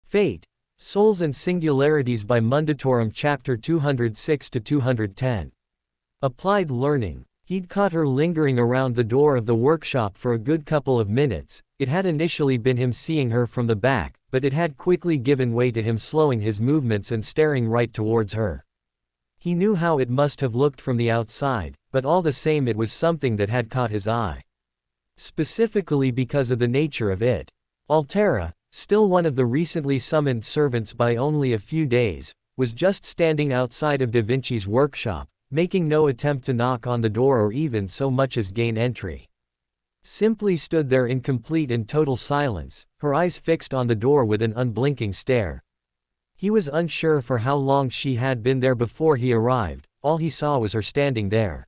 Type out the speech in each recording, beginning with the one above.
Fate, Souls and Singularities by Mundatorem Chapter 206-210. Applied Learning. He'd caught her lingering around the door of the workshop for a good couple of minutes. It had initially been him seeing her from the back, but it had quickly given way to him slowing his movements and staring right towards her. He knew how it must have looked from the outside, but all the same it was something that had caught his eye. Specifically because of the nature of it. Altera, still one of the recently summoned servants by only a few days, was just standing outside of Da Vinci's workshop, making no attempt to knock on the door or even so much as gain entry. Simply stood there in complete and total silence, her eyes fixed on the door with an unblinking stare. He was unsure for how long she had been there before he arrived. All he saw was her standing there.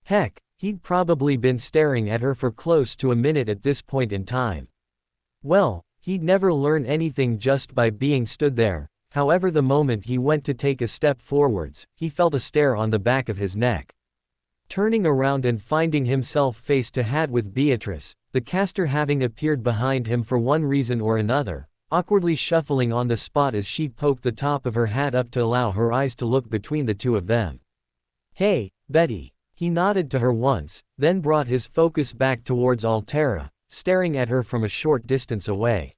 Heck, he'd probably been staring at her for close to a minute at this point in time. Well, he'd never learn anything just by being stood there. However, the moment he went to take a step forwards, he felt a stare on the back of his neck. Turning around and finding himself face to hat with Beatrice, the caster having appeared behind him for one reason or another, awkwardly shuffling on the spot as she poked the top of her hat up to allow her eyes to look between the two of them. "Hey, Betty." He nodded to her once, then brought his focus back towards Altera, staring at her from a short distance away.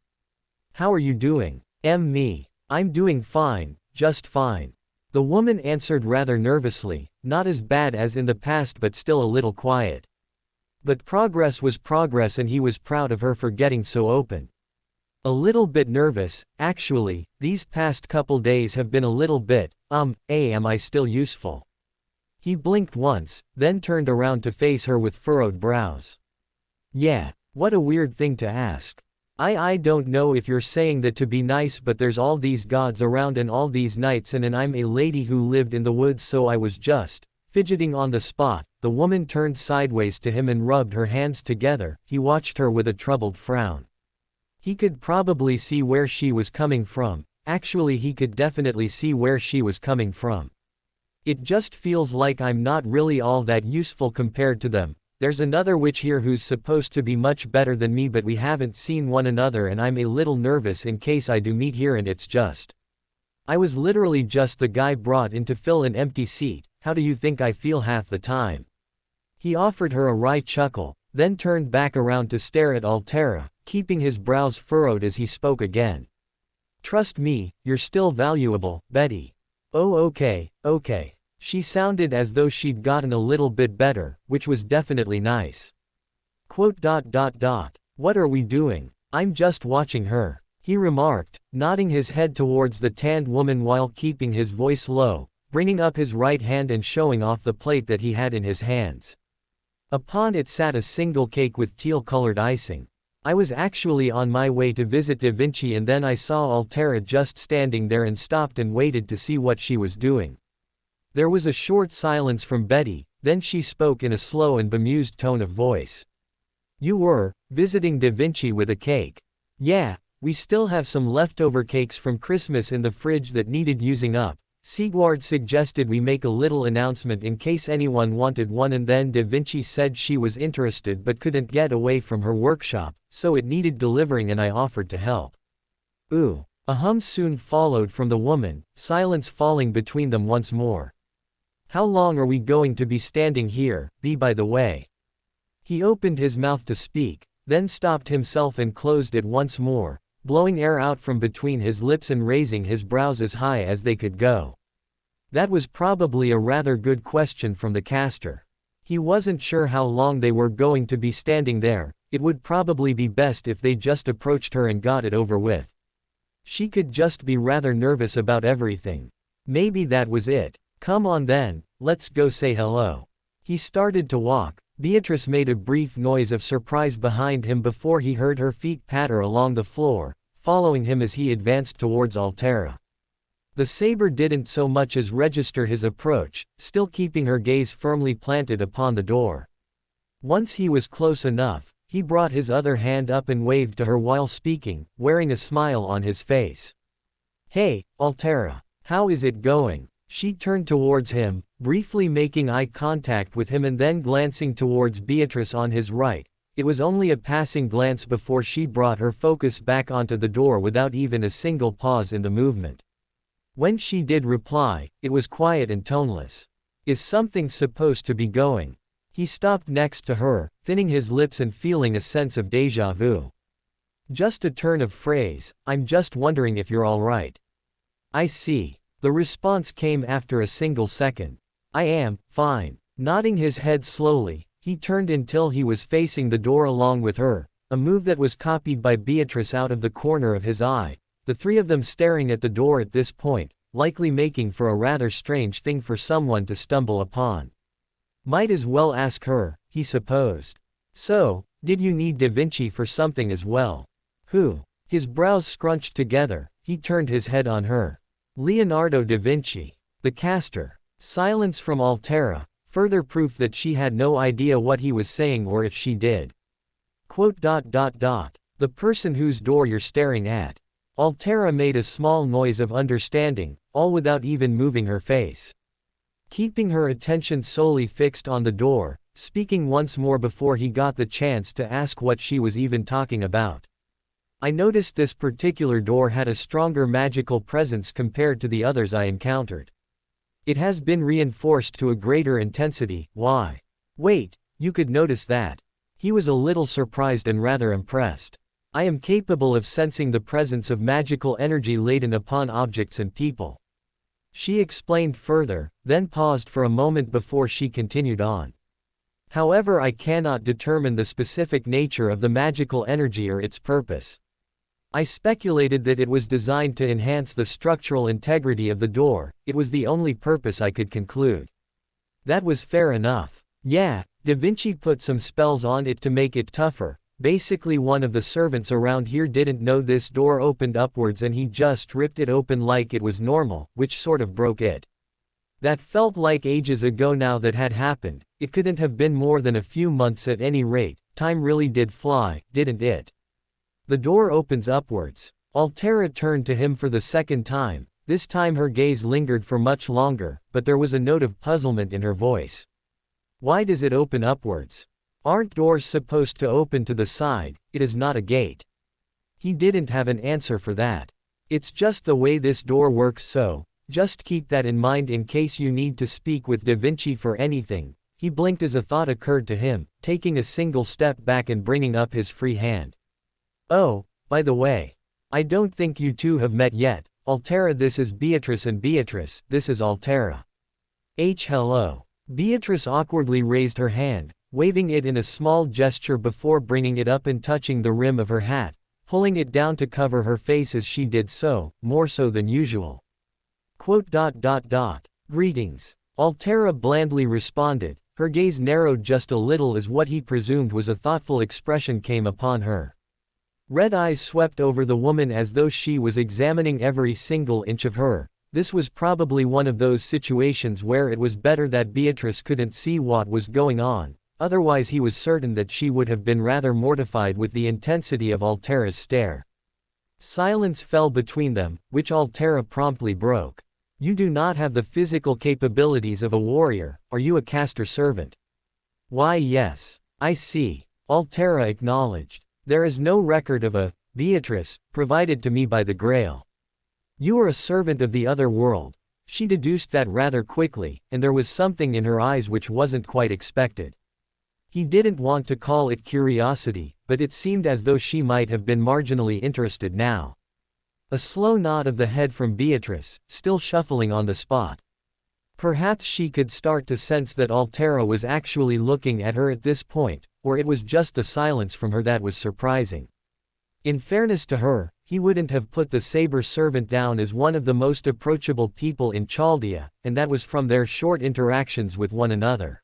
"How are you doing?" "Me. I'm doing fine, just fine." The woman answered rather nervously, not as bad as in the past but still a little quiet. But progress was progress and he was proud of her for getting so open. "A little bit nervous, actually. These past couple days have been a little bit, am I still useful?" He blinked once, then turned around to face her with furrowed brows. "Yeah, what a weird thing to ask. I don't know if you're saying that to be nice, but there's all these gods around and all these nights and I'm a lady who lived in the woods, so I was just fidgeting on the spot." The woman turned sideways to him and rubbed her hands together. He watched her with a troubled frown. He could probably see where she was coming from. Actually, he could definitely see where she was coming from. "It just feels like I'm not really all that useful compared to them. There's another witch here who's supposed to be much better than me, but we haven't seen one another and I'm a little nervous in case I do meet here, and it's just. I was literally just the guy brought in to fill an empty seat. How do you think I feel half the time?" He offered her a wry chuckle, then turned back around to stare at Altera, keeping his brows furrowed as he spoke again. "Trust me, you're still valuable, Betty." "Oh, okay. She sounded as though she'd gotten a little bit better, which was definitely nice. "What are we doing?" "I'm just watching her," he remarked, nodding his head towards the tanned woman while keeping his voice low, bringing up his right hand and showing off the plate that he had in his hands. Upon it sat a single cake with teal-colored icing. "I was actually on my way to visit Da Vinci and then I saw Altera just standing there and stopped and waited to see what she was doing." There was a short silence from Betty, then she spoke in a slow and bemused tone of voice. "You were visiting Da Vinci with a cake?" "Yeah, we still have some leftover cakes from Christmas in the fridge that needed using up. Sigward suggested we make a little announcement in case anyone wanted one, and then Da Vinci said she was interested but couldn't get away from her workshop, so it needed delivering and I offered to help." "Ooh." A hum soon followed from the woman, silence falling between them once more. "How long are we going to be standing here, by the way?" He opened his mouth to speak, then stopped himself and closed it once more, blowing air out from between his lips and raising his brows as high as they could go. That was probably a rather good question from the caster. He wasn't sure how long they were going to be standing there. It would probably be best if they just approached her and got it over with. She could just be rather nervous about everything. Maybe that was it. "Come on then, let's go say hello." He started to walk. Beatrice made a brief noise of surprise behind him before he heard her feet patter along the floor, following him as he advanced towards Altera. The saber didn't so much as register his approach, still keeping her gaze firmly planted upon the door. Once he was close enough, he brought his other hand up and waved to her while speaking, wearing a smile on his face. "Hey, Altera. How is it going?" She turned towards him, briefly making eye contact with him and then glancing towards Beatrice on his right. It was only a passing glance before she brought her focus back onto the door without even a single pause in the movement. When she did reply, it was quiet and toneless. "Is something supposed to be going?" He stopped next to her, thinning his lips and feeling a sense of déjà vu. "Just a turn of phrase, I'm just wondering if you're alright." "I see." The response came after a single second. "I am, fine." Nodding his head slowly, he turned until he was facing the door along with her, a move that was copied by Beatrice out of the corner of his eye, the three of them staring at the door at this point, likely making for a rather strange thing for someone to stumble upon. Might as well ask her, he supposed. "So, did you need Da Vinci for something as well?" "Who?" His brows scrunched together, he turned his head on her. "Leonardo da Vinci. The caster." Silence from Altera, further proof that she had no idea what he was saying or if she did. "The person whose door you're staring at." Altera made a small noise of understanding, all without even moving her face. Keeping her attention solely fixed on the door, speaking once more before he got the chance to ask what she was even talking about. "I noticed this particular door had a stronger magical presence compared to the others I encountered. It has been reinforced to a greater intensity." "Why?" "Wait, you could notice that." He was a little surprised and rather impressed. "I am capable of sensing the presence of magical energy laden upon objects and people." She explained further, then paused for a moment before she continued on. "However, I cannot determine the specific nature of the magical energy or its purpose. I speculated that it was designed to enhance the structural integrity of the door. It was the only purpose I could conclude." That was fair enough. "Yeah, Da Vinci put some spells on it to make it tougher. Basically one of the servants around here didn't know this door opened upwards and he just ripped it open like it was normal, which sort of broke it. That felt like ages ago now that had happened. It couldn't have been more than a few months at any rate. Time really did fly, didn't it?" "The door opens upwards." Altera turned to him for the second time. This time her gaze lingered for much longer, but there was a note of puzzlement in her voice. "Why does it open upwards? Aren't doors supposed to open to the side? It is not a gate." He didn't have an answer for that. "It's just the way this door works, so just keep that in mind in case you need to speak with Da Vinci for anything." He blinked as a thought occurred to him, taking a single step back and bringing up his free hand. "Oh, by the way, I don't think you two have met yet. Altera, this is Beatrice, and Beatrice, this is Altera." Hello." Beatrice awkwardly raised her hand, waving it in a small gesture before bringing it up and touching the rim of her hat, pulling it down to cover her face as she did so, more so than usual. "Greetings." Altera blandly responded, her gaze narrowed just a little as what he presumed was a thoughtful expression came upon her. Red eyes swept over the woman as though she was examining every single inch of her. This was probably one of those situations where it was better that Beatrice couldn't see what was going on, otherwise he was certain that she would have been rather mortified with the intensity of Altera's stare. Silence fell between them, which Altera promptly broke. "You do not have the physical capabilities of a warrior, are you a caster servant?" "Why, yes. I see." Altera acknowledged. "There is no record of a Beatrice provided to me by the Grail." "You are a servant of the other world." She deduced that rather quickly, and there was something in her eyes which wasn't quite expected. He didn't want to call it curiosity, but it seemed as though she might have been marginally interested now. A slow nod of the head from Beatrice, still shuffling on the spot. Perhaps she could start to sense that Altera was actually looking at her at this point, or it was just the silence from her that was surprising. In fairness to her, he wouldn't have put the saber servant down as one of the most approachable people in Chaldea, and that was from their short interactions with one another.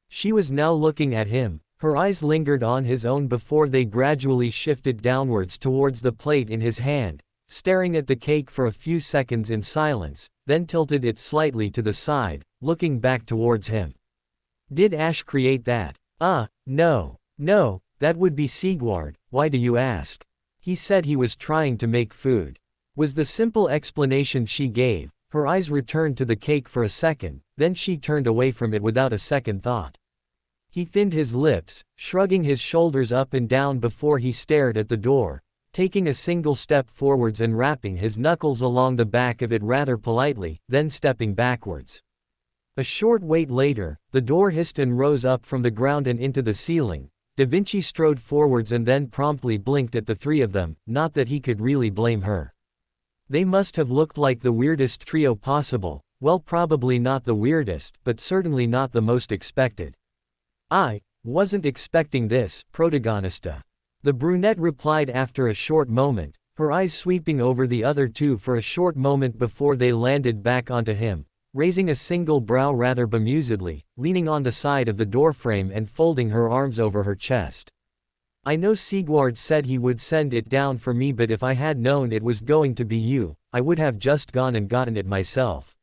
She was now looking at him, her eyes lingered on his own before they gradually shifted downwards towards the plate in his hand, staring at the cake for a few seconds in silence, then tilted it slightly to the side, looking back towards him. "Did Ash create that?" No. No, that would be Sigward. Why do you ask?" "He said he was trying to make food," was the simple explanation she gave. Her eyes returned to the cake for a second, then she turned away from it without a second thought. He thinned his lips, shrugging his shoulders up and down before he stared at the door, taking a single step forwards and rapping his knuckles along the back of it rather politely, then stepping backwards. A short wait later, the door hissed and rose up from the ground and into the ceiling. Da Vinci strode forwards and then promptly blinked at the three of them, not that he could really blame her. They must have looked like the weirdest trio possible, well, probably not the weirdest, but certainly not the most expected. "I wasn't expecting this, protagonista," the brunette replied after a short moment, her eyes sweeping over the other two for a short moment before they landed back onto him, raising a single brow rather bemusedly, leaning on the side of the doorframe and folding her arms over her chest. "I know Sigward said he would send it down for me, but if I had known it was going to be you, I would have just gone and gotten it myself.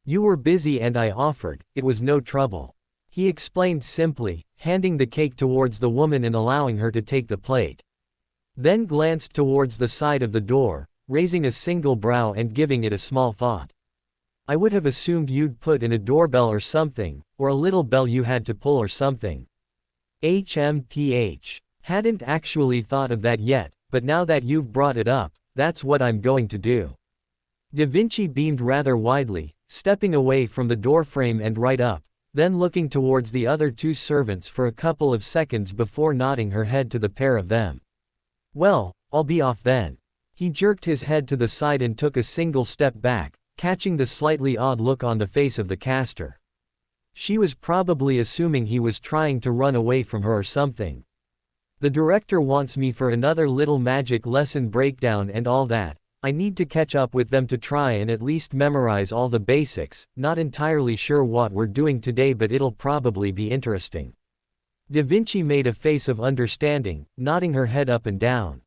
You were busy and I offered, it was no trouble," he explained simply, handing the cake towards the woman and allowing her to take the plate. Then glanced towards the side of the door, raising a single brow and giving it a small thought. "I would have assumed you'd put in a doorbell or something, or a little bell you had to pull or something. HMPH. Hadn't actually thought of that yet, but now that you've brought it up, that's what I'm going to do." Da Vinci beamed rather widely, stepping away from the doorframe and right up, then looking towards the other two servants for a couple of seconds before nodding her head to the pair of them. "Well, I'll be off then." He jerked his head to the side and took a single step back, catching the slightly odd look on the face of the caster. She was probably assuming he was trying to run away from her or something. "The director wants me for another little magic lesson breakdown and all that. I need to catch up with them to try and at least memorize all the basics, not entirely sure what we're doing today, but it'll probably be interesting." Da Vinci made a face of understanding, nodding her head up and down.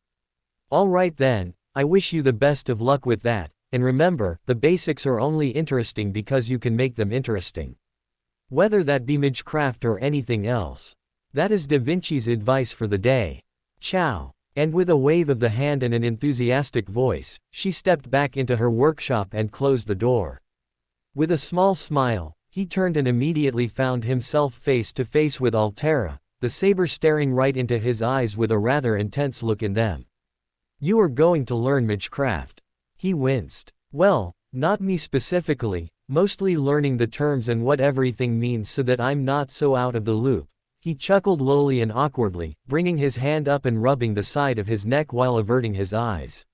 "All right then, I wish you the best of luck with that, and remember, the basics are only interesting because you can make them interesting. Whether that be magecraft or anything else. That is Da Vinci's advice for the day. Ciao." And with a wave of the hand and an enthusiastic voice, she stepped back into her workshop and closed the door. With a small smile, he turned and immediately found himself face to face with Altera, the saber staring right into his eyes with a rather intense look in them. "You are going to learn magecraft." He winced. "Well, not me specifically, mostly learning the terms and what everything means so that I'm not so out of the loop." He chuckled lowly and awkwardly, bringing his hand up and rubbing the side of his neck while averting his eyes.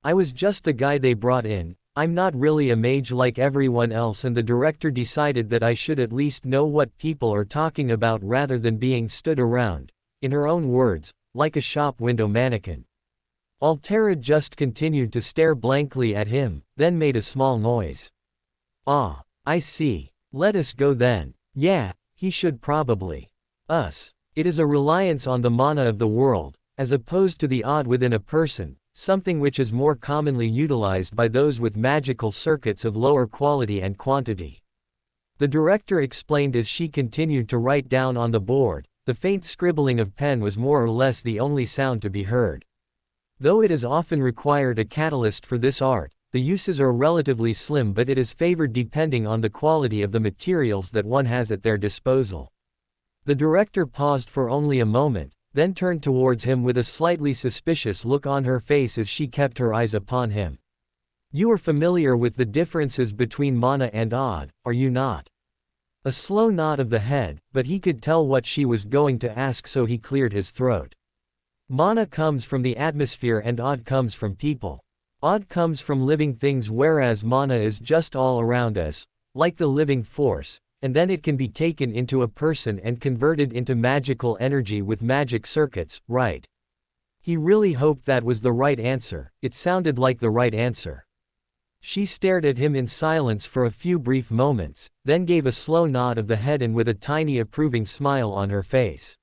"I was just the guy they brought in. I'm not really a mage like everyone else, and the director decided that I should at least know what people are talking about rather than being stood around, in her own words, like a shop window mannequin." Altera just continued to stare blankly at him, then made a small noise. "Ah, I see. Let us go then." "Yeah, he should probably. Us. It is a reliance on the mana of the world, as opposed to the odd within a person, something which is more commonly utilized by those with magical circuits of lower quality and quantity." The director explained as she continued to write down on the board. The faint scribbling of pen was more or less the only sound to be heard. Though it is often required a catalyst for this art, the uses are relatively slim, but it is favored depending on the quality of the materials that one has at their disposal. The director paused for only a moment, then turned towards him with a slightly suspicious look on her face as she kept her eyes upon him. "You are familiar with the differences between mana and odd, are you not?" A slow nod of the head, but he could tell what she was going to ask, so he cleared his throat. "Mana comes from the atmosphere and odd comes from people. Odd comes from living things, whereas mana is just all around us, like the living force, and then it can be taken into a person and converted into magical energy with magic circuits, right?" He really hoped that was the right answer. It sounded like the right answer. She stared at him in silence for a few brief moments, then gave a slow nod of the head and with a tiny approving smile on her face.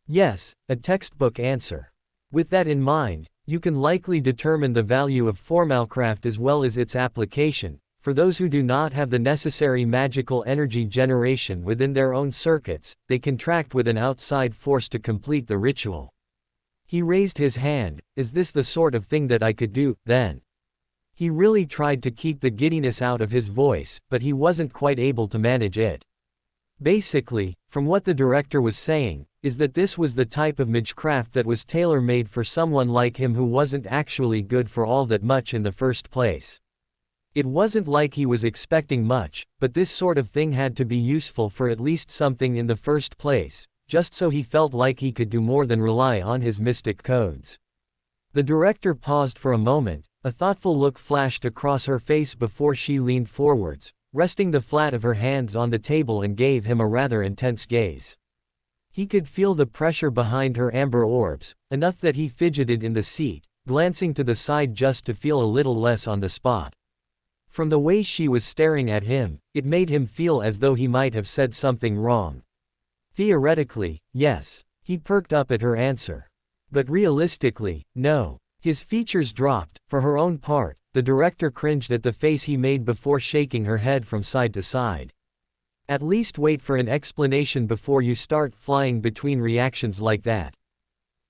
"Yes, a textbook answer. With that in mind, you can likely determine the value of formalcraft as well as its application. For those who do not have the necessary magical energy generation within their own circuits, they contract with an outside force to complete the ritual." He raised his hand. "Is this the sort of thing that I could do, then?" He really tried to keep the giddiness out of his voice, but he wasn't quite able to manage it. Basically, from what the director was saying, is that this was the type of magecraft that was tailor-made for someone like him who wasn't actually good for all that much in the first place. It wasn't like he was expecting much, but this sort of thing had to be useful for at least something in the first place, just so he felt like he could do more than rely on his mystic codes. The director paused for a moment, a thoughtful look flashed across her face before she leaned forwards, resting the flat of her hands on the table and gave him a rather intense gaze. He could feel the pressure behind her amber orbs, enough that he fidgeted in the seat, glancing to the side just to feel a little less on the spot. From the way she was staring at him, it made him feel as though he might have said something wrong. Theoretically, yes. He perked up at her answer. But realistically, no. His features dropped. For her own part, the director cringed at the face he made before shaking her head from side to side. At least wait for an explanation before you start flying between reactions like that.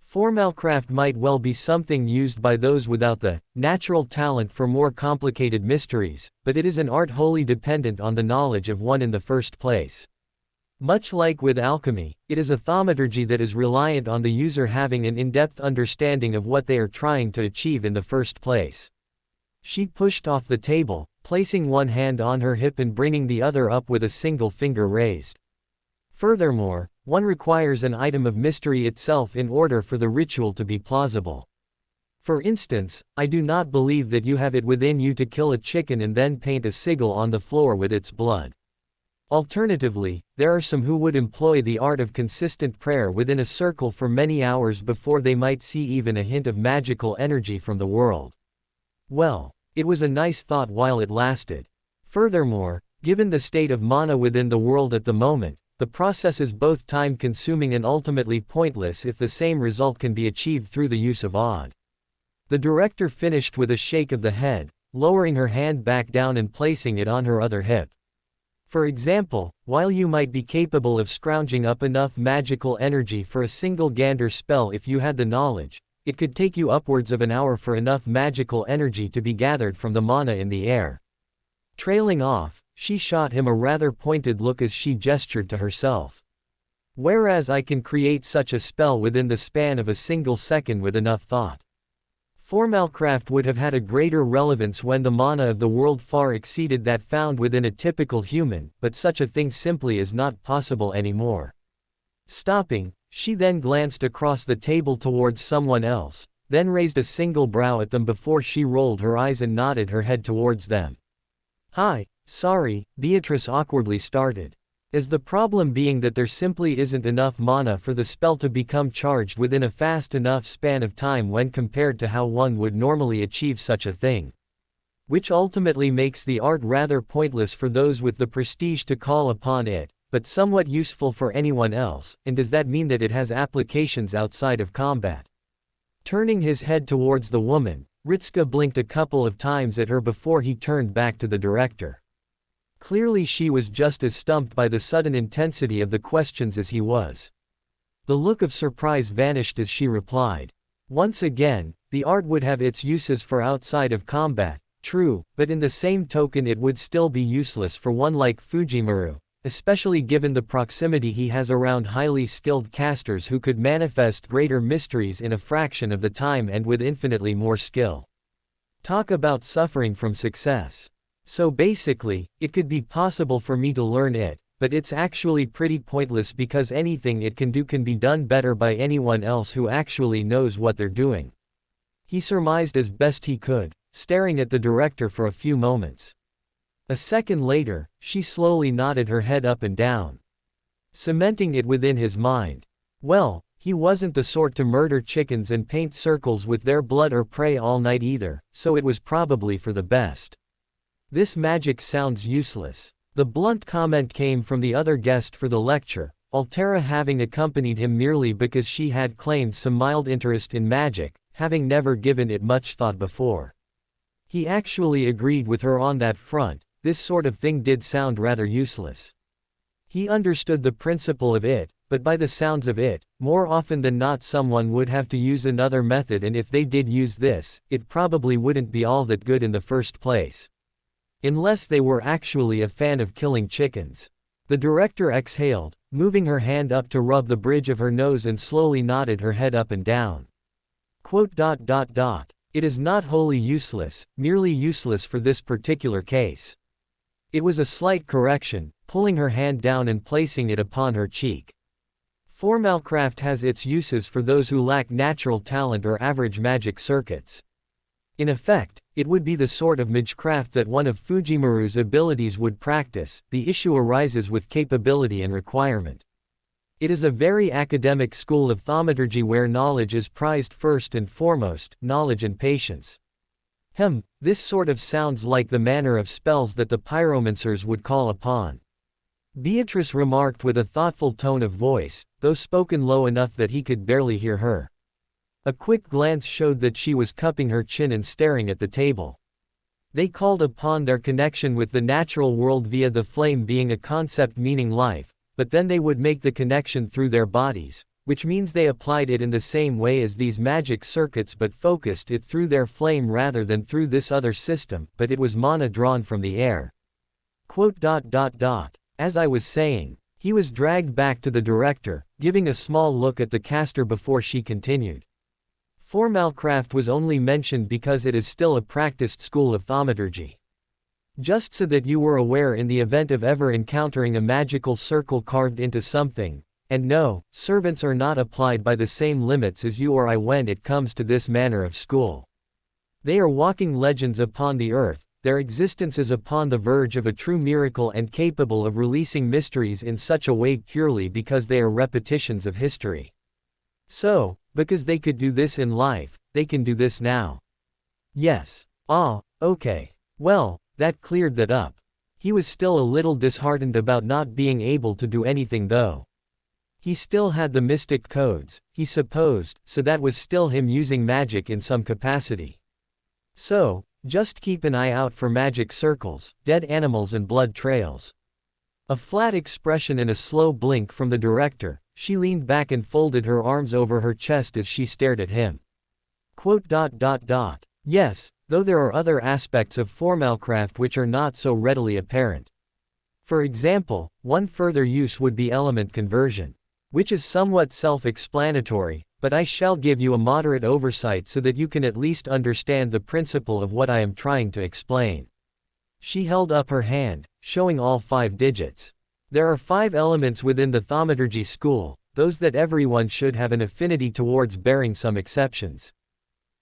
Formalcraft might well be something used by those without the natural talent for more complicated mysteries, but it is an art wholly dependent on the knowledge of one in the first place. Much like with alchemy, it is a thaumaturgy that is reliant on the user having an in-depth understanding of what they are trying to achieve in the first place. She pushed off the table, placing one hand on her hip and bringing the other up with a single finger raised. Furthermore, one requires an item of mystery itself in order for the ritual to be plausible. For instance, I do not believe that you have it within you to kill a chicken and then paint a sigil on the floor with its blood. Alternatively, there are some who would employ the art of consistent prayer within a circle for many hours before they might see even a hint of magical energy from the world. Well, it was a nice thought while it lasted. Furthermore, given the state of mana within the world at the moment, the process is both time-consuming and ultimately pointless if the same result can be achieved through the use of odd. The director finished with a shake of the head, lowering her hand back down and placing it on her other hip. For example, while you might be capable of scrounging up enough magical energy for a single gander spell if you had the knowledge, it could take you upwards of an hour for enough magical energy to be gathered from the mana in the air. Trailing off, she shot him a rather pointed look as she gestured to herself. Whereas I can create such a spell within the span of a single second with enough thought. Formalcraft would have had a greater relevance when the mana of the world far exceeded that found within a typical human, but such a thing simply is not possible anymore. Stopping, she then glanced across the table towards someone else, then raised a single brow at them before she rolled her eyes and nodded her head towards them. Hi, sorry, Beatrice awkwardly started. Is the problem being that there simply isn't enough mana for the spell to become charged within a fast enough span of time when compared to how one would normally achieve such a thing? Which ultimately makes the art rather pointless for those with the prestige to call upon it, but somewhat useful for anyone else, and does that mean that it has applications outside of combat? Turning his head towards the woman, Ritska blinked a couple of times at her before he turned back to the director. Clearly she was just as stumped by the sudden intensity of the questions as he was. The look of surprise vanished as she replied. Once again, the art would have its uses for outside of combat, true, but in the same token it would still be useless for one like Fujimaru, especially given the proximity he has around highly skilled casters who could manifest greater mysteries in a fraction of the time and with infinitely more skill. Talk about suffering from success. So basically, it could be possible for me to learn it, but it's actually pretty pointless because anything it can do can be done better by anyone else who actually knows what they're doing. He surmised as best he could, staring at the director for a few moments. A second later, she slowly nodded her head up and down, cementing it within his mind. Well, he wasn't the sort to murder chickens and paint circles with their blood or pray all night either, so it was probably for the best. This magic sounds useless. The blunt comment came from the other guest for the lecture, Altera having accompanied him merely because she had claimed some mild interest in magic, having never given it much thought before. He actually agreed with her on that front. This sort of thing did sound rather useless. He understood the principle of it, but by the sounds of it, more often than not someone would have to use another method, and if they did use this, it probably wouldn't be all that good in the first place. Unless they were actually a fan of killing chickens. The director exhaled, moving her hand up to rub the bridge of her nose and slowly nodded her head up and down. It is not wholly useless, merely useless for this particular case. It was a slight correction, pulling her hand down and placing it upon her cheek. Formalcraft has its uses for those who lack natural talent or average magic circuits. In effect, it would be the sort of magecraft that one of Fujimaru's abilities would practice. The issue arises with capability and requirement. It is a very academic school of thaumaturgy where knowledge is prized first and foremost, knowledge and patience. This sort of sounds like the manner of spells that the pyromancers would call upon. Beatrice remarked with a thoughtful tone of voice, though spoken low enough that he could barely hear her. A quick glance showed that she was cupping her chin and staring at the table. They called upon their connection with the natural world via the flame being a concept meaning life, but then they would make the connection through their bodies, which means they applied it in the same way as these magic circuits but focused it through their flame rather than through this other system, but it was mana drawn from the air. As I was saying, he was dragged back to the director, giving a small look at the caster before she continued. Formalcraft was only mentioned because it is still a practiced school of thaumaturgy. Just so that you were aware in the event of ever encountering a magical circle carved into something, and no, servants are not applied by the same limits as you or I when it comes to this manner of school. They are walking legends upon the earth, their existence is upon the verge of a true miracle and capable of releasing mysteries in such a way purely because they are repetitions of history. So, because they could do this in life, they can do this now. Yes. Okay. Well, that cleared that up. He was still a little disheartened about not being able to do anything though. He still had the mystic codes, he supposed, so that was still him using magic in some capacity. So, just keep an eye out for magic circles, dead animals and blood trails. A flat expression and a slow blink from the director, she leaned back and folded her arms over her chest as she stared at him. Yes, though there are other aspects of Formalcraft which are not so readily apparent. For example, one further use would be element conversion, which is somewhat self-explanatory, but I shall give you a moderate oversight so that you can at least understand the principle of what I am trying to explain. She held up her hand, showing all 5 digits. There are 5 elements within the thaumaturgy school, those that everyone should have an affinity towards barring some exceptions.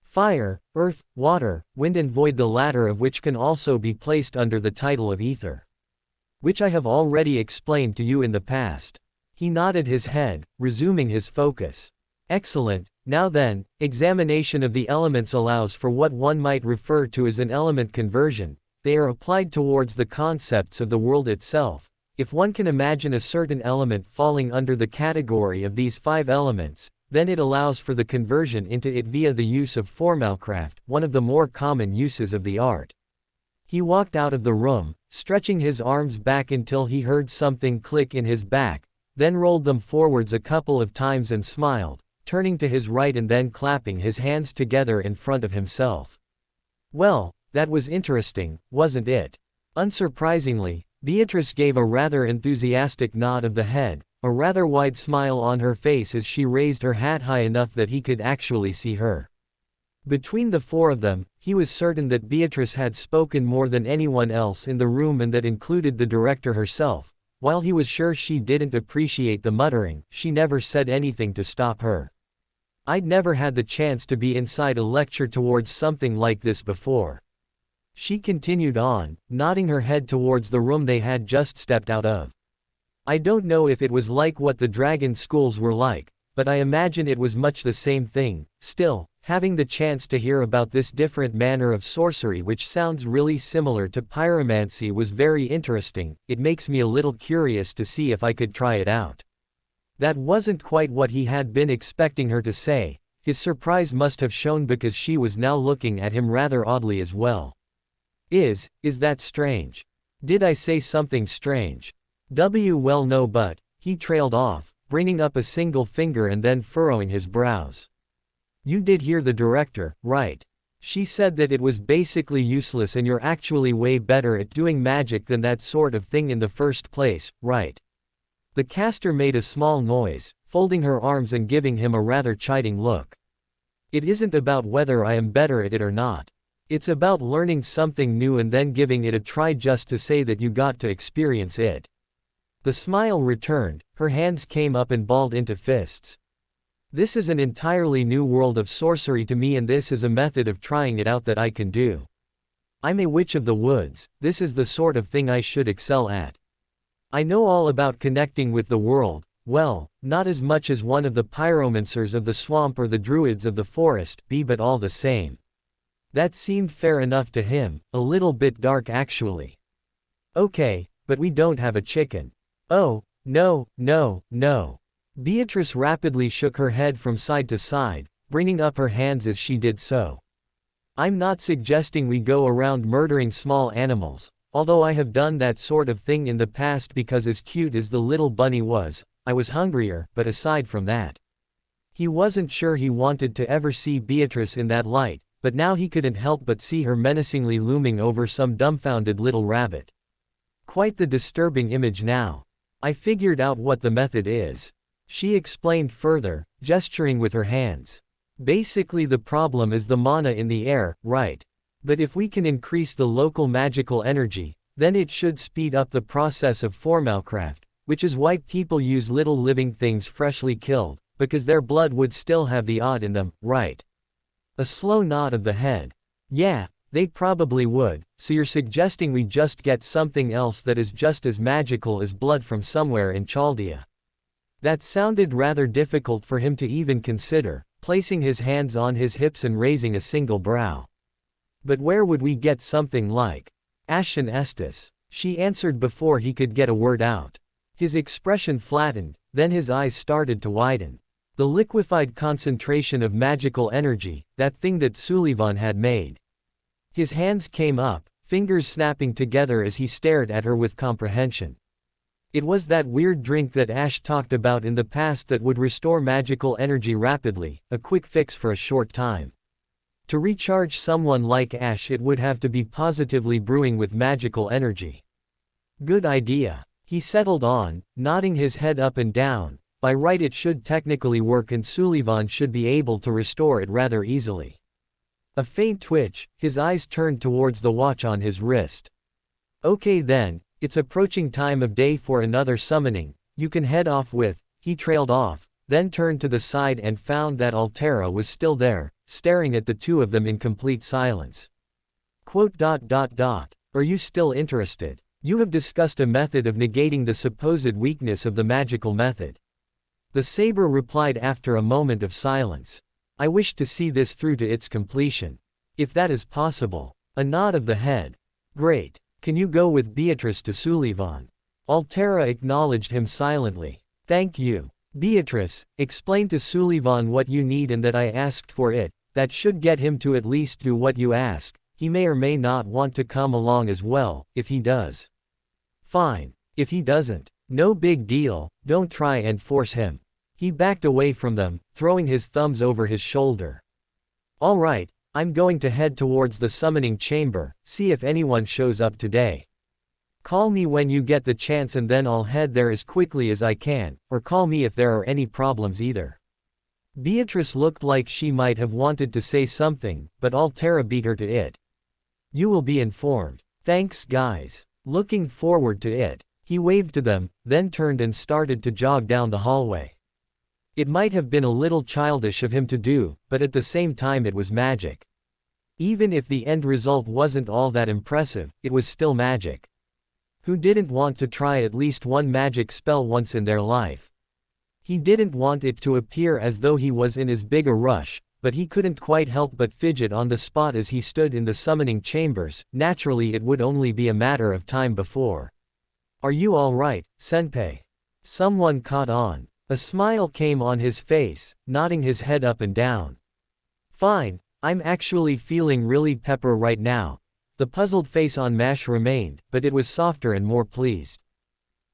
Fire, earth, water, wind and void, the latter of which can also be placed under the title of ether. Which I have already explained to you in the past. He nodded his head, resuming his focus. Excellent. Now then, examination of the elements allows for what one might refer to as an element conversion. They are applied towards the concepts of the world itself. If one can imagine a certain element falling under the category of these 5 elements, then it allows for the conversion into it via the use of Formalcraft, one of the more common uses of the art. He walked out of the room, stretching his arms back until he heard something click in his back, then rolled them forwards a couple of times and smiled, turning to his right and then clapping his hands together in front of himself. Well, that was interesting, wasn't it? Unsurprisingly, Beatrice gave a rather enthusiastic nod of the head, a rather wide smile on her face as she raised her hat high enough that he could actually see her. Between the 4 of them, he was certain that Beatrice had spoken more than anyone else in the room, and that included the director herself. While he was sure she didn't appreciate the muttering, she never said anything to stop her. I'd never had the chance to be inside a lecture towards something like this before. She continued on, nodding her head towards the room they had just stepped out of. I don't know if it was like what the dragon schools were like, but I imagine it was much the same thing. Still, having the chance to hear about this different manner of sorcery which sounds really similar to pyromancy was very interesting. It makes me a little curious to see if I could try it out. That wasn't quite what he had been expecting her to say. His surprise must have shown because she was now looking at him rather oddly as well. Is that strange? Did I say something strange? Well no, but, he trailed off, bringing up a single finger and then furrowing his brows. You did hear the director, right? She said that it was basically useless and you're actually way better at doing magic than that sort of thing in the first place, right? The caster made a small noise, folding her arms and giving him a rather chiding look. It isn't about whether I am better at it or not. It's about learning something new and then giving it a try just to say that you got to experience it. The smile returned, her hands came up and balled into fists. This is an entirely new world of sorcery to me and this is a method of trying it out that I can do. I'm a witch of the woods, this is the sort of thing I should excel at. I know all about connecting with the world, well, not as much as one of the pyromancers of the swamp or the druids of the forest, but all the same. That seemed fair enough to him, a little bit dark actually. Okay, but we don't have a chicken. Oh, no, no, no. Beatrice rapidly shook her head from side to side, bringing up her hands as she did so. I'm not suggesting we go around murdering small animals, although I have done that sort of thing in the past because as cute as the little bunny was, I was hungrier, but aside from that. He wasn't sure he wanted to ever see Beatrice in that light, but now he couldn't help but see her menacingly looming over some dumbfounded little rabbit. Quite the disturbing image now. I figured out what the method is. She explained further, gesturing with her hands. Basically the problem is the mana in the air, right? But if we can increase the local magical energy, then it should speed up the process of formalcraft, which is why people use little living things freshly killed, because their blood would still have the odd in them, right? A slow nod of the head. Yeah, they probably would, so you're suggesting we just get something else that is just as magical as blood from somewhere in Chaldea. That sounded rather difficult for him to even consider, placing his hands on his hips and raising a single brow. But where would we get something like Ashen Estus? She answered before he could get a word out. His expression flattened, then his eyes started to widen. The liquefied concentration of magical energy, that thing that Sullivan had made. His hands came up, fingers snapping together as he stared at her with comprehension. It was that weird drink that Ash talked about in the past that would restore magical energy rapidly, a quick fix for a short time. To recharge someone like Ash it would have to be positively brewing with magical energy. Good idea. He settled on, nodding his head up and down. By right it should technically work and Sullivan should be able to restore it rather easily. A faint twitch, his eyes turned towards the watch on his wrist. Okay then, it's approaching time of day for another summoning, you can head off with, he trailed off, then turned to the side and found that Altera was still there, staring at the two of them in complete silence. Are you still interested? You have discussed a method of negating the supposed weakness of the magical method. The saber replied after a moment of silence. I wish to see this through to its completion. If that is possible. A nod of the head. Great. Can you go with Beatrice to Sullivan? Altera acknowledged him silently. Thank you. Beatrice, explain to Sullivan what you need and that I asked for it. That should get him to at least do what you ask. He may or may not want to come along as well, if he does. Fine. If he doesn't, no big deal, don't try and force him. He backed away from them, throwing his thumbs over his shoulder. All right, I'm going to head towards the summoning chamber, see if anyone shows up today. Call me when you get the chance and then I'll head there as quickly as I can, or call me if there are any problems either. Beatrice looked like she might have wanted to say something, but Altera beat her to it. You will be informed. Thanks guys. Looking forward to it. He waved to them, then turned and started to jog down the hallway. It might have been a little childish of him to do, but at the same time it was magic. Even if the end result wasn't all that impressive, it was still magic. Who didn't want to try at least one magic spell once in their life? He didn't want it to appear as though he was in as big a rush, but he couldn't quite help but fidget on the spot as he stood in the summoning chambers. Naturally it would only be a matter of time before. Are you all right, Senpai? Someone caught on. A smile came on his face, nodding his head up and down. Fine, I'm actually feeling really pepper right now. The puzzled face on Mash remained, but it was softer and more pleased.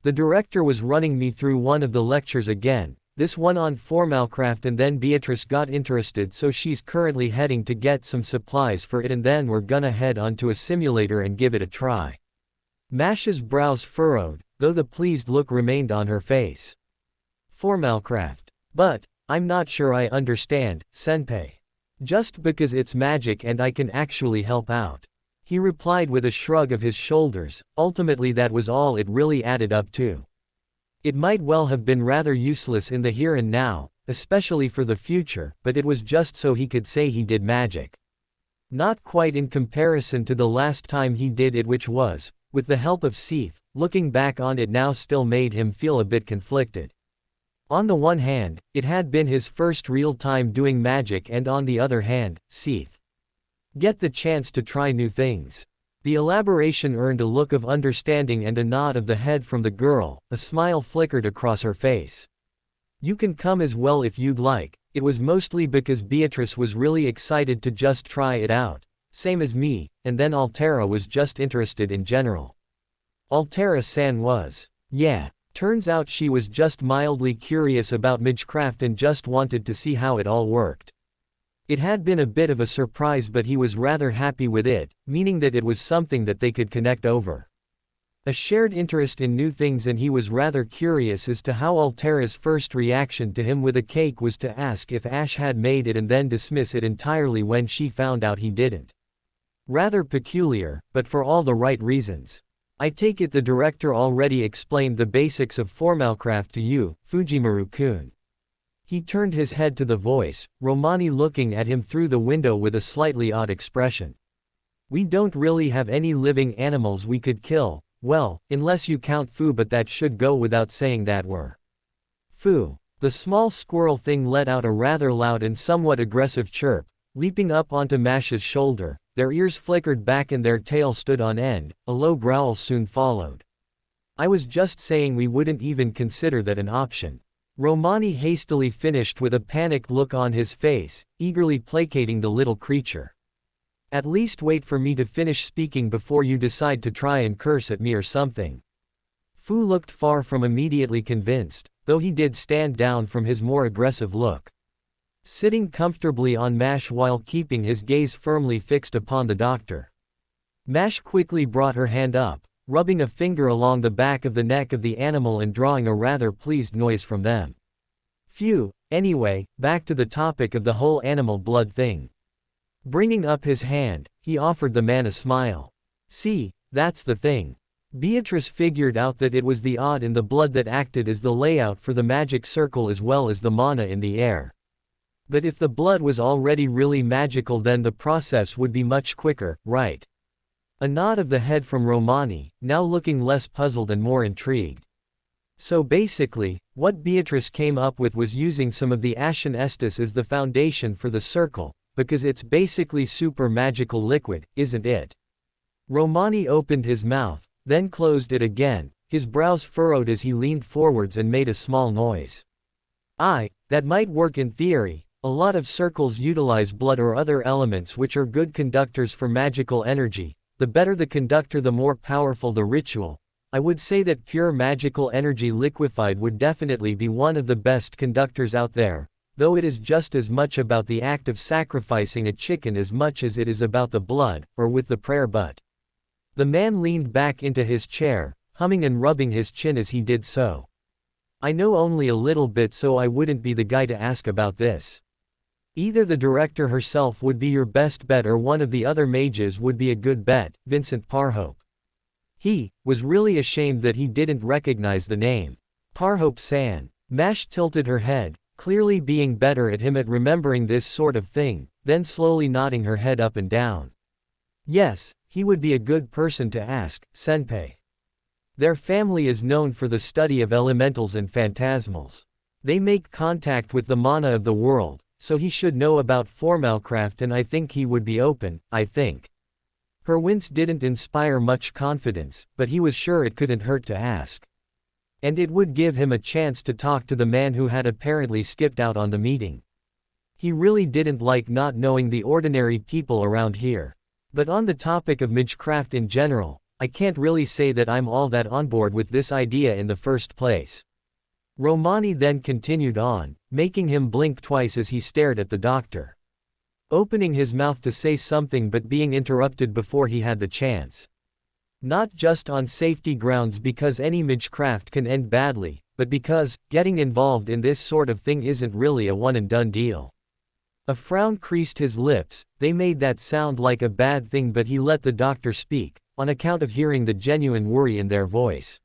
The director was running me through one of the lectures again, This one on Formalcraft, and then Beatrice got interested, so she's currently heading to get some supplies for it, and then we're gonna head onto a simulator and give it a try. Mash's brows furrowed, though the pleased look remained on her face. Formalcraft. But, I'm not sure I understand, senpai. Just because it's magic and I can actually help out. He replied with a shrug of his shoulders. Ultimately that was all it really added up to. It might well have been rather useless in the here and now, especially for the future, but it was just so he could say he did magic. Not quite in comparison to the last time he did it, which was, with the help of Seath. Looking back on it now still made him feel a bit conflicted. On the one hand, it had been his first real time doing magic, and on the other hand, Seath get the chance to try new things. The elaboration earned a look of understanding and a nod of the head from the girl. A smile flickered across her face. You can come as well if you'd like. It was mostly because Beatrice was really excited to just try it out, same as me, and then Altera was just interested in general. Altera-san was. Yeah, turns out she was just mildly curious about magecraft and just wanted to see how it all worked. It had been a bit of a surprise, but he was rather happy with it, meaning that it was something that they could connect over. A shared interest in new things, and he was rather curious as to how Altera's first reaction to him with a cake was to ask if Ash had made it and then dismiss it entirely when she found out he didn't. Rather peculiar, but for all the right reasons. I take it the director already explained the basics of Formalcraft to you, Fujimaru-kun. He turned his head to the voice, Romani looking at him through the window with a slightly odd expression. We don't really have any living animals we could kill, well, unless you count Fu, but that should go without saying that we're. Fu. The small squirrel thing let out a rather loud and somewhat aggressive chirp, leaping up onto Mash's shoulder. Their ears flickered back and their tail stood on end. A low growl soon followed. I was just saying we wouldn't even consider that an option. Romani hastily finished with a panicked look on his face, eagerly placating the little creature. At least wait for me to finish speaking before you decide to try and curse at me or something. Fu looked far from immediately convinced, though he did stand down from his more aggressive look. Sitting comfortably on Mash while keeping his gaze firmly fixed upon the doctor. Mash quickly brought her hand up, rubbing a finger along the back of the neck of the animal and drawing a rather pleased noise from them. Phew, anyway, back to the topic of the whole animal blood thing. Bringing up his hand, he offered the man a smile. See, that's the thing. Beatrice figured out that it was the odd in the blood that acted as the layout for the magic circle as well as the mana in the air. But if the blood was already really magical, then the process would be much quicker, right? A nod of the head from Romani, now looking less puzzled and more intrigued. So basically, what Beatrice came up with was using some of the Ashen Estus as the foundation for the circle, because it's basically super magical liquid, isn't it? Romani opened his mouth, then closed it again, his brows furrowed as he leaned forwards and made a small noise. That might work in theory. A lot of circles utilize blood or other elements which are good conductors for magical energy. The better the conductor, the more powerful the ritual. I would say that pure magical energy liquefied would definitely be one of the best conductors out there, though it is just as much about the act of sacrificing a chicken as much as it is about the blood, or with the prayer butt. The man leaned back into his chair, humming and rubbing his chin as he did so. I know only a little bit, so I wouldn't be the guy to ask about this. Either the director herself would be your best bet or one of the other mages would be a good bet, Vincent Parhope. He was really ashamed that he didn't recognize the name. Parhope-san. Mash tilted her head, clearly being better at him at remembering this sort of thing, then slowly nodding her head up and down. Yes, he would be a good person to ask, senpai. Their family is known for the study of elementals and phantasmals. They make contact with the mana of the world, so he should know about Formalcraft, and I think he would be open, I think. Her wince didn't inspire much confidence, but he was sure it couldn't hurt to ask. And it would give him a chance to talk to the man who had apparently skipped out on the meeting. He really didn't like not knowing the ordinary people around here. But on the topic of magecraft in general, I can't really say that I'm all that on board with this idea in the first place. Romani then continued on, making him blink twice as he stared at the doctor. Opening his mouth to say something but being interrupted before he had the chance. Not just on safety grounds because any magecraft can end badly, but because, getting involved in this sort of thing isn't really a one-and-done deal. A frown creased his lips, they made that sound like a bad thing but he let the doctor speak, on account of hearing the genuine worry in their voice.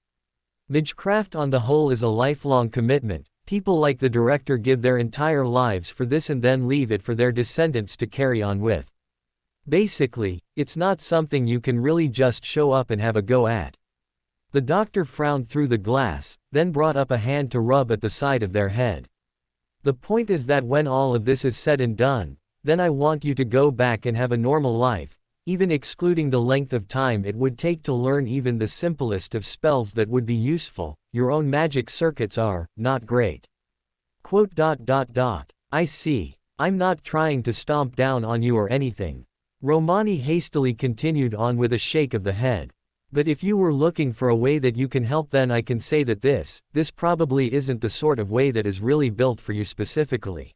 Magecraft on the whole is a lifelong commitment, people like the director give their entire lives for this and then leave it for their descendants to carry on with. Basically, it's not something you can really just show up and have a go at. The doctor frowned through the glass, then brought up a hand to rub at the side of their head. The point is that when all of this is said and done, then I want you to go back and have a normal life, even excluding the length of time it would take to learn even the simplest of spells that would be useful. Your own magic circuits are not great. I see. I'm not trying to stomp down on you or anything. Romani hastily continued on with a shake of the head. But if you were looking for a way that you can help, then I can say that this probably isn't the sort of way that is really built for you specifically.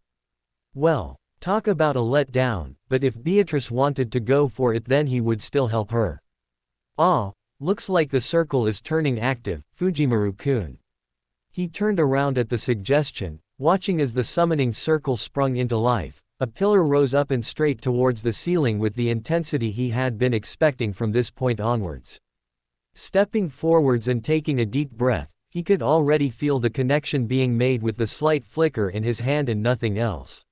Well, talk about a letdown, but if Beatrice wanted to go for it then he would still help her. Ah, looks like the circle is turning active, Fujimaru-kun. He turned around at the suggestion, watching as the summoning circle sprung into life. A pillar rose up and straight towards the ceiling with the intensity he had been expecting from this point onwards. Stepping forwards and taking a deep breath, he could already feel the connection being made with the slight flicker in his hand and nothing else.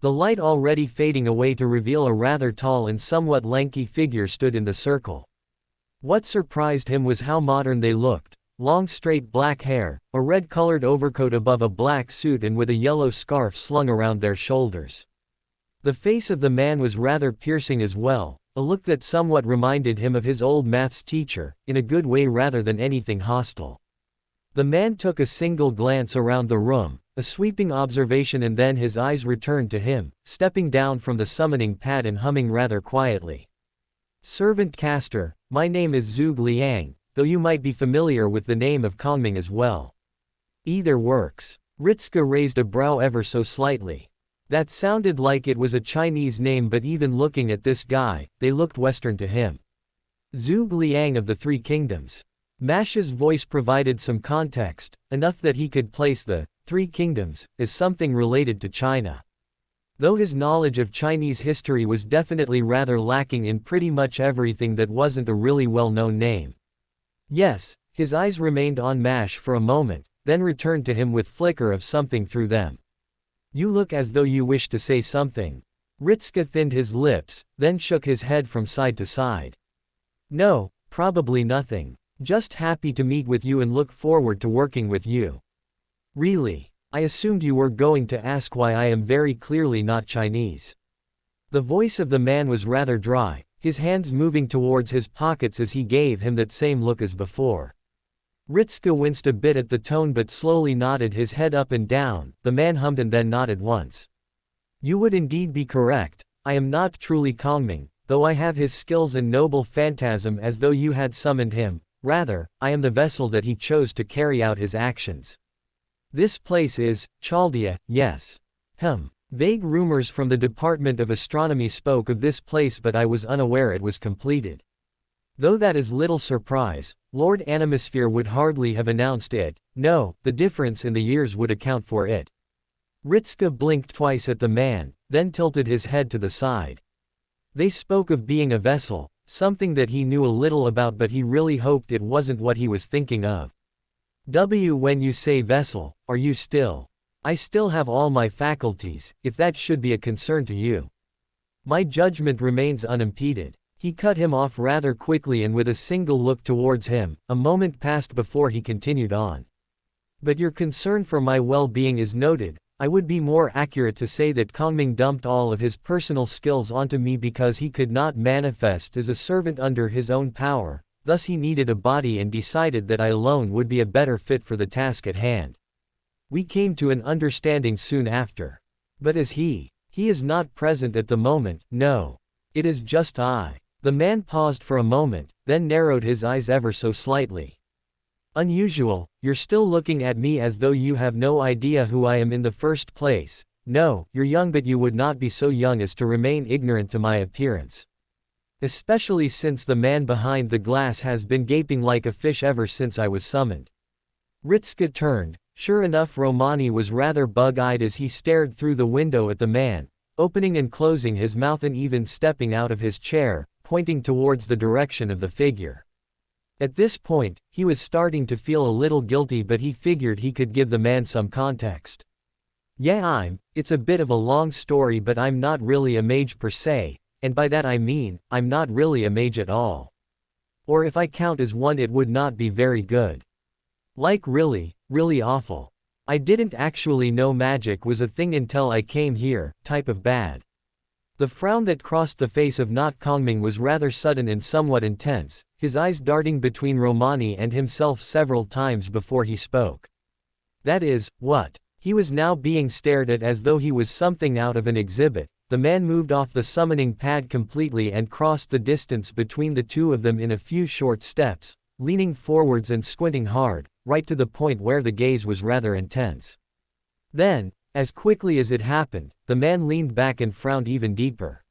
The light already fading away to reveal a rather tall and somewhat lanky figure stood in the circle. What surprised him was how modern they looked. Long straight black hair, a red-colored overcoat above a black suit and with a yellow scarf slung around their shoulders. The face of the man was rather piercing as well, a look that somewhat reminded him of his old maths teacher, in a good way rather than anything hostile. The man took a single glance around the room, a sweeping observation, and then his eyes returned to him, stepping down from the summoning pad and humming rather quietly. Servant caster, my name is Zhuge Liang, though you might be familiar with the name of Kongming as well. Either works. Ritsuka raised a brow ever so slightly. That sounded like it was a Chinese name, but even looking at this guy, they looked Western to him. Zhuge Liang of the Three Kingdoms. Mash's voice provided some context, enough that he could place the Three Kingdoms as something related to China. Though his knowledge of Chinese history was definitely rather lacking in pretty much everything that wasn't a really well-known name. Yes, his eyes remained on Mash for a moment, then returned to him with flicker of something through them. You look as though you wish to say something. Ritsuka thinned his lips, then shook his head from side to side. No, probably nothing. Just happy to meet with you and look forward to working with you. Really, I assumed you were going to ask why I am very clearly not Chinese. The voice of the man was rather dry, his hands moving towards his pockets as he gave him that same look as before. Ritsuka winced a bit at the tone but slowly nodded his head up and down. The man hummed and then nodded once. You would indeed be correct. I am not truly Kongming, though I have his skills and noble phantasm as though you had summoned him. Rather, I am the vessel that he chose to carry out his actions. This place is Chaldea, yes. Vague rumors from the Department of Astronomy spoke of this place, but I was unaware it was completed. Though that is little surprise, Lord Animosphere would hardly have announced it. No, the difference in the years would account for it. Ritsuka blinked twice at the man, then tilted his head to the side. They spoke of being a vessel, something that he knew a little about, but he really hoped it wasn't what he was thinking of. When you say vessel, are you still? I still have all my faculties, if that should be a concern to you. My judgment remains unimpeded. He cut him off rather quickly and with a single look towards him. A moment passed before he continued on. But your concern for my well-being is noted. I would be more accurate to say that Kongming dumped all of his personal skills onto me because he could not manifest as a servant under his own power, thus he needed a body and decided that I alone would be a better fit for the task at hand. We came to an understanding soon after. But as he is not present at the moment, no. It is just I. The man paused for a moment, then narrowed his eyes ever so slightly. Unusual, you're still looking at me as though you have no idea who I am in the first place. No, you're young, but you would not be so young as to remain ignorant to my appearance. Especially since the man behind the glass has been gaping like a fish ever since I was summoned. Ritska turned. Sure enough, Romani was rather bug-eyed as he stared through the window at the man, opening and closing his mouth and even stepping out of his chair, pointing towards the direction of the figure. At this point, he was starting to feel a little guilty, but he figured he could give the man some context. Yeah, it's a bit of a long story, but I'm not really a mage per se, and by that I mean, I'm not really a mage at all. Or if I count as one, it would not be very good. Like really, really awful. I didn't actually know magic was a thing until I came here, type of bad. The frown that crossed the face of Not Kongming was rather sudden and somewhat intense, his eyes darting between Romani and himself several times before he spoke. That is, what? He was now being stared at as though he was something out of an exhibit. The man moved off the summoning pad completely and crossed the distance between the two of them in a few short steps, leaning forwards and squinting hard, right to the point where the gaze was rather intense. Then, as quickly as it happened, the man leaned back and frowned even deeper.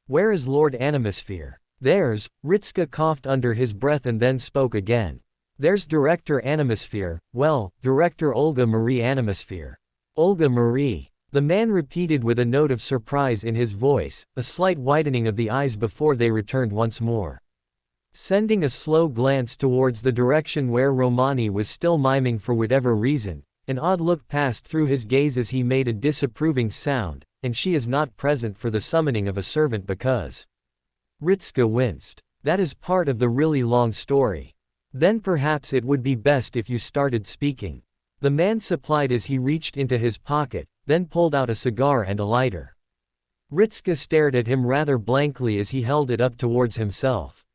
Where is Lord Animosphere? There's, Ritska coughed under his breath and then spoke again. There's Director Animosphere, well, Director Olga Marie Animosphere. Olga Marie. The man repeated with a note of surprise in his voice, a slight widening of the eyes before they returned once more. Sending a slow glance towards the direction where Romani was still miming for whatever reason, an odd look passed through his gaze as he made a disapproving sound, and she is not present for the summoning of a servant because. Ritska winced. That is part of the really long story. Then perhaps it would be best if you started speaking. The man supplied as he reached into his pocket, then pulled out a cigar and a lighter. Ritska stared at him rather blankly as he held it up towards himself.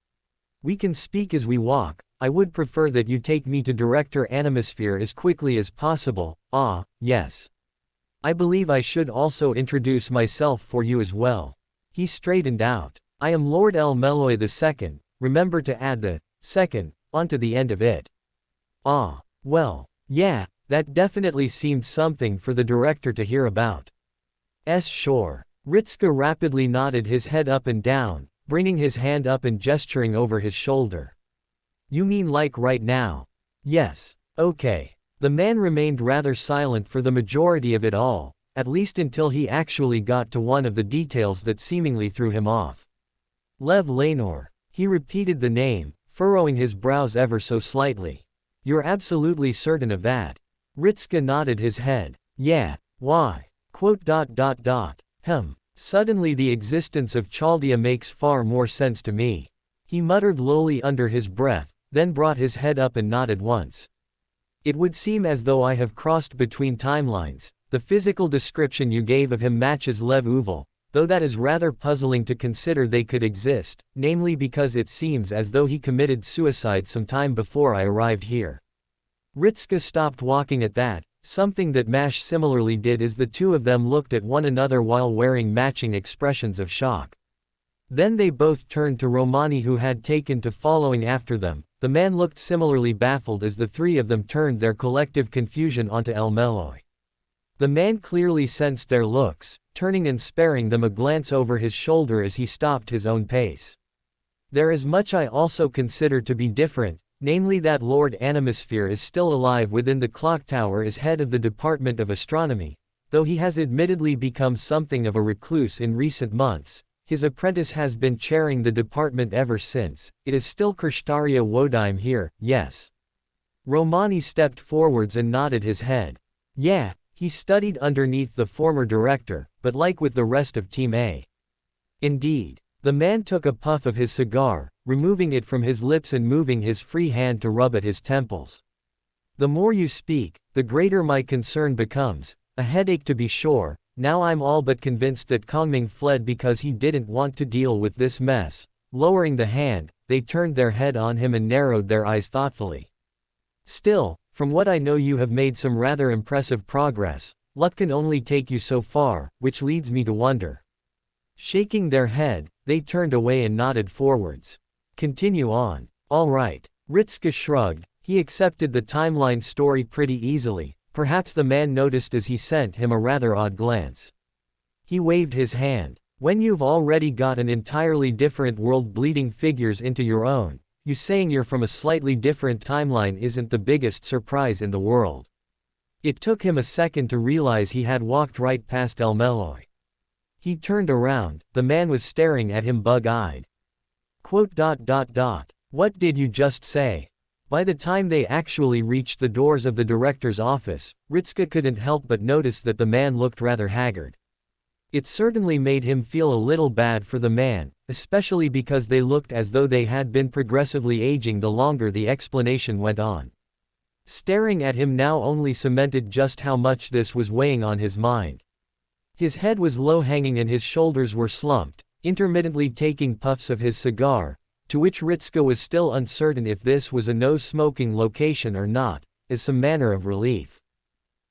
We can speak as we walk. I would prefer that you take me to Director Animosphere as quickly as possible. Ah, yes. I believe I should also introduce myself for you as well. He straightened out. I am Lord El Meloy II, remember to add the second onto the end of it. Ah, well, yeah, that definitely seemed something for the director to hear about. Sure. Ritska rapidly nodded his head up and down, bringing his hand up and gesturing over his shoulder. You mean like right now? Yes. Okay. The man remained rather silent for the majority of it all, at least until he actually got to one of the details that seemingly threw him off. Lev Lanor. He repeated the name, furrowing his brows ever so slightly. You're absolutely certain of that? Ritska nodded his head. Yeah. Why? Suddenly the existence of Chaldea makes far more sense to me. He muttered lowly under his breath, then brought his head up and nodded once. It would seem as though I have crossed between timelines. The physical description you gave of him matches Lev Uval, though that is rather puzzling to consider they could exist, namely because it seems as though he committed suicide some time before I arrived here. Ritska stopped walking at that. Something that Mash similarly did as the two of them looked at one another while wearing matching expressions of shock. Then they both turned to Romani, who had taken to following after them. The man looked similarly baffled as the three of them turned their collective confusion onto El Meloy. The man clearly sensed their looks, turning and sparing them a glance over his shoulder as he stopped his own pace. There is much I also consider to be different, namely that Lord Animosphere is still alive within the clock tower as head of the Department of Astronomy, though he has admittedly become something of a recluse in recent months. His apprentice has been chairing the department ever since. It is still Kirshtaria Wodime here, yes. Romani stepped forwards and nodded his head. Yeah, he studied underneath the former director, but like with the rest of Team A. Indeed. The man took a puff of his cigar, removing it from his lips and moving his free hand to rub at his temples. The more you speak, the greater my concern becomes. A headache to be sure. Now I'm all but convinced that Kongming fled because he didn't want to deal with this mess. Lowering the hand, they turned their head on him and narrowed their eyes thoughtfully. Still, from what I know you have made some rather impressive progress. Luck can only take you so far, which leads me to wonder. Shaking their head, they turned away and nodded forwards. Continue on. All right. Ritska shrugged. He accepted the timeline story pretty easily. Perhaps the man noticed as he sent him a rather odd glance. He waved his hand. When you've already got an entirely different world bleeding figures into your own, you saying you're from a slightly different timeline isn't the biggest surprise in the world. It took him a second to realize he had walked right past El Meloy. He turned around. The man was staring at him bug-eyed. What did you just say? By the time they actually reached the doors of the director's office, Ritska couldn't help but notice that the man looked rather haggard. It certainly made him feel a little bad for the man, especially because they looked as though they had been progressively aging the longer the explanation went on. Staring at him now only cemented just how much this was weighing on his mind. His head was low-hanging and his shoulders were slumped, intermittently taking puffs of his cigar, to which Ritska was still uncertain if this was a no-smoking location or not, as some manner of relief.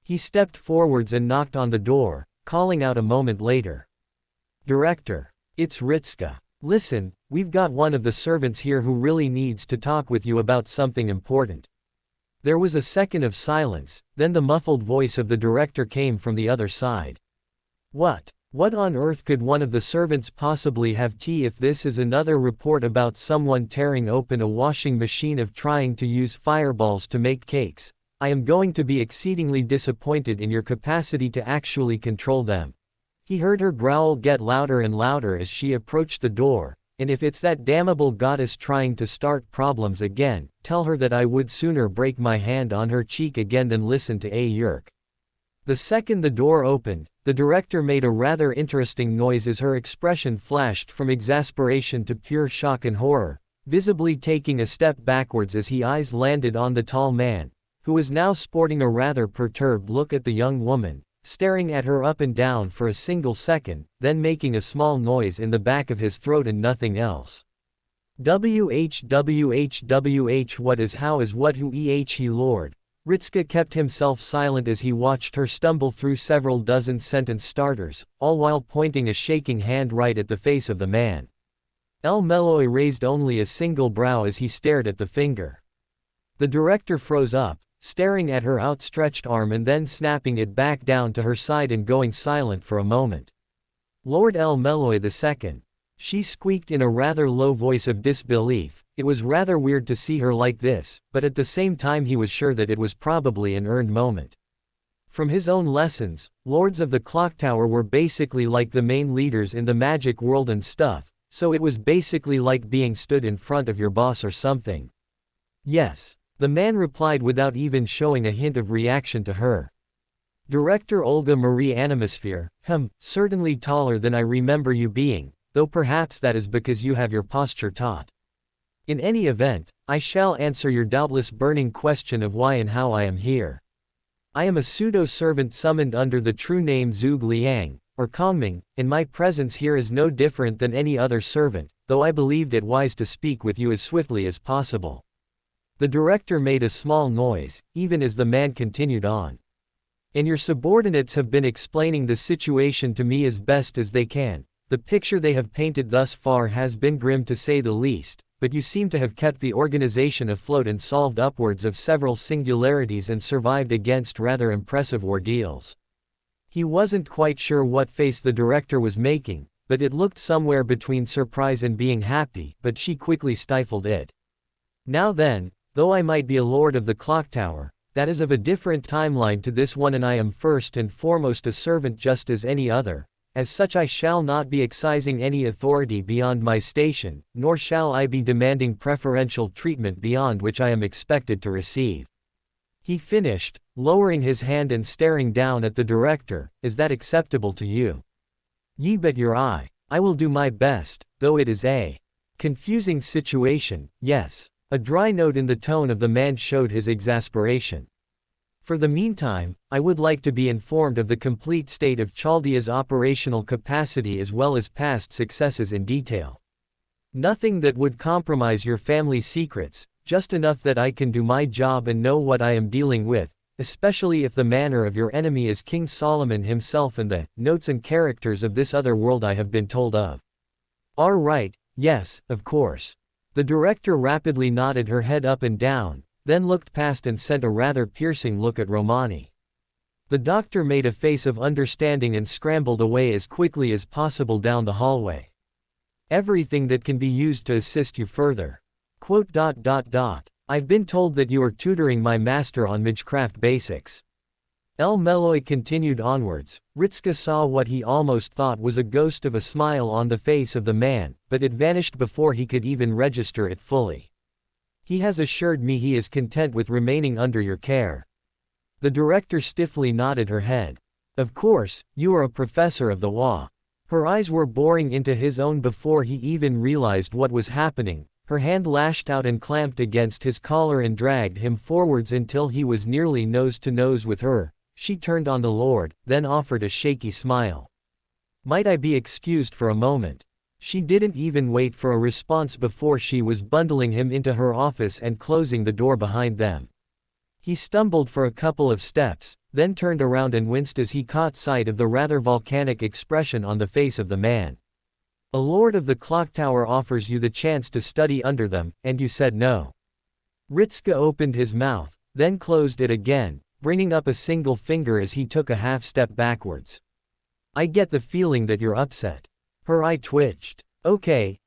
He stepped forwards and knocked on the door, calling out a moment later. "Director. It's Ritska. Listen, we've got one of the servants here who really needs to talk with you about something important." There was a second of silence, then the muffled voice of the director came from the other side. What on earth could one of the servants possibly have if this is another report about someone tearing open a washing machine or trying to use fireballs to make cakes? I am going to be exceedingly disappointed in your capacity to actually control them. He heard her growl get louder and louder as she approached the door, and if it's that damnable goddess trying to start problems again, tell her that I would sooner break my hand on her cheek again than listen to a yerk. The second the door opened, the director made a rather interesting noise as her expression flashed from exasperation to pure shock and horror, visibly taking a step backwards as his eyes landed on the tall man, who was now sporting a rather perturbed look at the young woman, staring at her up and down for a single second, then making a small noise in the back of his throat and nothing else. "Wh what is how is what who he lord." Ritska kept himself silent as he watched her stumble through several dozen sentence starters, all while pointing a shaking hand right at the face of the man. El Meloy raised only a single brow as he stared at the finger. The director froze up, staring at her outstretched arm and then snapping it back down to her side and going silent for a moment. "Lord El Meloy II. She squeaked in a rather low voice of disbelief. It was rather weird to see her like this, but at the same time he was sure that it was probably an earned moment. From his own lessons, Lords of the Clock Tower were basically like the main leaders in the magic world and stuff, so it was basically like being stood in front of your boss or something. "Yes," the man replied without even showing a hint of reaction to her. "Director Olga Marie Animosphere, certainly taller than I remember you being, though perhaps that is because you have your posture taut. In any event, I shall answer your doubtless burning question of why and how I am here. I am a pseudo-servant summoned under the true name Zhuge Liang, or Kongming, and my presence here is no different than any other servant, though I believed it wise to speak with you as swiftly as possible." The director made a small noise, even as the man continued on. "And your subordinates have been explaining the situation to me as best as they can. The picture they have painted thus far has been grim to say the least, but you seem to have kept the organization afloat and solved upwards of several singularities and survived against rather impressive ordeals." He wasn't quite sure what face the director was making, but it looked somewhere between surprise and being happy, but she quickly stifled it. "Now then, though I might be a lord of the clock tower, that is of a different timeline to this one, and I am first and foremost a servant just as any other. As such I shall not be excising any authority beyond my station, nor shall I be demanding preferential treatment beyond which I am expected to receive." He finished, lowering his hand and staring down at the director. "Is that acceptable to you?" "Ye bet your eye. I will do my best, though it is a confusing situation, yes." A dry note in the tone of the man showed his exasperation. "For the meantime, I would like to be informed of the complete state of Chaldea's operational capacity as well as past successes in detail. Nothing that would compromise your family's secrets, just enough that I can do my job and know what I am dealing with, especially if the manner of your enemy is King Solomon himself and the notes and characters of this other world I have been told of." "All right, yes, of course. The director rapidly nodded her head up and down, then looked past and sent a rather piercing look at Romani. The doctor made a face of understanding and scrambled away as quickly as possible down the hallway. Everything that can be used to assist you further. I've been told that you are tutoring my master on Magecraft basics. El Meloy continued onwards. Ritska saw what he almost thought was a ghost of a smile on the face of the man, but it vanished before he could even register it fully. He has assured me he is content with remaining under your care. The director stiffly nodded her head. Of course, you are a professor of the law. Her eyes were boring into his own before he even realized what was happening. Her hand lashed out and clamped against his collar and dragged him forwards until he was nearly nose to nose with her. She turned on the Lord, then offered a shaky smile. Might I be excused for a moment? She didn't even wait for a response before she was bundling him into her office and closing the door behind them. He stumbled for a couple of steps, then turned around and winced as he caught sight of the rather volcanic expression on the face of the man. A lord of the clock tower offers you the chance to study under them, and you said no. Ritska opened his mouth, then closed it again, bringing up a single finger as he took a half-step backwards. I get the feeling that you're upset. Her eye twitched. Okay.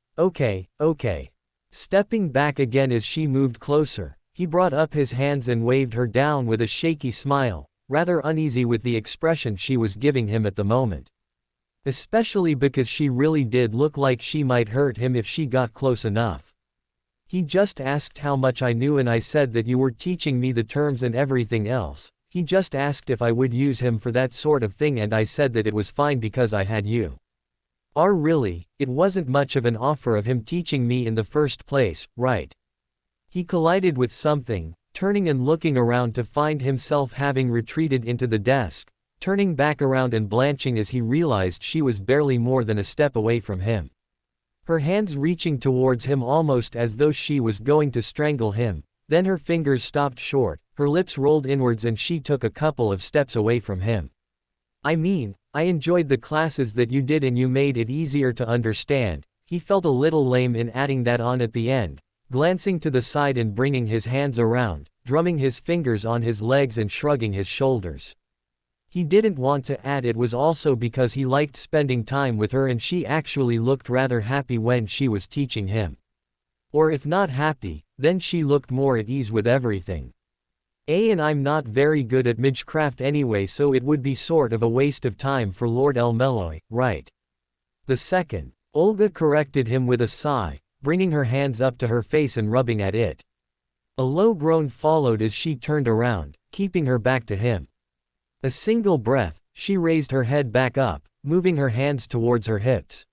Stepping back again as she moved closer, he brought up his hands and waved her down with a shaky smile, rather uneasy with the expression she was giving him at the moment. Especially because she really did look like she might hurt him if she got close enough. He just asked how much I knew and I said that you were teaching me the terms and everything else. He just asked if I would use him for that sort of thing and I said that it was fine because I had you. Really, it wasn't much of an offer of him teaching me in the first place, right? He collided with something, turning and looking around to find himself having retreated into the desk, turning back around and blanching as he realized she was barely more than a step away from him. Her hands reaching towards him almost as though she was going to strangle him, then her fingers stopped short, her lips rolled inwards and she took a couple of steps away from him. I enjoyed the classes that you did and you made it easier to understand. He felt a little lame in adding that on at the end, glancing to the side and bringing his hands around, drumming his fingers on his legs and shrugging his shoulders. He didn't want to add it was also because he liked spending time with her and she actually looked rather happy when she was teaching him. Or if not happy, then she looked more at ease with everything. And I'm not very good at Magecraft anyway, so it would be sort of a waste of time for Lord El Meloy, right? The second. Olga corrected him with a sigh, bringing her hands up to her face and rubbing at it. A low groan followed as she turned around, keeping her back to him. A single breath, she raised her head back up, moving her hands towards her hips.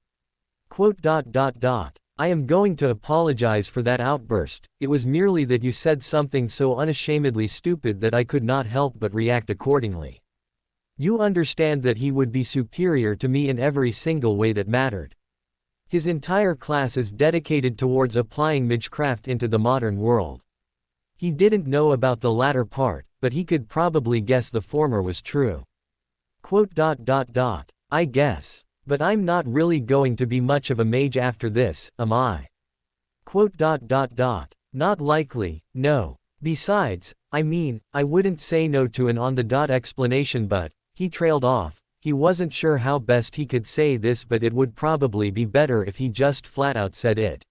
I am going to apologize for that outburst. It was merely that you said something so unashamedly stupid that I could not help but react accordingly. You understand that he would be superior to me in every single way that mattered. His entire class is dedicated towards applying Magecraft into the modern world. He didn't know about the latter part, but he could probably guess the former was true. I guess. But I'm not really going to be much of a mage after this, am I? Not likely, no. Besides, I wouldn't say no to an on-the-dot explanation but, he trailed off. He wasn't sure how best he could say this but it would probably be better if he just flat out said it.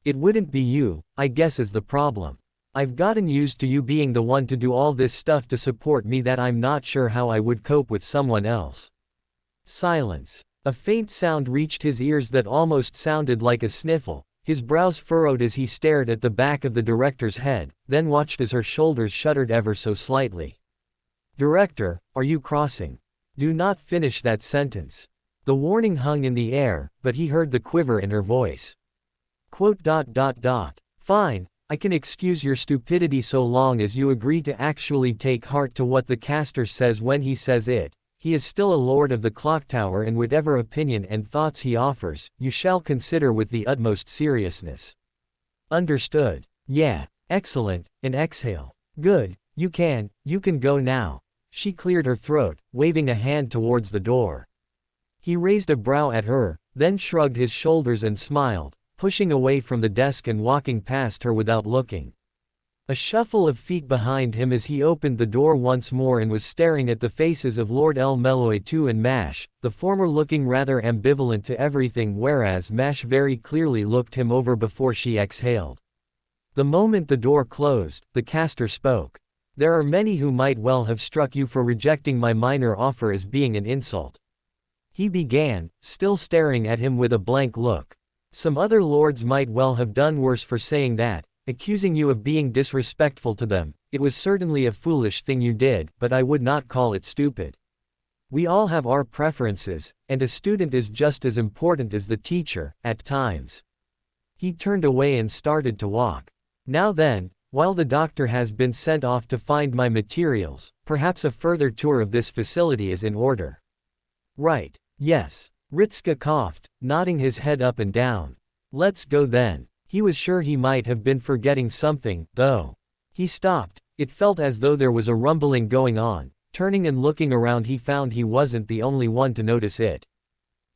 It wouldn't be you, I guess is the problem. I've gotten used to you being the one to do all this stuff to support me that I'm not sure how I would cope with someone else. Silence. A faint sound reached his ears that almost sounded like a sniffle. His brows furrowed as he stared at the back of the director's head, then watched as her shoulders shuddered ever so slightly. Director, are you crossing? Do not finish that sentence. The warning hung in the air, but he heard the quiver in her voice. Fine, I can excuse your stupidity so long as you agree to actually take heart to what the caster says when he says it. He is still a lord of the clock tower and whatever opinion and thoughts he offers, you shall consider with the utmost seriousness. Understood. Yeah, excellent, and exhale. Good, you can go now. She cleared her throat, waving a hand towards the door. He raised a brow at her, then shrugged his shoulders and smiled. pushing away from the desk and walking past her without looking. A shuffle of feet behind him as he opened the door once more and was staring at the faces of Lord El Meloy II and Mash, the former looking rather ambivalent to everything whereas Mash very clearly looked him over before she exhaled. The moment the door closed, the caster spoke. "There are many who might well have struck you for rejecting my minor offer as being an insult." He began, still staring at him with a blank look. "Some other lords might well have done worse for saying that, accusing you of being disrespectful to them. It was certainly a foolish thing you did, but I would not call it stupid. We all have our preferences, and a student is just as important as the teacher, at times." He turned away and started to walk. "Now then, while the doctor has been sent off to find my materials, perhaps a further tour of this facility is in order." "Right. Yes." Ritska coughed, nodding his head up and down. "Let's go then." He was sure he might have been forgetting something, though. He stopped. It felt as though there was a rumbling going on. Turning and looking around he found he wasn't the only one to notice it.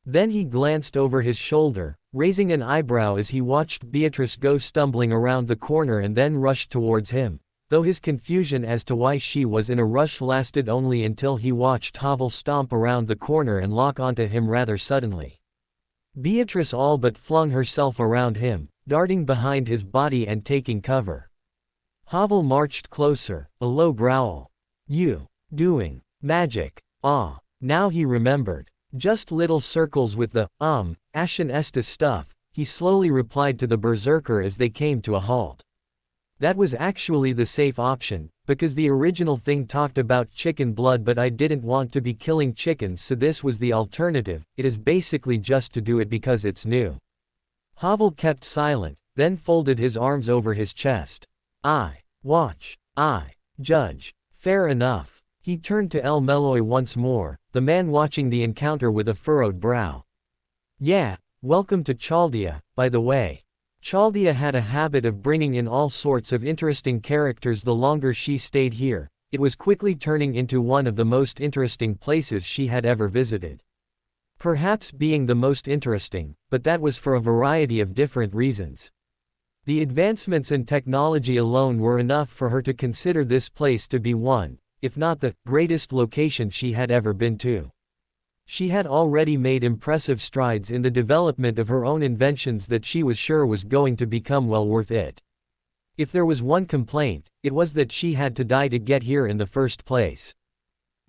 Then he glanced over his shoulder, raising an eyebrow as he watched Beatrice go stumbling around the corner and then rushed towards him, though his confusion as to why she was in a rush lasted only until he watched Havel stomp around the corner and lock onto him rather suddenly. Beatrice all but flung herself around him, darting behind his body and taking cover. Havel marched closer, a low growl. "You doing magic?" "Ah." Now he remembered. "Just little circles with the, Ashen Estus stuff," he slowly replied to the berserker as they came to a halt. "That was actually the safe option, because the original thing talked about chicken blood but I didn't want to be killing chickens so this was the alternative. It is basically just to do it because it's new." Havel kept silent, then folded his arms over his chest. "I watch. I judge. Fair enough." He turned to El Meloy once more, the man watching the encounter with a furrowed brow. "Yeah, welcome to Chaldea, by the way." Chaldea had a habit of bringing in all sorts of interesting characters the longer she stayed here. It was quickly turning into one of the most interesting places she had ever visited. Perhaps being the most interesting, but that was for a variety of different reasons. The advancements in technology alone were enough for her to consider this place to be one, if not the greatest location she had ever been to. She had already made impressive strides in the development of her own inventions that she was sure was going to become well worth it. If there was one complaint, it was that she had to die to get here in the first place.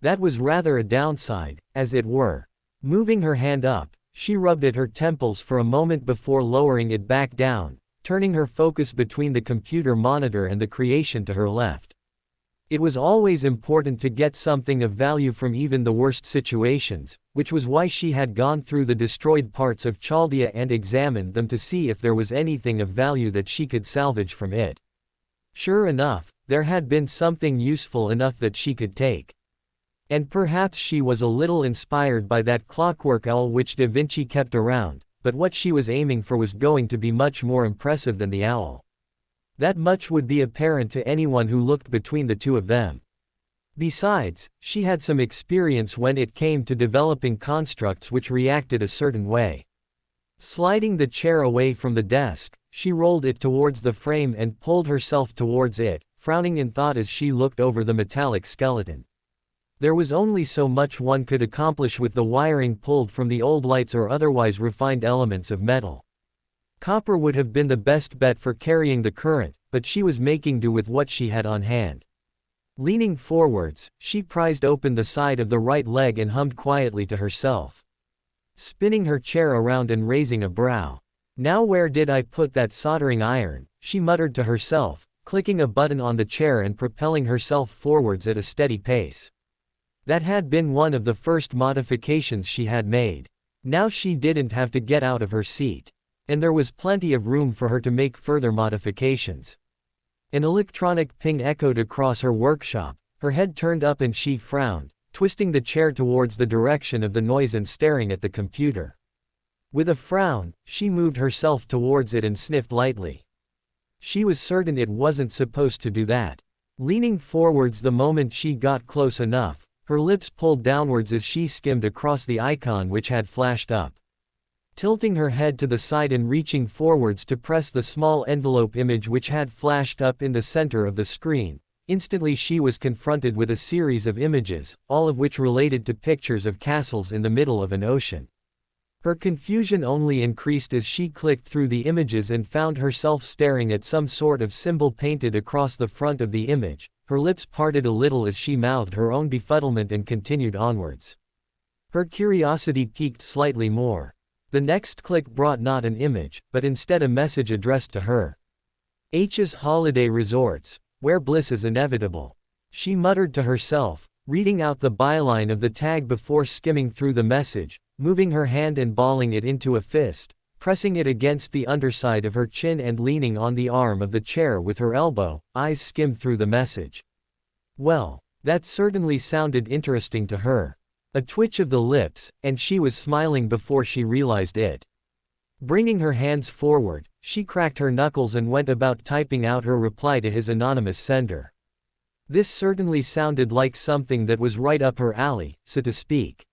That was rather a downside, as it were. Moving her hand up, she rubbed at her temples for a moment before lowering it back down, turning her focus between the computer monitor and the creation to her left. It was always important to get something of value from even the worst situations, which was why she had gone through the destroyed parts of Chaldea and examined them to see if there was anything of value that she could salvage from it. Sure enough, there had been something useful enough that she could take. And perhaps she was a little inspired by that clockwork owl which Da Vinci kept around, but what she was aiming for was going to be much more impressive than the owl. That much would be apparent to anyone who looked between the two of them. Besides, she had some experience when it came to developing constructs which reacted a certain way. Sliding the chair away from the desk, she rolled it towards the frame and pulled herself towards it, frowning in thought as she looked over the metallic skeleton. There was only so much one could accomplish with the wiring pulled from the old lights or otherwise refined elements of metal. Copper would have been the best bet for carrying the current, but she was making do with what she had on hand. Leaning forwards, she prized open the side of the right leg and hummed quietly to herself. Spinning her chair around and raising a brow. "Now where did I put that soldering iron?" she muttered to herself, clicking a button on the chair and propelling herself forwards at a steady pace. That had been one of the first modifications she had made. Now she didn't have to get out of her seat. And there was plenty of room for her to make further modifications. An electronic ping echoed across her workshop, her head turned up and she frowned, twisting the chair towards the direction of the noise and staring at the computer. With a frown, she moved herself towards it and sniffed lightly. She was certain it wasn't supposed to do that. Leaning forwards the moment she got close enough, her lips pulled downwards as she skimmed across the icon which had flashed up. Tilting her head to the side and reaching forwards to press the small envelope image which had flashed up in the center of the screen, instantly she was confronted with a series of images, all of which related to pictures of castles in the middle of an ocean. Her confusion only increased as she clicked through the images and found herself staring at some sort of symbol painted across the front of the image. Her lips parted a little as she mouthed her own befuddlement and continued onwards. Her curiosity piqued slightly more. The next click brought not an image, but instead a message addressed to her. H's holiday resorts, where bliss is inevitable. She muttered to herself, reading out the byline of the tag before skimming through the message, moving her hand and balling it into a fist, pressing it against the underside of her chin and leaning on the arm of the chair with her elbow. Eyes skimmed through the message. Well, that certainly sounded interesting to her. A twitch of the lips, and she was smiling before she realized it. Bringing her hands forward, she cracked her knuckles and went about typing out her reply to his anonymous sender. This certainly sounded like something that was right up her alley, so to speak.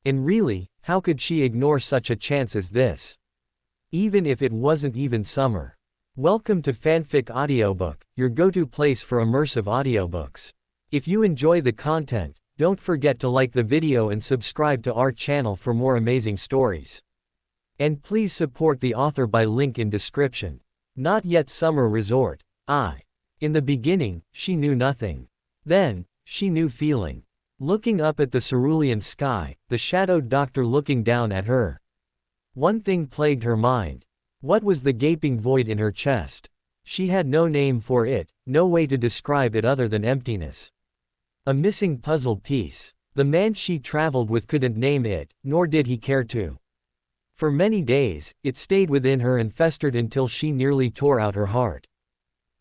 And really, how could she ignore such a chance as this? Even if it wasn't even summer. Welcome to Fanfic Audiobook, your go-to place for immersive audiobooks. If you enjoy the content, don't forget to like the video and subscribe to our channel for more amazing stories. And please support the author by link in description. Not yet summer resort. In the beginning, she knew nothing. Then, she knew feeling. Looking up at the cerulean sky, the shadowed doctor looking down at her. One thing plagued her mind. What was the gaping void in her chest? She had no name for it, no way to describe it other than emptiness. A missing puzzle piece. The man she traveled with couldn't name it, nor did he care to. For many days, it stayed within her and festered until she nearly tore out her heart.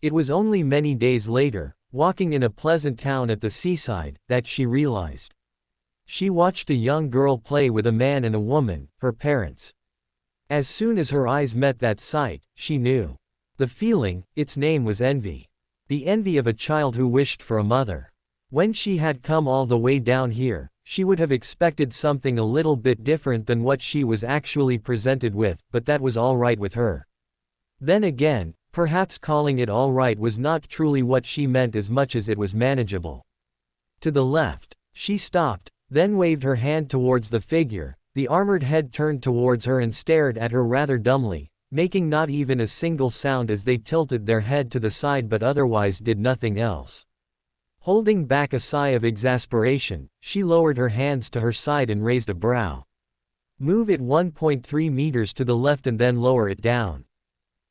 It was only many days later, walking in a pleasant town at the seaside, that she realized. She watched a young girl play with a man and a woman, her parents. As soon as her eyes met that sight, she knew. The feeling, its name was envy. The envy of a child who wished for a mother. When she had come all the way down here, she would have expected something a little bit different than what she was actually presented with, but that was all right with her. Then again, perhaps calling it all right was not truly what she meant as much as it was manageable. To the left, she stopped, then waved her hand towards the figure. The armored head turned towards her and stared at her rather dumbly, making not even a single sound as they tilted their head to the side but otherwise did nothing else. Holding back a sigh of exasperation, she lowered her hands to her side and raised a brow. Move it 1.3 meters to the left and then lower it down.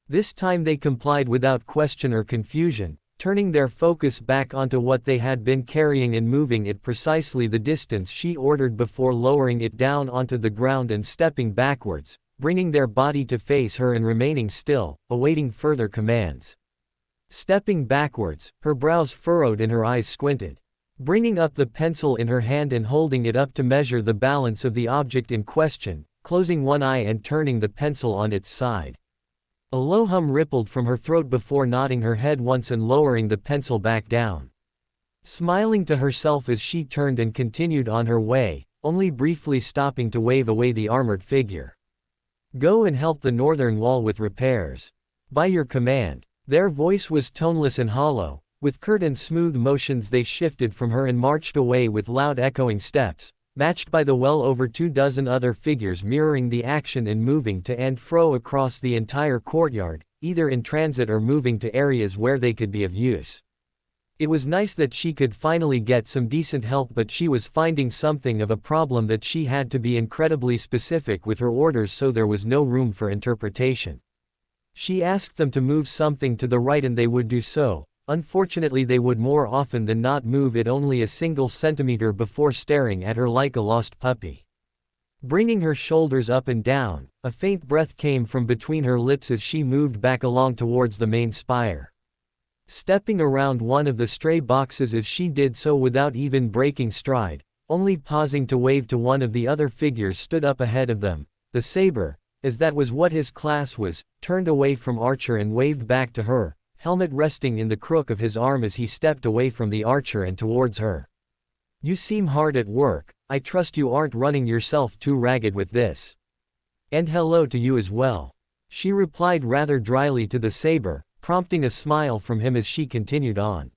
This time they complied without question or confusion, turning their focus back onto what they had been carrying and moving it precisely the distance she ordered before lowering it down onto the ground and stepping backwards, bringing their body to face her and remaining still, awaiting further commands. Stepping backwards, her brows furrowed and her eyes squinted. Bringing up the pencil in her hand and holding it up to measure the balance of the object in question, closing one eye and turning the pencil on its side. A low hum rippled from her throat before nodding her head once and lowering the pencil back down. Smiling to herself as she turned and continued on her way, only briefly stopping to wave away the armored figure. Go and help the northern wall with repairs. By your command. Their voice was toneless and hollow. With curt and smooth motions they shifted from her and marched away with loud echoing steps, matched by the well over 24 other figures mirroring the action and moving to and fro across the entire courtyard, either in transit or moving to areas where they could be of use. It was nice that she could finally get some decent help, but she was finding something of a problem that she had to be incredibly specific with her orders, so there was no room for interpretation. She asked them to move something to the right and they would do so. Unfortunately they would more often than not move it only a single centimeter before staring at her like a lost puppy. Bringing her shoulders up and down, a faint breath came from between her lips as she moved back along towards the main spire. Stepping around one of the stray boxes as she did so without even breaking stride, only pausing to wave to one of the other figures stood up ahead of them, the saber, as that was what his class was, turned away from Archer and waved back to her, helmet resting in the crook of his arm as he stepped away from the archer and towards her. You seem hard at work. I trust you aren't running yourself too ragged with this. And hello to you as well. She replied rather dryly to the saber, prompting a smile from him as she continued on.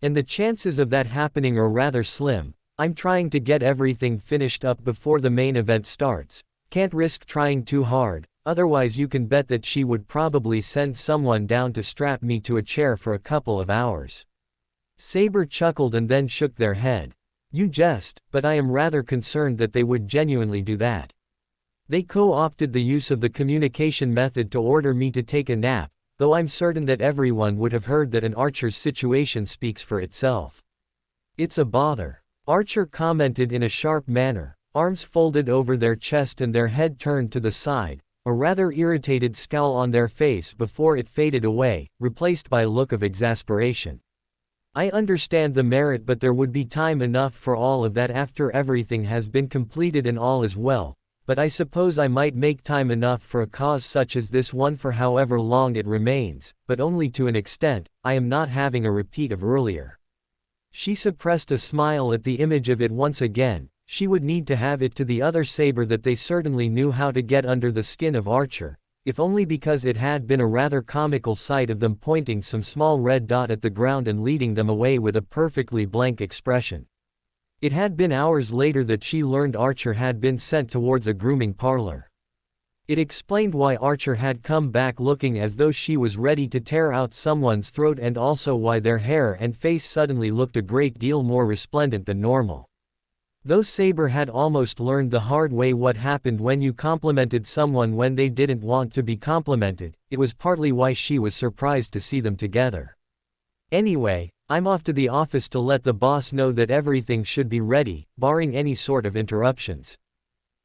And the chances of that happening are rather slim. I'm trying to get everything finished up before the main event starts. Can't risk trying too hard, otherwise you can bet that she would probably send someone down to strap me to a chair for a couple of hours. Saber chuckled and then shook their head. You jest, but I am rather concerned that they would genuinely do that. They co-opted the use of the communication method to order me to take a nap, though I'm certain that everyone would have heard that an archer's situation speaks for itself. It's a bother. Archer commented in a sharp manner, arms folded over their chest and their head turned to the side, a rather irritated scowl on their face before it faded away, replaced by a look of exasperation. I understand the merit, but there would be time enough for all of that after everything has been completed and all is well, but I suppose I might make time enough for a cause such as this one for however long it remains, but only to an extent. I am not having a repeat of earlier. She suppressed a smile at the image of it once again. She would need to have it to the other saber that they certainly knew how to get under the skin of Archer, if only because it had been a rather comical sight of them pointing some small red dot at the ground and leading them away with a perfectly blank expression. It had been hours later that she learned Archer had been sent towards a grooming parlor. It explained why Archer had come back looking as though she was ready to tear out someone's throat, and also why their hair and face suddenly looked a great deal more resplendent than normal. Though Saber had almost learned the hard way what happened when you complimented someone when they didn't want to be complimented, it was partly why she was surprised to see them together. Anyway, I'm off to the office to let the boss know that everything should be ready, barring any sort of interruptions.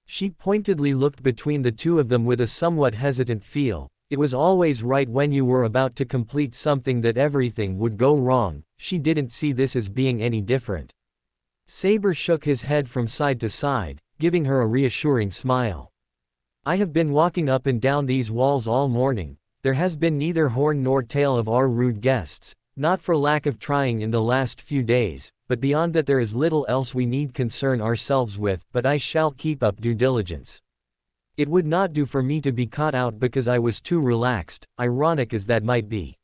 She pointedly looked between the two of them with a somewhat hesitant feel. It was always right when you were about to complete something that everything would go wrong. She didn't see this as being any different. Saber shook his head from side to side, giving her a reassuring smile. I have been walking up and down these walls all morning. There has been neither horn nor tail of our rude guests, not for lack of trying in the last few days, but beyond that there is little else we need concern ourselves with, but I shall keep up due diligence. It would not do for me to be caught out because I was too relaxed, ironic as that might be.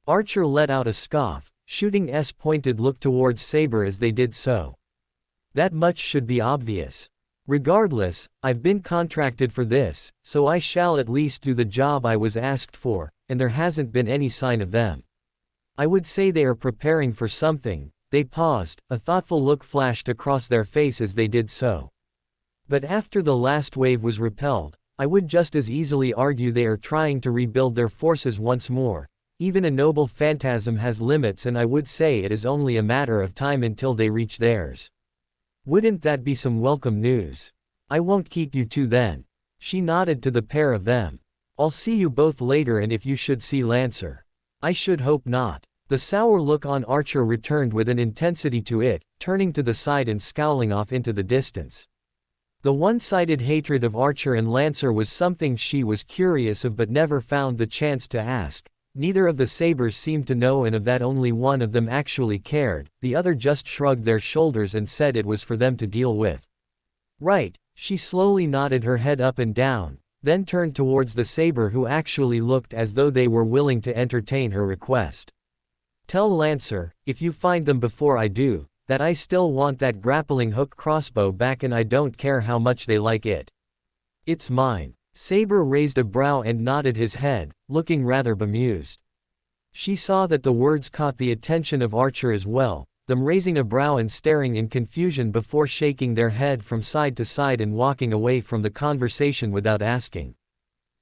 Archer let out a scoff, shooting a pointed look towards Saber as they did so. That much should be obvious. Regardless, I've been contracted for this, so I shall at least do the job I was asked for, and there hasn't been any sign of them. I would say they are preparing for something. They paused, a thoughtful look flashed across their face as they did so. But after the last wave was repelled, I would just as easily argue they are trying to rebuild their forces once more. Even a noble phantasm has limits, and I would say it is only a matter of time until they reach theirs. Wouldn't that be some welcome news? I won't keep you two then. She nodded to the pair of them. I'll see you both later, and if you should see Lancer. I should hope not. The sour look on Archer returned with an intensity to it, turning to the side and scowling off into the distance. The one-sided hatred of Archer and Lancer was something she was curious of but never found the chance to ask. Neither of the sabers seemed to know, and of that only one of them actually cared. The other just shrugged their shoulders and said it was for them to deal with. Right, she slowly nodded her head up and down, then turned towards the saber who actually looked as though they were willing to entertain her request. Tell Lancer, if you find them before I do, that I still want that grappling hook crossbow back, and I don't care how much they like it. It's mine. Saber raised a brow and nodded his head, looking rather bemused. She saw that the words caught the attention of Archer as well, them raising a brow and staring in confusion before shaking their head from side to side and walking away from the conversation without asking.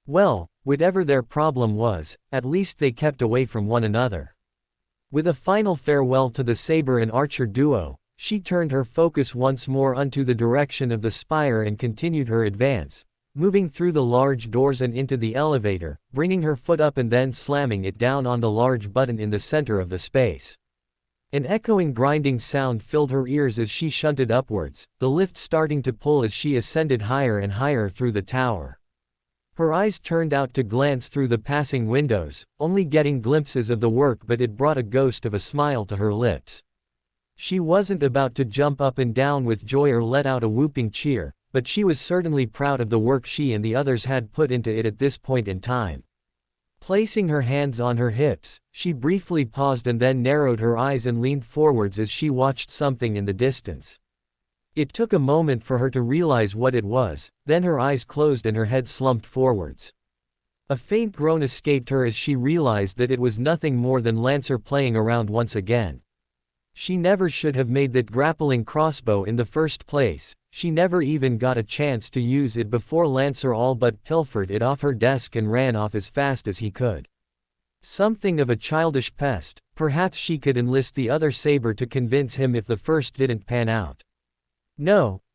Well, whatever their problem was, at least they kept away from one another. With a final farewell to the Saber and Archer duo, she turned her focus once more unto the direction of the spire and continued her advance, moving through the large doors and into the elevator, bringing her foot up and then slamming it down on the large button in the center of the space. An echoing grinding sound filled her ears as she shunted upwards, the lift starting to pull as she ascended higher and higher through the tower. Her eyes turned out to glance through the passing windows, only getting glimpses of the work, but it brought a ghost of a smile to her lips. She wasn't about to jump up and down with joy or let out a whooping cheer, but she was certainly proud of the work she and the others had put into it at this point in time. Placing her hands on her hips, she briefly paused and then narrowed her eyes and leaned forwards as she watched something in the distance. It took a moment for her to realize what it was, then her eyes closed and her head slumped forwards. A faint groan escaped her as she realized that it was nothing more than Lancer playing around once again. She never should have made that grappling crossbow in the first place. She never even got a chance to use it before Lancer all but pilfered it off her desk and ran off as fast as he could. Something of a childish pest, perhaps she could enlist the other saber to convince him if the first didn't pan out.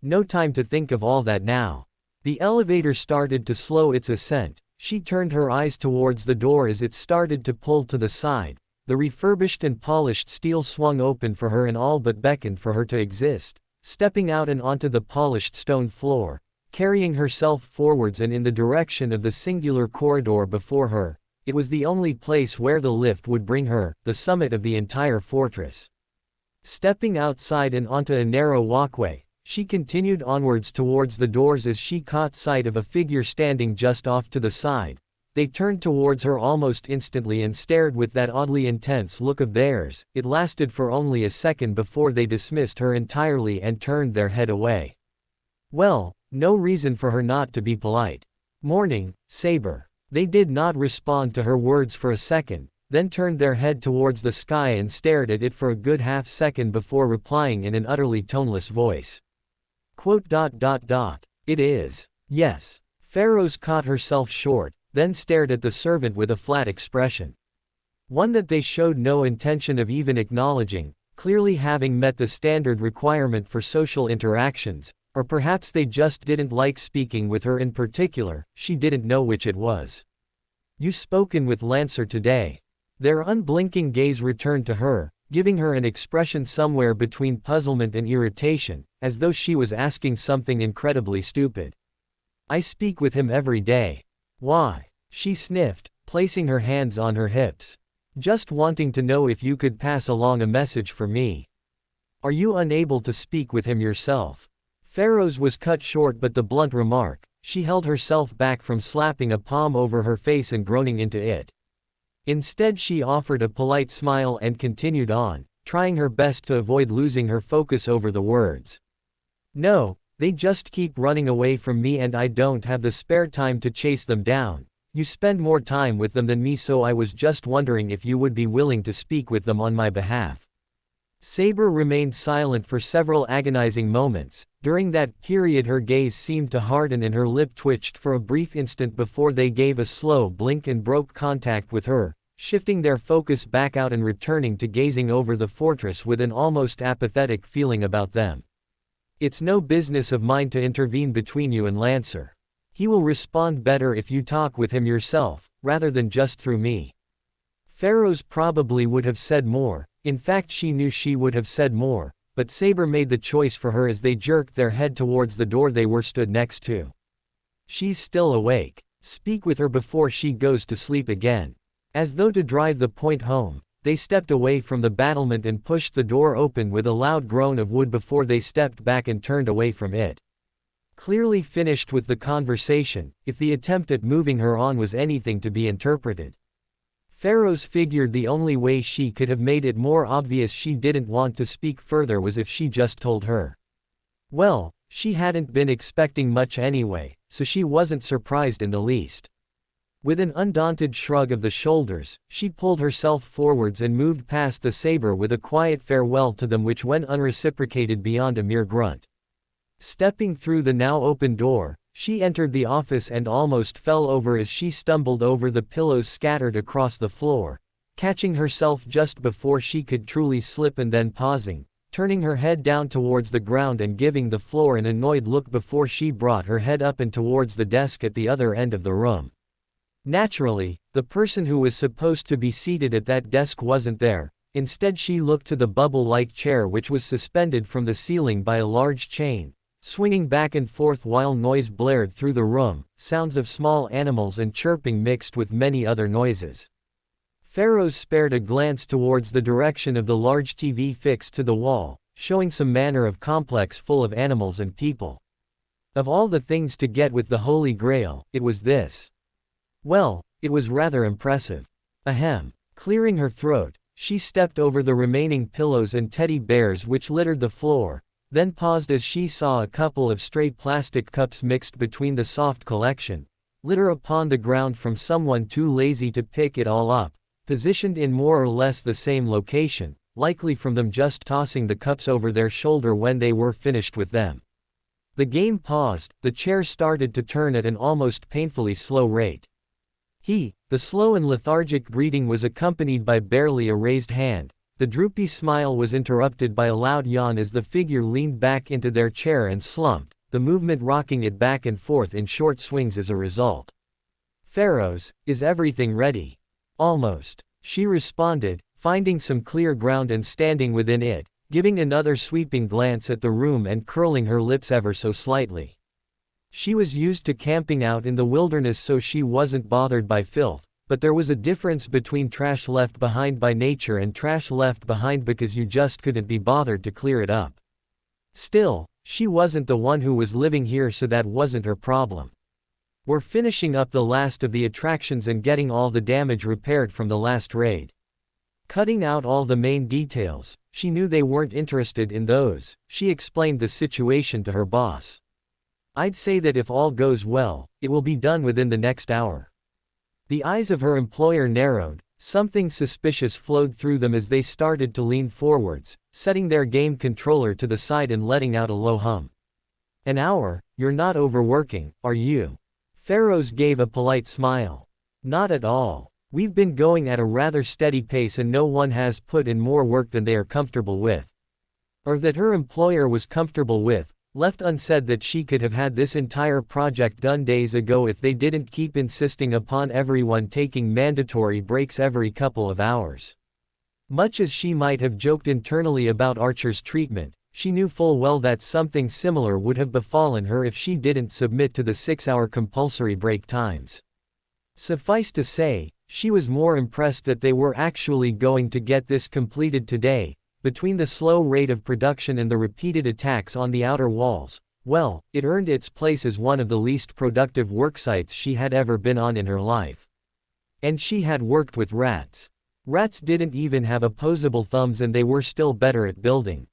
No time to think of all that now. The elevator started to slow its ascent. She turned her eyes towards the door as it started to pull to the side. The refurbished and polished steel swung open for her and all but beckoned for her to exist, stepping out and onto the polished stone floor, carrying herself forwards and in the direction of the singular corridor before her. It was the only place where the lift would bring her, the summit of the entire fortress. Stepping outside and onto a narrow walkway, she continued onwards towards the doors as she caught sight of a figure standing just off to the side. They turned towards her almost instantly and stared with that oddly intense look of theirs. It lasted for only a second before they dismissed her entirely and turned their head away. Well, no reason for her not to be polite. Morning, Saber. They did not respond to her words for a second, then turned their head towards the sky and stared at it for a good half second before replying in an utterly toneless voice. It is. Yes. Pharaohs caught herself short, then stared at the servant with a flat expression. One that they showed no intention of even acknowledging, clearly having met the standard requirement for social interactions, or perhaps they just didn't like speaking with her in particular. She didn't know which it was. You spoken with Lancer today? Their unblinking gaze returned to her, giving her an expression somewhere between puzzlement and irritation, as though she was asking something incredibly stupid. I speak with him every day. Why? She sniffed, placing her hands on her hips. Just wanting to know if you could pass along a message for me. Are you unable to speak with him yourself? Pharaoh's was cut short but the blunt remark. She held herself back from slapping a palm over her face and groaning into it. Instead she offered a polite smile and continued on, trying her best to avoid losing her focus over the words. No, they just keep running away from me and I don't have the spare time to chase them down. You spend more time with them than me, so I was just wondering if you would be willing to speak with them on my behalf. Saber remained silent for several agonizing moments. During that period her gaze seemed to harden and her lip twitched for a brief instant before they gave a slow blink and broke contact with her, shifting their focus back out and returning to gazing over the fortress with an almost apathetic feeling about them. It's no business of mine to intervene between you and Lancer. He will respond better if you talk with him yourself, rather than just through me. Pharaohs probably would have said more. In fact she knew she would have said more, but Saber made the choice for her as they jerked their head towards the door they were stood next to. She's still awake. Speak with her before she goes to sleep again. As though to drive the point home, they stepped away from the battlement and pushed the door open with a loud groan of wood before they stepped back and turned away from it. Clearly finished with the conversation, if the attempt at moving her on was anything to be interpreted. Pharaohs figured the only way she could have made it more obvious she didn't want to speak further was if she just told her. Well, she hadn't been expecting much anyway, so she wasn't surprised in the least. With an undaunted shrug of the shoulders, she pulled herself forwards and moved past the saber with a quiet farewell to them which went unreciprocated beyond a mere grunt. Stepping through the now open door, she entered the office and almost fell over as she stumbled over the pillows scattered across the floor, catching herself just before she could truly slip and then pausing, turning her head down towards the ground and giving the floor an annoyed look before she brought her head up and towards the desk at the other end of the room. Naturally, the person who was supposed to be seated at that desk wasn't there. Instead she looked to the bubble-like chair which was suspended from the ceiling by a large chain, swinging back and forth while noise blared through the room, sounds of small animals and chirping mixed with many other noises. Pharaohs spared a glance towards the direction of the large TV fixed to the wall, showing some manner of complex full of animals and people. Of all the things to get with the Holy Grail, it was this. Well, it was rather impressive. Ahem. Clearing her throat, she stepped over the remaining pillows and teddy bears which littered the floor, then paused as she saw a couple of stray plastic cups mixed between the soft collection, litter upon the ground from someone too lazy to pick it all up, positioned in more or less the same location, likely from them just tossing the cups over their shoulder when they were finished with them. The game paused, the chair started to turn at an almost painfully slow rate. The slow and lethargic greeting was accompanied by barely a raised hand. The droopy smile was interrupted by a loud yawn as the figure leaned back into their chair and slumped, the movement rocking it back and forth in short swings as a result. "Pharaohs, is everything ready?" "Almost," she responded, finding some clear ground and standing within it, giving another sweeping glance at the room and curling her lips ever so slightly. She was used to camping out in the wilderness, so she wasn't bothered by filth, but there was a difference between trash left behind by nature and trash left behind because you just couldn't be bothered to clear it up. Still, she wasn't the one who was living here, so that wasn't her problem. "We're finishing up the last of the attractions and getting all the damage repaired from the last raid." Cutting out all the main details, she knew they weren't interested in those. She explained the situation to her boss. "I'd say that if all goes well, it will be done within the next hour." The eyes of her employer narrowed, something suspicious flowed through them as they started to lean forwards, setting their game controller to the side and letting out a low hum. "An hour? You're not overworking, are you?" Pharaohs gave a polite smile. "Not at all. We've been going at a rather steady pace and no one has put in more work than they are comfortable with." Or that her employer was comfortable with, left unsaid that she could have had this entire project done days ago if they didn't keep insisting upon everyone taking mandatory breaks every couple of hours. Much as she might have joked internally about Archer's treatment, she knew full well that something similar would have befallen her if she didn't submit to the 6-hour compulsory break times. Suffice to say, she was more impressed that they were actually going to get this completed today. Between the slow rate of production and the repeated attacks on the outer walls, well, it earned its place as one of the least productive worksites she had ever been on in her life. And she had worked with rats. Rats didn't even have opposable thumbs and they were still better at building.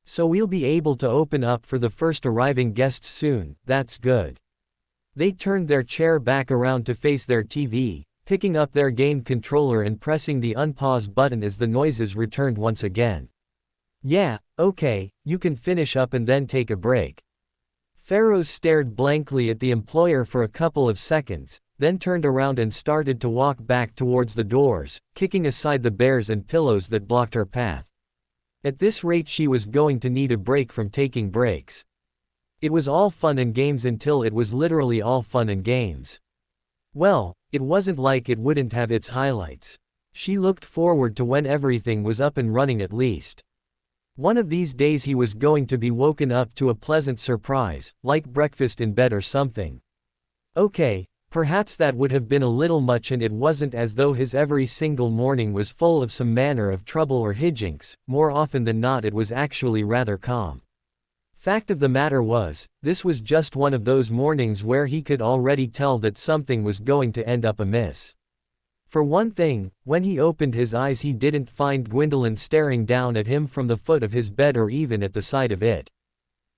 "So we'll be able to open up for the first arriving guests soon, that's good." They turned their chair back around to face their TV, picking up their game controller and pressing the unpause button as the noises returned once again. "Yeah, okay, you can finish up and then take a break." Pharaohs stared blankly at the employer for a couple of seconds, then turned around and started to walk back towards the doors, kicking aside the bears and pillows that blocked her path. At this rate she was going to need a break from taking breaks. It was all fun and games until it was literally all fun and games. Well, it wasn't like it wouldn't have its highlights. She looked forward to when everything was up and running at least. One of these days he was going to be woken up to a pleasant surprise, like breakfast in bed or something. Okay, perhaps that would have been a little much, and it wasn't as though his every single morning was full of some manner of trouble or hijinks. More often than not it was actually rather calm. Fact of the matter was, this was just one of those mornings where he could already tell that something was going to end up amiss. For one thing, when he opened his eyes he didn't find Gwendolyn staring down at him from the foot of his bed or even at the side of it.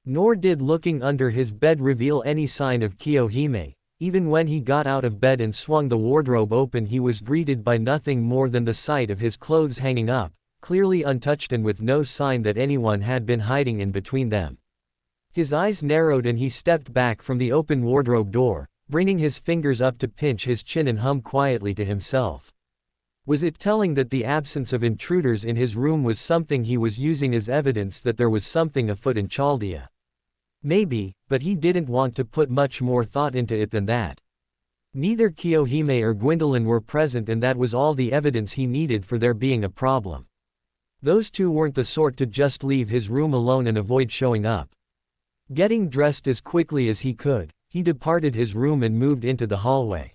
Nor did looking under his bed reveal any sign of Kiyohime. Even when he got out of bed and swung the wardrobe open he was greeted by nothing more than the sight of his clothes hanging up, clearly untouched and with no sign that anyone had been hiding in between them. His eyes narrowed and he stepped back from the open wardrobe door, bringing his fingers up to pinch his chin and hum quietly to himself. Was it telling that the absence of intruders in his room was something he was using as evidence that there was something afoot in Chaldea? Maybe, but he didn't want to put much more thought into it than that. Neither Kiyohime or Gwendolyn were present, and that was all the evidence he needed for there being a problem. Those two weren't the sort to just leave his room alone and avoid showing up. Getting dressed as quickly as he could, he departed his room and moved into the hallway.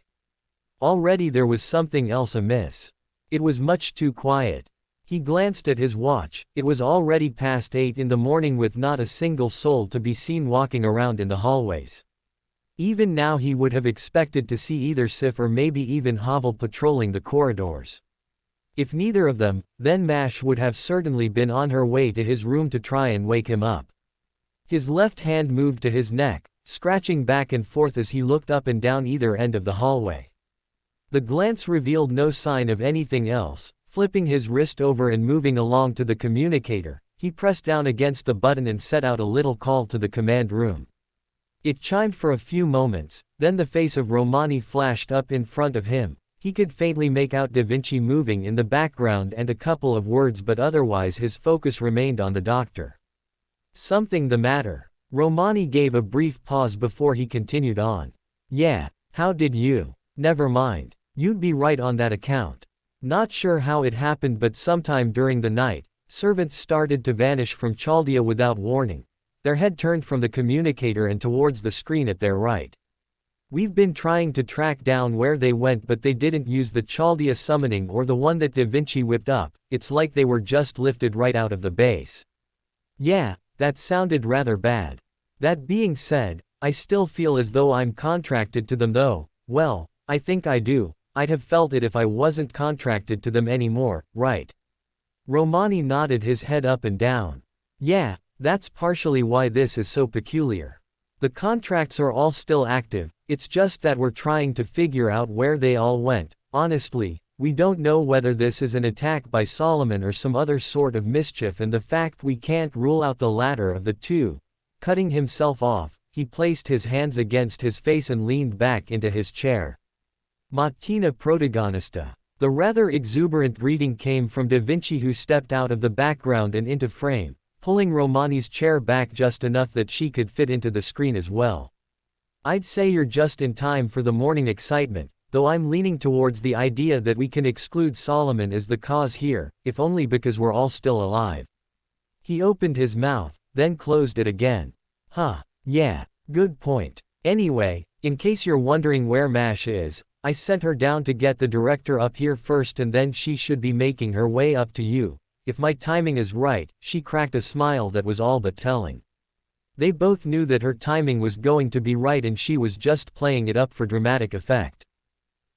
Already there was something else amiss. It was much too quiet. He glanced at his watch. It was already past 8 in the morning with not a single soul to be seen walking around in the hallways. Even now he would have expected to see either Sif or maybe even Havel patrolling the corridors. If neither of them, then Mash would have certainly been on her way to his room to try and wake him up. His left hand moved to his neck, scratching back and forth as he looked up and down either end of the hallway. The glance revealed no sign of anything else. Flipping his wrist over and moving along to the communicator, he pressed down against the button and set out a little call to the command room. It chimed for a few moments, then the face of Romani flashed up in front of him. He could faintly make out Da Vinci moving in the background and a couple of words, but otherwise his focus remained on the doctor. Something the matter? Romani gave a brief pause before he continued on. Yeah, how did you? Never mind. You'd be right on that account. Not sure how it happened, but sometime during the night, servants started to vanish from Chaldea without warning. Their head turned from the communicator and towards the screen at their right. We've been trying to track down where they went, but they didn't use the Chaldea summoning or the one that Da Vinci whipped up. It's like they were just lifted right out of the base. Yeah, that sounded rather bad. That being said, I still feel as though I'm contracted to them though. Well, I think I do. I'd have felt it if I wasn't contracted to them anymore, right? Romani nodded his head up and down. Yeah, that's partially why this is so peculiar. The contracts are all still active, it's just that we're trying to figure out where they all went. Honestly, we don't know whether this is an attack by Solomon or some other sort of mischief, and the fact we can't rule out the latter of the two. Cutting himself off, he placed his hands against his face and leaned back into his chair. Mattina protagonista. The rather exuberant greeting came from Da Vinci, who stepped out of the background and into frame, pulling Romani's chair back just enough that she could fit into the screen as well. I'd say you're just in time for the morning excitement, though I'm leaning towards the idea that we can exclude Solomon as the cause here, if only because we're all still alive. He opened his mouth, then closed it again. Huh, yeah, good point. Anyway, in case you're wondering where Mash is, I sent her down to get the director up here first, and then she should be making her way up to you. If my timing is right. She cracked a smile that was all but telling. They both knew that her timing was going to be right and she was just playing it up for dramatic effect.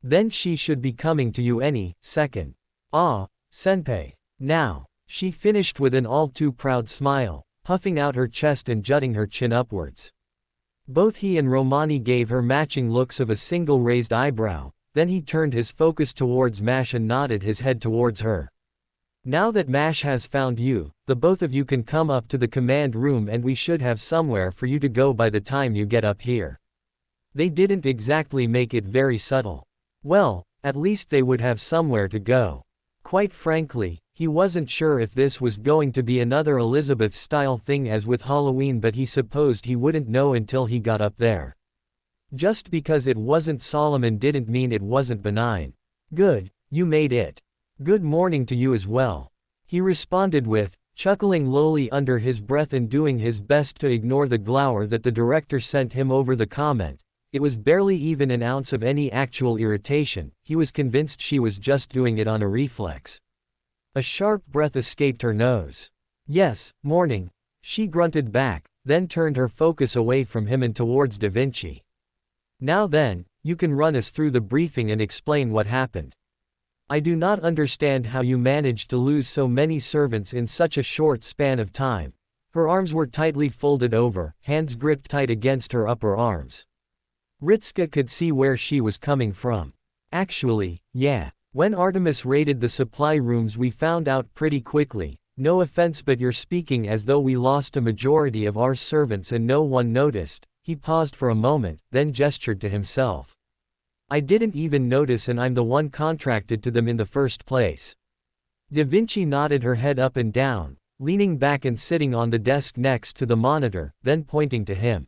Then she should be coming to you any second. Ah, senpai. Now, she finished with an all too proud smile, puffing out her chest and jutting her chin upwards. Both he and Romani gave her matching looks of a single raised eyebrow. Then he turned his focus towards Mash and nodded his head towards her. Now that Mash has found you, the both of you can come up to the command room and we should have somewhere for you to go by the time you get up here. They didn't exactly make it very subtle. Well, at least they would have somewhere to go. Quite frankly, he wasn't sure if this was going to be another Elizabeth-style thing as with Halloween, but he supposed he wouldn't know until he got up there. Just because it wasn't Solomon didn't mean it wasn't benign. Good, you made it. Good morning to you as well. He responded with, chuckling lowly under his breath and doing his best to ignore the glower that the director sent him over the comment. It was barely even an ounce of any actual irritation. He was convinced she was just doing it on a reflex. A sharp breath escaped her nose. Yes, morning. She grunted back, then turned her focus away from him and towards Da Vinci. Now then, you can run us through the briefing and explain what happened. I do not understand how you managed to lose so many servants in such a short span of time. Her arms were tightly folded over, hands gripped tight against her upper arms. Ritska could see where she was coming from. Actually, yeah. When Artemis raided the supply rooms we found out pretty quickly. No offense, but you're speaking as though we lost a majority of our servants and no one noticed. He paused for a moment, then gestured to himself. I didn't even notice, and I'm the one contracted to them in the first place. Da Vinci nodded her head up and down, leaning back and sitting on the desk next to the monitor, then pointing to him.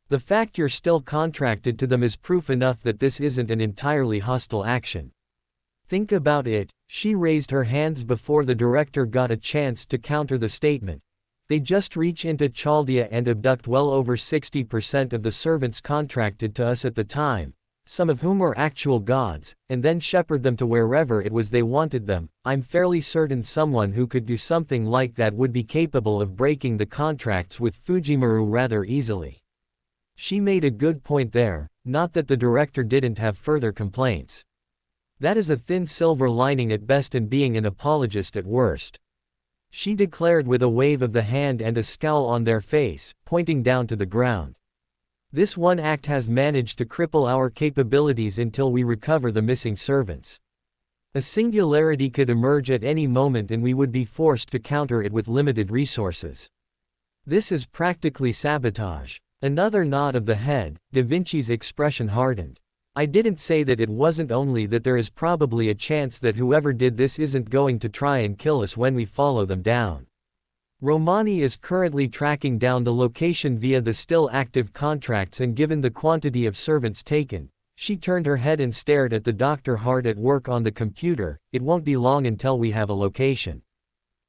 The fact you're still contracted to them is proof enough that this isn't an entirely hostile action. Think about it. She raised her hands before the director got a chance to counter the statement. They just reach into Chaldea and abduct well over 60% of the servants contracted to us at the time. some of whom were actual gods, and then shepherd them to wherever it was they wanted them. I'm fairly certain someone who could do something like that would be capable of breaking the contracts with Fujimaru rather easily. She made a good point there, not that the director didn't have further complaints. That is a thin silver lining at best and being an apologist at worst. She declared with a wave of the hand and a scowl on their face, pointing down to the ground. This one act has managed to cripple our capabilities until we recover the missing servants. A singularity could emerge at any moment and we would be forced to counter it with limited resources. This is practically sabotage. Another nod of the head. Da Vinci's expression hardened. I didn't say that. It wasn't only that there is probably a chance that whoever did this isn't going to try and kill us when we follow them down. Romani is currently tracking down the location via the still active contracts, and given the quantity of servants taken, she turned her head and stared at the doctor hard at work on the computer. It won't be long until we have a location.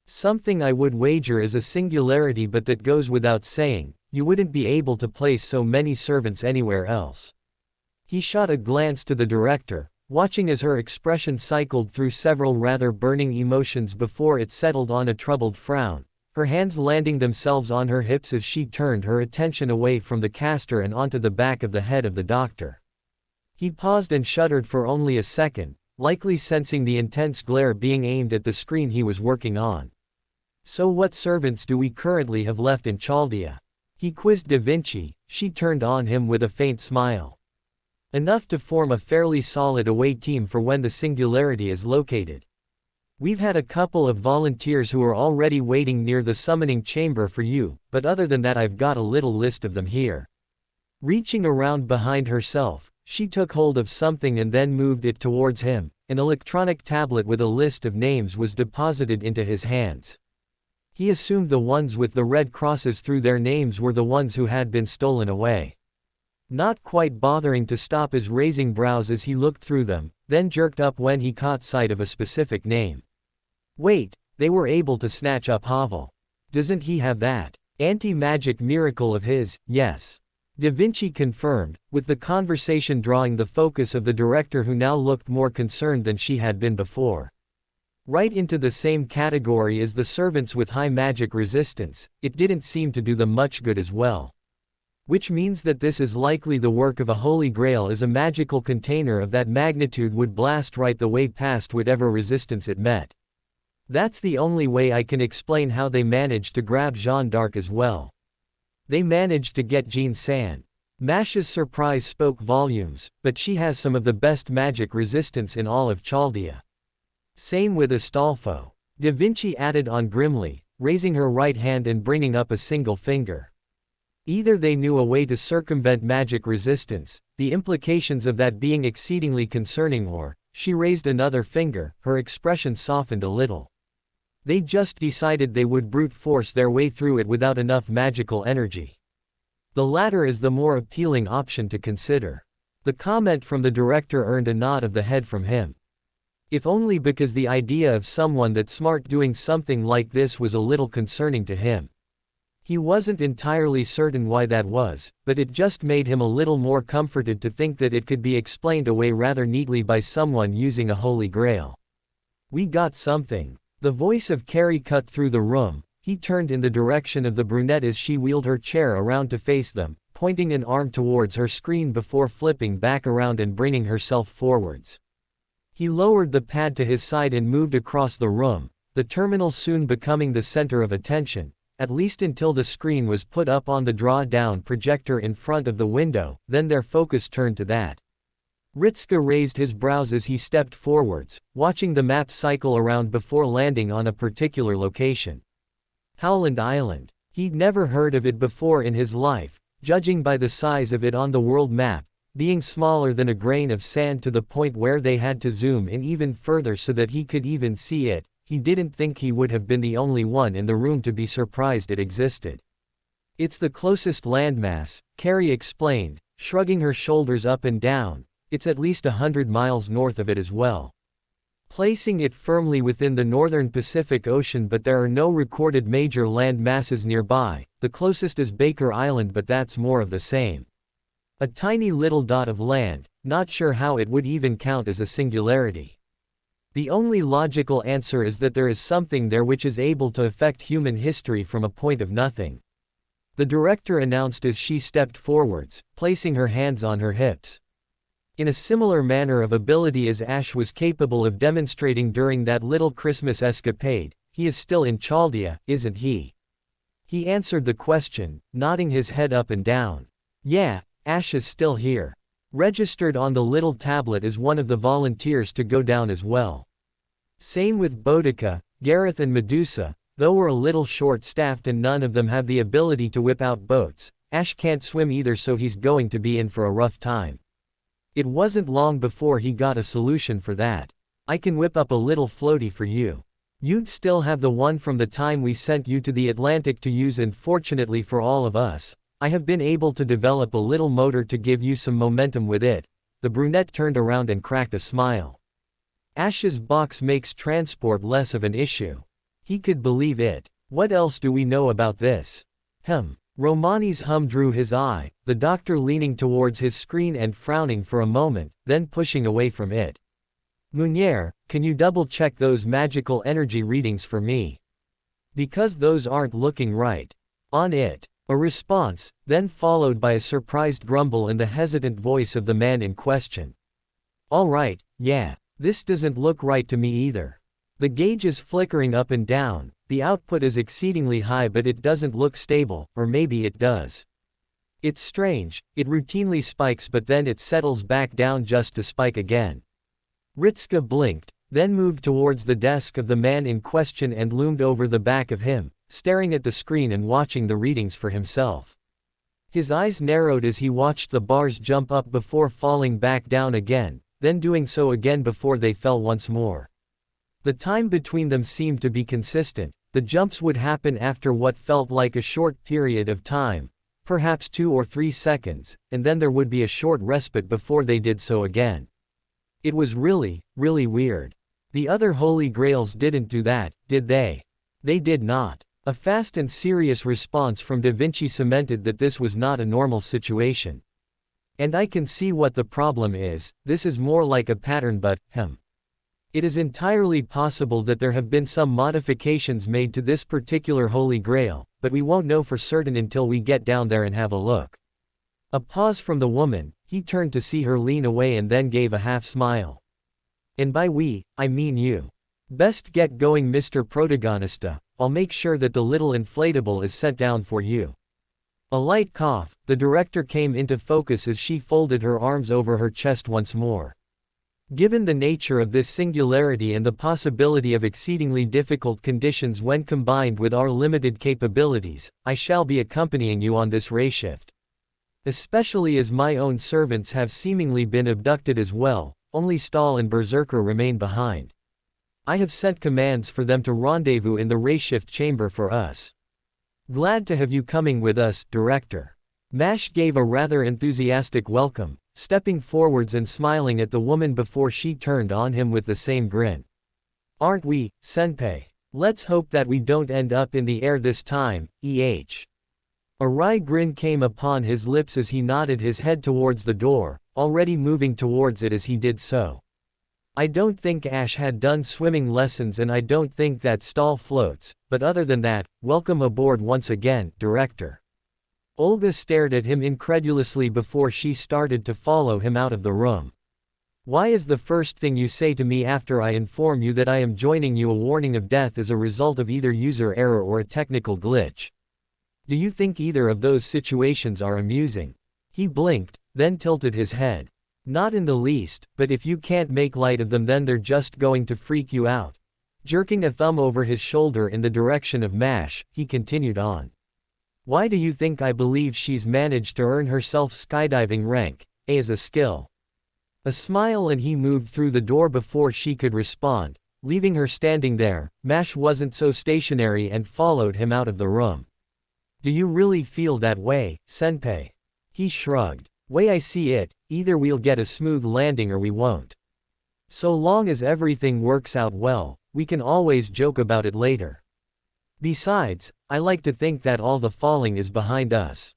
Something I would wager is a singularity, but that goes without saying. You wouldn't be able to place so many servants anywhere else. He shot a glance to the director, watching as her expression cycled through several rather burning emotions before it settled on a troubled frown, her hands landing themselves on her hips as she turned her attention away from the caster and onto the back of the head of the doctor. He paused and shuddered for only a second, likely sensing the intense glare being aimed at the screen he was working on. So what servants do we currently have left in Chaldea? He quizzed Da Vinci. She turned on him with a faint smile. Enough to form a fairly solid away team for when the singularity is located. We've had a couple of volunteers who are already waiting near the summoning chamber for you, but other than that I've got a little list of them here. Reaching around behind herself, she took hold of something and then moved it towards him. An electronic tablet with a list of names was deposited into his hands. He assumed the ones with the red crosses through their names were the ones who had been stolen away. Not quite bothering to stop his raising brows as he looked through them, then jerked up when he caught sight of a specific name. Wait, they were able to snatch up Havel. Doesn't he have that anti-magic miracle of his? Yes. Da Vinci confirmed, with the conversation drawing the focus of the director, who now looked more concerned than she had been before. Right into the same category as the servants with high magic resistance. It didn't seem to do them much good as well. Which means that this is likely the work of a Holy Grail, as a magical container of that magnitude would blast right the way past whatever resistance it met. That's the only way I can explain how they managed to grab Jeanne d'Arc as well. They managed to get Jean San. Masha's surprise spoke volumes, but she has some of the best magic resistance in all of Chaldea. Same with Astolfo. Da Vinci added on grimly, raising her right hand and bringing up a single finger. Either they knew a way to circumvent magic resistance, the implications of that being exceedingly concerning, or, she raised another finger, her expression softened a little. They just decided they would brute force their way through it without enough magical energy. The latter is the more appealing option to consider. The comment from the director earned a nod of the head from him. If only because the idea of someone that smart doing something like this was a little concerning to him. He wasn't entirely certain why that was, but it just made him a little more comforted to think that it could be explained away rather neatly by someone using a Holy Grail. We got something. The voice of Carrie cut through the room. He turned in the direction of the brunette as she wheeled her chair around to face them, pointing an arm towards her screen before flipping back around and bringing herself forwards. He lowered the pad to his side and moved across the room, the terminal soon becoming the center of attention, at least until the screen was put up on the draw-down projector in front of the window. Then their focus turned to that. Ritska raised his brows as he stepped forwards, watching the map cycle around before landing on a particular location. Howland Island. He'd never heard of it before in his life, judging by the size of it on the world map, being smaller than a grain of sand to the point where they had to zoom in even further so that he could even see it. He didn't think he would have been the only one in the room to be surprised it existed. It's the closest landmass, Carrie explained, shrugging her shoulders up and down. It's at least 100 miles north of it as well. Placing it firmly within the northern Pacific Ocean, but there are no recorded major land masses nearby. The closest is Baker Island, but that's more of the same. A tiny little dot of land, not sure how it would even count as a singularity. The only logical answer is that there is something there which is able to affect human history from a point of nothing. The director announced as she stepped forwards, placing her hands on her hips. In a similar manner of ability as Ash was capable of demonstrating during that little Christmas escapade, he is still in Chaldea, isn't he? He answered the question, nodding his head up and down. Yeah, Ash is still here. Registered on the little tablet as one of the volunteers to go down as well. Same with Boudica, Gareth and Medusa, though we're a little short-staffed and none of them have the ability to whip out boats. Ash can't swim either, so he's going to be in for a rough time. It wasn't long before he got a solution for that. I can whip up a little floaty for you. You'd still have the one from the time we sent you to the Atlantic to use, and fortunately for all of us, I have been able to develop a little motor to give you some momentum with it. The brunette turned around and cracked a smile. Ash's box makes transport less of an issue. He could believe it. What else do we know about this? Romani's hum drew his eye, the doctor leaning towards his screen and frowning for a moment, then pushing away from it. Munier, can you double-check those magical energy readings for me? Because those aren't looking right. On it. A response, then followed by a surprised grumble and the hesitant voice of the man in question. All right, yeah, this doesn't look right to me either. The gauge is flickering up and down, the output is exceedingly high, but it doesn't look stable, or maybe it does. It's strange, it routinely spikes but then it settles back down just to spike again. Ritska blinked, then moved towards the desk of the man in question and loomed over the back of him, staring at the screen and watching the readings for himself. His eyes narrowed as he watched the bars jump up before falling back down again, then doing so again before they fell once more. The time between them seemed to be consistent. The jumps would happen after what felt like a short period of time, perhaps 2 or 3 seconds, and then there would be a short respite before they did so again. It was really, really weird. The other Holy Grails didn't do that, did they? They did not. A fast and serious response from Da Vinci cemented that this was not a normal situation. And I can see what the problem is. This is more like a pattern, but, It is entirely possible that there have been some modifications made to this particular Holy Grail, but we won't know for certain until we get down there and have a look. A pause from the woman, he turned to see her lean away and then gave a half smile. And by we, I mean you. Best get going, Mr. Protagonista. I'll make sure that the little inflatable is sent down for you. A light cough, the director came into focus as she folded her arms over her chest once more. Given the nature of this singularity and the possibility of exceedingly difficult conditions when combined with our limited capabilities, I shall be accompanying you on this ray shift. Especially as my own servants have seemingly been abducted as well, only Stahl and Berserker remain behind. I have sent commands for them to rendezvous in the ray shift chamber for us. Glad to have you coming with us, Director. Mash gave a rather enthusiastic welcome, stepping forwards and smiling at the woman before she turned on him with the same grin. Aren't we, Senpai? Let's hope that we don't end up in the air this time, eh? A wry grin came upon his lips as he nodded his head towards the door, already moving towards it as he did so. I don't think Ash had done swimming lessons and I don't think that Stahl floats, but other than that, welcome aboard once again, Director. Olga stared at him incredulously before she started to follow him out of the room. Why is the first thing you say to me after I inform you that I am joining you a warning of death as a result of either user error or a technical glitch? Do you think either of those situations are amusing? He blinked, then tilted his head. Not in the least, but if you can't make light of them then they're just going to freak you out. Jerking a thumb over his shoulder in the direction of Mash, he continued on. Why do you think I believe she's managed to earn herself skydiving rank A as a skill? A smile and he moved through the door before she could respond, leaving her standing there. Mash wasn't so stationary and followed him out of the room. Do you really feel that way, Senpai? He shrugged. Way I see it, either we'll get a smooth landing or we won't. So long as everything works out well, we can always joke about it later. Besides, I like to think that all the falling is behind us.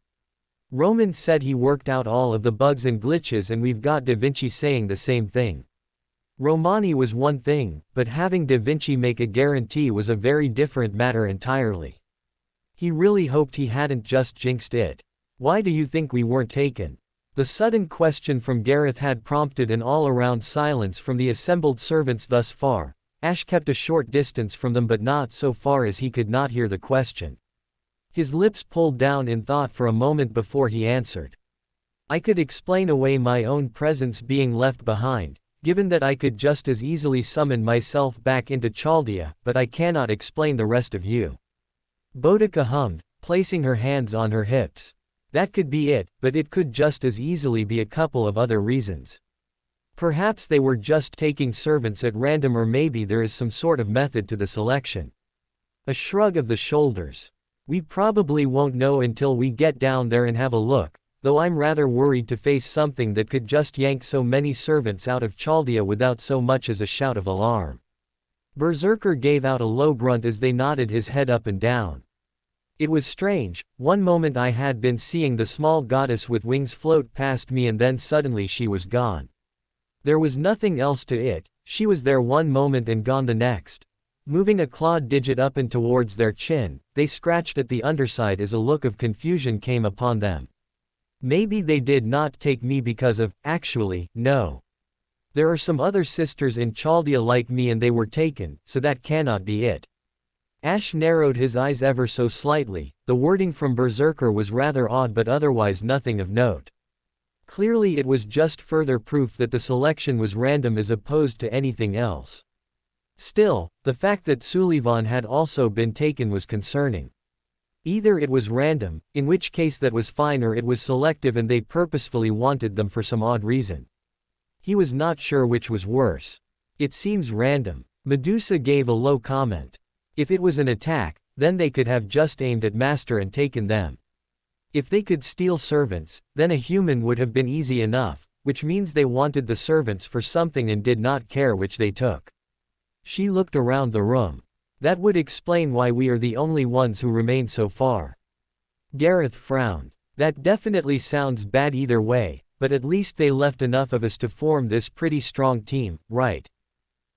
Roman said he worked out all of the bugs and glitches, and we've got Da Vinci saying the same thing. Romani was one thing, but having Da Vinci make a guarantee was a very different matter entirely. He really hoped he hadn't just jinxed it. Why do you think we weren't taken? The sudden question from Gareth had prompted an all-around silence from the assembled servants thus far. Ash kept a short distance from them, but not so far as he could not hear the question. His lips pulled down in thought for a moment before he answered. I could explain away my own presence being left behind, given that I could just as easily summon myself back into Chaldea, but I cannot explain the rest of you. Boudica hummed, placing her hands on her hips. That could be it, but it could just as easily be a couple of other reasons. Perhaps they were just taking servants at random, or maybe there is some sort of method to the selection. A shrug of the shoulders. We probably won't know until we get down there and have a look, though I'm rather worried to face something that could just yank so many servants out of Chaldea without so much as a shout of alarm. Berserker gave out a low grunt as they nodded his head up and down. It was strange. One moment I had been seeing the small goddess with wings float past me, and then suddenly she was gone. There was nothing else to it. She was there one moment and gone the next. Moving a clawed digit up and towards their chin, they scratched at the underside as a look of confusion came upon them. Maybe they did not take me because of, actually, no. There are some other sisters in Chaldea like me and they were taken, so that cannot be it. Ash narrowed his eyes ever so slightly. The wording from Berserker was rather odd, but otherwise nothing of note. Clearly it was just further proof that the selection was random as opposed to anything else. Still, the fact that Sullivan had also been taken was concerning. Either it was random, in which case that was fine, or it was selective and they purposefully wanted them for some odd reason. He was not sure which was worse. It seems random. Medusa gave a low comment. If it was an attack, then they could have just aimed at Master and taken them. If they could steal servants, then a human would have been easy enough, which means they wanted the servants for something and did not care which they took. She looked around the room. That would explain why we are the only ones who remain so far. Gareth frowned. That definitely sounds bad either way, but at least they left enough of us to form this pretty strong team, right?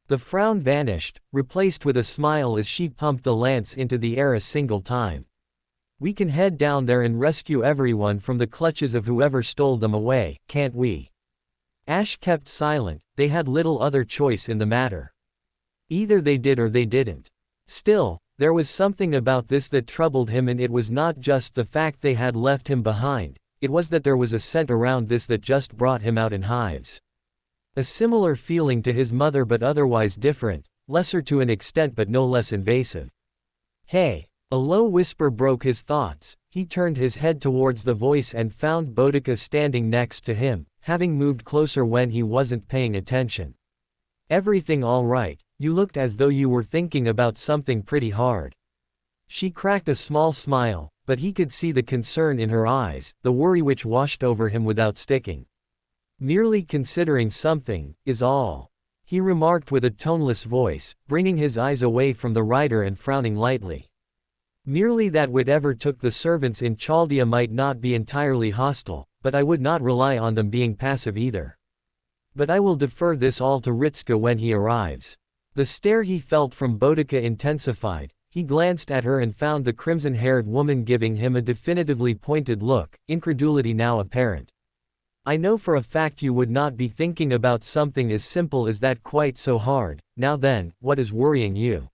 The frown vanished, replaced with a smile as she pumped the lance into the air a single time. We can head down there and rescue everyone from the clutches of whoever stole them away, can't we? Ash kept silent. They had little other choice in the matter. Either they did or they didn't. Still, there was something about this that troubled him, and it was not just the fact they had left him behind, it was that there was a scent around this that just brought him out in hives. A similar feeling to his mother, but otherwise different, lesser to an extent but no less invasive. Hey! A low whisper broke his thoughts. He turned his head towards the voice and found Boudica standing next to him, having moved closer when he wasn't paying attention. Everything all right? You looked as though you were thinking about something pretty hard. She cracked a small smile, but he could see the concern in her eyes, the worry which washed over him without sticking. Merely considering something, is all. He remarked with a toneless voice, bringing his eyes away from the rider and frowning lightly. Merely that whatever took the servants in Chaldea might not be entirely hostile, but I would not rely on them being passive either. But I will defer this all to Ritska when he arrives. The stare he felt from Boudica intensified. He glanced at her and found the crimson-haired woman giving him a definitively pointed look, incredulity now apparent. I know for a fact you would not be thinking about something as simple as that quite so hard. Now then, what is worrying you?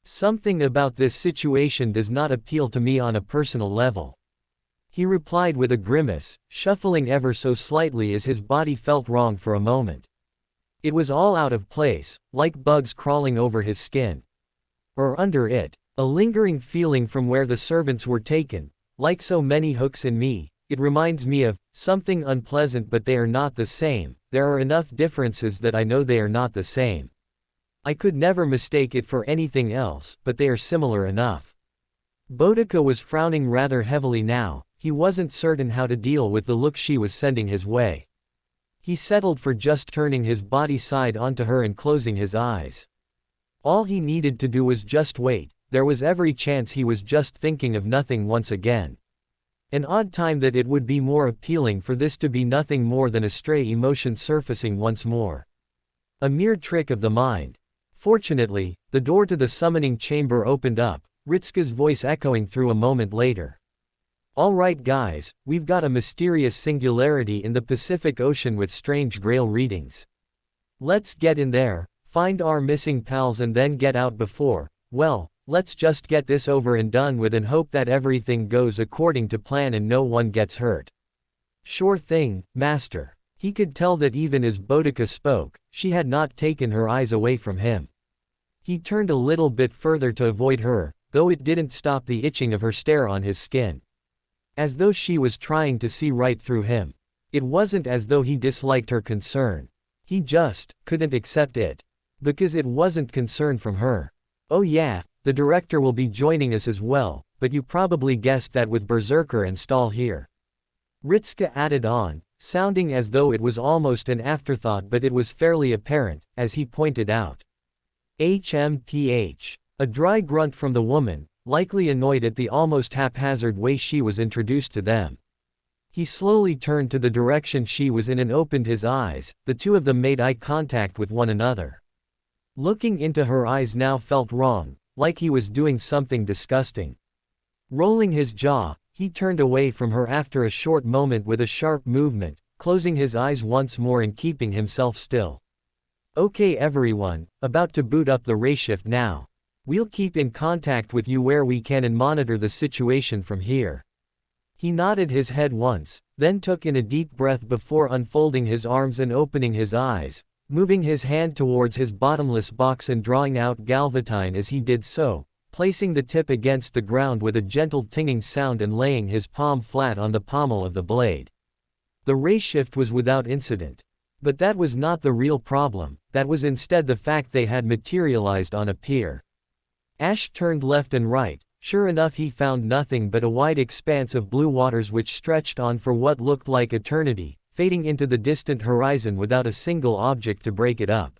Something about this situation does not appeal to me on a personal level. He replied with a grimace, shuffling ever so slightly as his body felt wrong for a moment. It was all out of place, like bugs crawling over his skin. Or under it. A lingering feeling from where the servants were taken, like so many hooks in me. It reminds me of something unpleasant, but they are not the same. There are enough differences that I know they are not the same. I could never mistake it for anything else, but they are similar enough. Boudica was frowning rather heavily now. He wasn't certain how to deal with the look she was sending his way. He settled for just turning his body side onto her and closing his eyes. All he needed to do was just wait. There was every chance he was just thinking of nothing once again. An odd time that it would be more appealing for this to be nothing more than a stray emotion surfacing once more. A mere trick of the mind. Fortunately, the door to the summoning chamber opened up, Ritsuka's voice echoing through a moment later. All right guys, we've got a mysterious singularity in the Pacific Ocean with strange Grail readings. Let's get in there, find our missing pals and then get out before, well, let's just get this over and done with and hope that everything goes according to plan and no one gets hurt. Sure thing, master. He could tell that even as Boudica spoke, she had not taken her eyes away from him. He turned a little bit further to avoid her, though it didn't stop the itching of her stare on his skin. As though she was trying to see right through him. It wasn't as though he disliked her concern. He just couldn't accept it. Because it wasn't concern from her. Oh yeah, the director will be joining us as well, but you probably guessed that with Berserker and Stahl here. Ritsuka added on, sounding as though it was almost an afterthought, but it was fairly apparent, as he pointed out. HMPH. A dry grunt from the woman, likely annoyed at the almost haphazard way she was introduced to them. He slowly turned to the direction she was in and opened his eyes. The two of them made eye contact with one another. Looking into her eyes now felt wrong, like he was doing something disgusting. Rolling his jaw, he turned away from her after a short moment with a sharp movement, closing his eyes once more and keeping himself still. Okay everyone, about to boot up the rayshift now. We'll keep in contact with you where we can and monitor the situation from here. He nodded his head once, then took in a deep breath before unfolding his arms and opening his eyes, moving his hand towards his bottomless box and drawing out galvatine as he did so, placing the tip against the ground with a gentle tinging sound and laying his palm flat on the pommel of the blade. The rayshift was without incident. But that was not the real problem, that was instead the fact they had materialized on a pier. Ash turned left and right. Sure enough he found nothing but a wide expanse of blue waters which stretched on for what looked like eternity, fading into the distant horizon without a single object to break it up.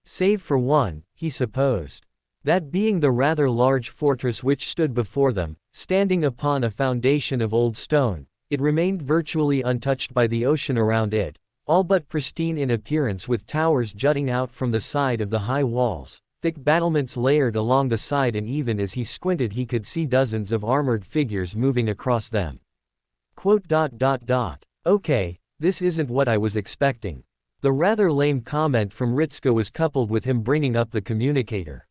Save for one, he supposed. That being the rather large fortress which stood before them, standing upon a foundation of old stone. It remained virtually untouched by the ocean around it, all but pristine in appearance with towers jutting out from the side of the high walls, thick battlements layered along the side, and even as he squinted he could see dozens of armored figures moving across them. Okay, this isn't what I was expecting. The rather lame comment from Ritsuka was coupled with him bringing up the communicator.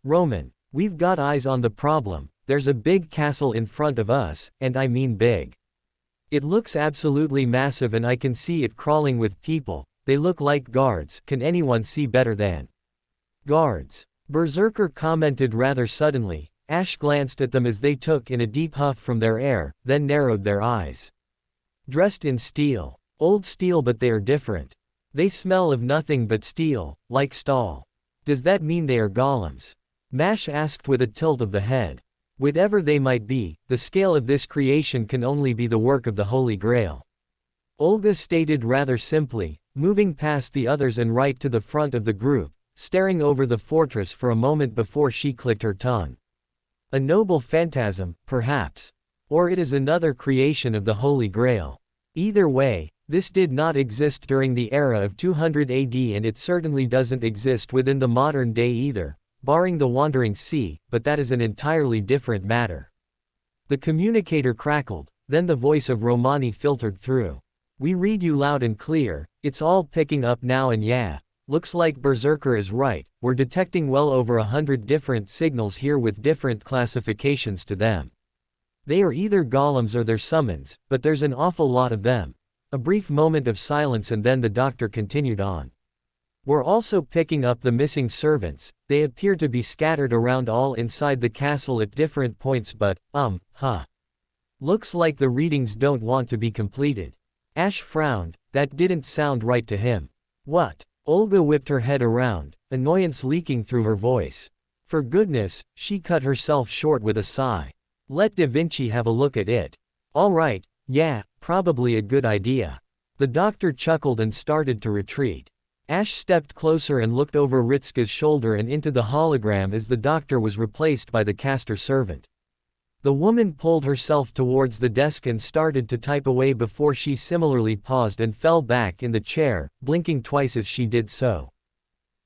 Roman, we've got eyes on the problem. There's a big castle in front of us, and I mean big. It looks absolutely massive and I can see it crawling with people. They look like guards. Can anyone see better than guards? Berserker commented rather suddenly. Ash glanced at them as they took in a deep huff from their air, then narrowed their eyes. Dressed in steel. Old steel, but they are different. They smell of nothing but steel, like Stahl. Does that mean they are golems? Mash asked with a tilt of the head. Whatever they might be, the scale of this creation can only be the work of the Holy Grail. Olga stated rather simply, moving past the others and right to the front of the group, staring over the fortress for a moment before she clicked her tongue. A noble phantasm, perhaps. Or it is another creation of the Holy Grail. Either way, this did not exist during the era of 200 AD and it certainly doesn't exist within the modern day either. Barring the Wandering Sea, but that is an entirely different matter. The communicator crackled, then the voice of Romani filtered through. We read you loud and clear, it's all picking up now and yeah, looks like Berserker is right, we're detecting well over 100 different signals here with different classifications to them. They are either golems or they're summons, but there's an awful lot of them. A brief moment of silence and then the doctor continued on. We're also picking up the missing servants. They appear to be scattered around all inside the castle at different points, but, looks like the readings don't want to be completed. Ash frowned, that didn't sound right to him. What? Olga whipped her head around, annoyance leaking through her voice. For goodness, she cut herself short with a sigh. Let Da Vinci have a look at it. All right, yeah, probably a good idea. The doctor chuckled and started to retreat. Ash stepped closer and looked over Ritsuka's shoulder and into the hologram as the doctor was replaced by the caster servant. The woman pulled herself towards the desk and started to type away before she similarly paused and fell back in the chair, blinking twice as she did so.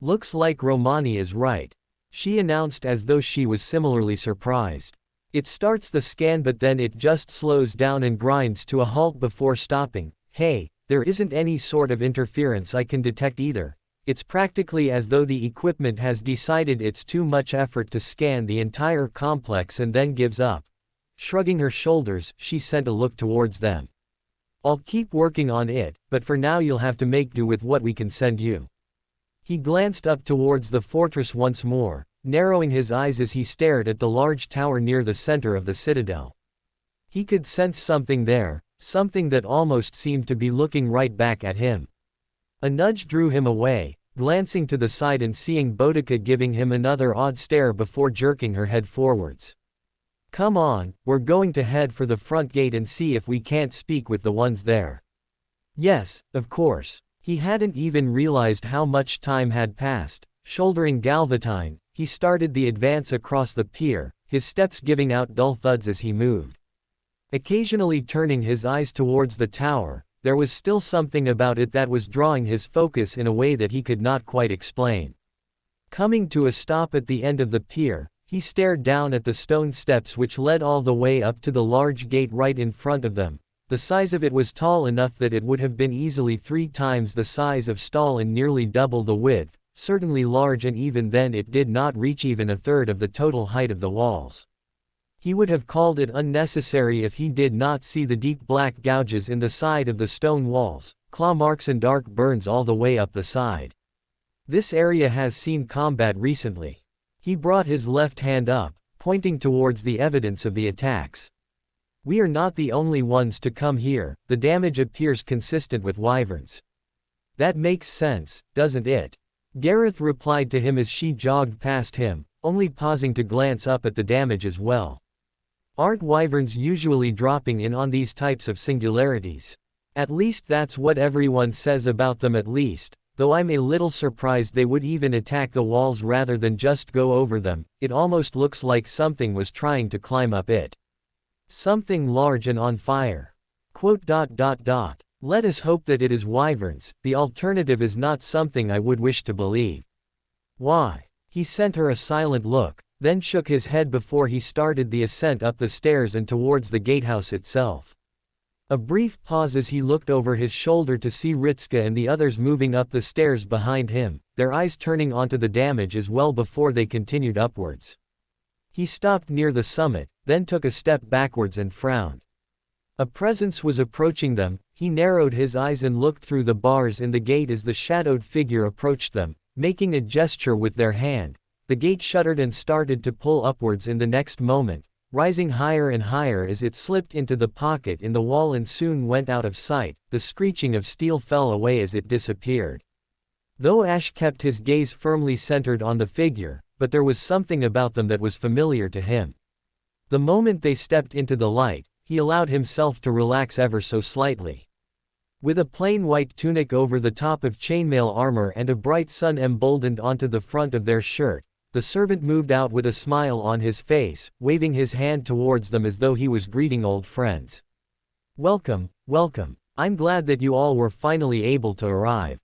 "Looks like Romani is right," she announced as though she was similarly surprised. It starts the scan but then it just slows down and grinds to a halt before stopping. "Hey, there isn't any sort of interference I can detect either. It's practically as though the equipment has decided it's too much effort to scan the entire complex and then gives up." Shrugging her shoulders, she sent a look towards them. "I'll keep working on it, but for now you'll have to make do with what we can send you." He glanced up towards the fortress once more, narrowing his eyes as he stared at the large tower near the center of the citadel. He could sense something there, something that almost seemed to be looking right back at him. A nudge drew him away, glancing to the side and seeing Boudica giving him another odd stare before jerking her head forwards. "Come on, we're going to head for the front gate and see if we can't speak with the ones there." Yes, of course. He hadn't even realized how much time had passed. Shouldering Galvatine, he started the advance across the pier, his steps giving out dull thuds as he moved. Occasionally turning his eyes towards the tower, there was still something about it that was drawing his focus in a way that he could not quite explain. Coming to a stop at the end of the pier, he stared down at the stone steps which led all the way up to the large gate right in front of them. The size of it was tall enough that it would have been easily 3 times the size of stall and nearly double the width, certainly large, and even then it did not reach even a third of the total height of the walls. He would have called it unnecessary if he did not see the deep black gouges in the side of the stone walls, claw marks and dark burns all the way up the side. This area has seen combat recently. He brought his left hand up, pointing towards the evidence of the attacks. "We are not the only ones to come here, the damage appears consistent with wyverns." "That makes sense, doesn't it?" Gareth replied to him as she jogged past him, only pausing to glance up at the damage as well. "Aren't wyverns usually dropping in on these types of singularities? At least that's what everyone says about them at least, though I'm a little surprised they would even attack the walls rather than just go over them. It almost looks like something was trying to climb up it. Something large and on fire. Let us hope that it is wyverns, the alternative is not something I would wish to believe." "Why?" He sent her a silent look, then shook his head before he started the ascent up the stairs and towards the gatehouse itself. A brief pause as he looked over his shoulder to see Ritska and the others moving up the stairs behind him, their eyes turning onto the damage as well before they continued upwards. He stopped near the summit, then took a step backwards and frowned. A presence was approaching them. He narrowed his eyes and looked through the bars in the gate as the shadowed figure approached them, making a gesture with their hand. The gate shuddered and started to pull upwards in the next moment, rising higher and higher as it slipped into the pocket in the wall and soon went out of sight. The screeching of steel fell away as it disappeared. Though Ash kept his gaze firmly centered on the figure, but there was something about them that was familiar to him. The moment they stepped into the light, he allowed himself to relax ever so slightly. With a plain white tunic over the top of chainmail armor and a bright sun emboldened onto the front of their shirt, the servant moved out with a smile on his face, waving his hand towards them as though he was greeting old friends. "Welcome, welcome. I'm glad that you all were finally able to arrive."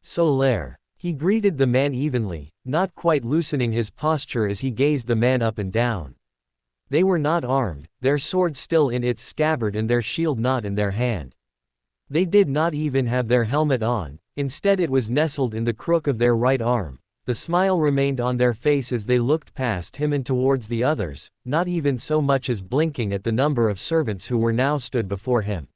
Solaire. He greeted the man evenly, not quite loosening his posture as he gazed the man up and down. They were not armed, their sword still in its scabbard and their shield not in their hand. They did not even have their helmet on, instead it was nestled in the crook of their right arm. The smile remained on their face as they looked past him and towards the others, not even so much as blinking at the number of servants who were now stood before him.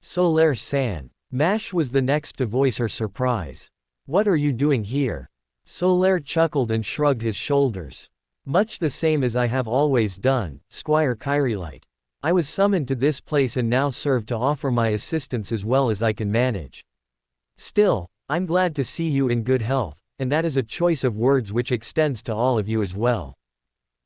Solaire-san. Mash was the next to voice her surprise. "What are you doing here?" Solaire chuckled and shrugged his shoulders. "Much the same as I have always done, Squire Kyrillite. I was summoned to this place and now serve to offer my assistance as well as I can manage. Still, I'm glad to see you in good health, and that is a choice of words which extends to all of you as well."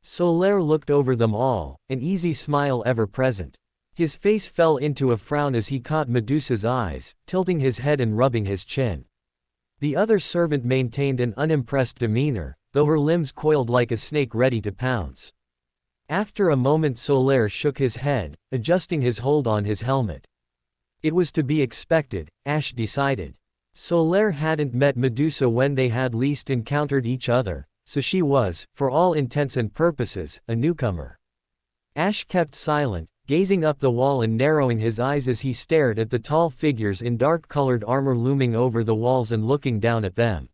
Solaire looked over them all, an easy smile ever present. His face fell into a frown as he caught Medusa's eyes, tilting his head and rubbing his chin. The other servant maintained an unimpressed demeanor, though her limbs coiled like a snake ready to pounce. After a moment Solaire shook his head, adjusting his hold on his helmet. It was to be expected, Ash decided. Solaire hadn't met Medusa when they had least encountered each other, so she was, for all intents and purposes, a newcomer. Ash kept silent, gazing up the wall and narrowing his eyes as he stared at the tall figures in dark-colored armor looming over the walls and looking down at them.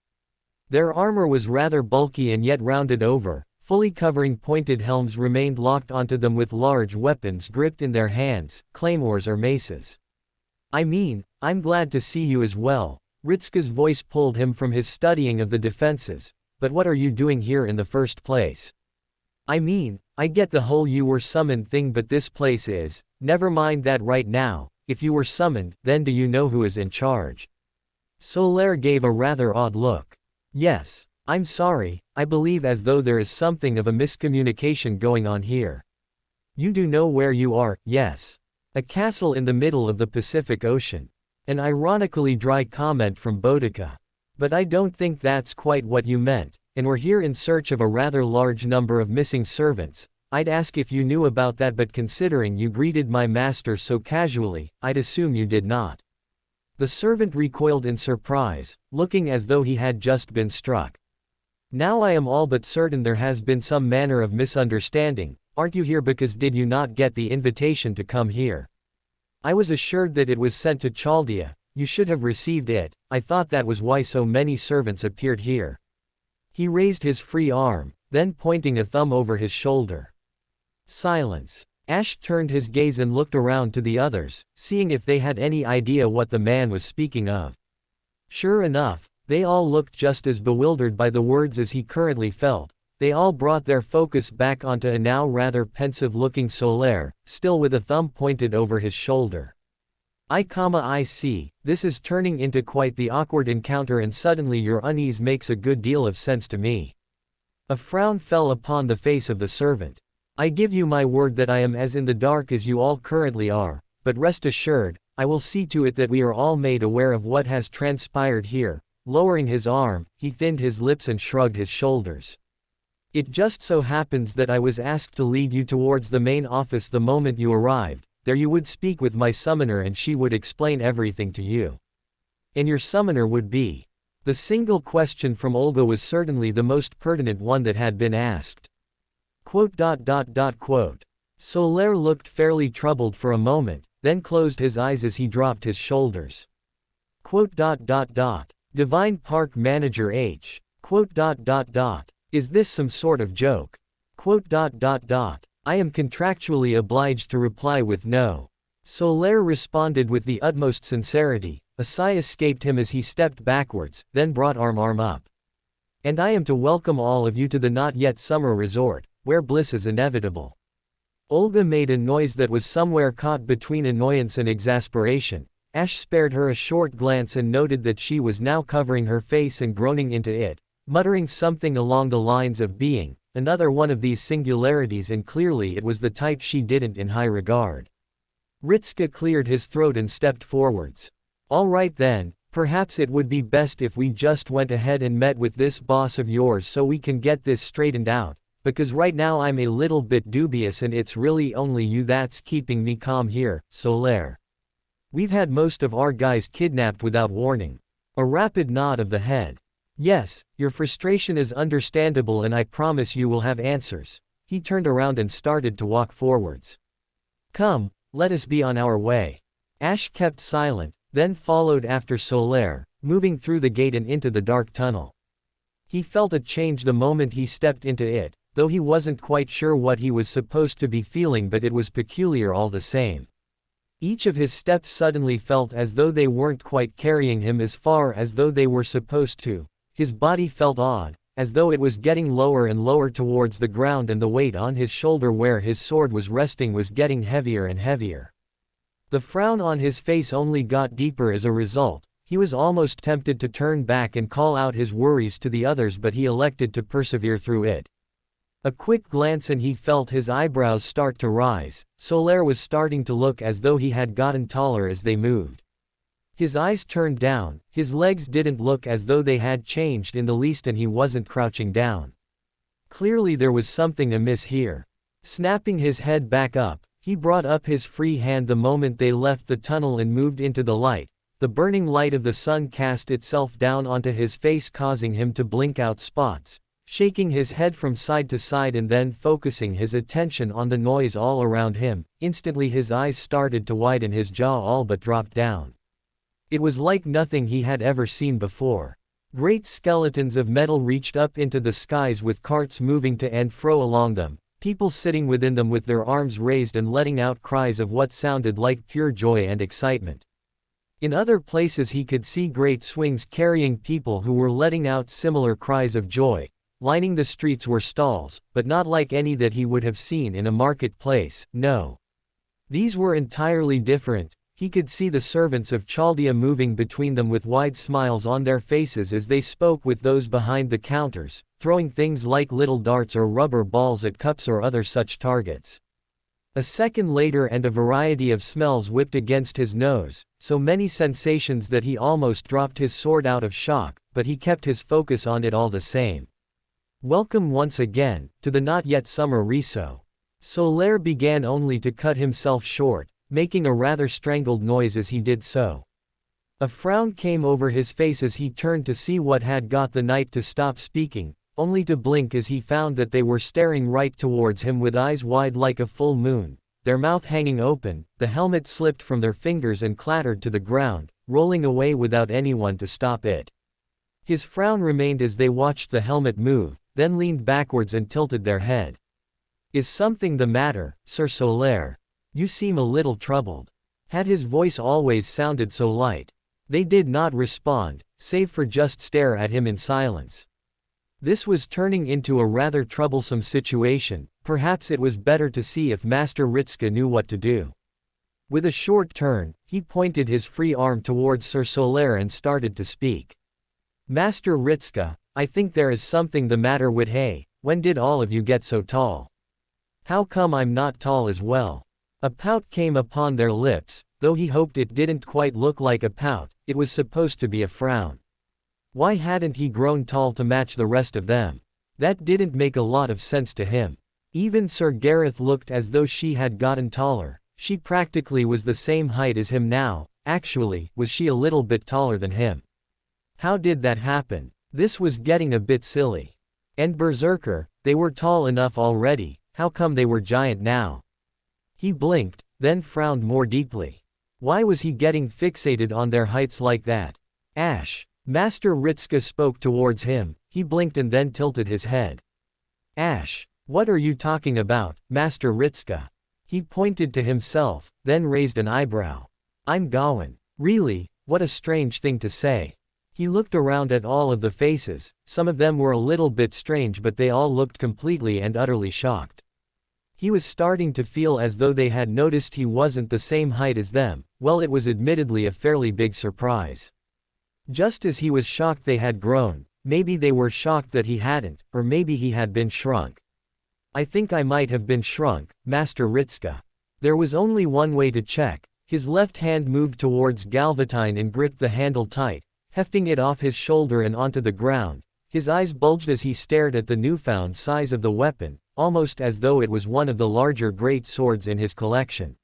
Their armor was rather bulky and yet rounded over, fully covering pointed helms remained locked onto them with large weapons gripped in their hands, claymores or maces. I mean, I'm glad to see you as well. Ritsuka's voice pulled him from his studying of the defenses, but what are you doing here in the first place? I mean, I get the whole you were summoned thing, but this place is, never mind that right now. If you were summoned, then do you know who is in charge? Solaire gave a rather odd look. Yes, I'm sorry, I believe as though there is something of a miscommunication going on here. You do know where you are, yes. A castle in the middle of the Pacific Ocean. An ironically dry comment from Boudica. But I don't think that's quite what you meant, and we're here in search of a rather large number of missing servants. I'd ask if you knew about that, but considering you greeted my master so casually, I'd assume you did not. The servant recoiled in surprise, looking as though he had just been struck. Now I am all but certain there has been some manner of misunderstanding. Aren't you here because did you not get the invitation to come here? I was assured that it was sent to Chaldea. You should have received it. I thought that was why so many servants appeared here. He raised his free arm, then pointing a thumb over his shoulder. Silence. Ash turned his gaze and looked around to the others, seeing if they had any idea what the man was speaking of. Sure enough, they all looked just as bewildered by the words as he currently felt. They all brought their focus back onto a now rather pensive-looking Solaire, still with a thumb pointed over his shoulder. I see, this is turning into quite the awkward encounter, and suddenly your unease makes a good deal of sense to me. A frown fell upon the face of the servant. I give you my word that I am as in the dark as you all currently are, but rest assured, I will see to it that we are all made aware of what has transpired here. Lowering his arm, he thinned his lips and shrugged his shoulders. It just so happens that I was asked to lead you towards the main office the moment you arrived. There you would speak with my summoner and she would explain everything to you. And your summoner would be? The single question from Olga was certainly the most pertinent one that had been asked. ... Solaire looked fairly troubled for a moment, then closed his eyes as he dropped his shoulders. ... Divine Park Manager H. ... Is this some sort of joke? ... I am contractually obliged to reply with no. Solaire responded with the utmost sincerity. A sigh escaped him as he stepped backwards, then brought arm up. And I am to welcome all of you to the not yet summer resort, where bliss is inevitable. Olga made a noise that was somewhere caught between annoyance and exasperation. Ash spared her a short glance and noted that she was now covering her face and groaning into it, muttering something along the lines of being another one of these singularities, and clearly it was the type she didn't in high regard. Ritsuka cleared his throat and stepped forwards. All right then, perhaps it would be best if we just went ahead and met with this boss of yours so we can get this straightened out, because right now I'm a little bit dubious and it's really only you that's keeping me calm here, Solaire. We've had most of our guys kidnapped without warning. A rapid nod of the head. Yes, your frustration is understandable and I promise you will have answers. He turned around and started to walk forwards. Come, let us be on our way. Ash kept silent, then followed after Solaire, moving through the gate and into the dark tunnel. He felt a change the moment he stepped into it, though he wasn't quite sure what he was supposed to be feeling, but it was peculiar all the same. Each of his steps suddenly felt as though they weren't quite carrying him as far as though they were supposed to. His body felt odd, as though it was getting lower and lower towards the ground, and the weight on his shoulder where his sword was resting was getting heavier and heavier. The frown on his face only got deeper as a result. He was almost tempted to turn back and call out his worries to the others, but he elected to persevere through it. A quick glance and he felt his eyebrows start to rise. Solaire was starting to look as though he had gotten taller as they moved. His eyes turned down, his legs didn't look as though they had changed in the least, and he wasn't crouching down. Clearly there was something amiss here. Snapping his head back up, he brought up his free hand the moment they left the tunnel and moved into the light. The burning light of the sun cast itself down onto his face, causing him to blink out spots, shaking his head from side to side and then focusing his attention on the noise all around him. Instantly his eyes started to widen, his jaw all but dropped down. It was like nothing he had ever seen before. Great skeletons of metal reached up into the skies with carts moving to and fro along them, people sitting within them with their arms raised and letting out cries of what sounded like pure joy and excitement. In other places he could see great swings carrying people who were letting out similar cries of joy. Lining the streets were stalls, but not like any that he would have seen in a marketplace, no. These were entirely different. He could see the servants of Chaldea moving between them with wide smiles on their faces as they spoke with those behind the counters, throwing things like little darts or rubber balls at cups or other such targets. A second later and a variety of smells whipped against his nose, so many sensations that he almost dropped his sword out of shock, but he kept his focus on it all the same. Welcome once again, to the not yet summer Riso. Solaire began only to cut himself short, making a rather strangled noise as he did so. A frown came over his face as he turned to see what had got the knight to stop speaking, only to blink as he found that they were staring right towards him with eyes wide like a full moon, their mouth hanging open. The helmet slipped from their fingers and clattered to the ground, rolling away without anyone to stop it. His frown remained as they watched the helmet move, then leaned backwards and tilted their head. Is something the matter, Sir Solaire? You seem a little troubled. Had his voice always sounded so light? They did not respond, save for just stare at him in silence. This was turning into a rather troublesome situation. Perhaps it was better to see if Master Ritska knew what to do. With a short turn, he pointed his free arm towards Sir Solaire and started to speak. Master Ritska, I think there is something the matter with hey, when did all of you get so tall? How come I'm not tall as well? A pout came upon their lips, though he hoped it didn't quite look like a pout, it was supposed to be a frown. Why hadn't he grown tall to match the rest of them? That didn't make a lot of sense to him. Even Sir Gareth looked as though she had gotten taller. She practically was the same height as him now. Actually, was she a little bit taller than him? How did that happen? This was getting a bit silly. And Berserker, they were tall enough already, how come they were giant now? He blinked, then frowned more deeply. Why was he getting fixated on their heights like that? Ash. Master Ritska spoke towards him. He blinked and then tilted his head. Ash. What are you talking about, Master Ritska? He pointed to himself, then raised an eyebrow. I'm Gawain. Really, what a strange thing to say. He looked around at all of the faces. Some of them were a little bit strange, but they all looked completely and utterly shocked. He was starting to feel as though they had noticed he wasn't the same height as them. Well, it was admittedly a fairly big surprise. Just as he was shocked they had grown, maybe they were shocked that he hadn't, or maybe he had been shrunk. I think I might have been shrunk, Master Ritska. There was only one way to check. His left hand moved towards Galvatine and gripped the handle tight, hefting it off his shoulder and onto the ground. His eyes bulged as he stared at the newfound size of the weapon, almost as though it was one of the larger great swords in his collection.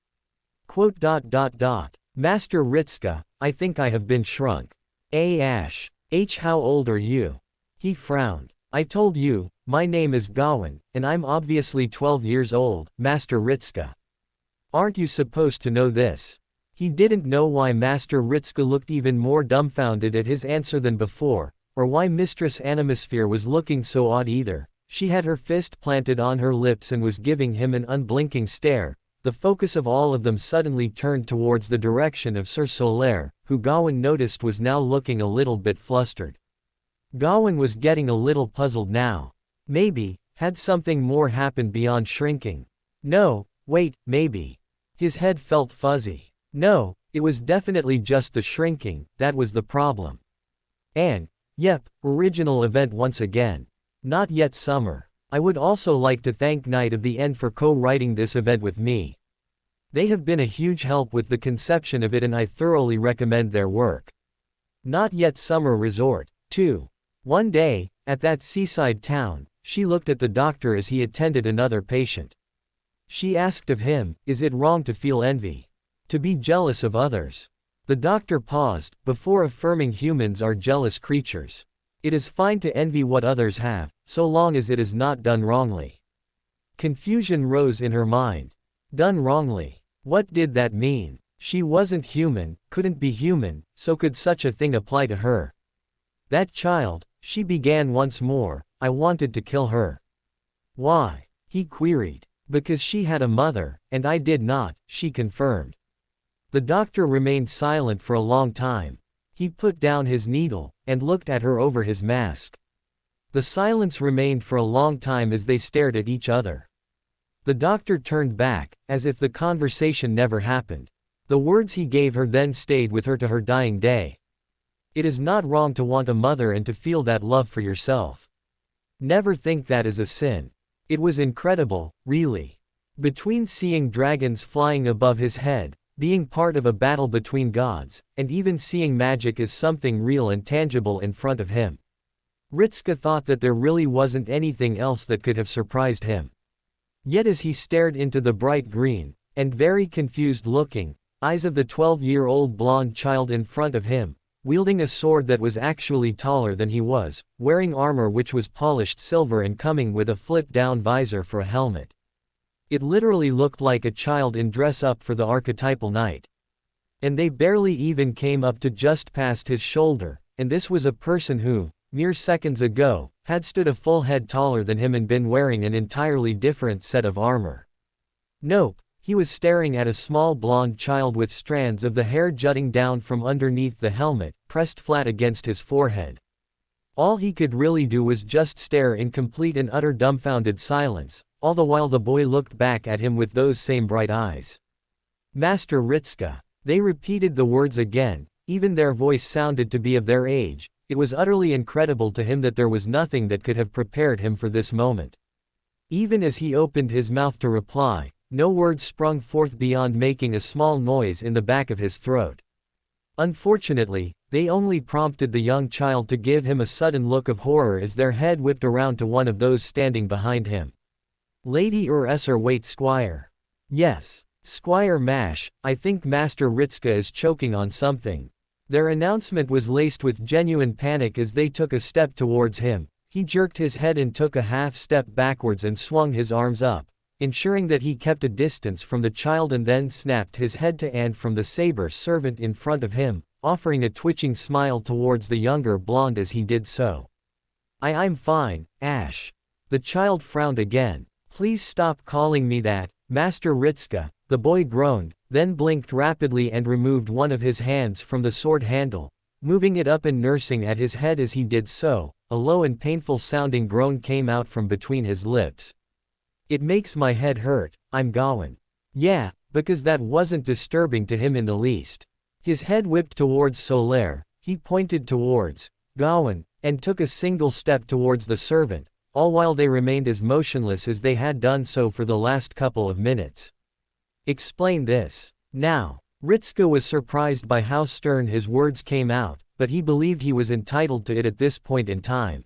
Master Ritska, I think I have been shrunk. Ash. How old are you? He frowned. I told you, my name is Gawain, and I'm obviously 12 years old, Master Ritska. Aren't you supposed to know this? He didn't know why Master Ritska looked even more dumbfounded at his answer than before, or why Mistress Animosphere was looking so odd either. She had her fist planted on her lips and was giving him an unblinking stare. The focus of all of them suddenly turned towards the direction of Sir Solaire, who Gawain noticed was now looking a little bit flustered. Gawain was getting a little puzzled now. Maybe, had something more happened beyond shrinking? No, wait, maybe. His head felt fuzzy. No, it was definitely just the shrinking, that was the problem. And, yep, original event once again. Not yet summer. I would also like to thank Night of the End for co-writing this event with me. They have been a huge help with the conception of it and I thoroughly recommend their work. Not Yet Summer Resort, 2. One day, at that seaside town, she looked at the doctor as he attended another patient. She asked of him, is it wrong to feel envy? To be jealous of others? The doctor paused, before affirming humans are jealous creatures. It is fine to envy what others have, so long as it is not done wrongly. Confusion rose in her mind. Done wrongly. What did that mean? She wasn't human, couldn't be human, so could such a thing apply to her? That child, she began once more, I wanted to kill her. Why? He queried. Because she had a mother, and I did not, she confirmed. The doctor remained silent for a long time. He put down his needle, and looked at her over his mask. The silence remained for a long time as they stared at each other. The doctor turned back, as if the conversation never happened. The words he gave her then stayed with her to her dying day. It is not wrong to want a mother and to feel that love for yourself. Never think that is a sin. It was incredible, really. Between seeing dragons flying above his head, being part of a battle between gods, and even seeing magic as something real and tangible in front of him. Ritska thought that there really wasn't anything else that could have surprised him. Yet as he stared into the bright green, and very confused looking, eyes of the 12-year-old blonde child in front of him, wielding a sword that was actually taller than he was, wearing armor which was polished silver and coming with a flip-down visor for a helmet. It literally looked like a child in dress-up for the archetypal knight. And they barely even came up to just past his shoulder, and this was a person who, mere seconds ago, had stood a full head taller than him and been wearing an entirely different set of armor. Nope. He was staring at a small blonde child with strands of the hair jutting down from underneath the helmet, pressed flat against his forehead. All he could really do was just stare in complete and utter dumbfounded silence, all the while the boy looked back at him with those same bright eyes. Master Ritska. They repeated the words again, even their voice sounded to be of their age. It was utterly incredible to him that there was nothing that could have prepared him for this moment. Even as he opened his mouth to reply, no words sprung forth beyond making a small noise in the back of his throat. Unfortunately, they only prompted the young child to give him a sudden look of horror as their head whipped around to one of those standing behind him. Lady Esser wait Squire. Yes. Squire Mash, I think Master Ritska is choking on something. Their announcement was laced with genuine panic as they took a step towards him. He jerked his head and took a half step backwards and swung his arms up, ensuring that he kept a distance from the child, and then snapped his head to and from the saber servant in front of him, offering a twitching smile towards the younger blonde as he did so. I'm fine, Ash. The child frowned again. Please stop calling me that, Master Ritska, the boy groaned, then blinked rapidly and removed one of his hands from the sword handle, moving it up and nursing at his head as he did so. A low and painful sounding groan came out from between his lips. It makes my head hurt, I'm going. Yeah, because that wasn't disturbing to him in the least. His head whipped towards Solaire, he pointed towards Gawain, and took a single step towards the servant, all while they remained as motionless as they had done so for the last couple of minutes. Explain this. Now. Ritska was surprised by how stern his words came out, but he believed he was entitled to it at this point in time.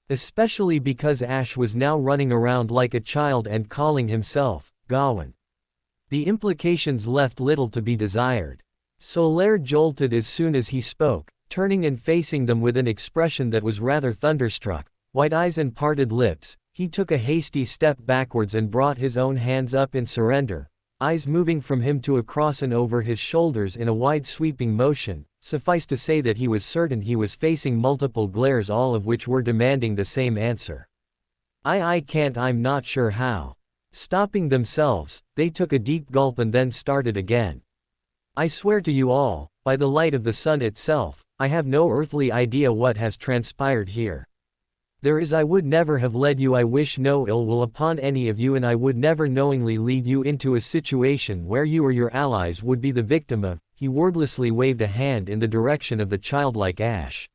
Especially because Ash was now running around like a child and calling himself Gawain. The implications left little to be desired. Solaire jolted as soon as he spoke, turning and facing them with an expression that was rather thunderstruck, white eyes and parted lips. He took a hasty step backwards and brought his own hands up in surrender, eyes moving from him to across and over his shoulders in a wide sweeping motion. Suffice to say that he was certain he was facing multiple glares, all of which were demanding the same answer. I can't, I'm not sure how. Stopping themselves, they took a deep gulp and then started again. I swear to you all, by the light of the sun itself, I have no earthly idea what has transpired here. I would never have led you. I wish no ill will upon any of you, and I would never knowingly lead you into a situation where you or your allies would be the victim of. He wordlessly waved a hand in the direction of the childlike Ash.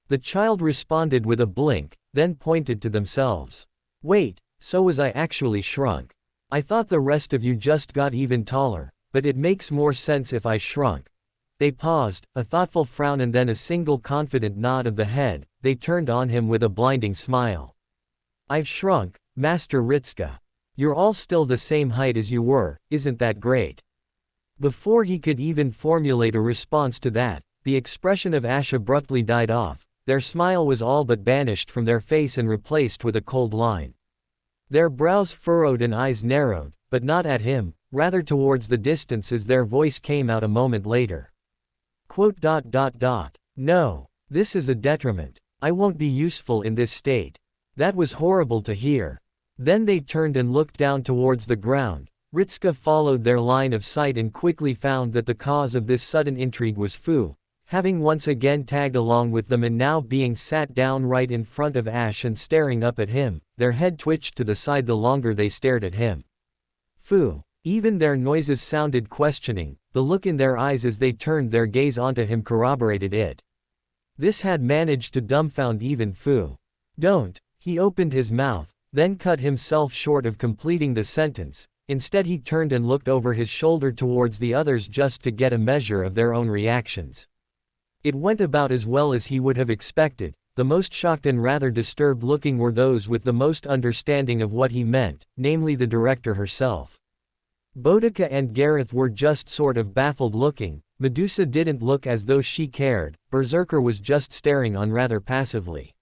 The child responded with a blink, then pointed to themselves. Wait, so was I actually shrunk? I thought the rest of you just got even taller, but it makes more sense if I shrunk. They paused, a thoughtful frown and then a single confident nod of the head. They turned on him with a blinding smile. I've shrunk, Master Ritska. You're all still the same height as you were, isn't that great? Before he could even formulate a response to that, the expression of Ash abruptly died off. Their smile was all but banished from their face and replaced with a cold line. Their brows furrowed and eyes narrowed, but not at him, rather towards the distance as their voice came out a moment later. No. This is a detriment. I won't be useful in this state. That was horrible to hear. Then they turned and looked down towards the ground. Ritska followed their line of sight and quickly found that the cause of this sudden intrigue was Fu, having once again tagged along with them and now being sat down right in front of Ash and staring up at him. Their head twitched to the side the longer they stared at him. Fu. Even their noises sounded questioning, the look in their eyes as they turned their gaze onto him corroborated it. This had managed to dumbfound even Fu. Don't. He opened his mouth, then cut himself short of completing the sentence. Instead he turned and looked over his shoulder towards the others just to get a measure of their own reactions. It went about as well as he would have expected. The most shocked and rather disturbed looking were those with the most understanding of what he meant, namely the director herself. Boudica and Gareth were just sort of baffled looking. Medusa didn't look as though she cared. Berserker was just staring on rather passively.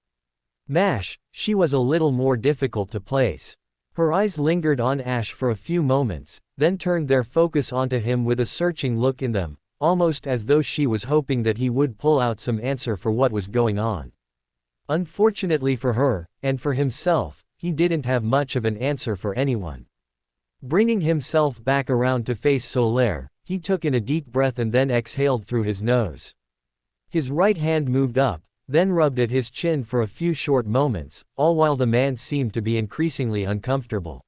Mash, she was a little more difficult to place. Her eyes lingered on Ash for a few moments, then turned their focus onto him with a searching look in them, almost as though she was hoping that he would pull out some answer for what was going on. Unfortunately for her, and for himself, he didn't have much of an answer for anyone. Bringing himself back around to face Solaire, he took in a deep breath and then exhaled through his nose. His right hand moved up, then rubbed at his chin for a few short moments, all while the man seemed to be increasingly uncomfortable.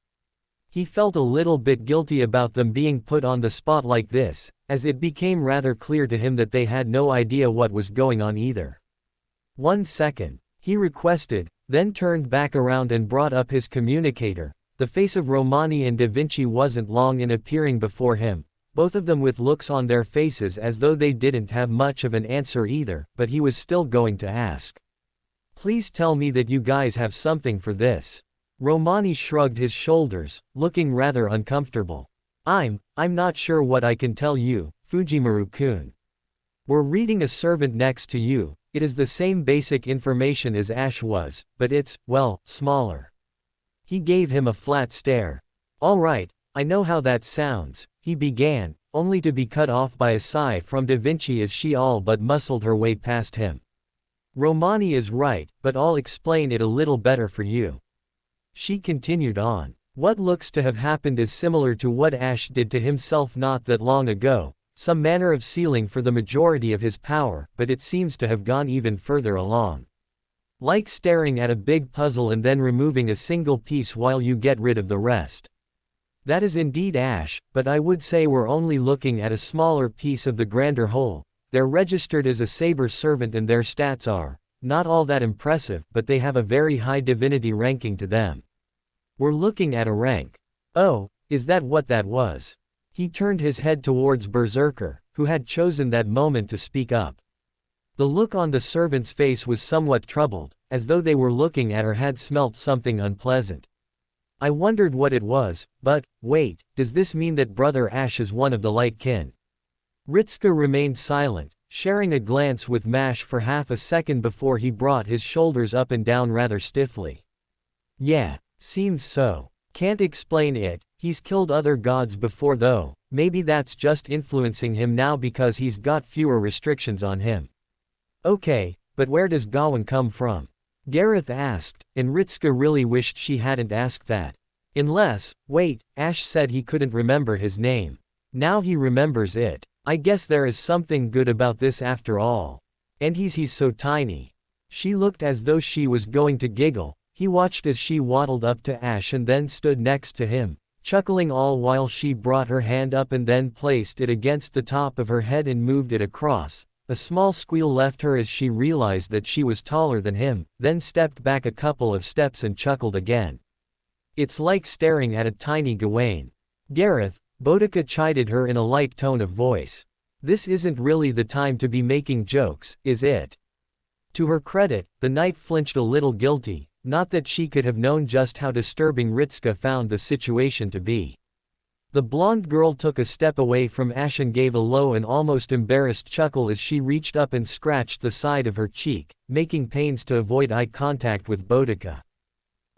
He felt a little bit guilty about them being put on the spot like this, as it became rather clear to him that they had no idea what was going on either. 1 second, he requested, then turned back around and brought up his communicator. The face of Romani and Da Vinci wasn't long in appearing before him, both of them with looks on their faces as though they didn't have much of an answer either, but he was still going to ask. Please tell me that you guys have something for this. Romani shrugged his shoulders, looking rather uncomfortable. I'm not sure what I can tell you, Fujimaru-kun. We're reading a servant next to you. It is the same basic information as Ash was, but it's, well, smaller. He gave him a flat stare. All right, I know how that sounds, he began, only to be cut off by a sigh from Da Vinci as she all but muscled her way past him. Romani is right, but I'll explain it a little better for you. She continued on. What looks to have happened is similar to what Ash did to himself not that long ago, some manner of sealing for the majority of his power, but it seems to have gone even further along. Like staring at a big puzzle and then removing a single piece while you get rid of the rest. That is indeed Ash, but I would say we're only looking at a smaller piece of the grander whole. They're registered as a saber servant and their stats are not all that impressive, but they have a very high divinity ranking to them. We're looking at a rank. Oh, is that what that was? He turned his head towards Berserker, who had chosen that moment to speak up. The look on the servant's face was somewhat troubled, as though they were looking at or had smelt something unpleasant. I wondered what it was, but, wait, does this mean that Brother Ash is one of the light kin? Ritska remained silent, sharing a glance with Mash for half a second before he brought his shoulders up and down rather stiffly. Yeah, seems so. Can't explain it, he's killed other gods before though, maybe that's just influencing him now because he's got fewer restrictions on him. Okay, but where does Gawain come from? Gareth asked, and Ritska really wished she hadn't asked that. Unless, wait, Ash said he couldn't remember his name. Now he remembers it. I guess there is something good about this after all. And he's so tiny. She looked as though she was going to giggle. He watched as she waddled up to Ash and then stood next to him, chuckling all while she brought her hand up and then placed it against the top of her head and moved it across. A small squeal left her as she realized that she was taller than him, then stepped back a couple of steps and chuckled again. It's like staring at a tiny Gawain. Gareth, Boudica chided her in a light tone of voice. This isn't really the time to be making jokes, is it? To her credit, the knight flinched a little guilty, not that she could have known just how disturbing Ritska found the situation to be. The blonde girl took a step away from Ash and gave a low and almost embarrassed chuckle as she reached up and scratched the side of her cheek, making pains to avoid eye contact with Boudica.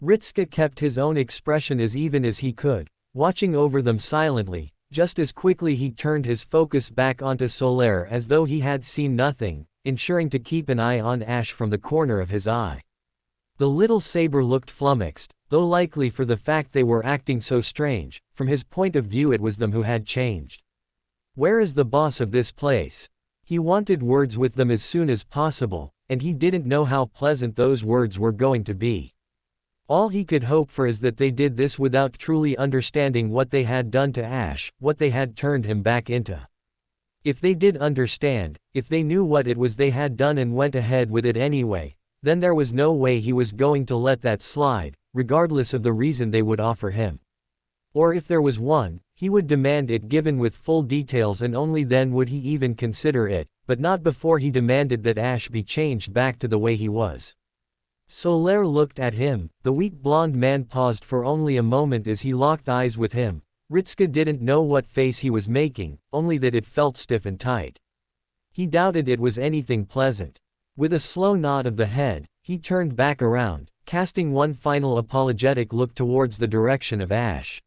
Ritska kept his own expression as even as he could, watching over them silently. Just as quickly he turned his focus back onto Solaire as though he had seen nothing, ensuring to keep an eye on Ash from the corner of his eye. The little saber looked flummoxed, though likely for the fact they were acting so strange. From his point of view it was them who had changed. Where is the boss of this place? He wanted words with them as soon as possible, and he didn't know how pleasant those words were going to be. All he could hope for is that they did this without truly understanding what they had done to Ash, what they had turned him back into. If they did understand, if they knew what it was they had done and went ahead with it anyway, then there was no way he was going to let that slide, regardless of the reason they would offer him. Or if there was one, he would demand it given with full details, and only then would he even consider it, but not before he demanded that Ash be changed back to the way he was. Solaire looked at him. The weak blonde man paused for only a moment as he locked eyes with him. Ritska didn't know what face he was making, only that it felt stiff and tight. He doubted it was anything pleasant. With a slow nod of the head, he turned back around, casting one final apologetic look towards the direction of Ash.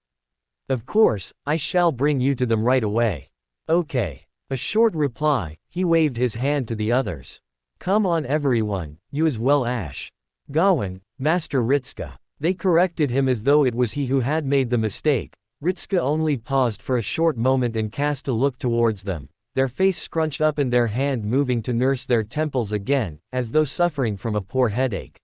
"Of course, I shall bring you to them right away." "Okay." A short reply. He waved his hand to the others. "Come on everyone, you as well Ash. Gawain, Master Ritska." They corrected him as though it was he who had made the mistake. Ritska only paused for a short moment and cast a look towards them, their face scrunched up and their hand moving to nurse their temples again, as though suffering from a poor headache.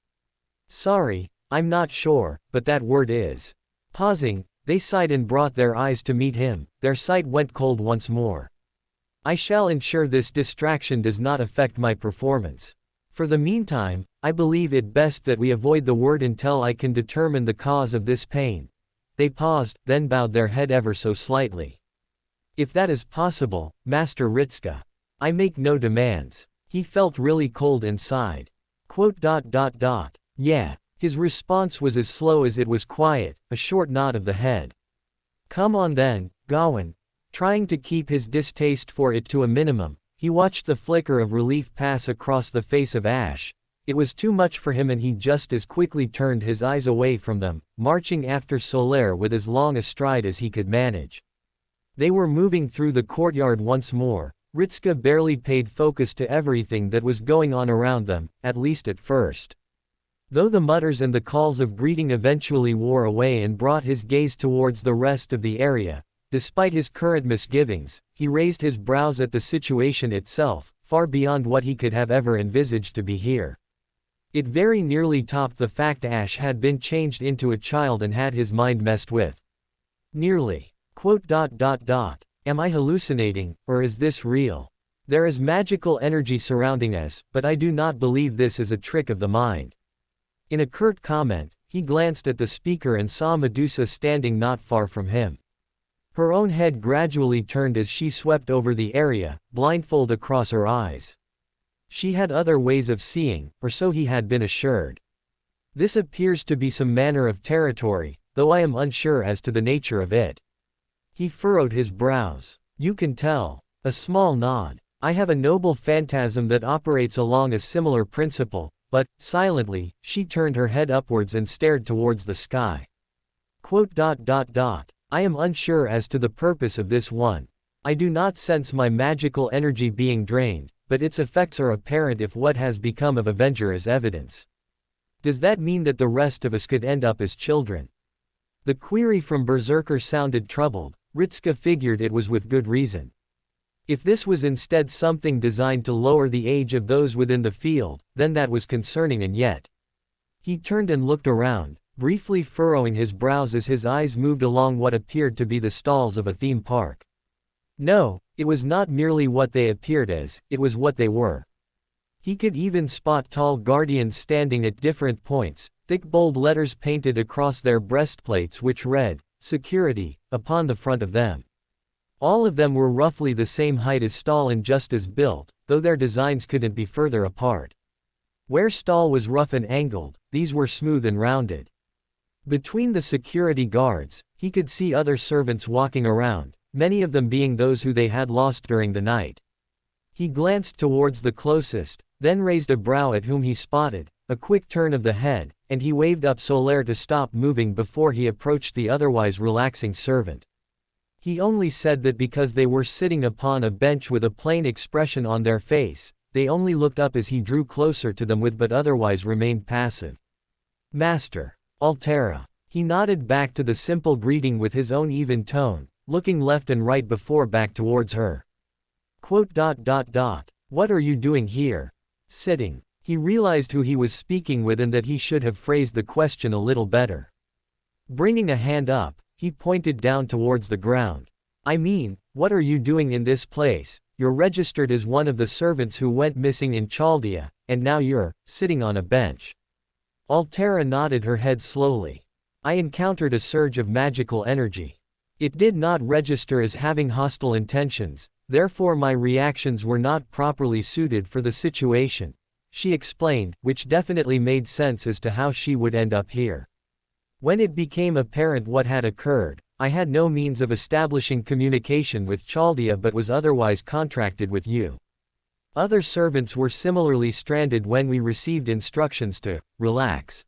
"Sorry, I'm not sure, but that word is." Pausing, they sighed and brought their eyes to meet him. Their sight went cold once more. "I shall ensure this distraction does not affect my performance. For the meantime, I believe it best that we avoid the word until I can determine the cause of this pain." They paused, then bowed their head ever so slightly. "If that is possible, Master Ritska. I make no demands." He felt really cold inside. "Yeah." His response was as slow as it was quiet, a short nod of the head. "Come on then, Gawain." Trying to keep his distaste for it to a minimum, he watched the flicker of relief pass across the face of Ash. It was too much for him and he just as quickly turned his eyes away from them, marching after Solaire with as long a stride as he could manage. They were moving through the courtyard once more. Ritska barely paid focus to everything that was going on around them, at least at first. Though the mutters and the calls of greeting eventually wore away and brought his gaze towards the rest of the area, despite his current misgivings, he raised his brows at the situation itself, far beyond what he could have ever envisaged to be here. It very nearly topped the fact Ash had been changed into a child and had his mind messed with. Nearly. Am I hallucinating, or is this real? There is magical energy surrounding us, but I do not believe this is a trick of the mind. In a curt comment, he glanced at the speaker and saw Medusa standing not far from him. Her own head gradually turned as she swept over the area, blindfold across her eyes. She had other ways of seeing, or so he had been assured. This appears to be some manner of territory, though I am unsure as to the nature of it. He furrowed his brows. You can tell. A small nod. I have a noble phantasm that operates along a similar principle, but, silently, she turned her head upwards and stared towards the sky. I am unsure as to the purpose of this one. I do not sense my magical energy being drained, but its effects are apparent if what has become of Avenger is evidence. Does that mean that the rest of us could end up as children? The query from Berserker sounded troubled. Ritska figured it was with good reason. If this was instead something designed to lower the age of those within the field, then that was concerning, and yet. He turned and looked around, briefly furrowing his brows as his eyes moved along what appeared to be the stalls of a theme park. No, it was not merely what they appeared as, it was what they were. He could even spot tall guardians standing at different points, thick bold letters painted across their breastplates which read, "Security," upon the front of them. All of them were roughly the same height as Stahl and just as built, though their designs couldn't be further apart. Where stall was rough and angled, these were smooth and rounded. Between the security guards, he could see other servants walking around, many of them being those who they had lost during the night. He glanced towards the closest, then raised a brow at whom he spotted, a quick turn of the head, and he waved up Solaire to stop moving before he approached the otherwise relaxing servant. He only said that because they were sitting upon a bench with a plain expression on their face, they only looked up as he drew closer to them but otherwise remained passive. "Master. Altera." He nodded back to the simple greeting with his own even tone, looking left and right before back towards her. "What are you doing here?" "Sitting." He realized who he was speaking with and that he should have phrased the question a little better. Bringing a hand up, he pointed down towards the ground. "I mean, what are you doing in this place? You're registered as one of the servants who went missing in Chaldea, and now you're sitting on a bench." Altera nodded her head slowly. "I encountered a surge of magical energy. It did not register as having hostile intentions, therefore my reactions were not properly suited for the situation," she explained, which definitely made sense as to how she would end up here. "When it became apparent what had occurred, I had no means of establishing communication with Chaldea but was otherwise contracted with you. Other servants were similarly stranded when we received instructions to relax."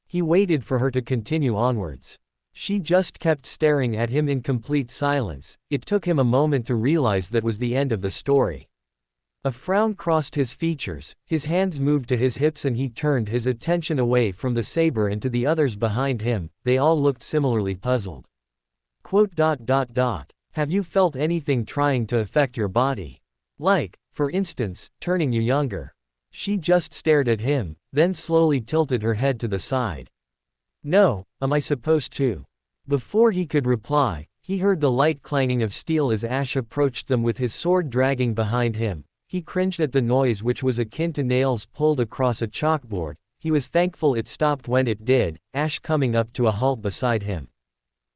He waited for her to continue onwards. She just kept staring at him in complete silence. It took him a moment to realize that was the end of the story. A frown crossed his features, his hands moved to his hips and he turned his attention away from the saber and to the others behind him. They all looked similarly puzzled. "Have you felt anything trying to affect your body? Like, for instance, turning you younger?" She just stared at him, then slowly tilted her head to the side. "No, am I supposed to?" Before he could reply, he heard the light clanging of steel as Ash approached them with his sword dragging behind him. He cringed at the noise which was akin to nails pulled across a chalkboard. He was thankful it stopped when it did, Ash coming up to a halt beside him.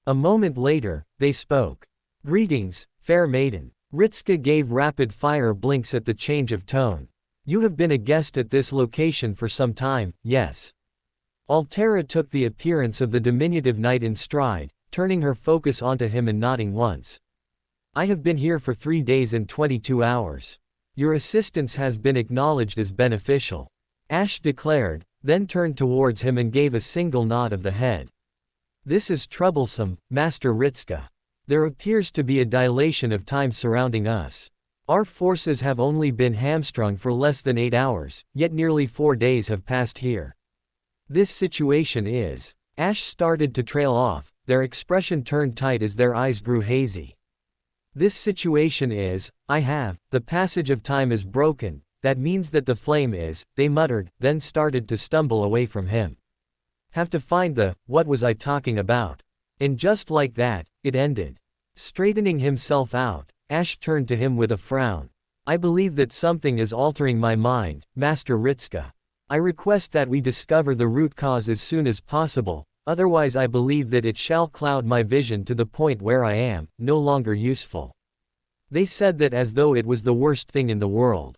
A moment later, they spoke. "Greetings, fair maiden." Ritska gave rapid-fire blinks at the change of tone. "You have been a guest at this location for some time, yes?" Altera took the appearance of the diminutive knight in stride, turning her focus onto him and nodding once. "I have been here for 3 days and 22 hours. Your assistance has been acknowledged as beneficial," Ash declared, then turned towards him and gave a single nod of the head. "This is troublesome, Master Ritska. There appears to be a dilation of time surrounding us. Our forces have only been hamstrung for less than 8 hours, yet nearly 4 days have passed here. This situation is..." Ash started to trail off, their expression turned tight as their eyes grew hazy. "This situation is, the passage of time is broken, that means that the flame is," they muttered, then started to stumble away from him. "Have to find what was I talking about?" And just like that, it ended. Straightening himself out, Ash turned to him with a frown. "I believe that something is altering my mind, Master Ritska. I request that we discover the root cause as soon as possible, otherwise I believe that it shall cloud my vision to the point where I am no longer useful." They said that as though it was the worst thing in the world.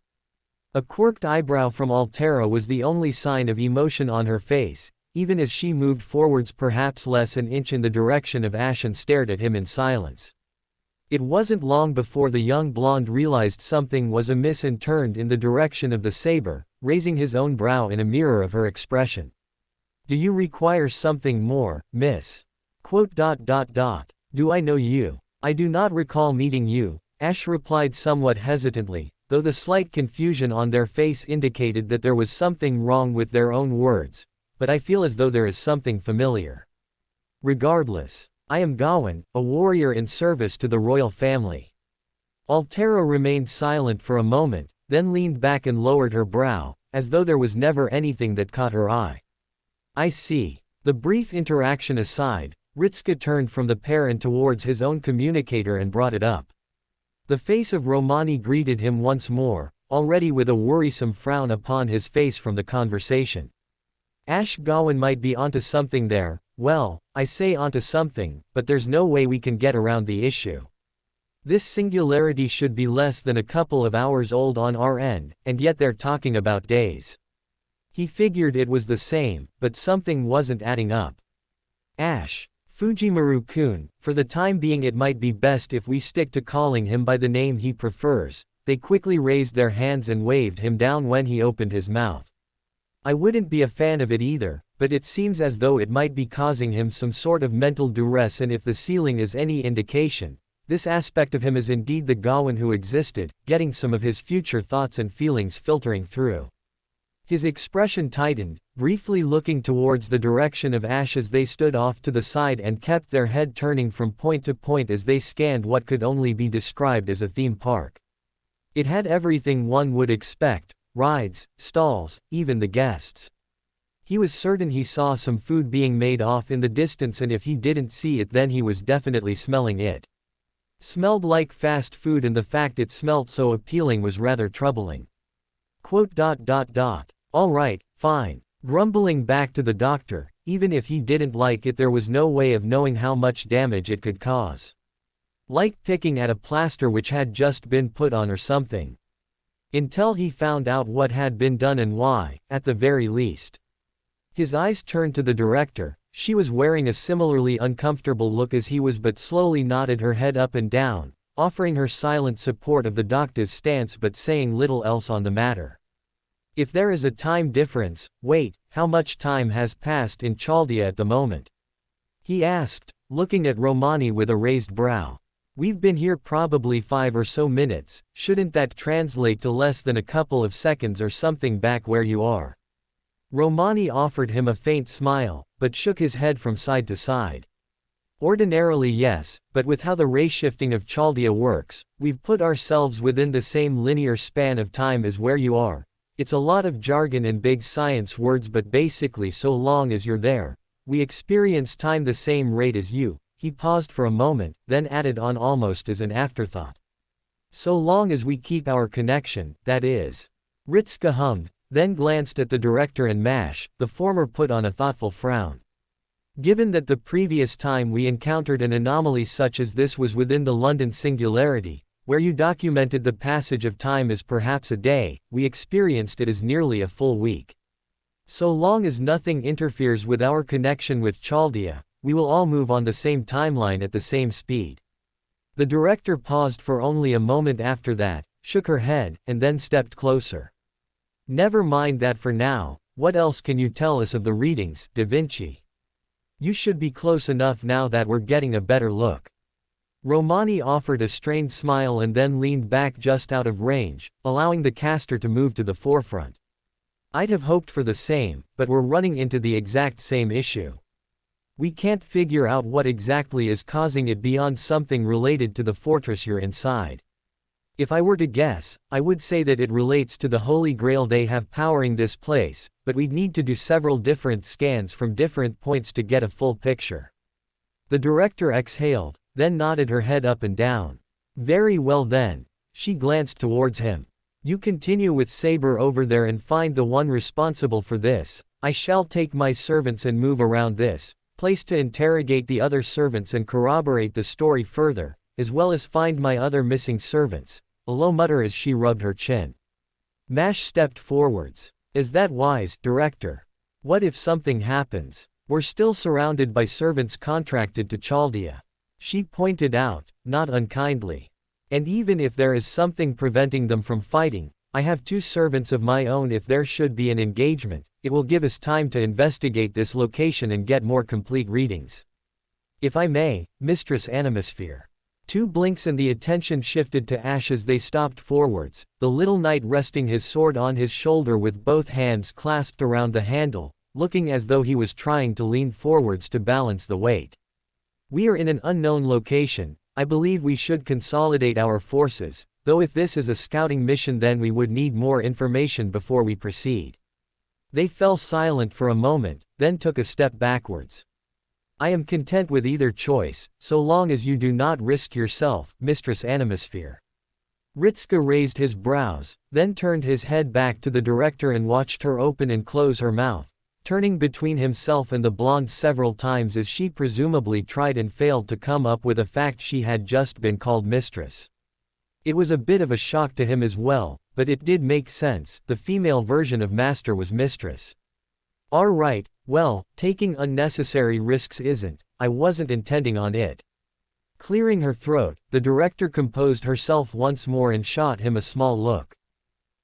A quirked eyebrow from Altera was the only sign of emotion on her face, even as she moved forwards perhaps less an inch in the direction of Ash and stared at him in silence. It wasn't long before the young blonde realized something was amiss and turned in the direction of the saber, raising his own brow in a mirror of her expression. "Do you require something more, miss?" "Do I know you? I do not recall meeting you," Ash replied somewhat hesitantly, though the slight confusion on their face indicated that there was something wrong with their own words, "but I feel as though there is something familiar. Regardless, I am Gawain, a warrior in service to the royal family." Altera remained silent for a moment, then leaned back and lowered her brow, as though there was never anything that caught her eye. "I see." The brief interaction aside, Ritska turned from the pair and towards his own communicator and brought it up. The face of Romani greeted him once more, already with a worrisome frown upon his face from the conversation. "Ash Gawain might be onto something there. Well, I say onto something, but there's no way we can get around the issue. This singularity should be less than a couple of hours old on our end, and yet they're talking about days. He figured it was the same, but something wasn't adding up. Ash. Fujimaru-kun, for the time being it might be best if we stick to calling him by the name he prefers. They quickly raised their hands and waved him down when he opened his mouth. I wouldn't be a fan of it either, but it seems as though it might be causing him some sort of mental duress, and if the ceiling is any indication, this aspect of him is indeed the Gawain who existed, getting some of his future thoughts and feelings filtering through. His expression tightened, briefly looking towards the direction of Ash as they stood off to the side and kept their head turning from point to point as they scanned what could only be described as a theme park. It had everything one would expect: rides, stalls, even the guests. He was certain he saw some food being made off in the distance, and if he didn't see it then he was definitely smelling it. Smelled like fast food, and the fact it smelt so appealing was rather troubling. All right, fine. Grumbling back to the doctor, even if he didn't like it there was no way of knowing how much damage it could cause. Like picking at a plaster which had just been put on or something. Until he found out what had been done and why, at the very least. His eyes turned to the director. She was wearing a similarly uncomfortable look as he was, but slowly nodded her head up and down, offering her silent support of the doctor's stance but saying little else on the matter. If there is a time difference, wait, how much time has passed in Chaldea at the moment? He asked, looking at Romani with a raised brow. We've been here probably 5 or so minutes, shouldn't that translate to less than a couple of seconds or something back where you are? Romani offered him a faint smile, but shook his head from side to side. Ordinarily yes, but with how the ray shifting of Chaldea works, we've put ourselves within the same linear span of time as where you are. It's a lot of jargon and big science words, but basically so long as you're there, we experience time the same rate as you. He paused for a moment, then added on almost as an afterthought. So long as we keep our connection, that is. Ritsuka hummed, then glanced at the director and Mash. The former put on a thoughtful frown. Given that the previous time we encountered an anomaly such as this was within the London Singularity, where you documented the passage of time as perhaps a day, we experienced it as nearly a full week. So long as nothing interferes with our connection with Chaldea, we will all move on the same timeline at the same speed. The director paused for only a moment after that, shook her head, and then stepped closer. Never mind that for now. What else can you tell us of the readings, Da Vinci? You should be close enough now that we're getting a better look. Romani offered a strained smile and then leaned back just out of range, allowing the caster to move to the forefront. I'd have hoped for the same, but we're running into the exact same issue. We can't figure out what exactly is causing it beyond something related to the fortress you're inside. If I were to guess, I would say that it relates to the Holy Grail they have powering this place, but we'd need to do several different scans from different points to get a full picture. The director exhaled, then nodded her head up and down. Very well then. She glanced towards him. You continue with Saber over there and find the one responsible for this. I shall take my servants and move around this place to interrogate the other servants and corroborate the story further, as well as find my other missing servants. A low mutter as she rubbed her chin. Mash stepped forwards. Is that wise, director? What if something happens? We're still surrounded by servants contracted to Chaldea. She pointed out, not unkindly. And even if there is something preventing them from fighting, I have 2 servants of my own. If there should be an engagement, it will give us time to investigate this location and get more complete readings. If I may, Mistress Animosphere. 2 blinks and the attention shifted to Ash as they stopped forwards, the little knight resting his sword on his shoulder with both hands clasped around the handle, looking as though he was trying to lean forwards to balance the weight. We are in an unknown location. I believe we should consolidate our forces, though if this is a scouting mission then we would need more information before we proceed. They fell silent for a moment, then took a step backwards. I am content with either choice, so long as you do not risk yourself, Mistress Animosphere. Ritsuka raised his brows, then turned his head back to the director and watched her open and close her mouth, turning between himself and the blonde several times as she presumably tried and failed to come up with a fact she had just been called mistress. It was a bit of a shock to him as well, but it did make sense. The female version of master was mistress. Alright, well, taking unnecessary risks isn't. I wasn't intending on it. Clearing her throat, the director composed herself once more and shot him a small look.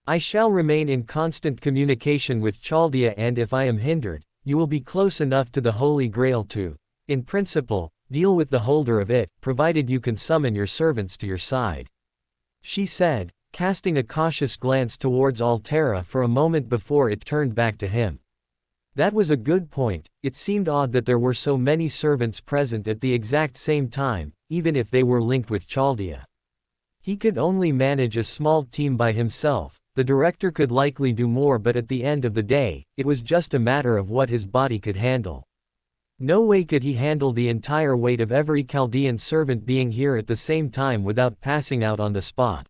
I shall remain in constant communication with Chaldea, and if I am hindered, you will be close enough to the Holy Grail to, in principle, deal with the holder of it, provided you can summon your servants to your side. She said, casting a cautious glance towards Altera for a moment before it turned back to him. That was a good point. It seemed odd that there were so many servants present at the exact same time, even if they were linked with Chaldea. He could only manage a small team by himself. The director could likely do more, but at the end of the day, it was just a matter of what his body could handle. No way could he handle the entire weight of every Chaldean servant being here at the same time without passing out on the spot.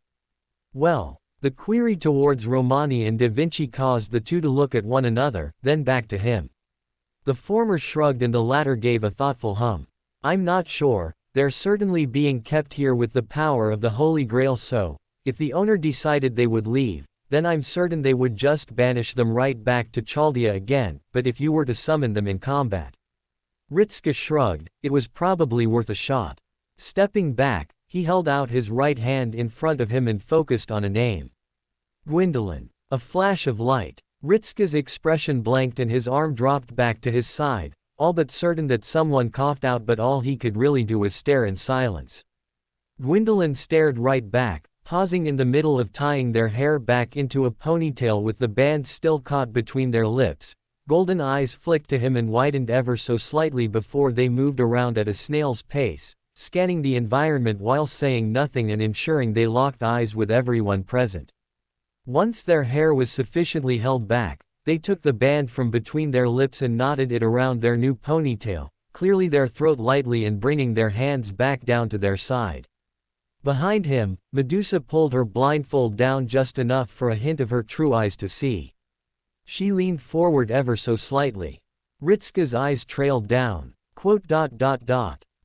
Well, the query towards Romani and Da Vinci caused the two to look at one another, then back to him. The former shrugged and the latter gave a thoughtful hum. I'm not sure, they're certainly being kept here with the power of the Holy Grail, so, if the owner decided they would leave, then I'm certain they would just banish them right back to Chaldea again, but if you were to summon them in combat. Ritska shrugged, it was probably worth a shot. Stepping back, he held out his right hand in front of him and focused on a name. Gwendolyn. A flash of light. Ritska's expression blanked and his arm dropped back to his side, all but certain that someone coughed out, but all he could really do was stare in silence. Gwendolyn stared right back, pausing in the middle of tying their hair back into a ponytail with the band still caught between their lips. Golden eyes flicked to him and widened ever so slightly before they moved around at a snail's pace, scanning the environment while saying nothing and ensuring they locked eyes with everyone present. Once their hair was sufficiently held back, they took the band from between their lips and knotted it around their new ponytail, clearing their throat lightly and bringing their hands back down to their side. Behind him, Medusa pulled her blindfold down just enough for a hint of her true eyes to see. She leaned forward ever so slightly. Ritska's eyes trailed down.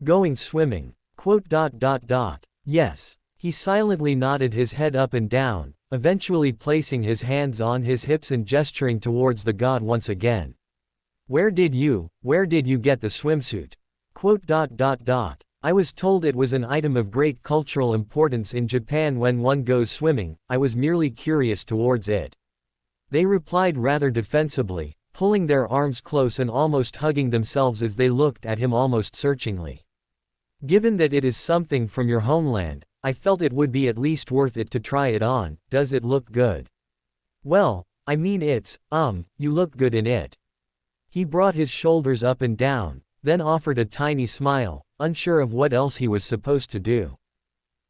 Going swimming. Yes. He silently nodded his head up and down, eventually placing his hands on his hips and gesturing towards the god once again. Where did you get the swimsuit? I was told it was an item of great cultural importance in Japan when one goes swimming. I was merely curious towards it. They replied rather defensively, pulling their arms close and almost hugging themselves as they looked at him almost searchingly. Given that it is something from your homeland, I felt it would be at least worth it to try it on. Does it look good? Well, I mean you look good in it. He brought his shoulders up and down, then offered a tiny smile, unsure of what else he was supposed to do.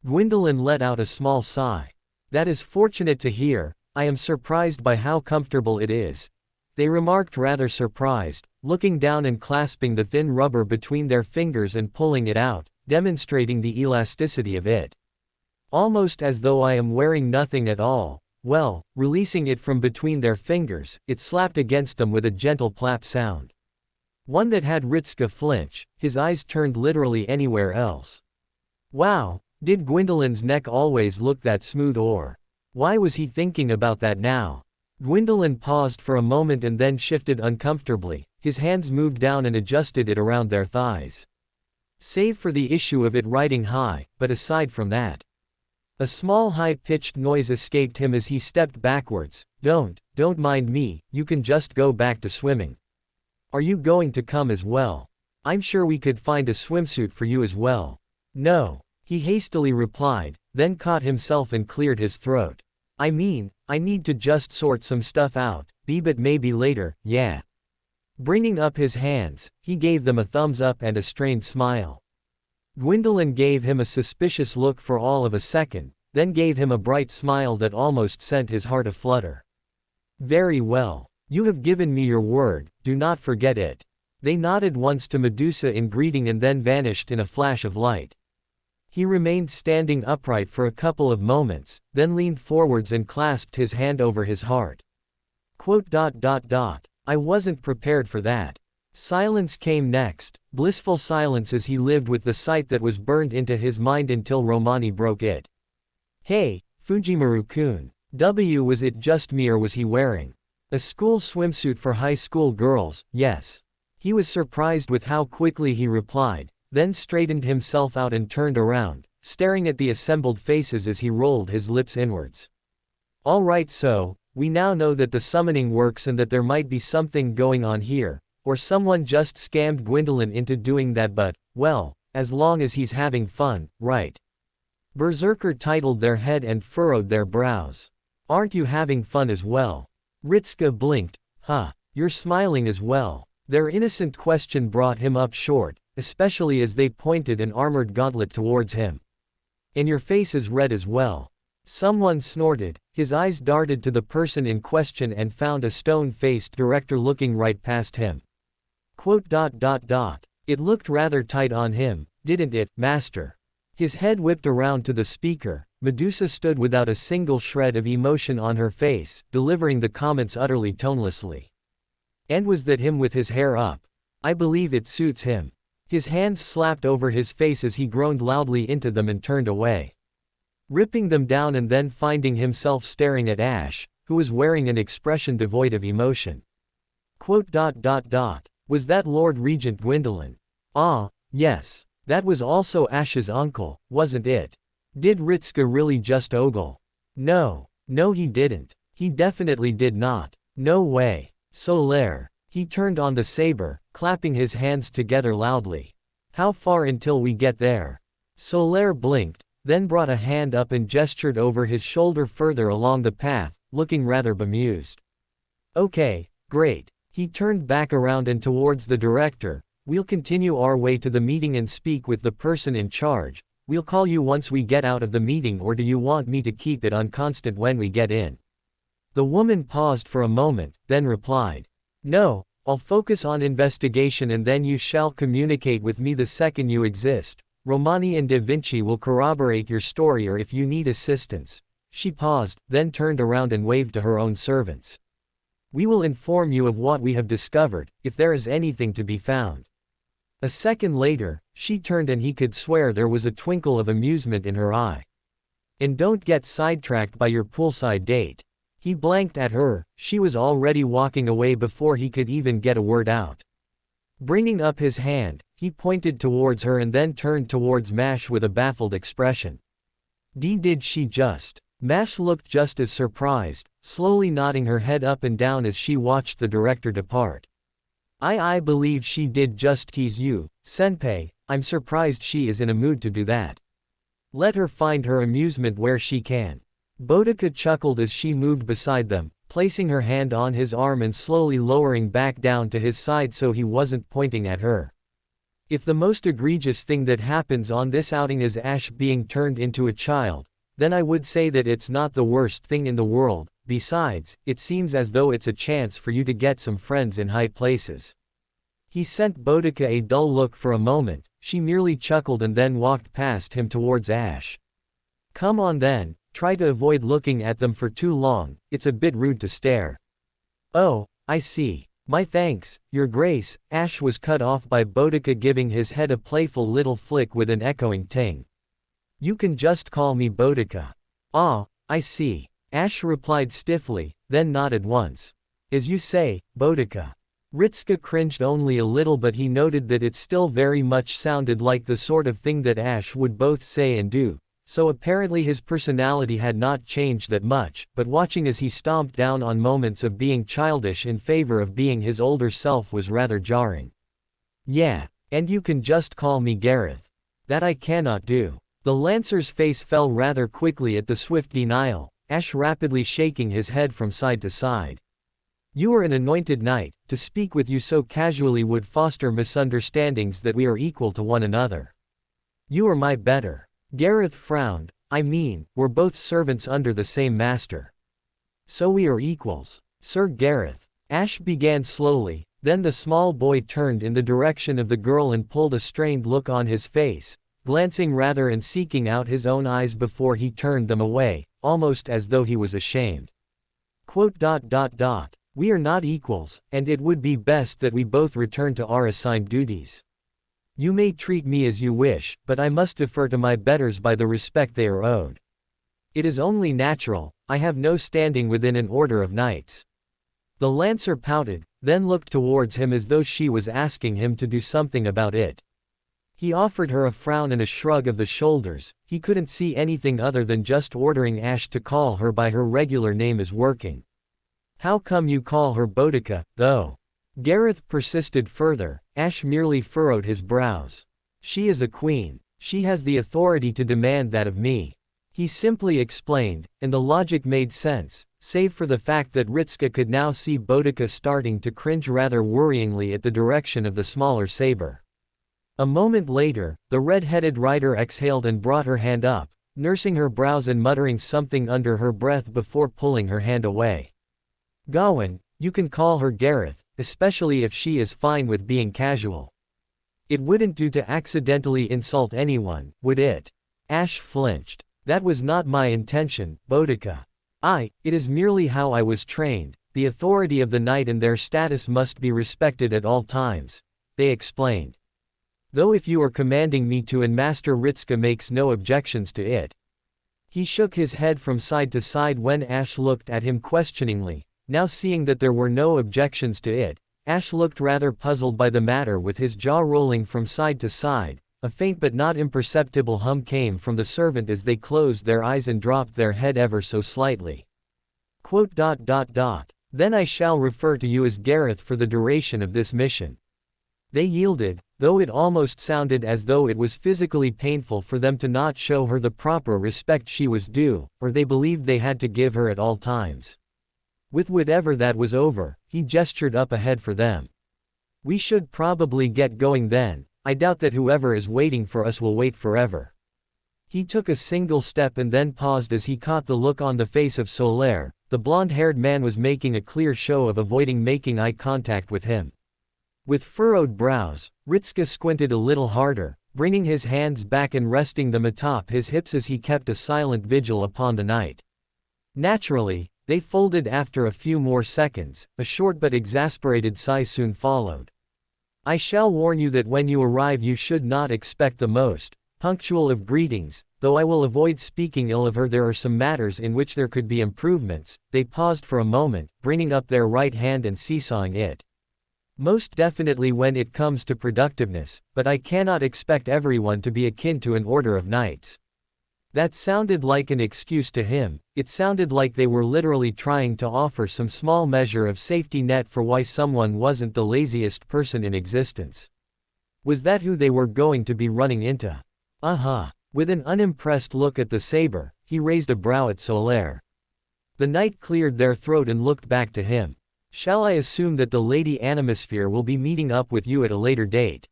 Gwendolyn let out a small sigh. That is fortunate to hear. I am surprised by how comfortable it is. They remarked, rather surprised, looking down and clasping the thin rubber between their fingers and pulling it out, demonstrating the elasticity of it. Almost as though I am wearing nothing at all. Well, releasing it from between their fingers, it slapped against them with a gentle plap sound. One that had Ritska flinch, his eyes turned literally anywhere else. Wow, did Gwendolyn's neck always look that smooth, or why was he thinking about that now? Gwendolyn paused for a moment and then shifted uncomfortably. His hands moved down and adjusted it around their thighs. Save for the issue of it riding high, but aside from that. A small high-pitched noise escaped him as he stepped backwards. Don't mind me, you can just go back to swimming. Are you going to come as well? I'm sure we could find a swimsuit for you as well. No, he hastily replied, then caught himself and cleared his throat. I mean, I need to just sort some stuff out, but maybe later, yeah. Bringing up his hands, he gave them a thumbs up and a strained smile. Gwendolyn gave him a suspicious look for all of a second, then gave him a bright smile that almost sent his heart aflutter. Very well. You have given me your word, do not forget it. They nodded once to Medusa in greeting and then vanished in a flash of light. He remained standing upright for a couple of moments, then leaned forwards and clasped his hand over his heart. I wasn't prepared for that. Silence came next, blissful silence as he lived with the sight that was burned into his mind until Romani broke it. Hey, Fujimaru-kun. Was it just me or was he wearing a school swimsuit for high school girls? Yes. He was surprised with how quickly he replied, then straightened himself out and turned around, staring at the assembled faces as he rolled his lips inwards. All right, so, we now know that the summoning works and that there might be something going on here, or someone just scammed Gwendolyn into doing that, but, well, as long as he's having fun, right? Berserker titled their head and furrowed their brows. Aren't you having fun as well? Ritsuka blinked. Huh, you're smiling as well. Their innocent question brought him up short, especially as they pointed an armored gauntlet towards him. And your face is red as well. Someone snorted. His eyes darted to the person in question and found a stone-faced director looking right past him. It looked rather tight on him, didn't it, master? His head whipped around to the speaker. Medusa stood without a single shred of emotion on her face, delivering the comments utterly tonelessly. And was that him with his hair up? I believe it suits him. His hands slapped over his face as he groaned loudly into them and turned away, ripping them down and then finding himself staring at Ash, who was wearing an expression devoid of emotion. Was that Lord Regent Gwendolyn? Ah, yes. That was also Ash's uncle, wasn't it? Did Ritsuka really just ogle? No, he didn't. He definitely did not. No way. Solaire. He turned on the saber, clapping his hands together loudly. How far until we get there? Solaire blinked, then brought a hand up and gestured over his shoulder further along the path, looking rather bemused. Okay, great. He turned back around and towards the director. We'll continue our way to the meeting and speak with the person in charge. We'll call you once we get out of the meeting, or do you want me to keep it on constant when we get in? The woman paused for a moment, then replied. No, I'll focus on investigation and then you shall communicate with me the second you exist. Romani and Da Vinci will corroborate your story or if you need assistance. She paused, then turned around and waved to her own servants. We will inform you of what we have discovered, if there is anything to be found. A second later, she turned and he could swear there was a twinkle of amusement in her eye. And don't get sidetracked by your poolside date. He blanked at her. She was already walking away before he could even get a word out. Bringing up his hand, he pointed towards her and then turned towards Mash with a baffled expression. Did she just? Mash looked just as surprised, slowly nodding her head up and down as she watched the director depart. I believe she did just tease you, senpai. I'm surprised she is in a mood to do that. Let her find her amusement where she can. Boudica chuckled as she moved beside them, placing her hand on his arm and slowly lowering back down to his side so he wasn't pointing at her. If the most egregious thing that happens on this outing is Ash being turned into a child, then I would say that it's not the worst thing in the world. Besides, it seems as though it's a chance for you to get some friends in high places. He sent Boudica a dull look for a moment. She merely chuckled and then walked past him towards Ash. Come on then, try to avoid looking at them for too long, it's a bit rude to stare. Oh, I see. My thanks, Your Grace. Ash was cut off by Boudica giving his head a playful little flick with an echoing ting. You can just call me Boudica. Ah, I see. Ash replied stiffly, then nodded once. As you say, Boudica. Ritsuka cringed only a little, but he noted that it still very much sounded like the sort of thing that Ash would both say and do, so apparently his personality had not changed that much, but watching as he stomped down on moments of being childish in favor of being his older self was rather jarring. Yeah, and you can just call me Gareth. That I cannot do. The Lancer's face fell rather quickly at the swift denial, Ash rapidly shaking his head from side to side. You are an anointed knight. To speak with you so casually would foster misunderstandings that we are equal to one another. You are my better. Gareth frowned. I mean, we're both servants under the same master. So we are equals. Sir Gareth. Ash began slowly, then the small boy turned in the direction of the girl and pulled a strained look on his face, glancing rather and seeking out his own eyes before he turned them away, almost as though he was ashamed. We are not equals, and it would be best that we both return to our assigned duties. You may treat me as you wish, but I must defer to my betters by the respect they are owed. It is only natural, I have no standing within an order of knights. The lancer pouted, then looked towards him as though she was asking him to do something about it. He offered her a frown and a shrug of the shoulders. He couldn't see anything other than just ordering Ash to call her by her regular name is working. How come you call her Boudica, though? Gareth persisted further. Ash merely furrowed his brows. She is a queen. She has the authority to demand that of me. He simply explained, and the logic made sense, save for the fact that Ritska could now see Boudica starting to cringe rather worryingly at the direction of the smaller saber. A moment later, the red-headed rider exhaled and brought her hand up, nursing her brows and muttering something under her breath before pulling her hand away. Gawain, you can call her Gareth, especially if she is fine with being casual. It wouldn't do to accidentally insult anyone, would it? Ash flinched. That was not my intention, Boudica. It is merely how I was trained. The authority of the knight and their status must be respected at all times, they explained. Though if you are commanding me to, and Master Ritska makes no objections to it. He shook his head from side to side when Ash looked at him questioningly. Now seeing that there were no objections to it, Ash looked rather puzzled by the matter with his jaw rolling from side to side. A faint but not imperceptible hum came from the servant as they closed their eyes and dropped their head ever so slightly. Then I shall refer to you as Gareth for the duration of this mission. They yielded, though it almost sounded as though it was physically painful for them to not show her the proper respect she was due, or they believed they had to give her at all times. With whatever that was over, he gestured up ahead for them. We should probably get going then. I doubt that whoever is waiting for us will wait forever. He took a single step and then paused as he caught the look on the face of Solaire. The blonde-haired man was making a clear show of avoiding making eye contact with him. With furrowed brows, Ritska squinted a little harder, bringing his hands back and resting them atop his hips as he kept a silent vigil upon the knight. Naturally, they folded after a few more seconds. A short but exasperated sigh soon followed. I shall warn you that when you arrive you should not expect the most punctual of greetings, though I will avoid speaking ill of her. There are some matters in which there could be improvements. They paused for a moment, bringing up their right hand and seesawing it. Most definitely when it comes to productiveness, but I cannot expect everyone to be akin to an order of knights. That sounded like an excuse to him. It sounded like they were literally trying to offer some small measure of safety net for why someone wasn't the laziest person in existence. Was that who they were going to be running into? With an unimpressed look at the saber, he raised a brow at Solaire. The knight cleared their throat and looked back to him. Shall I assume that the Lady Animisphere will be meeting up with you at a later date?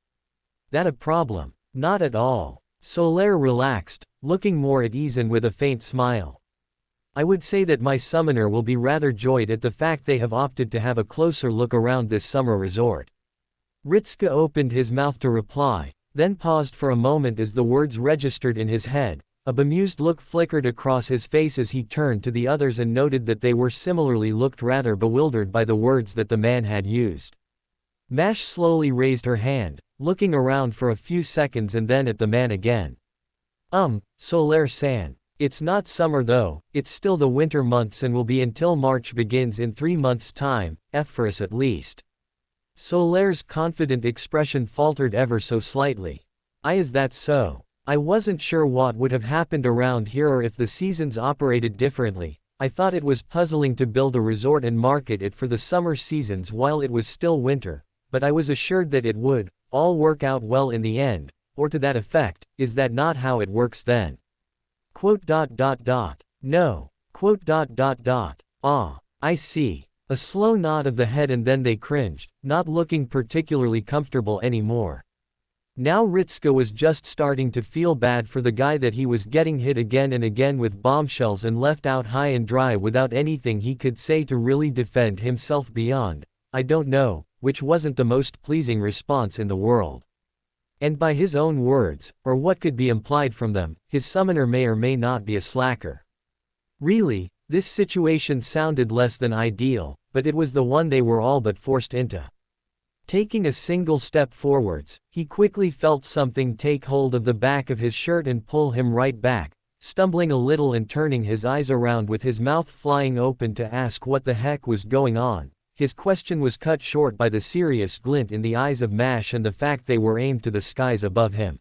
That a problem? Not at all. Solaire relaxed, looking more at ease and with a faint smile. I would say that my summoner will be rather joyed at the fact they have opted to have a closer look around this summer resort. Ritska opened his mouth to reply, then paused for a moment as the words registered in his head. A bemused look flickered across his face as he turned to the others and noted that they were similarly looked rather bewildered by the words that the man had used. Mash slowly raised her hand, looking around for a few seconds and then at the man again. Solaire-san. It's not summer though, it's still the winter months and will be until March begins in 3 months' time, for us at least. Solaire's confident expression faltered ever so slightly. Is that so? I wasn't sure what would have happened around here or if the seasons operated differently. I thought it was puzzling to build a resort and market it for the summer seasons while it was still winter, but I was assured that it would all work out well in the end, or to that effect. Is that not how it works then? No. I see. A slow nod of the head and then they cringed, not looking particularly comfortable anymore. Now Ritska was just starting to feel bad for the guy that he was getting hit again and again with bombshells and left out high and dry without anything he could say to really defend himself beyond, I don't know, which wasn't the most pleasing response in the world. And by his own words, or what could be implied from them, his summoner may or may not be a slacker. Really, this situation sounded less than ideal, but it was the one they were all but forced into. Taking a single step forwards, he quickly felt something take hold of the back of his shirt and pull him right back, stumbling a little and turning his eyes around with his mouth flying open to ask what the heck was going on. His question was cut short by the serious glint in the eyes of Mash and the fact they were aimed to the skies above him.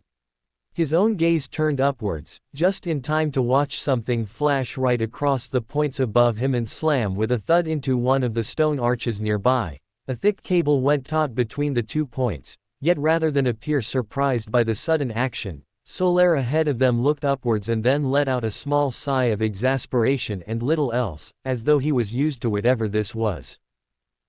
His own gaze turned upwards, just in time to watch something flash right across the points above him and slam with a thud into one of the stone arches nearby. A thick cable went taut between the 2 points, yet rather than appear surprised by the sudden action, Solaire ahead of them looked upwards and then let out a small sigh of exasperation and little else, as though he was used to whatever this was.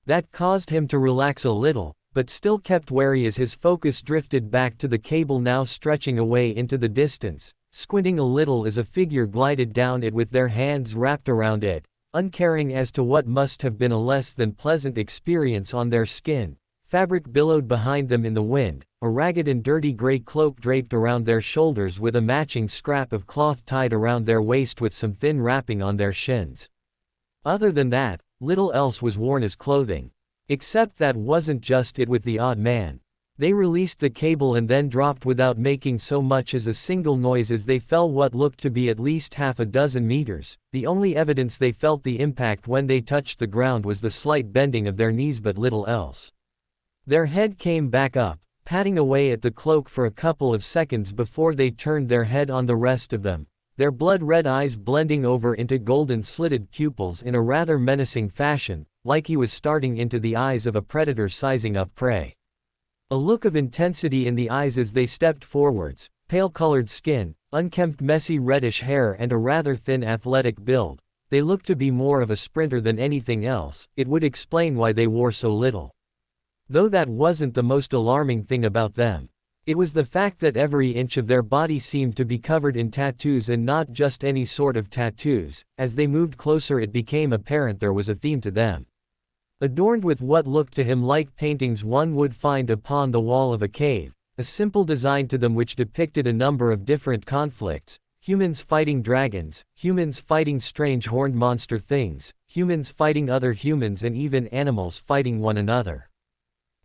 That caused him to relax a little, but still kept wary as his focus drifted back to the cable now stretching away into the distance, squinting a little as a figure glided down it with their hands wrapped around it, uncaring as to what must have been a less than pleasant experience on their skin. Fabric billowed behind them in the wind, a ragged and dirty gray cloak draped around their shoulders with a matching scrap of cloth tied around their waist with some thin wrapping on their shins. Other than that, little else was worn as clothing. Except that wasn't just it with the odd man. They released the cable and then dropped without making so much as a single noise as they fell what looked to be at least half a dozen meters. The only evidence they felt the impact when they touched the ground was the slight bending of their knees, but little else. Their head came back up, patting away at the cloak for a couple of seconds before they turned their head on the rest of them, their blood-red eyes blending over into golden slitted pupils in a rather menacing fashion, like he was starting into the eyes of a predator sizing up prey. A look of intensity in the eyes as they stepped forwards, pale-colored skin, unkempt messy reddish hair and a rather thin athletic build. They looked to be more of a sprinter than anything else. It would explain why they wore so little. Though that wasn't the most alarming thing about them. It was the fact that every inch of their body seemed to be covered in tattoos, and not just any sort of tattoos. As they moved closer it became apparent there was a theme to them. Adorned with what looked to him like paintings one would find upon the wall of a cave, a simple design to them which depicted a number of different conflicts: humans fighting dragons, humans fighting strange horned monster things, humans fighting other humans, and even animals fighting one another.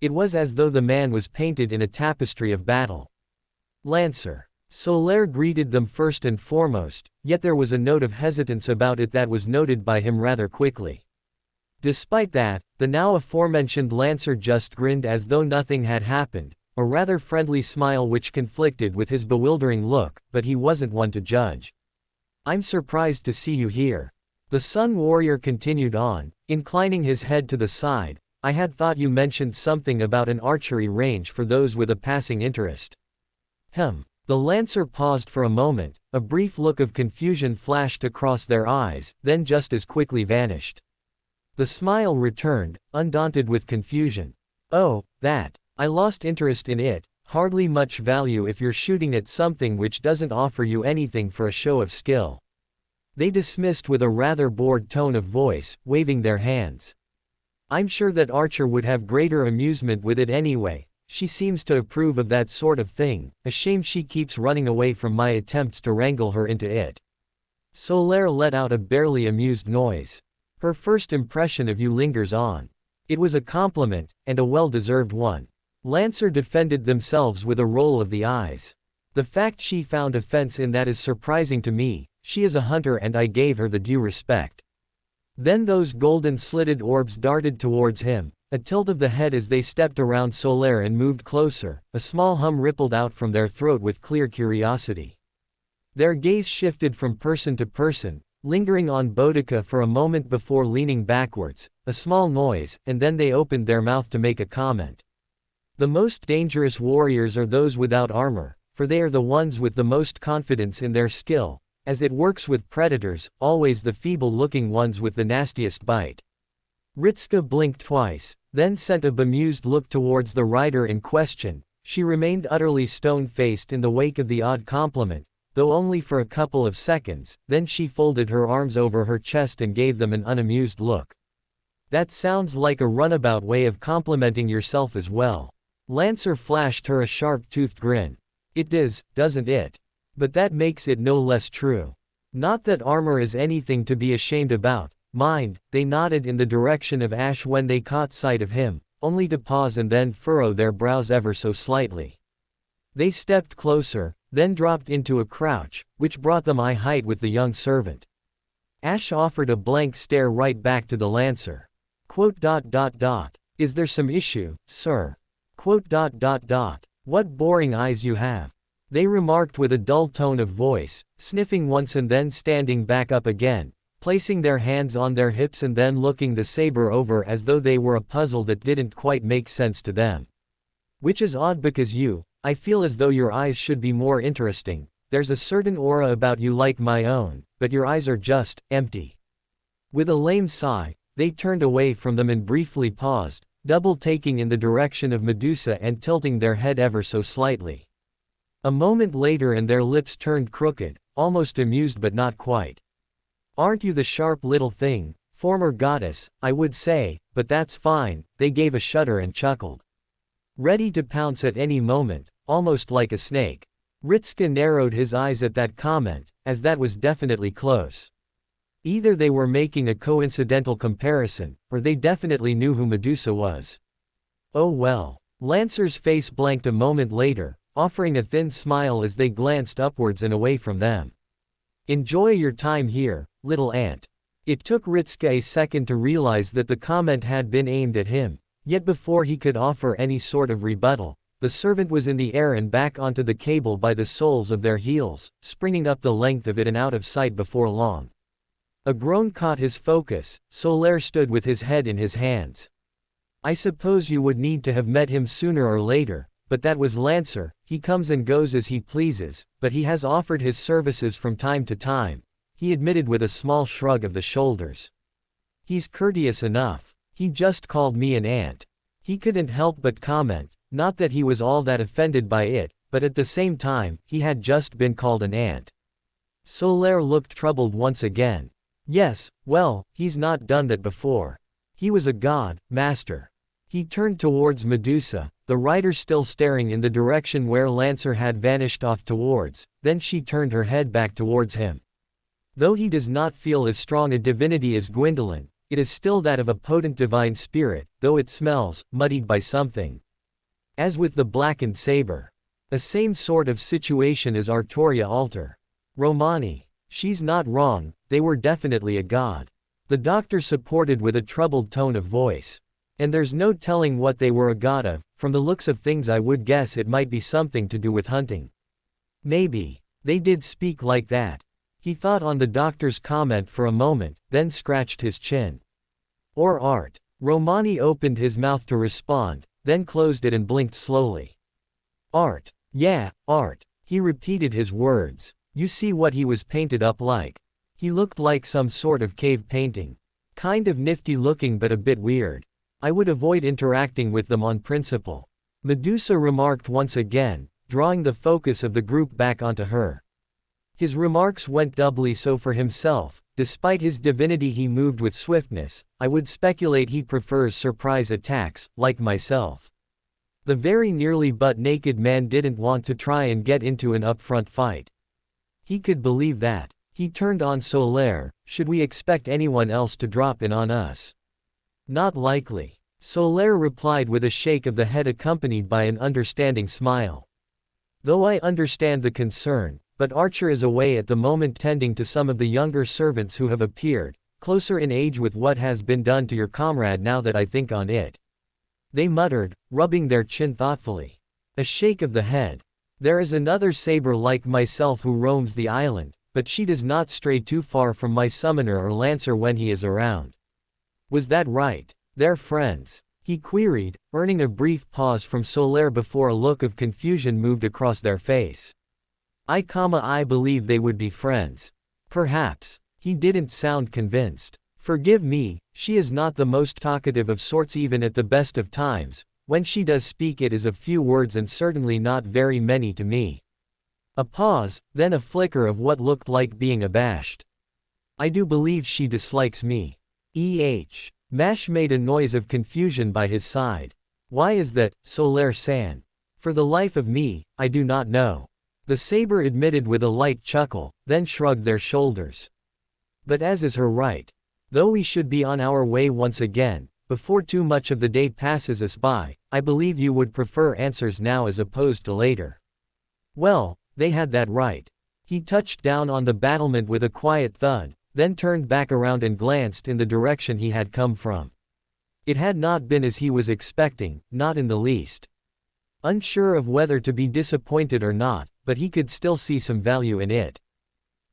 It was as though the man was painted in a tapestry of battle. Lancer. Solaire greeted them first and foremost, yet there was a note of hesitance about it that was noted by him rather quickly. Despite that, the now aforementioned Lancer just grinned as though nothing had happened, a rather friendly smile which conflicted with his bewildering look, but he wasn't one to judge. "I'm surprised to see you here." The Sun Warrior continued on, inclining his head to the side. "I had thought you mentioned something about an archery range for those with a passing interest." The Lancer paused for a moment, a brief look of confusion flashed across their eyes, then just as quickly vanished. The smile returned, undaunted with confusion. "Oh, that. I lost interest in it. Hardly much value if you're shooting at something which doesn't offer you anything for a show of skill." They dismissed with a rather bored tone of voice, waving their hands. "I'm sure that Archer would have greater amusement with it anyway. She seems to approve of that sort of thing. A shame she keeps running away from my attempts to wrangle her into it." Solaire let out a barely amused noise. "Her first impression of you lingers on." It was a compliment, and a well-deserved one. Lancer defended themselves with a roll of the eyes. "The fact she found offense in that is surprising to me. She is a hunter and I gave her the due respect." Then those golden slitted orbs darted towards him, a tilt of the head as they stepped around Solaire and moved closer. A small hum rippled out from their throat with clear curiosity. Their gaze shifted from person to person, lingering on Boudica for a moment before leaning backwards, a small noise, and then they opened their mouth to make a comment. "The most dangerous warriors are those without armor, for they are the ones with the most confidence in their skill, as it works with predators, always the feeble-looking ones with the nastiest bite." Ritska blinked twice, then sent a bemused look towards the rider in question. She remained utterly stone-faced in the wake of the odd compliment, though only for a couple of seconds. Then she folded her arms over her chest and gave them an unamused look. "That sounds like a runabout way of complimenting yourself as well." Lancer flashed her a sharp-toothed grin. "It does, doesn't it? But that makes it no less true. Not that armor is anything to be ashamed about, mind." They nodded in the direction of Ash when they caught sight of him, only to pause and then furrow their brows ever so slightly. They stepped closer, then dropped into a crouch, which brought them eye height with the young servant. Ash offered a blank stare right back to the Lancer. Is there some issue, sir? What boring eyes you have. They remarked with a dull tone of voice, sniffing once and then standing back up again, placing their hands on their hips and then looking the saber over as though they were a puzzle that didn't quite make sense to them. Which is odd because I feel as though your eyes should be more interesting. There's a certain aura about you like my own, but your eyes are just empty. With a lame sigh, they turned away from them and briefly paused, double-taking in the direction of Medusa and tilting their head ever so slightly. A moment later and their lips turned crooked, almost amused but not quite. Aren't you the sharp little thing, former goddess, I would say, but that's fine, they gave a shudder and chuckled. Ready to pounce at any moment, almost like a snake. Ritska narrowed his eyes at that comment, as that was definitely close. Either they were making a coincidental comparison, or they definitely knew who Medusa was. Oh well. Lancer's face blanked a moment later, offering a thin smile as they glanced upwards and away from them. Enjoy your time here, little ant. It took Ritska a second to realize that the comment had been aimed at him, yet before he could offer any sort of rebuttal, the servant was in the air and back onto the cable by the soles of their heels, springing up the length of it and out of sight before long. A groan caught his focus. Solaire stood with his head in his hands. I suppose you would need to have met him sooner or later, but that was Lancer. He comes and goes as he pleases, but he has offered his services from time to time, he admitted with a small shrug of the shoulders. He's courteous enough. He just called me an ant. He couldn't help but comment, not that he was all that offended by it, but at the same time, he had just been called an ant. Solaire looked troubled once again. Yes, well, he's not done that before. He was a god, master. He turned towards Medusa, the rider still staring in the direction where Lancer had vanished off towards, then she turned her head back towards him. Though he does not feel as strong a divinity as Gwendolyn, it is still that of a potent divine spirit, though it smells, muddied by something. As with the blackened saber. A same sort of situation as Artoria Alter. Romani. She's not wrong, they were definitely a god. The doctor supported with a troubled tone of voice. And there's no telling what they were a god of. From the looks of things I would guess it might be something to do with hunting. Maybe. They did speak like that. He thought on the doctor's comment for a moment, then scratched his chin. Or art. Romani opened his mouth to respond, then closed it and blinked slowly. Art. Yeah, art. He repeated his words. You see what he was painted up like. He looked like some sort of cave painting. Kind of nifty looking but a bit weird. I would avoid interacting with them on principle. Medusa remarked once again, drawing the focus of the group back onto her. His remarks went doubly so for himself. Despite his divinity he moved with swiftness. I would speculate he prefers surprise attacks, like myself. The very nearly butt-naked man didn't want to try and get into an upfront fight. He could believe that. He turned on Solaire. Should we expect anyone else to drop in on us? Not likely. Solaire replied with a shake of the head accompanied by an understanding smile. Though I understand the concern, but Archer is away at the moment tending to some of the younger servants who have appeared, closer in age with what has been done to your comrade now that I think on it. They muttered, rubbing their chin thoughtfully. A shake of the head. There is another saber like myself who roams the island, but she does not stray too far from my summoner or lancer when he is around. Was that right? They're friends? He queried, earning a brief pause from Solaire before a look of confusion moved across their face. I believe they would be friends. Perhaps. He didn't sound convinced. Forgive me, she is not the most talkative of sorts even at the best of times. When she does speak it is a few words and certainly not very many to me. A pause, then a flicker of what looked like being abashed. I do believe she dislikes me. Mash made a noise of confusion by his side. Why is that, Solaire-san? For the life of me, I do not know. The saber admitted with a light chuckle, then shrugged their shoulders. But as is her right. Though we should be on our way once again, before too much of the day passes us by, I believe you would prefer answers now as opposed to later. Well, they had that right. He touched down on the battlement with a quiet thud, then turned back around and glanced in the direction he had come from. It had not been as he was expecting, not in the least. Unsure of whether to be disappointed or not, but he could still see some value in it.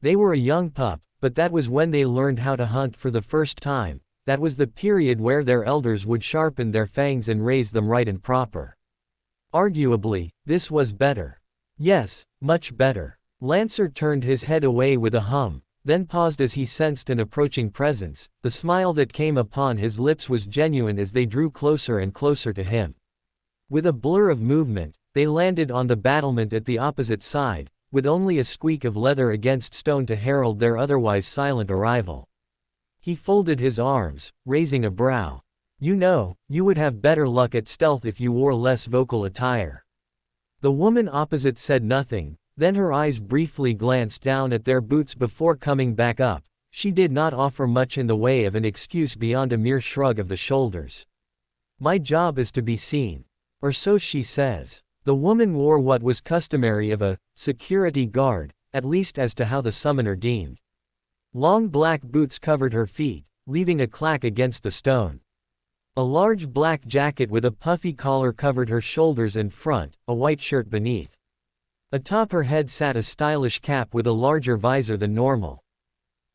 They were a young pup, but that was when they learned how to hunt for the first time. That was the period where their elders would sharpen their fangs and raise them right and proper. Arguably, this was better. Yes, much better. Lancer turned his head away with a hum, then paused as he sensed an approaching presence. The smile that came upon his lips was genuine as they drew closer and closer to him. With a blur of movement, they landed on the battlement at the opposite side, with only a squeak of leather against stone to herald their otherwise silent arrival. He folded his arms, raising a brow. You know, you would have better luck at stealth if you wore less vocal attire. The woman opposite said nothing, then her eyes briefly glanced down at their boots before coming back up. She did not offer much in the way of an excuse beyond a mere shrug of the shoulders. My job is to be seen. Or so she says. The woman wore what was customary of a security guard, at least as to how the summoner deemed. Long black boots covered her feet, leaving a clack against the stone. A large black jacket with a puffy collar covered her shoulders and front, a white shirt beneath. Atop her head sat a stylish cap with a larger visor than normal.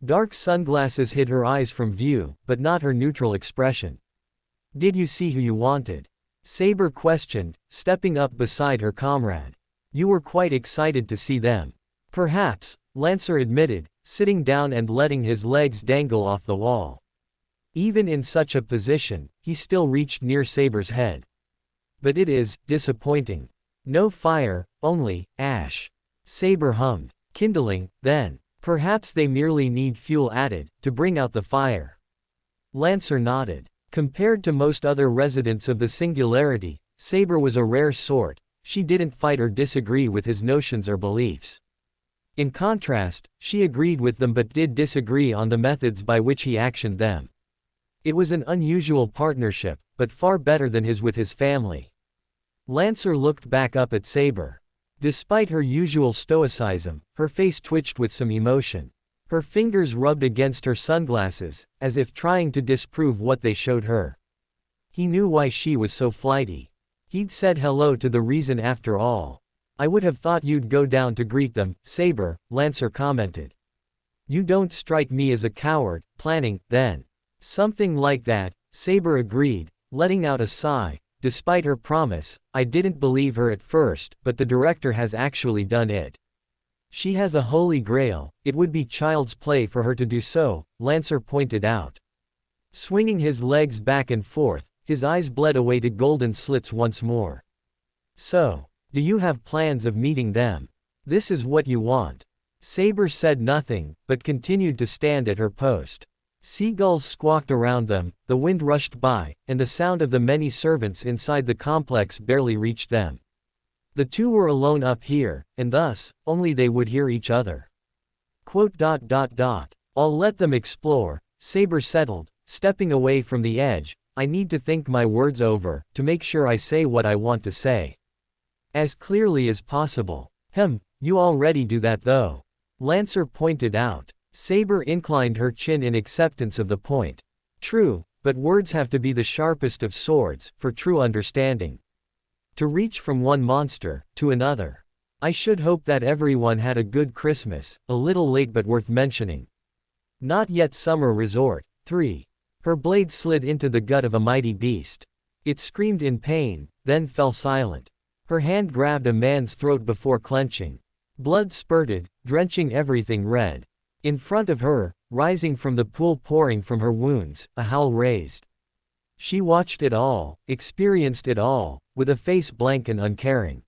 Dark sunglasses hid her eyes from view, but not her neutral expression. Did you see who you wanted? Saber questioned, stepping up beside her comrade. You were quite excited to see them. Perhaps, Lancer admitted, sitting down and letting his legs dangle off the wall. Even in such a position, he still reached near Saber's head. But it is disappointing. No fire, only ash. Saber hummed. Kindling, then. Perhaps they merely need fuel added, to bring out the fire. Lancer nodded. Compared to most other residents of the Singularity, Saber was a rare sort. She didn't fight or disagree with his notions or beliefs. In contrast, she agreed with them but did disagree on the methods by which he actioned them. It was an unusual partnership, but far better than his with his family. Lancer looked back up at Saber. Despite her usual stoicism, her face twitched with some emotion. Her fingers rubbed against her sunglasses, as if trying to disprove what they showed her. He knew why she was so flighty. He'd said hello to the reason after all. I would have thought you'd go down to greet them, Saber, Lancer commented. You don't strike me as a coward. Planning, then. Something like that, Saber agreed, letting out a sigh. Despite her promise, I didn't believe her at first, but the director has actually done it. She has a Holy Grail, it would be child's play for her to do so, Lancer pointed out. Swinging his legs back and forth, his eyes bled away to golden slits once more. So, do you have plans of meeting them? This is what you want. Saber said nothing, but continued to stand at her post. Seagulls squawked around them, the wind rushed by, and the sound of the many servants inside the complex barely reached them. The two were alone up here, and thus, only they would hear each other. I'll let them explore, Saber settled, stepping away from the edge. I need to think my words over, to make sure I say what I want to say. As clearly as possible. You already do that though. Lancer pointed out. Saber inclined her chin in acceptance of the point. True, but words have to be the sharpest of swords, for true understanding. To reach from one monster, to another. I should hope that everyone had a good Christmas, a little late but worth mentioning. Not yet summer resort. 3. Her blade slid into the gut of a mighty beast. It screamed in pain, then fell silent. Her hand grabbed a man's throat before clenching. Blood spurted, drenching everything red. In front of her, rising from the pool pouring from her wounds, a howl raised. She watched it all, experienced it all, with a face blank and uncaring.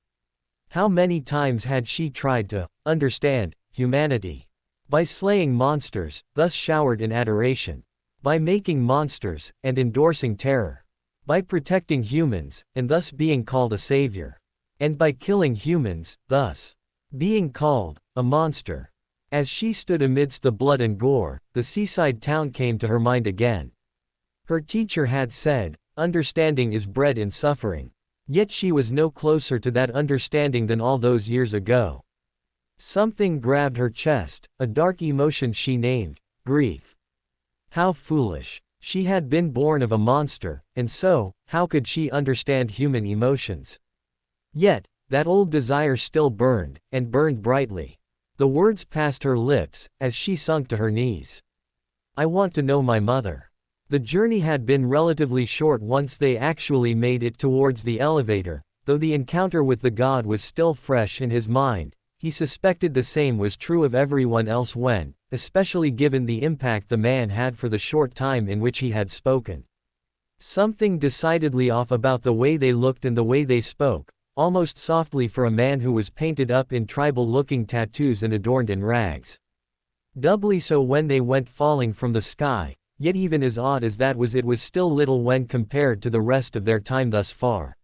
How many times had she tried to understand humanity? By slaying monsters, thus showered in adoration. By making monsters, and endorsing terror. By protecting humans, and thus being called a savior. And by killing humans, thus being called a monster. As she stood amidst the blood and gore, the seaside town came to her mind again. Her teacher had said, understanding is bred in suffering. Yet she was no closer to that understanding than all those years ago. Something grabbed her chest, a dark emotion she named grief. How foolish. She had been born of a monster, and so, how could she understand human emotions? Yet, that old desire still burned, and burned brightly. The words passed her lips, as she sunk to her knees. I want to know my mother. The journey had been relatively short once they actually made it towards the elevator, though the encounter with the god was still fresh in his mind. He suspected the same was true of everyone else when, especially given the impact the man had for the short time in which he had spoken. Something decidedly off about the way they looked and the way they spoke, almost softly for a man who was painted up in tribal-looking tattoos and adorned in rags. Doubly so when they went falling from the sky, yet even as odd as that was, it was still little when compared to the rest of their time thus far.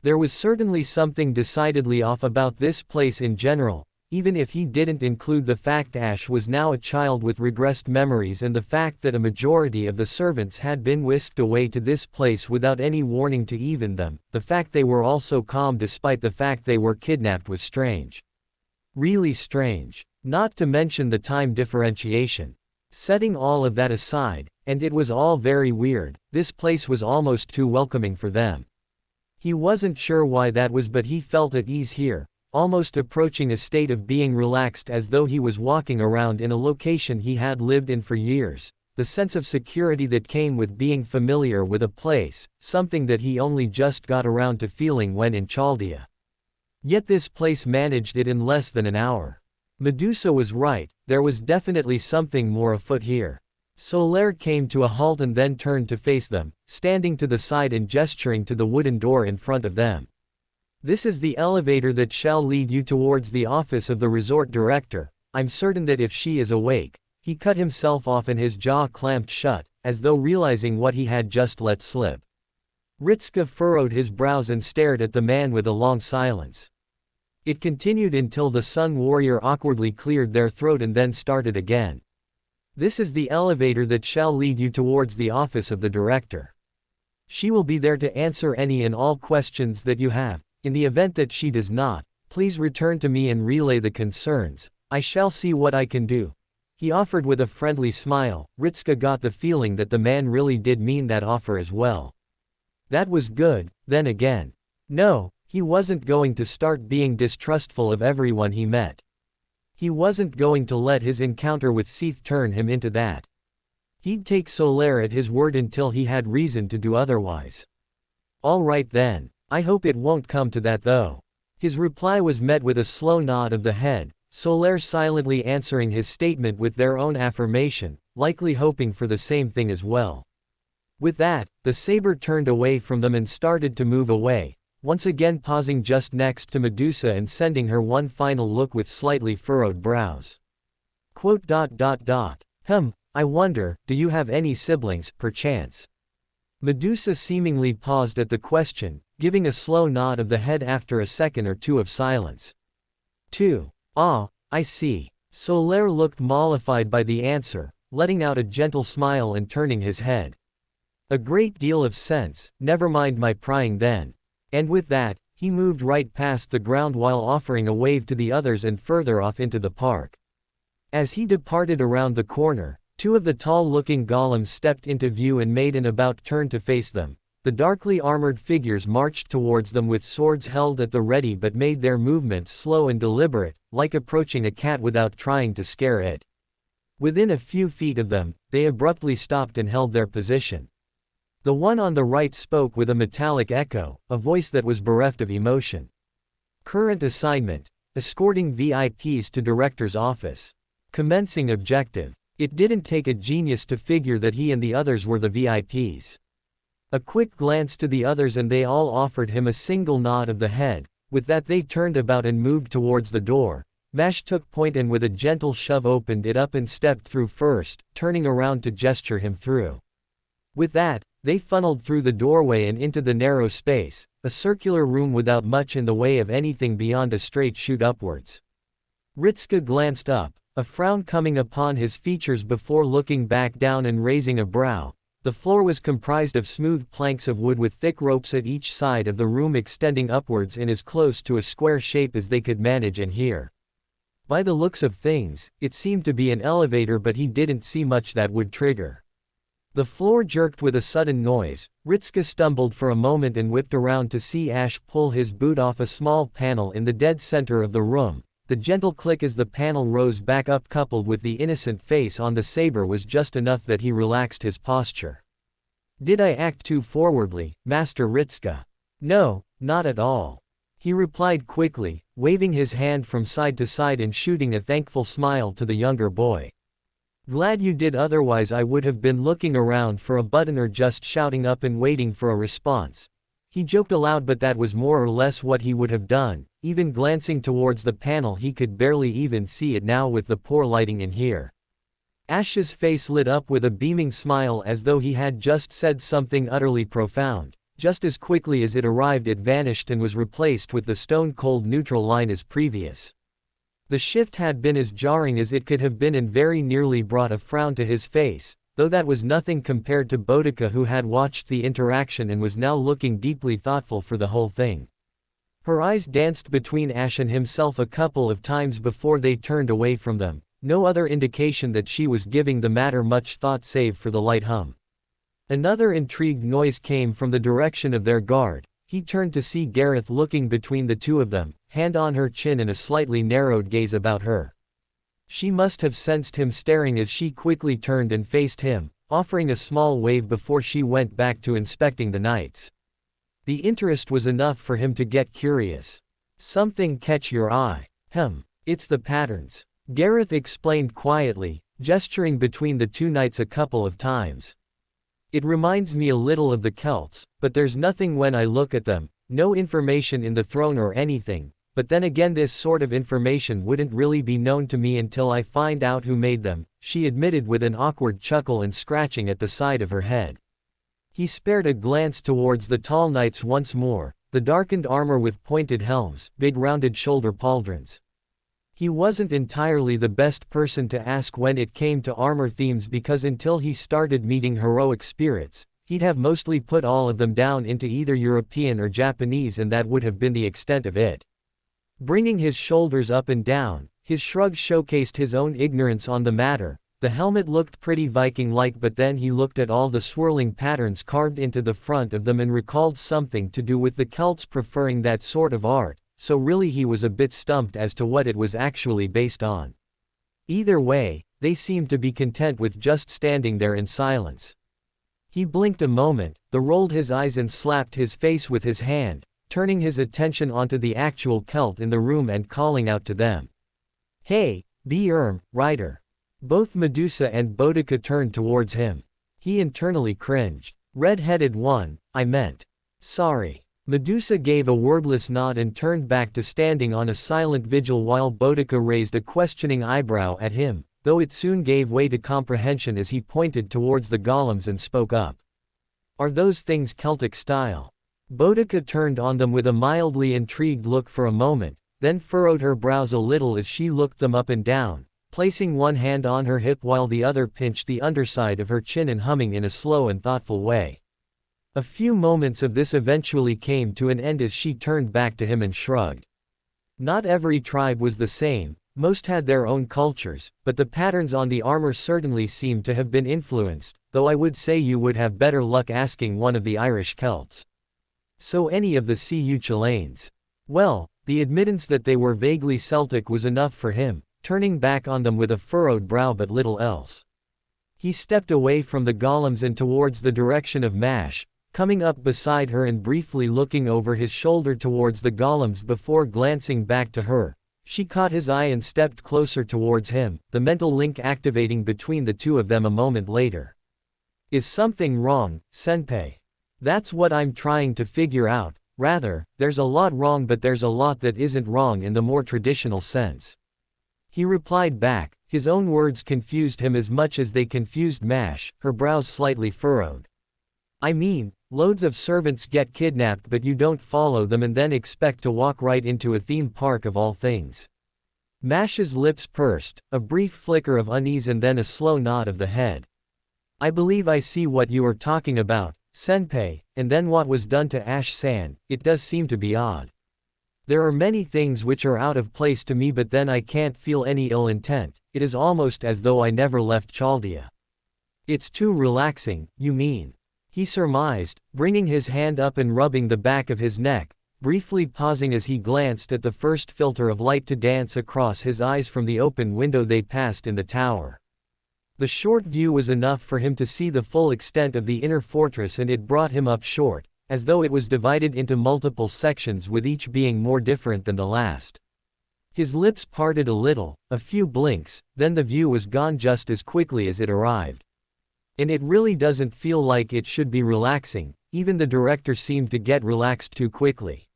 There was certainly something decidedly off about this place in general, even if he didn't include the fact Ash was now a child with regressed memories and the fact that a majority of the servants had been whisked away to this place without any warning to even them. The fact they were all so calm despite the fact they were kidnapped was strange. Really strange. Not to mention the time differentiation. Setting all of that aside, and it was all very weird, this place was almost too welcoming for them. He wasn't sure why that was, but he felt at ease here, almost approaching a state of being relaxed as though he was walking around in a location he had lived in for years. The sense of security that came with being familiar with a place, something that he only just got around to feeling when in Chaldea. Yet this place managed it in less than an hour. Medusa was right, there was definitely something more afoot here. Solaire came to a halt and then turned to face them, standing to the side and gesturing to the wooden door in front of them. This is the elevator that shall lead you towards the office of the resort director. I'm certain that if she is awake. He cut himself off and his jaw clamped shut, as though realizing what he had just let slip. Ritska furrowed his brows and stared at the man with a long silence. It continued until the Sun Warrior awkwardly cleared their throat and then started again. This is the elevator that shall lead you towards the office of the director. She will be there to answer any and all questions that you have. In the event that she does not, please return to me and relay the concerns. I shall see what I can do. He offered with a friendly smile. Ritska got the feeling that the man really did mean that offer as well. That was good. Then again, no, he wasn't going to start being distrustful of everyone he met. He wasn't going to let his encounter with Seath turn him into that. He'd take Solaire at his word until he had reason to do otherwise. All right then, I hope it won't come to that though. His reply was met with a slow nod of the head, Solaire silently answering his statement with their own affirmation, likely hoping for the same thing as well. With that, the saber turned away from them and started to move away, once again pausing just next to Medusa and sending her one final look with slightly furrowed brows. I wonder, do you have any siblings, perchance? Medusa seemingly paused at the question, giving a slow nod of the head after a second or two of silence. 2. Ah, I see. Solaire looked mollified by the answer, letting out a gentle smile and turning his head. A great deal of sense, never mind my prying then. And with that, he moved right past the ground while offering a wave to the others and further off into the park. As he departed around the corner, two of the tall-looking golems stepped into view and made an about turn to face them. The darkly armored figures marched towards them with swords held at the ready but made their movements slow and deliberate, like approaching a cat without trying to scare it. Within a few feet of them, they abruptly stopped and held their position. The one on the right spoke with a metallic echo, a voice that was bereft of emotion. Current assignment: escorting VIPs to director's office. Commencing objective. It didn't take a genius to figure that he and the others were the VIPs. A quick glance to the others and they all offered him a single nod of the head. With that they turned about and moved towards the door. Mash took point and with a gentle shove opened it up and stepped through first, turning around to gesture him through. With that, they funneled through the doorway and into the narrow space, a circular room without much in the way of anything beyond a straight chute upwards. Ritska glanced up, a frown coming upon his features before looking back down and raising a brow. The floor was comprised of smooth planks of wood with thick ropes at each side of the room extending upwards in as close to a square shape as they could manage and hear. By the looks of things, it seemed to be an elevator, but he didn't see much that would trigger. The floor jerked with a sudden noise. Ritska stumbled for a moment and whipped around to see Ash pull his boot off a small panel in the dead center of the room. The gentle click as the panel rose back up coupled with the innocent face on the saber was just enough that he relaxed his posture. "Did I act too forwardly, Master Ritska?" "No, not at all," he replied quickly, waving his hand from side to side and shooting a thankful smile to the younger boy. "Glad you did, otherwise I would have been looking around for a button or just shouting up and waiting for a response." He joked aloud, but that was more or less what he would have done. Even glancing towards the panel, he could barely even see it now with the poor lighting in here. Ash's face lit up with a beaming smile as though he had just said something utterly profound. Just as quickly as it arrived, it vanished and was replaced with the stone-cold neutral line as previous. The shift had been as jarring as it could have been and very nearly brought a frown to his face, though that was nothing compared to Boudica, who had watched the interaction and was now looking deeply thoughtful for the whole thing. Her eyes danced between Ash and himself a couple of times before they turned away from them, no other indication that she was giving the matter much thought save for the light hum. Another intrigued noise came from the direction of their guard. He turned to see Gareth looking between the two of them, hand on her chin and a slightly narrowed gaze about her. She must have sensed him staring as she quickly turned and faced him, offering a small wave before she went back to inspecting the knights. The interest was enough for him to get curious. "Something catch your eye?" It's the patterns," Gareth explained quietly, gesturing between the two knights a couple of times. "It reminds me a little of the Celts, but there's nothing when I look at them, no information in the throne or anything. But then again, this sort of information wouldn't really be known to me until I find out who made them," she admitted with an awkward chuckle and scratching at the side of her head. He spared a glance towards the tall knights once more, the darkened armor with pointed helms, big rounded shoulder pauldrons. He wasn't entirely the best person to ask when it came to armor themes, because until he started meeting heroic spirits, he'd have mostly put all of them down into either European or Japanese, and that would have been the extent of it. Bringing his shoulders up and down, his shrug showcased his own ignorance on the matter. The helmet looked pretty Viking-like, but then he looked at all the swirling patterns carved into the front of them and recalled something to do with the Celts preferring that sort of art, so really he was a bit stumped as to what it was actually based on. Either way, they seemed to be content with just standing there in silence. He blinked a moment, then rolled his eyes and slapped his face with his hand, turning his attention onto the actual Celt in the room and calling out to them. "Hey, Rider." Both Medusa and Boudica turned towards him. He internally cringed. "Red-headed one, I meant. Sorry." Medusa gave a wordless nod and turned back to standing on a silent vigil while Boudica raised a questioning eyebrow at him, though it soon gave way to comprehension as he pointed towards the golems and spoke up. "Are those things Celtic style?" Boudica turned on them with a mildly intrigued look for a moment, then furrowed her brows a little as she looked them up and down, placing one hand on her hip while the other pinched the underside of her chin and humming in a slow and thoughtful way. A few moments of this eventually came to an end as she turned back to him and shrugged. Not every tribe was the same, most had their own cultures, but the patterns on the armor certainly seemed to have been influenced, though I would say you would have better luck asking one of the Irish Celts. So any of the Cu Chileans. Well, the admittance that they were vaguely Celtic was enough for him, turning back on them with a furrowed brow but little else. He stepped away from the golems and towards the direction of Mash, coming up beside her and briefly looking over his shoulder towards the golems before glancing back to her. She caught his eye and stepped closer towards him, the mental link activating between the two of them a moment later. "Is something wrong, Senpai?" "That's what I'm trying to figure out. Rather, there's a lot wrong, but there's a lot that isn't wrong in the more traditional sense," he replied back. His own words confused him as much as they confused Mash, her brows slightly furrowed. "I mean, loads of servants get kidnapped, but you don't follow them and then expect to walk right into a theme park of all things." Mash's lips pursed, a brief flicker of unease and then a slow nod of the head. I believe I see what you are talking about, senpai, and then what was done to Ash-san, it does seem to be odd. There are many things which are out of place to me, but then I can't feel any ill intent. It is almost as though I never left Chaldea. It's too relaxing, you mean? He surmised, bringing his hand up and rubbing the back of his neck, briefly pausing as he glanced at the first filter of light to dance across his eyes from the open window they passed in the tower. The short view was enough for him to see the full extent of the inner fortress, and it brought him up short, as though it was divided into multiple sections with each being more different than the last. His lips parted a little, a few blinks, then the view was gone just as quickly as it arrived. And it really doesn't feel like it should be relaxing, even the director seemed to get relaxed too quickly.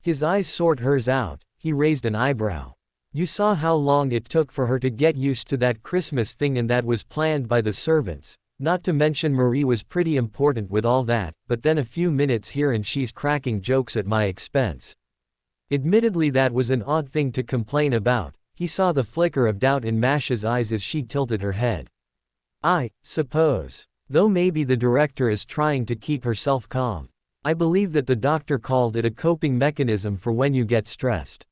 His eyes sought hers out, he raised an eyebrow. You saw how long it took for her to get used to that Christmas thing, and that was planned by the servants, not to mention Marie was pretty important with all that, but then a few minutes here and she's cracking jokes at my expense. Admittedly that was an odd thing to complain about, he saw the flicker of doubt in Mash's eyes as she tilted her head. I suppose. Though maybe the director is trying to keep herself calm. I believe that the doctor called it a coping mechanism for when you get stressed.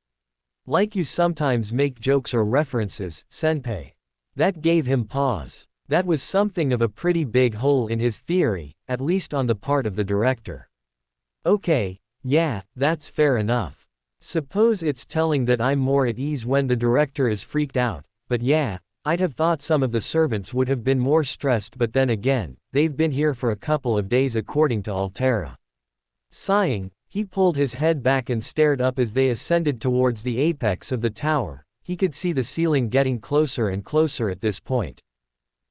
Like you sometimes make jokes or references, senpai. That gave him pause. That was something of a pretty big hole in his theory, at least on the part of the director. Okay, yeah, that's fair enough. Suppose it's telling that I'm more at ease when the director is freaked out, but yeah, I'd have thought some of the servants would have been more stressed, but then again, they've been here for a couple of days according to Altera. Sighing, he pulled his head back and stared up as they ascended towards the apex of the tower. He could see the ceiling getting closer and closer at this point.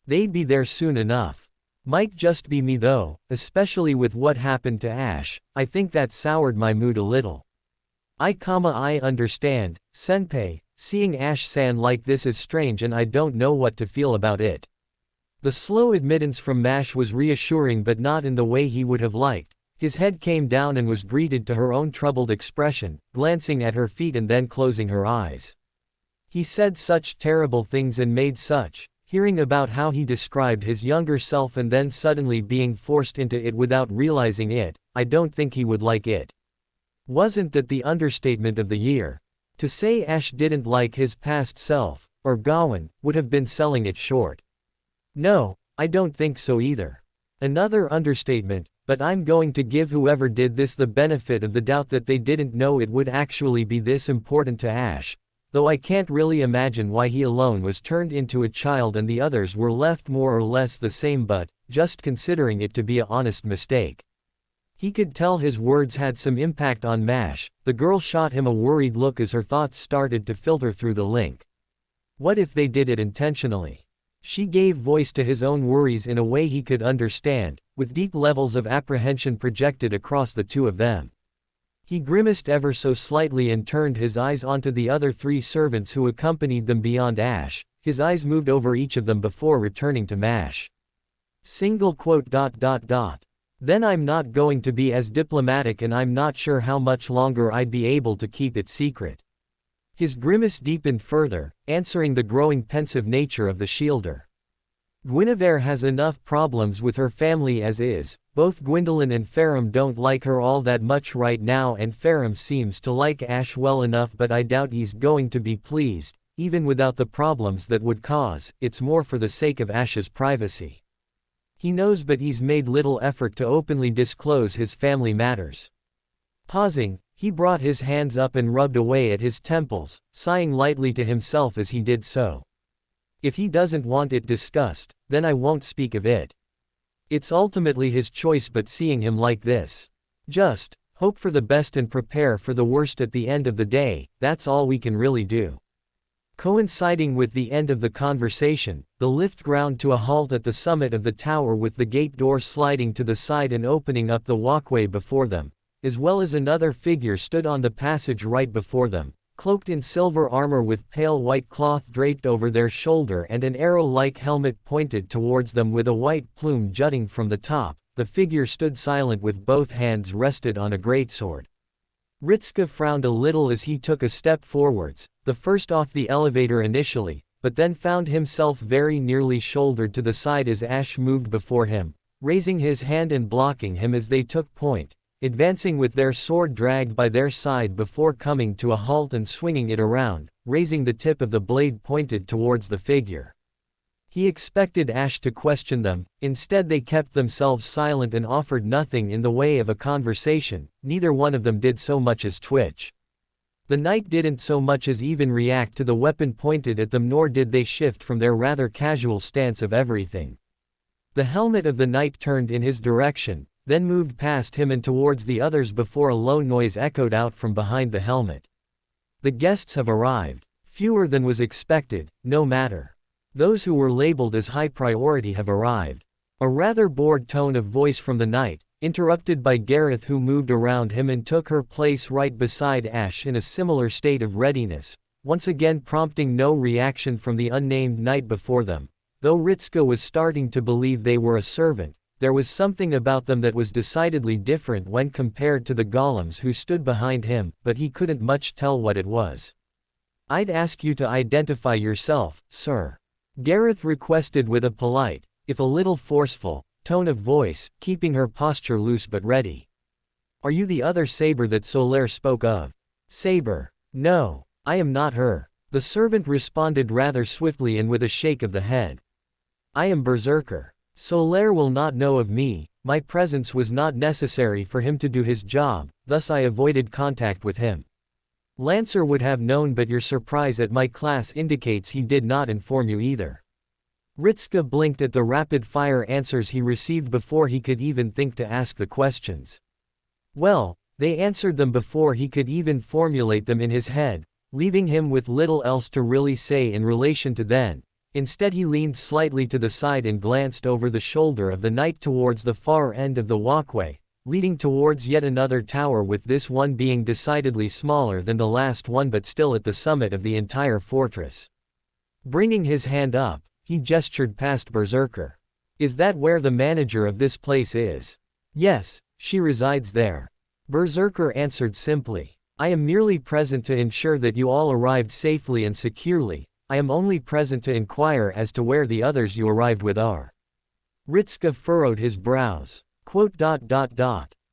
They'd be there soon enough. Might just be me though, especially with what happened to Ash. I think that soured my mood a little. I understand, senpai. Seeing Ash-san like this is strange and I don't know what to feel about it. The slow admittance from Mash was reassuring, but not in the way he would have liked. His head came down and was greeted to her own troubled expression, glancing at her feet and then closing her eyes. He said such terrible things and made such, hearing about how he described his younger self and then suddenly being forced into it without realizing it, I don't think he would like it. Wasn't that the understatement of the year? To say Ash didn't like his past self, or Gawain, would have been selling it short. No, I don't think so either. Another understatement, but I'm going to give whoever did this the benefit of the doubt that they didn't know it would actually be this important to Ash, though I can't really imagine why he alone was turned into a child and the others were left more or less the same, but, just considering it to be an honest mistake. He could tell his words had some impact on Mash. The girl shot him a worried look as her thoughts started to filter through the link. What if they did it intentionally? She gave voice to his own worries in a way he could understand, with deep levels of apprehension projected across the two of them. He grimaced ever so slightly and turned his eyes onto the other three servants who accompanied them beyond Ash. His eyes moved over each of them before returning to Mash. Then I'm not going to be as diplomatic, and I'm not sure how much longer I'd be able to keep it secret. His grimace deepened further, answering the growing pensive nature of the shielder. Guinevere has enough problems with her family as is. Both Gwendolyn and Ferrum don't like her all that much right now, and Ferrum seems to like Ash well enough, but I doubt he's going to be pleased, even without the problems that would cause. It's more for the sake of Ash's privacy. He knows, but he's made little effort to openly disclose his family matters. Pausing, he brought his hands up and rubbed away at his temples, sighing lightly to himself as he did so. If he doesn't want it discussed, then I won't speak of it. It's ultimately his choice, but seeing him like this, just hope for the best and prepare for the worst at the end of the day, that's all we can really do. Coinciding with the end of the conversation, the lift ground to a halt at the summit of the tower, with the gate door sliding to the side and opening up the walkway before them, as well as another figure stood on the passage right before them, cloaked in silver armor with pale white cloth draped over their shoulder and an arrow-like helmet pointed towards them with a white plume jutting from the top. The figure stood silent with both hands rested on a greatsword. Ritska frowned a little as he took a step forwards, the first off the elevator initially, but then found himself very nearly shouldered to the side as Ash moved before him, raising his hand and blocking him as they took point, advancing with their sword dragged by their side before coming to a halt and swinging it around, raising the tip of the blade pointed towards the figure. He expected Ash to question them, instead they kept themselves silent and offered nothing in the way of a conversation, neither one of them did so much as twitch. The knight didn't so much as even react to the weapon pointed at them, nor did they shift from their rather casual stance of everything. The helmet of the knight turned in his direction, then moved past him and towards the others before a low noise echoed out from behind the helmet. The guests have arrived. Fewer than was expected, no matter. Those who were labeled as high priority have arrived. A rather bored tone of voice from the knight, interrupted by Gareth, who moved around him and took her place right beside Ash in a similar state of readiness, once again prompting no reaction from the unnamed knight before them. Though Ritska was starting to believe they were a servant, there was something about them that was decidedly different when compared to the golems who stood behind him, but he couldn't much tell what it was. "I'd ask you to identify yourself, sir," Gareth requested with a polite, if a little forceful, tone of voice, keeping her posture loose but ready. "Are you the other Saber that Solaire spoke of?" "Saber? No, I am not her," the servant responded rather swiftly and with a shake of the head. "I am Berserker. Solaire will not know of me, my presence was not necessary for him to do his job, thus I avoided contact with him. Lancer would have known, but your surprise at my class indicates he did not inform you either." Ritska blinked at the rapid-fire answers he received before he could even think to ask the questions. Well, they answered them before he could even formulate them in his head, leaving him with little else to really say in relation to them. Instead he leaned slightly to the side and glanced over the shoulder of the knight towards the far end of the walkway, leading towards yet another tower, with this one being decidedly smaller than the last one but still at the summit of the entire fortress. Bringing his hand up, he gestured past Berserker. "Is that where the manager of this place is?" "Yes, she resides there," Berserker answered simply. "I am merely present to ensure that you all arrived safely and securely. I am only present to inquire as to where the others you arrived with are." Ritska furrowed his brows.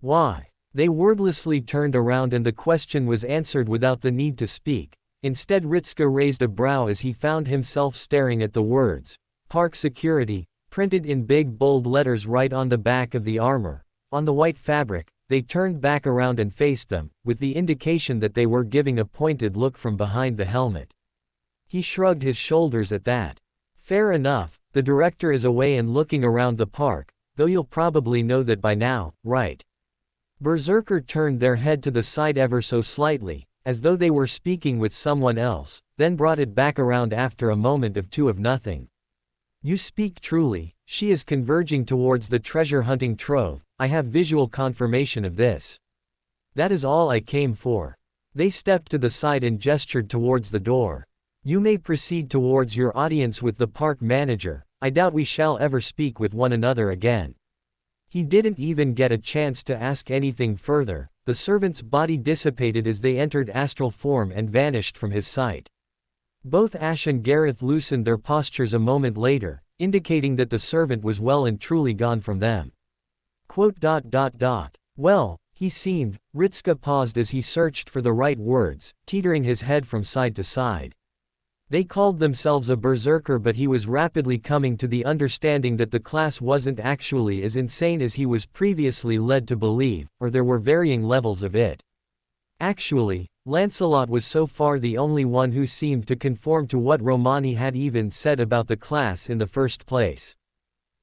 Why? They wordlessly turned around and the question was answered without the need to speak. Instead Ritska raised a brow as he found himself staring at the words, "Park Security," printed in big bold letters right on the back of the armor. On the white fabric, they turned back around and faced them, with the indication that they were giving a pointed look from behind the helmet. He shrugged his shoulders at that. "Fair enough, the director is away and looking around the park, though you'll probably know that by now, right?" Berserker turned their head to the side ever so slightly, as though they were speaking with someone else, then brought it back around after a moment of two of nothing. "You speak truly, she is converging towards the treasure-hunting trove, I have visual confirmation of this. That is all I came for." They stepped to the side and gestured towards the door. "You may proceed towards your audience with the park manager, I doubt we shall ever speak with one another again." He didn't even get a chance to ask anything further. The servant's body dissipated as they entered astral form and vanished from his sight. Both Ash and Gareth loosened their postures a moment later, indicating that the servant was well and truly gone from them. "Well, he seemed," Ritska paused as he searched for the right words, teetering his head from side to side. They called themselves a berserker, but he was rapidly coming to the understanding that the class wasn't actually as insane as he was previously led to believe, or there were varying levels of it. Actually, Lancelot was so far the only one who seemed to conform to what Romani had even said about the class in the first place.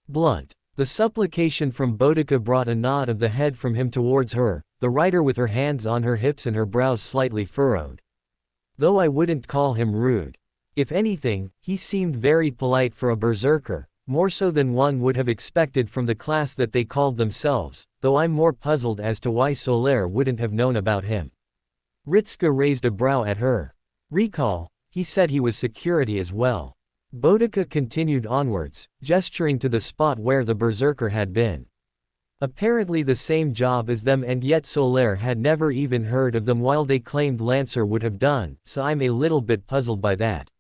Blunt. The supplication from Boudica brought a nod of the head from him towards her, the writer with her hands on her hips and her brows slightly furrowed. "Though I wouldn't call him rude. If anything, he seemed very polite for a berserker, more so than one would have expected from the class that they called themselves, though I'm more puzzled as to why Solaire wouldn't have known about him." Ritska raised a brow at her. "Recall, he said he was security as well." Boudica continued onwards, gesturing to the spot where the berserker had been. "Apparently the same job as them, and yet Solaire had never even heard of them while they claimed Lancer would have done, so I'm a little bit puzzled by that.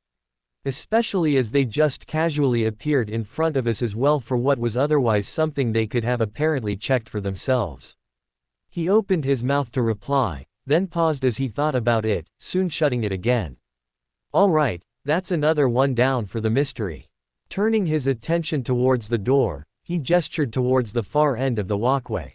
Especially as they just casually appeared in front of us as well for what was otherwise something they could have apparently checked for themselves. He opened his mouth to reply, then paused as he thought about it, soon shutting it again. All right, that's another one down for the mystery. Turning his attention towards the door, he gestured towards the far end of the walkway.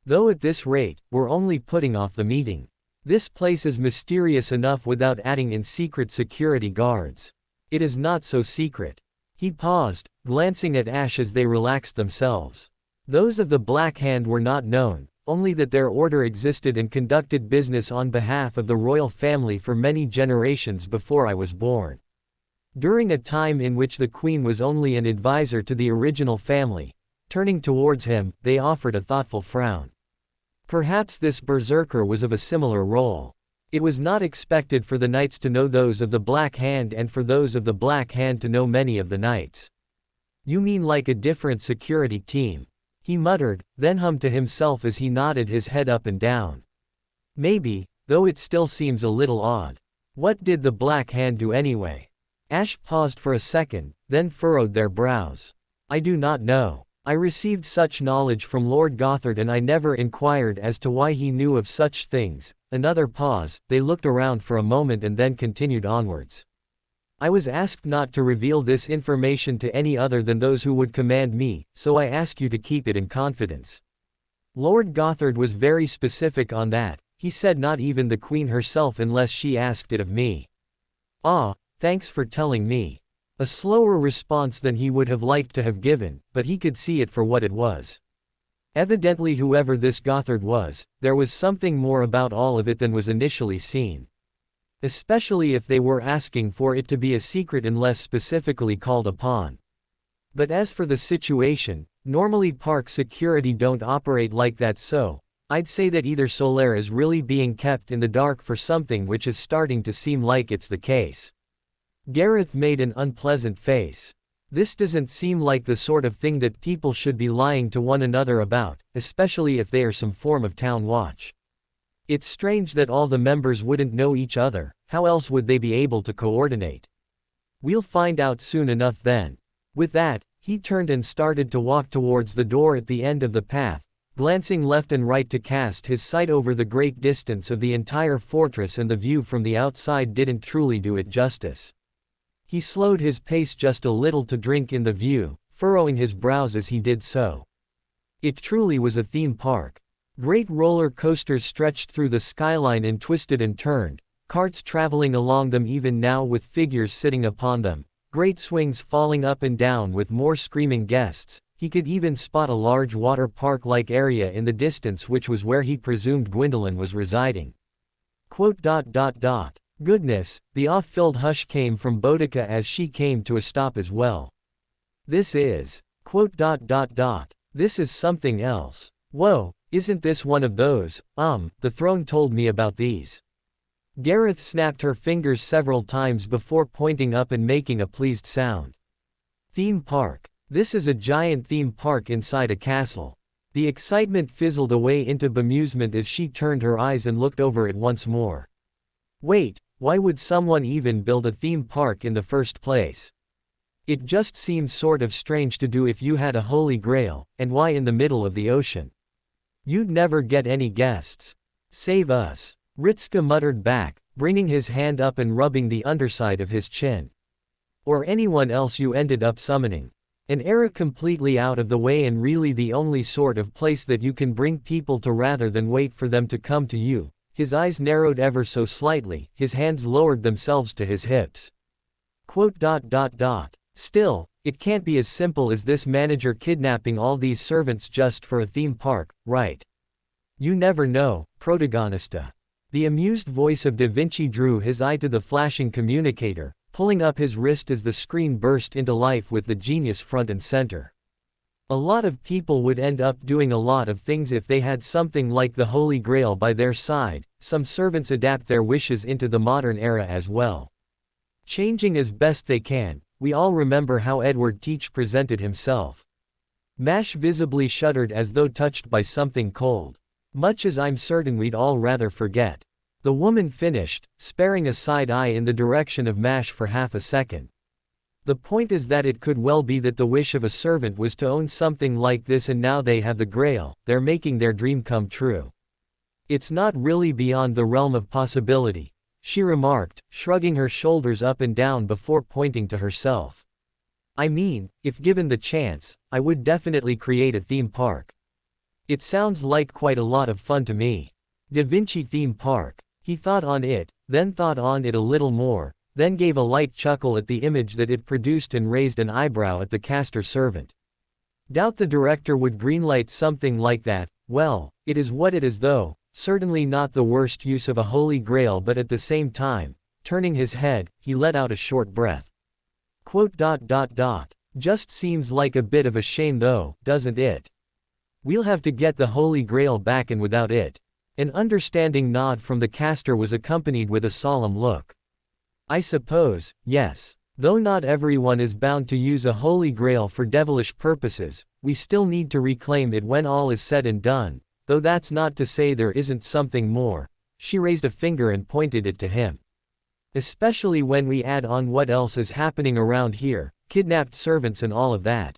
Though at this rate, we're only putting off the meeting. This place is mysterious enough without adding in secret security guards. It is not so secret. He paused, glancing at Ash as they relaxed themselves. Those of the Black Hand were not known, only that their order existed and conducted business on behalf of the royal family for many generations before I was born. During a time in which the queen was only an advisor to the original family, turning towards him, they offered a thoughtful frown. Perhaps this berserker was of a similar role. It was not expected for the knights to know those of the Black Hand and for those of the Black Hand to know many of the knights. You mean like a different security team? He muttered, then hummed to himself as he nodded his head up and down. Maybe, though it still seems a little odd. What did the Black Hand do anyway? Ash paused for a second, then furrowed their brows. I do not know. I received such knowledge from Lord Gothard and I never inquired as to why he knew of such things. Another pause, they looked around for a moment and then continued onwards. I was asked not to reveal this information to any other than those who would command me, so I ask you to keep it in confidence. Lord Gothard was very specific on that. He said not even the Queen herself unless she asked it of me. Ah, thanks for telling me. A slower response than he would have liked to have given, but he could see it for what it was. Evidently whoever this Gothard was, there was something more about all of it than was initially seen. Especially if they were asking for it to be a secret unless specifically called upon. But as for the situation, normally park security don't operate like that, so I'd say that either Solaire is really being kept in the dark for something, which is starting to seem like it's the case. Gareth made an unpleasant face. This doesn't seem like the sort of thing that people should be lying to one another about, especially if they are some form of town watch. It's strange that all the members wouldn't know each other. How else would they be able to coordinate? We'll find out soon enough then. With that, he turned and started to walk towards the door at the end of the path, glancing left and right to cast his sight over the great distance of the entire fortress, and the view from the outside didn't truly do it justice. He slowed his pace just a little to drink in the view, furrowing his brows as he did so. It truly was a theme park. Great roller coasters stretched through the skyline and twisted and turned, carts traveling along them even now with figures sitting upon them, great swings falling up and down with more screaming guests. He could even spot a large water park-like area in the distance, which was where he presumed Gwendolyn was residing. Goodness, the awe-filled hush came from Boudica as she came to a stop as well. This is, this is something else. Whoa, isn't this one of those, the throne told me about these. Gareth snapped her fingers several times before pointing up and making a pleased sound. Theme park. This is a giant theme park inside a castle. The excitement fizzled away into bemusement as she turned her eyes and looked over it once more. Wait, why would someone even build a theme park in the first place? It just seems sort of strange to do if you had a Holy Grail, and why in the middle of the ocean? You'd never get any guests. Save us. Ritska muttered back, bringing his hand up and rubbing the underside of his chin. Or anyone else you ended up summoning. An era completely out of the way and really the only sort of place that you can bring people to rather than wait for them to come to you. His eyes narrowed ever so slightly, his hands lowered themselves to his hips. Still, it can't be as simple as this manager kidnapping all these servants just for a theme park, right? You never know, protagonista. The amused voice of Da Vinci drew his eye to the flashing communicator, pulling up his wrist as the screen burst into life with the genius front and center. A lot of people would end up doing a lot of things if they had something like the Holy Grail by their side. Some servants adapt their wishes into the modern era as well. Changing as best they can. We all remember how Edward Teach presented himself. Mash visibly shuddered as though touched by something cold. Much as I'm certain we'd all rather forget. The woman finished, sparing a side eye in the direction of Mash for half a second. The point is that it could well be that the wish of a servant was to own something like this, and now they have the Grail, they're making their dream come true. It's not really beyond the realm of possibility, she remarked, shrugging her shoulders up and down before pointing to herself. I mean, if given the chance, I would definitely create a theme park. It sounds like quite a lot of fun to me. Da Vinci theme park. He thought on it, then thought on it a little more, then gave a light chuckle at the image that it produced and raised an eyebrow at the caster servant. Doubt the director would greenlight something like that. Well, it is what it is though, certainly not the worst use of a Holy Grail, but at the same time, turning his head, he let out a short breath. Just seems like a bit of a shame though, doesn't it? We'll have to get the Holy Grail back, and without it. An understanding nod from the caster was accompanied with a solemn look. I suppose, yes. Though not everyone is bound to use a Holy Grail for devilish purposes, we still need to reclaim it when all is said and done, though that's not to say there isn't something more. She raised a finger and pointed it to him. Especially when we add on what else is happening around here, kidnapped servants and all of that.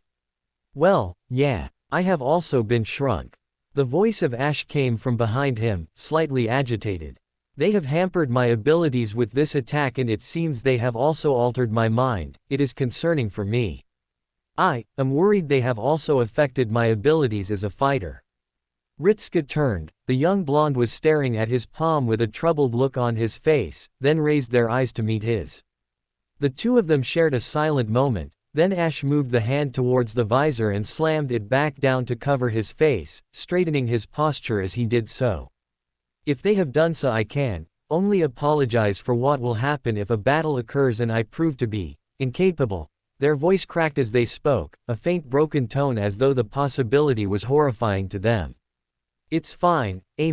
Well, yeah, I have also been shrunk. The voice of Ash came from behind him, slightly agitated. They have hampered my abilities with this attack, and it seems they have also altered my mind. It is concerning for me. I am worried they have also affected my abilities as a fighter. Ritska turned. The young blonde was staring at his palm with a troubled look on his face, then raised their eyes to meet his. The two of them shared a silent moment. Then Ash moved the hand towards the visor and slammed it back down to cover his face, straightening his posture as he did so. If they have done so, I can only apologize for what will happen if a battle occurs and I prove to be incapable. Their voice cracked as they spoke, a faint broken tone as though the possibility was horrifying to them. It's fine, A-.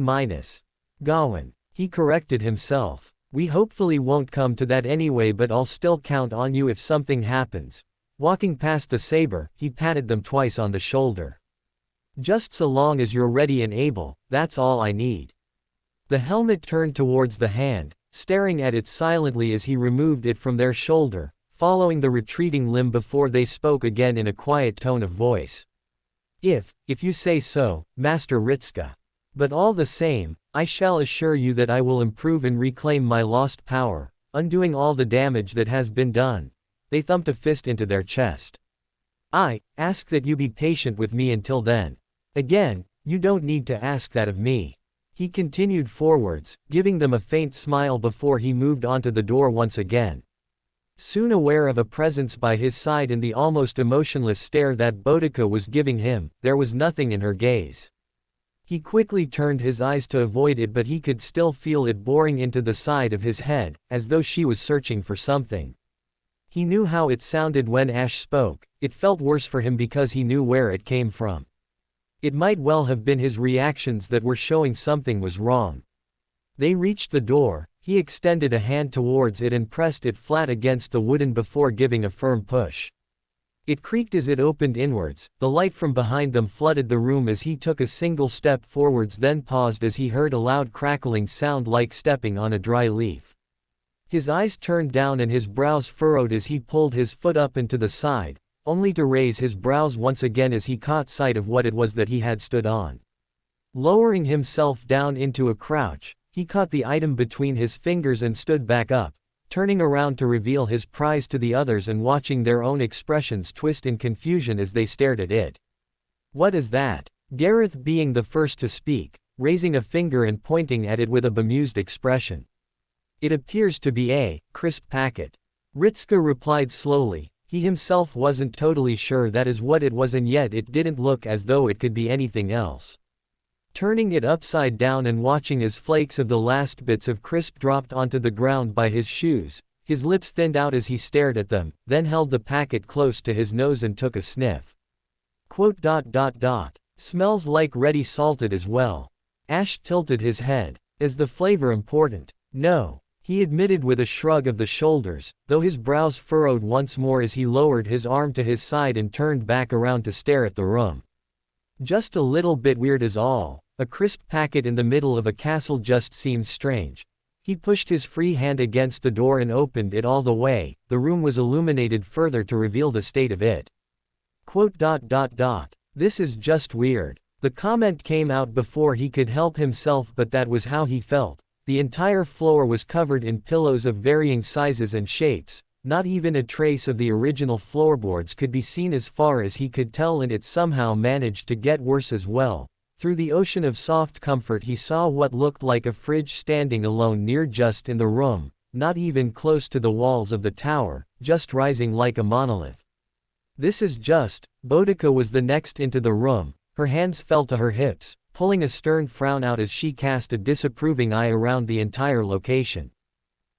Gawain. He corrected himself. We hopefully won't come to that anyway, but I'll still count on you if something happens. Walking past the saber, he patted them twice on the shoulder. Just so long as you're ready and able, that's all I need. The helmet turned towards the hand, staring at it silently as he removed it from their shoulder, following the retreating limb before they spoke again in a quiet tone of voice. If you say so, Master Ritska. But all the same, I shall assure you that I will improve and reclaim my lost power, undoing all the damage that has been done. They thumped a fist into their chest. I ask that you be patient with me until then. Again, you don't need to ask that of me. He continued forwards, giving them a faint smile before he moved onto the door once again. Soon aware of a presence by his side and the almost emotionless stare that Boudica was giving him, there was nothing in her gaze. He quickly turned his eyes to avoid it, but he could still feel it boring into the side of his head, as though she was searching for something. He knew how it sounded when Ash spoke. It felt worse for him because he knew where it came from. It might well have been his reactions that were showing something was wrong. They reached the door. He extended a hand towards it and pressed it flat against the wooden before giving a firm push. It creaked as it opened inwards. The light from behind them flooded the room as he took a single step forwards, then paused as he heard a loud crackling sound like stepping on a dry leaf. His eyes turned down and his brows furrowed as he pulled his foot up and to the side, only to raise his brows once again as he caught sight of what it was that he had stood on. Lowering himself down into a crouch, he caught the item between his fingers and stood back up, turning around to reveal his prize to the others and watching their own expressions twist in confusion as they stared at it. What is that? Gareth being the first to speak, raising a finger and pointing at it with a bemused expression. It appears to be a crisp packet. Ritska replied slowly. He himself wasn't totally sure that is what it was, and yet it didn't look as though it could be anything else. Turning it upside down and watching as flakes of the last bits of crisp dropped onto the ground by his shoes, his lips thinned out as he stared at them, then held the packet close to his nose and took a sniff. Smells like ready salted as well. Ash tilted his head. Is the flavor important? No. He admitted with a shrug of the shoulders, though his brows furrowed once more as he lowered his arm to his side and turned back around to stare at the room. Just a little bit weird is all. A crisp packet in the middle of a castle just seems strange. He pushed his free hand against the door and opened it all the way. The room was illuminated further to reveal the state of it. This is just weird. The comment came out before he could help himself, but that was how he felt. The entire floor was covered in pillows of varying sizes and shapes. Not even a trace of the original floorboards could be seen as far as he could tell, and it somehow managed to get worse as well. Through the ocean of soft comfort he saw what looked like a fridge standing alone near just in the room, not even close to the walls of the tower, just rising like a monolith. This is just. Boudica was the next into the room. Her hands fell to her hips, pulling a stern frown out as she cast a disapproving eye around the entire location.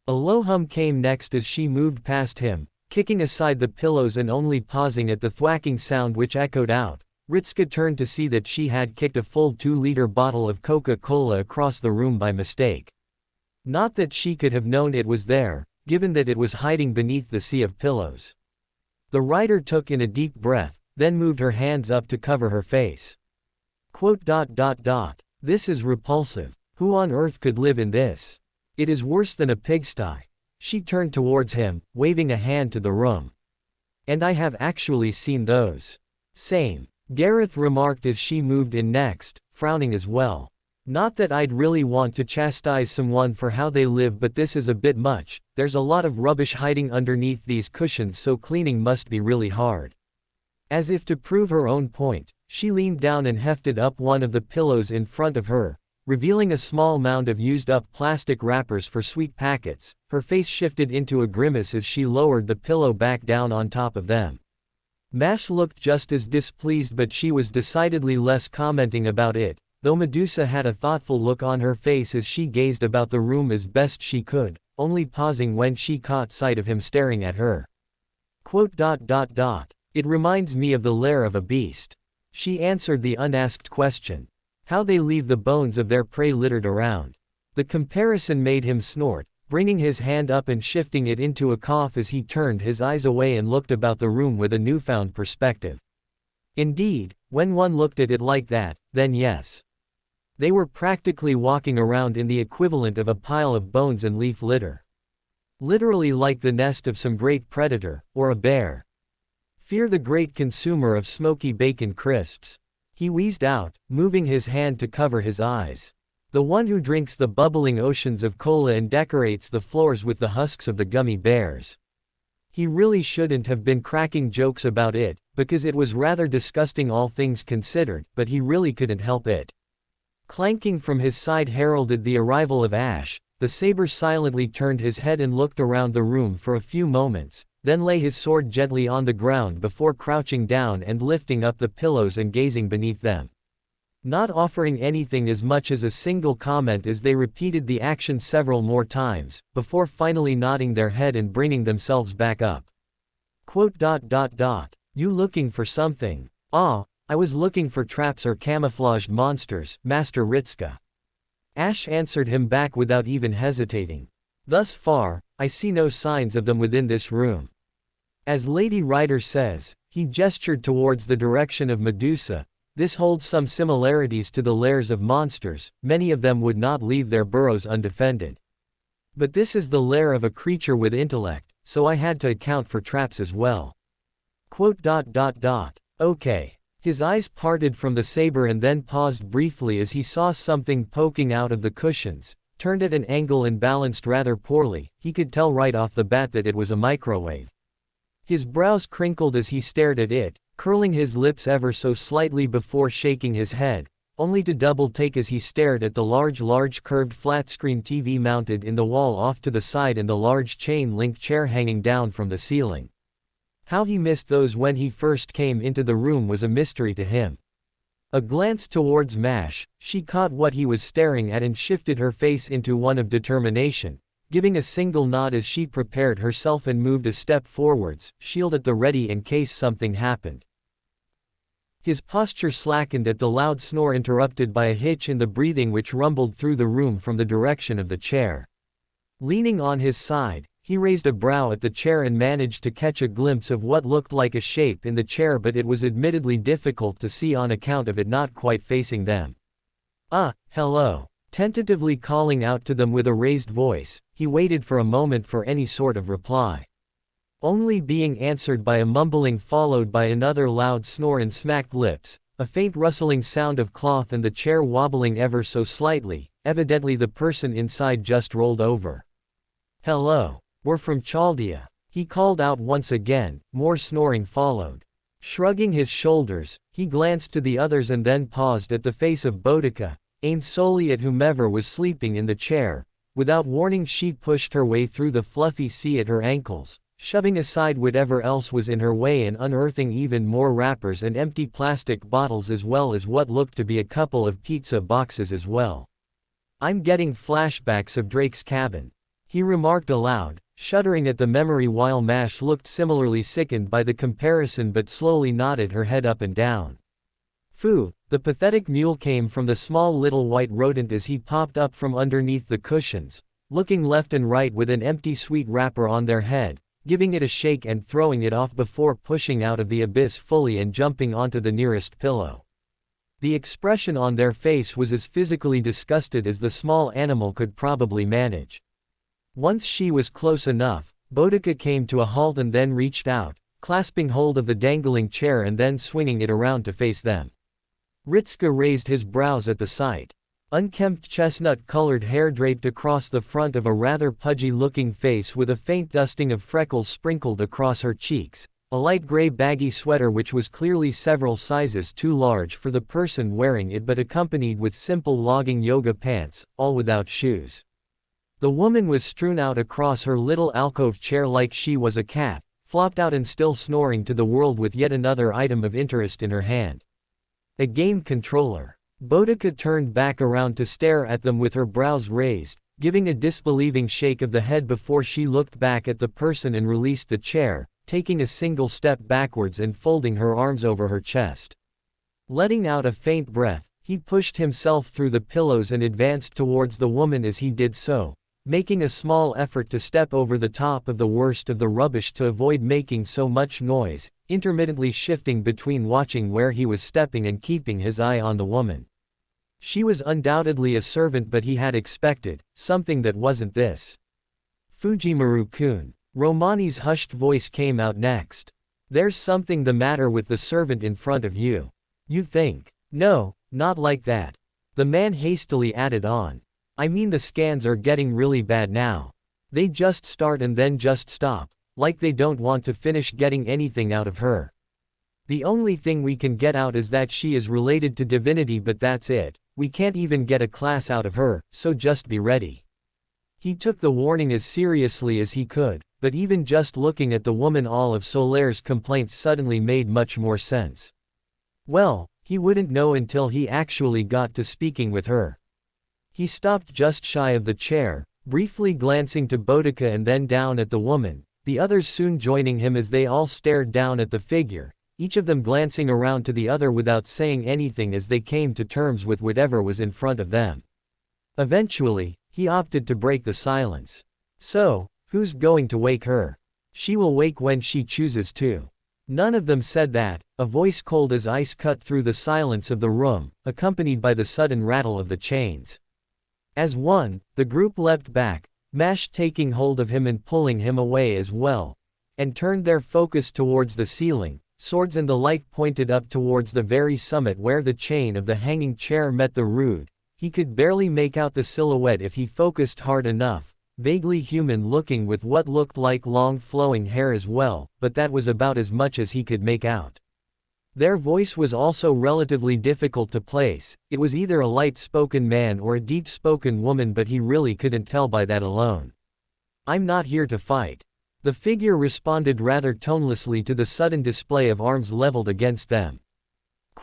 A low hum came next as she moved past him, kicking aside the pillows and only pausing at the thwacking sound which echoed out. Ritska turned to see that she had kicked a full 2-liter bottle of Coca-Cola across the room by mistake. Not that she could have known it was there, given that it was hiding beneath the sea of pillows. The writer took in a deep breath, then moved her hands up to cover her face. This is repulsive. Who on earth could live in this? It is worse than a pigsty. She turned towards him, waving a hand to the room. And I have actually seen those. Same. Gareth remarked as she moved in next, frowning as well. Not that I'd really want to chastise someone for how they live, but this is a bit much. There's a lot of rubbish hiding underneath these cushions, so cleaning must be really hard. As if to prove her own point, she leaned down and hefted up one of the pillows in front of her, revealing a small mound of used-up plastic wrappers for sweet packets. Her face shifted into a grimace as she lowered the pillow back down on top of them. Mash looked just as displeased, but she was decidedly less commenting about it, though Medusa had a thoughtful look on her face as she gazed about the room as best she could, only pausing when she caught sight of him staring at her. It reminds me of the lair of a beast. She answered the unasked question. How they leave the bones of their prey littered around. The comparison made him snort, bringing his hand up and shifting it into a cough as he turned his eyes away and looked about the room with a newfound perspective. Indeed, when one looked at it like that, then yes. They were practically walking around in the equivalent of a pile of bones and leaf litter. Literally like the nest of some great predator, or a bear. Fear the great consumer of smoky bacon crisps. He wheezed out, moving his hand to cover his eyes. The one who drinks the bubbling oceans of cola and decorates the floors with the husks of the gummy bears. He really shouldn't have been cracking jokes about it, because it was rather disgusting all things considered, but he really couldn't help it. Clanking from his side heralded the arrival of Ash. The saber silently turned his head and looked around the room for a few moments, then lay his sword gently on the ground before crouching down and lifting up the pillows and gazing beneath them. Not offering anything as much as a single comment as they repeated the action several more times, before finally nodding their head and bringing themselves back up. You looking for something? Ah, I was looking for traps or camouflaged monsters, Master Ritska. Ash answered him back without even hesitating. Thus far, I see no signs of them within this room. As Lady Ryder says, he gestured towards the direction of Medusa. This holds some similarities to the lairs of monsters. Many of them would not leave their burrows undefended. But this is the lair of a creature with intellect, so I had to account for traps as well. Okay. His eyes parted from the saber and then paused briefly as he saw something poking out of the cushions, turned at an angle and balanced rather poorly. He could tell right off the bat that it was a microwave. His brows crinkled as he stared at it, curling his lips ever so slightly before shaking his head, only to double-take as he stared at the large curved flat-screen TV mounted in the wall off to the side and the large chain-link chair hanging down from the ceiling. How he missed those when he first came into the room was a mystery to him. A glance towards Mash, she caught what he was staring at and shifted her face into one of determination, giving a single nod as she prepared herself and moved a step forwards, shield at the ready in case something happened. His posture slackened at the loud snore interrupted by a hitch in the breathing which rumbled through the room from the direction of the chair. Leaning on his side, he raised a brow at the chair and managed to catch a glimpse of what looked like a shape in the chair, but it was admittedly difficult to see on account of it not quite facing them. "Ah, hello. Tentatively calling out to them with a raised voice, he waited for a moment for any sort of reply. Only being answered by a mumbling followed by another loud snore and smacked lips, a faint rustling sound of cloth and the chair wobbling ever so slightly. Evidently the person inside just rolled over. "Hello. We're from Chaldea," he called out once again. More snoring followed. Shrugging his shoulders, he glanced to the others and then paused at the face of Boudica, aimed solely at whomever was sleeping in the chair. Without warning she pushed her way through the fluffy sea at her ankles, shoving aside whatever else was in her way and unearthing even more wrappers and empty plastic bottles as well as what looked to be a couple of pizza boxes as well. "I'm getting flashbacks of Drake's cabin," he remarked aloud, shuddering at the memory while Mash looked similarly sickened by the comparison but slowly nodded her head up and down. "Phew," the pathetic mule came from the small little white rodent as he popped up from underneath the cushions, looking left and right with an empty sweet wrapper on their head, giving it a shake and throwing it off before pushing out of the abyss fully and jumping onto the nearest pillow. The expression on their face was as physically disgusted as the small animal could probably manage. Once she was close enough, Boudica came to a halt and then reached out, clasping hold of the dangling chair and then swinging it around to face them. Ritska raised his brows at the sight. Unkempt chestnut-colored hair draped across the front of a rather pudgy-looking face with a faint dusting of freckles sprinkled across her cheeks, a light gray baggy sweater which was clearly several sizes too large for the person wearing it but accompanied with simple logging yoga pants, all without shoes. The woman was strewn out across her little alcove chair like she was a cat, flopped out and still snoring to the world with yet another item of interest in her hand. A game controller. Boudica turned back around to stare at them with her brows raised, giving a disbelieving shake of the head before she looked back at the person and released the chair, taking a single step backwards and folding her arms over her chest. Letting out a faint breath, he pushed himself through the pillows and advanced towards the woman as he did so, making a small effort to step over the top of the worst of the rubbish to avoid making so much noise, intermittently shifting between watching where he was stepping and keeping his eye on the woman. She was undoubtedly a servant but he had expected something that wasn't this. "Fujimaru-kun." Romani's hushed voice came out next. "There's something the matter with the servant in front of you. You think?" "No, not like that." The man hastily added on. "I mean the scans are getting really bad now. They just start and then just stop, like they don't want to finish getting anything out of her. The only thing we can get out is that she is related to divinity but that's it. We can't even get a class out of her, so just be ready." He took the warning as seriously as he could, but even just looking at the woman all of Solaire's complaints suddenly made much more sense. Well, he wouldn't know until he actually got to speaking with her. He stopped just shy of the chair, briefly glancing to Boudica and then down at the woman, the others soon joining him as they all stared down at the figure, each of them glancing around to the other without saying anything as they came to terms with whatever was in front of them. Eventually, he opted to break the silence. "So, who's going to wake her? She will wake when she chooses to." None of them said that. A voice cold as ice cut through the silence of the room, accompanied by the sudden rattle of the chains. As one, the group leapt back, Mash taking hold of him and pulling him away as well, and turned their focus towards the ceiling, swords and the light pointed up towards the very summit where the chain of the hanging chair met the rood. He could barely make out the silhouette if he focused hard enough, vaguely human looking with what looked like long flowing hair as well, but that was about as much as he could make out. Their voice was also relatively difficult to place. It was either a light-spoken man or a deep-spoken woman but he really couldn't tell by that alone. "I'm not here to fight." The figure responded rather tonelessly to the sudden display of arms leveled against them.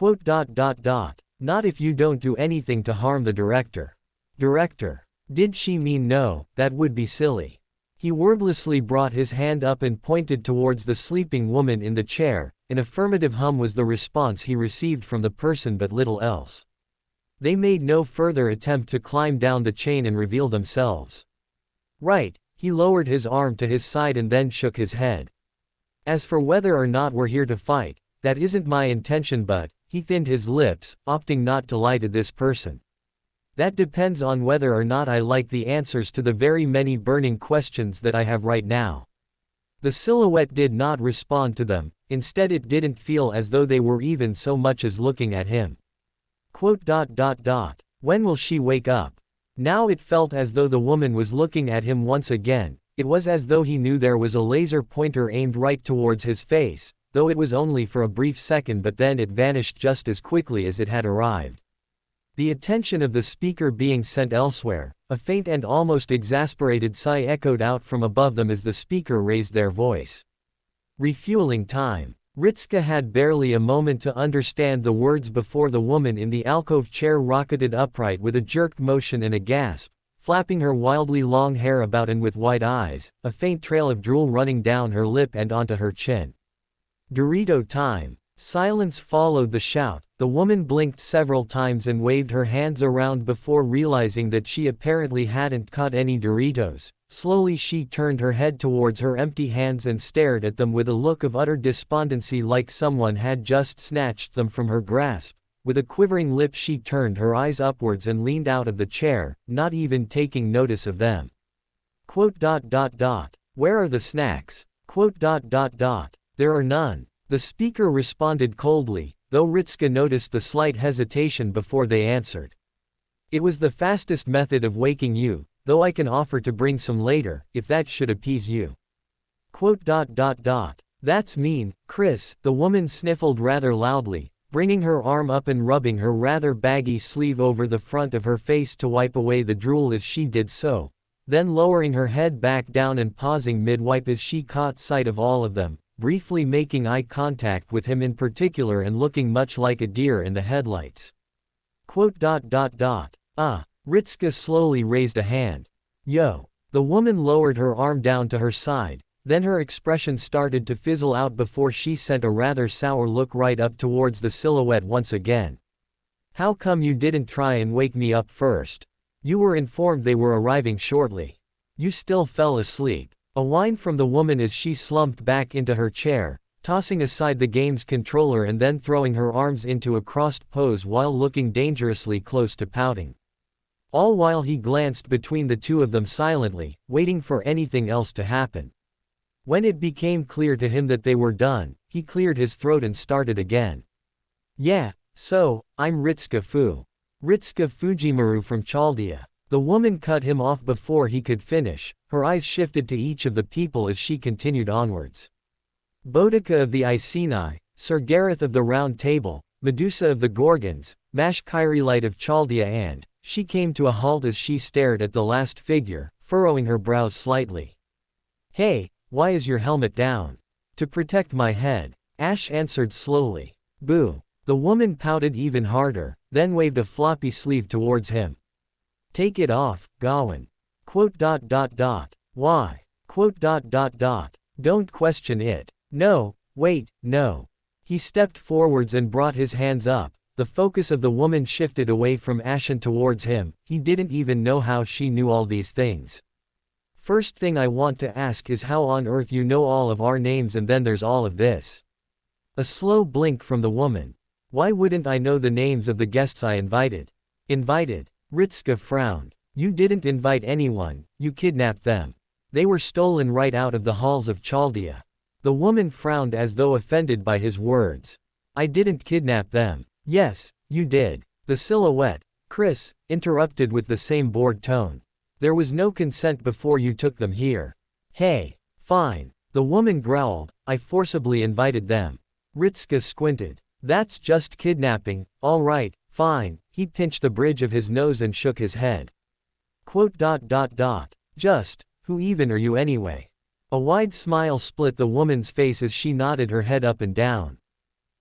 "Not if you don't do anything to harm the director." Director. Did she mean no? That would be silly. He wordlessly brought his hand up and pointed towards the sleeping woman in the chair. An affirmative hum was the response he received from the person but little else. They made no further attempt to climb down the chain and reveal themselves. "Right." He lowered his arm to his side and then shook his head. "As for whether or not we're here to fight, that isn't my intention but," he thinned his lips, opting not to lie to this person. That depends on whether or not I like the answers to the very many burning questions that I have right now. The silhouette did not respond to them, instead it didn't feel as though they were even so much as looking at him. When will she wake up? Now it felt as though the woman was looking at him once again. It was as though he knew there was a laser pointer aimed right towards his face, though it was only for a brief second, but then it vanished just as quickly as it had arrived. The attention of the speaker being sent elsewhere, a faint and almost exasperated sigh echoed out from above them as the speaker raised their voice. Refueling time. Ritska had barely a moment to understand the words before the woman in the alcove chair rocketed upright with a jerked motion and a gasp, flapping her wildly long hair about and with wide eyes, a faint trail of drool running down her lip and onto her chin. Dorito time. Silence followed the shout. The woman blinked several times and waved her hands around before realizing that she apparently hadn't caught any Doritos. Slowly she turned her head towards her empty hands and stared at them with a look of utter despondency, like someone had just snatched them from her grasp. With a quivering lip she turned her eyes upwards and leaned out of the chair, not even taking notice of them. Where are the snacks? There are none. The speaker responded coldly, though Ritska noticed the slight hesitation before they answered. It was the fastest method of waking you, though I can offer to bring some later, if that should appease you. That's mean, Chris, the woman sniffled rather loudly, bringing her arm up and rubbing her rather baggy sleeve over the front of her face to wipe away the drool as she did so, then lowering her head back down and pausing mid-wipe as she caught sight of all of them, briefly making eye contact with him in particular and looking much like a deer in the headlights. Ritska slowly raised a hand. Yo. The woman lowered her arm down to her side, then her expression started to fizzle out before she sent a rather sour look right up towards the silhouette once again. How come you didn't try and wake me up first? You were informed they were arriving shortly. You still fell asleep. A whine from the woman as she slumped back into her chair, tossing aside the game's controller and then throwing her arms into a crossed pose while looking dangerously close to pouting. All while he glanced between the two of them silently, waiting for anything else to happen. When it became clear to him that they were done, he cleared his throat and started again. Yeah, so, I'm Ritska Fujimaru from Chaldea. The woman cut him off before he could finish. Her eyes shifted to each of the people as she continued onwards. Boudica of the Iceni, Sir Gareth of the Round Table, Medusa of the Gorgons, Mash Kyrielite of Chaldea, and she came to a halt as she stared at the last figure, furrowing her brows slightly. Hey, why is your helmet down? To protect my head, Ash answered slowly. Boo. The woman pouted even harder, then waved a floppy sleeve towards him. Take it off, Gawain. Why? Don't question it. No, wait, no. He stepped forwards and brought his hands up. The focus of the woman shifted away from Ash and towards him. He didn't even know how she knew all these things. First thing I want to ask is how on earth you know all of our names, and then there's all of this. A slow blink from the woman. Why wouldn't I know the names of the guests I invited? Invited? Ritska frowned. You didn't invite anyone, you kidnapped them. They were stolen right out of the halls of Chaldea. The woman frowned as though offended by his words. I didn't kidnap them. Yes, you did. The silhouette, Chris, interrupted with the same bored tone. There was no consent before you took them here. Hey, fine. The woman growled, I forcibly invited them. Ritska squinted. That's just kidnapping, all right, fine. He pinched the bridge of his nose and shook his head. Just, who even are you anyway? A wide smile split the woman's face as she nodded her head up and down.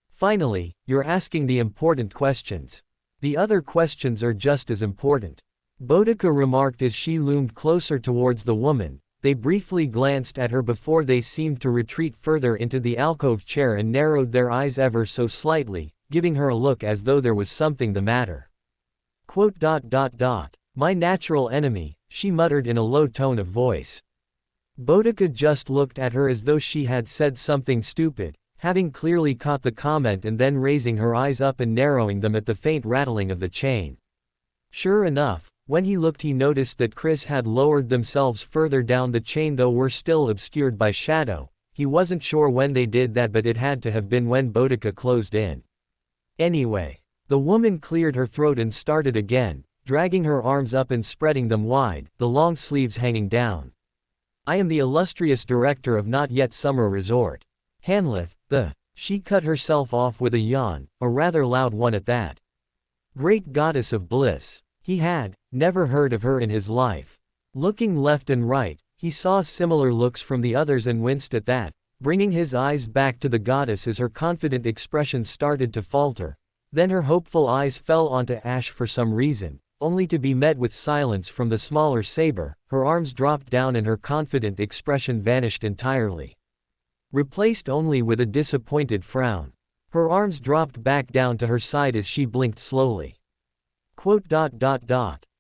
Finally, you're asking the important questions. The other questions are just as important. Boudica remarked as she loomed closer towards the woman. They briefly glanced at her before they seemed to retreat further into the alcove chair and narrowed their eyes ever so slightly, giving her a look as though there was something the matter. My natural enemy, she muttered in a low tone of voice. Boudica just looked at her as though she had said something stupid, having clearly caught the comment and then raising her eyes up and narrowing them at the faint rattling of the chain. Sure enough, when he looked he noticed that Chris had lowered themselves further down the chain though were still obscured by shadow. He wasn't sure when they did that but it had to have been when Boudica closed in. Anyway. The woman cleared her throat and started again, dragging her arms up and spreading them wide, the long sleeves hanging down. I am the illustrious director of Not Yet Summer Resort. Hanlith, She cut herself off with a yawn, a rather loud one at that. Great goddess of bliss. He had never heard of her in his life. Looking left and right, he saw similar looks from the others and winced at that, bringing his eyes back to the goddess as her confident expression started to falter. Then her hopeful eyes fell onto Ash for some reason, only to be met with silence from the smaller saber. Her arms dropped down and her confident expression vanished entirely, replaced only with a disappointed frown. Her arms dropped back down to her side as she blinked slowly.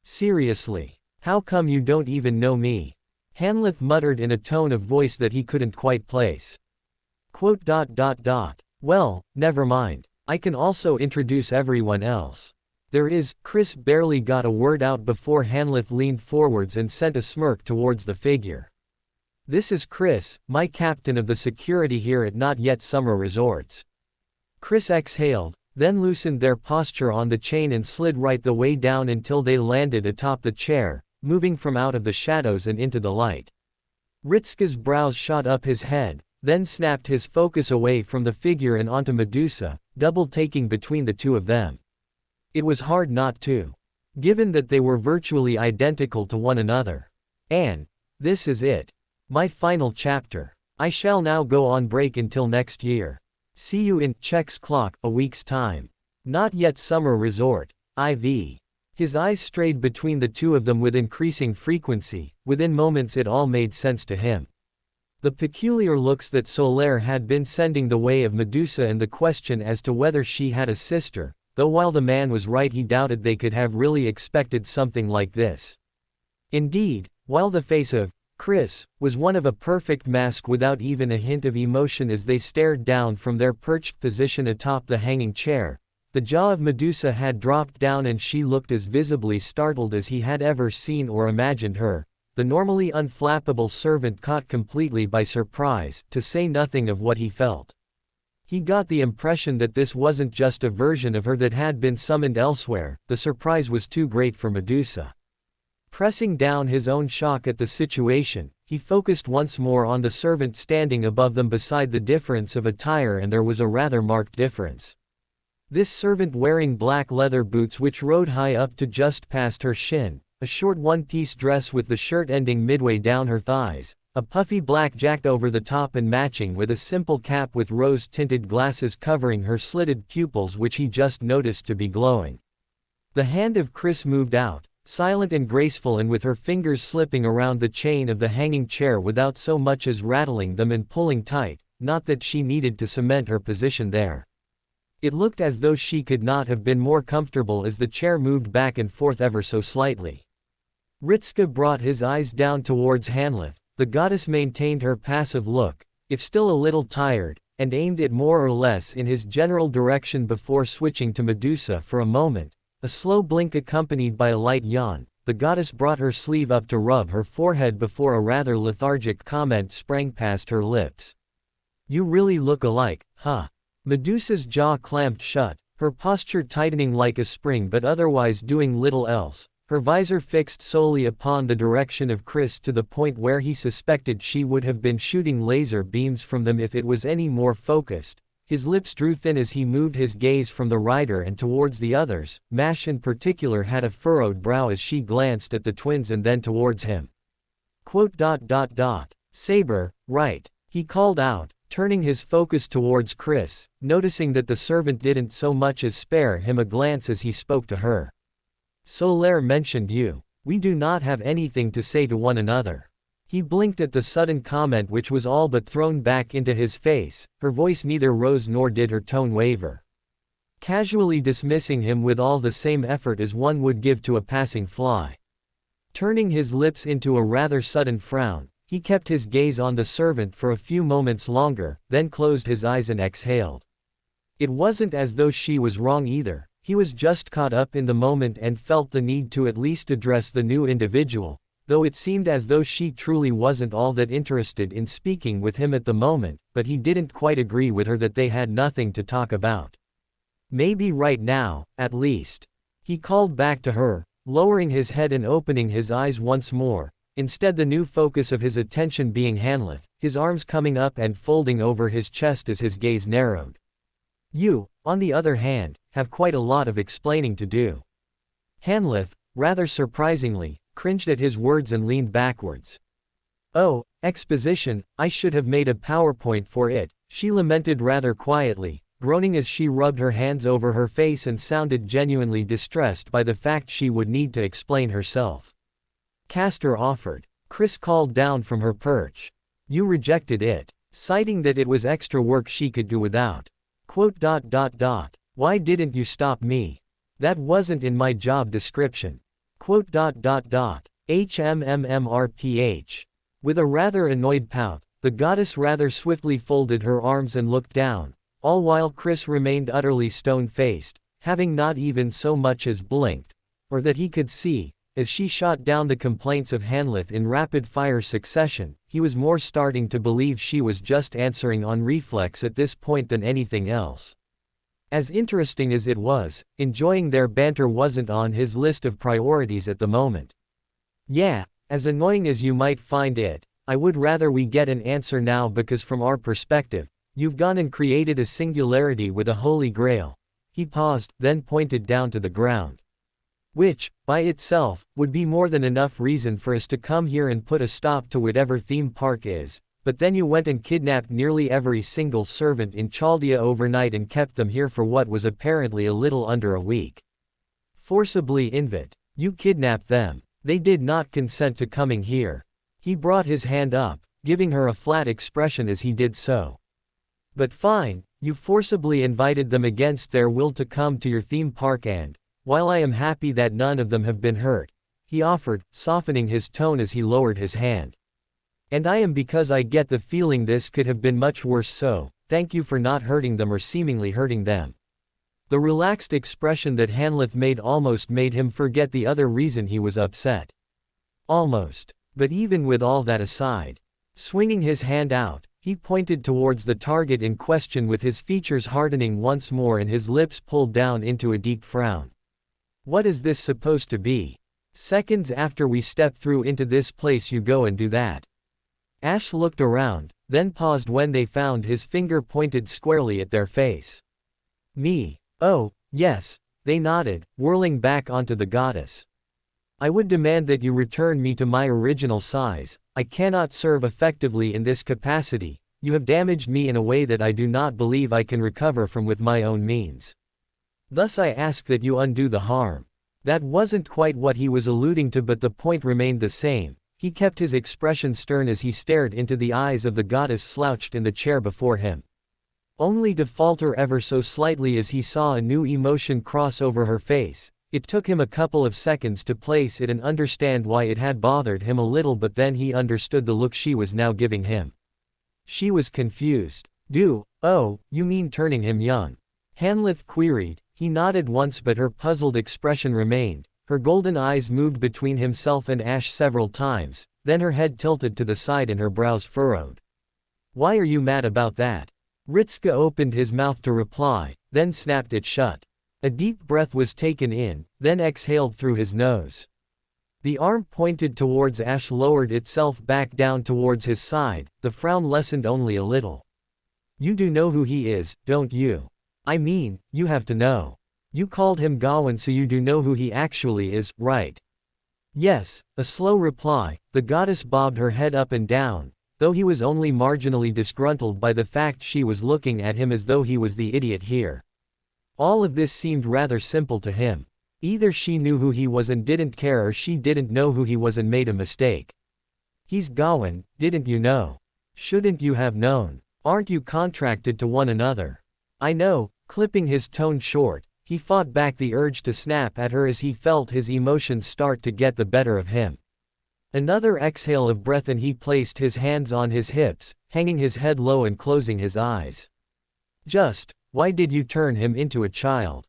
Seriously, how come you don't even know me? Hanlith muttered in a tone of voice that he couldn't quite place. Well, never mind. I can also introduce everyone else. There is. Chris barely got a word out before Hanlith leaned forwards and sent a smirk towards the figure. This is Chris, my captain of the security here at Not Yet Summer Resorts. Chris exhaled, then loosened their posture on the chain and slid right the way down until they landed atop the chair, moving from out of the shadows and into the light. Ritska's brows shot up his head, then snapped his focus away from the figure and onto Medusa, double-taking between the two of them. It was hard not to, given that they were virtually identical to one another. And this is it. My final chapter. I shall now go on break until next year. See you in Check's Clock, a week's time. Not Yet Summer Resort, IV. His eyes strayed between the two of them with increasing frequency. Within moments it all made sense to him. The peculiar looks that Solaire had been sending the way of Medusa and the question as to whether she had a sister, though while the man was right he doubted they could have really expected something like this. Indeed, while the face of Chris was one of a perfect mask without even a hint of emotion as they stared down from their perched position atop the hanging chair, the jaw of Medusa had dropped down and she looked as visibly startled as he had ever seen or imagined her. The normally unflappable servant caught completely by surprise, to say nothing of what he felt. He got the impression that this wasn't just a version of her that had been summoned elsewhere. The surprise was too great for Medusa. Pressing down his own shock at the situation, he focused once more on the servant standing above them beside the difference of attire, and there was a rather marked difference. This servant wearing black leather boots which rode high up to just past her shin, a short one-piece dress with the shirt ending midway down her thighs, a puffy black jacket over the top and matching with a simple cap with rose-tinted glasses covering her slitted pupils which he just noticed to be glowing. The hand of Chris moved out, silent and graceful, and with her fingers slipping around the chain of the hanging chair without so much as rattling them and pulling tight, not that she needed to cement her position there. It looked as though she could not have been more comfortable as the chair moved back and forth ever so slightly. Ritska brought his eyes down towards Hanlith. The goddess maintained her passive look, if still a little tired, and aimed it more or less in his general direction before switching to Medusa for a moment. A slow blink accompanied by a light yawn. The goddess brought her sleeve up to rub her forehead before a rather lethargic comment sprang past her lips. You really look alike, huh? Medusa's jaw clamped shut, her posture tightening like a spring but otherwise doing little else, her visor fixed solely upon the direction of Chris to the point where he suspected she would have been shooting laser beams from them if it was any more focused. His lips drew thin as he moved his gaze from the rider and towards the others. Mash in particular had a furrowed brow as she glanced at the twins and then towards him. Saber, right, he called out, turning his focus towards Chris, noticing that the servant didn't so much as spare him a glance as he spoke to her. Solaire mentioned you. We do not have anything to say to one another. He blinked at the sudden comment which was all but thrown back into his face. Her voice neither rose nor did her tone waver. Casually dismissing him with all the same effort as one would give to a passing fly. Turning his lips into a rather sudden frown, he kept his gaze on the servant for a few moments longer, then closed his eyes and exhaled. It wasn't as though she was wrong either. He was just caught up in the moment and felt the need to at least address the new individual, though it seemed as though she truly wasn't all that interested in speaking with him at the moment, but he didn't quite agree with her that they had nothing to talk about. Maybe right now, at least. He called back to her, lowering his head and opening his eyes once more, instead the new focus of his attention being Hanlith, his arms coming up and folding over his chest as his gaze narrowed. You, on the other hand, have quite a lot of explaining to do. Hanlith, rather surprisingly, cringed at his words and leaned backwards. Oh, exposition, I should have made a PowerPoint for it, she lamented rather quietly, groaning as she rubbed her hands over her face and sounded genuinely distressed by the fact she would need to explain herself. Castor offered. Chris called down from her perch. You rejected it, citing that it was extra work she could do without. Why didn't you stop me? That wasn't in my job description. HMMMRPH. With a rather annoyed pout, the goddess rather swiftly folded her arms and looked down, all while Chris remained utterly stone-faced, having not even so much as blinked, or that he could see. As she shot down the complaints of Hanlith in rapid-fire succession, he was more starting to believe she was just answering on reflex at this point than anything else. As interesting as it was, enjoying their banter wasn't on his list of priorities at the moment. Yeah, as annoying as you might find it, I would rather we get an answer now because from our perspective, you've gone and created a singularity with a Holy Grail. He paused, then pointed down to the ground. Which, by itself, would be more than enough reason for us to come here and put a stop to whatever theme park is, but then you went and kidnapped nearly every single servant in Chaldea overnight and kept them here for what was apparently a little under a week. Forcibly invit. You kidnapped them. They did not consent to coming here. He brought his hand up, giving her a flat expression as he did so. But fine, you forcibly invited them against their will to come to your theme park and, while I am happy that none of them have been hurt, he offered, softening his tone as he lowered his hand. And I am because I get the feeling this could have been much worse, so, thank you for not hurting them or seemingly hurting them. The relaxed expression that Hanlith made almost made him forget the other reason he was upset. Almost. But even with all that aside, swinging his hand out, he pointed towards the target in question with his features hardening once more and his lips pulled down into a deep frown. What is this supposed to be? Seconds after we step through into this place you go and do that. Ash looked around, then paused when they found his finger pointed squarely at their face. Me. Oh, yes, they nodded, whirling back onto the goddess. I would demand that you return me to my original size. I cannot serve effectively in this capacity. You have damaged me in a way that I do not believe I can recover from with my own means. Thus I ask that you undo the harm. That wasn't quite what he was alluding to, but the point remained the same. He kept his expression stern as he stared into the eyes of the goddess slouched in the chair before him. Only to falter ever so slightly as he saw a new emotion cross over her face. It took him a couple of seconds to place it and understand why it had bothered him a little, but then he understood the look she was now giving him. She was confused. Oh, you mean turning him young? Hanlith queried. He nodded once, but her puzzled expression remained. Her golden eyes moved between himself and Ash several times, then her head tilted to the side and her brows furrowed. Why are you mad about that? Ritska opened his mouth to reply, then snapped it shut. A deep breath was taken in, then exhaled through his nose. The arm pointed towards Ash lowered itself back down towards his side, the frown lessened only a little. You do know who he is, don't you? I mean, you have to know. You called him Gawain, so you do know who he actually is, right? Yes, a slow reply. The goddess bobbed her head up and down, though he was only marginally disgruntled by the fact she was looking at him as though he was the idiot here. All of this seemed rather simple to him. Either she knew who he was and didn't care, or she didn't know who he was and made a mistake. He's Gawain, didn't you know? Shouldn't you have known? Aren't you contracted to one another? I know. Clipping his tone short, he fought back the urge to snap at her as he felt his emotions start to get the better of him. Another exhale of breath and he placed his hands on his hips, hanging his head low and closing his eyes. Why did you turn him into a child?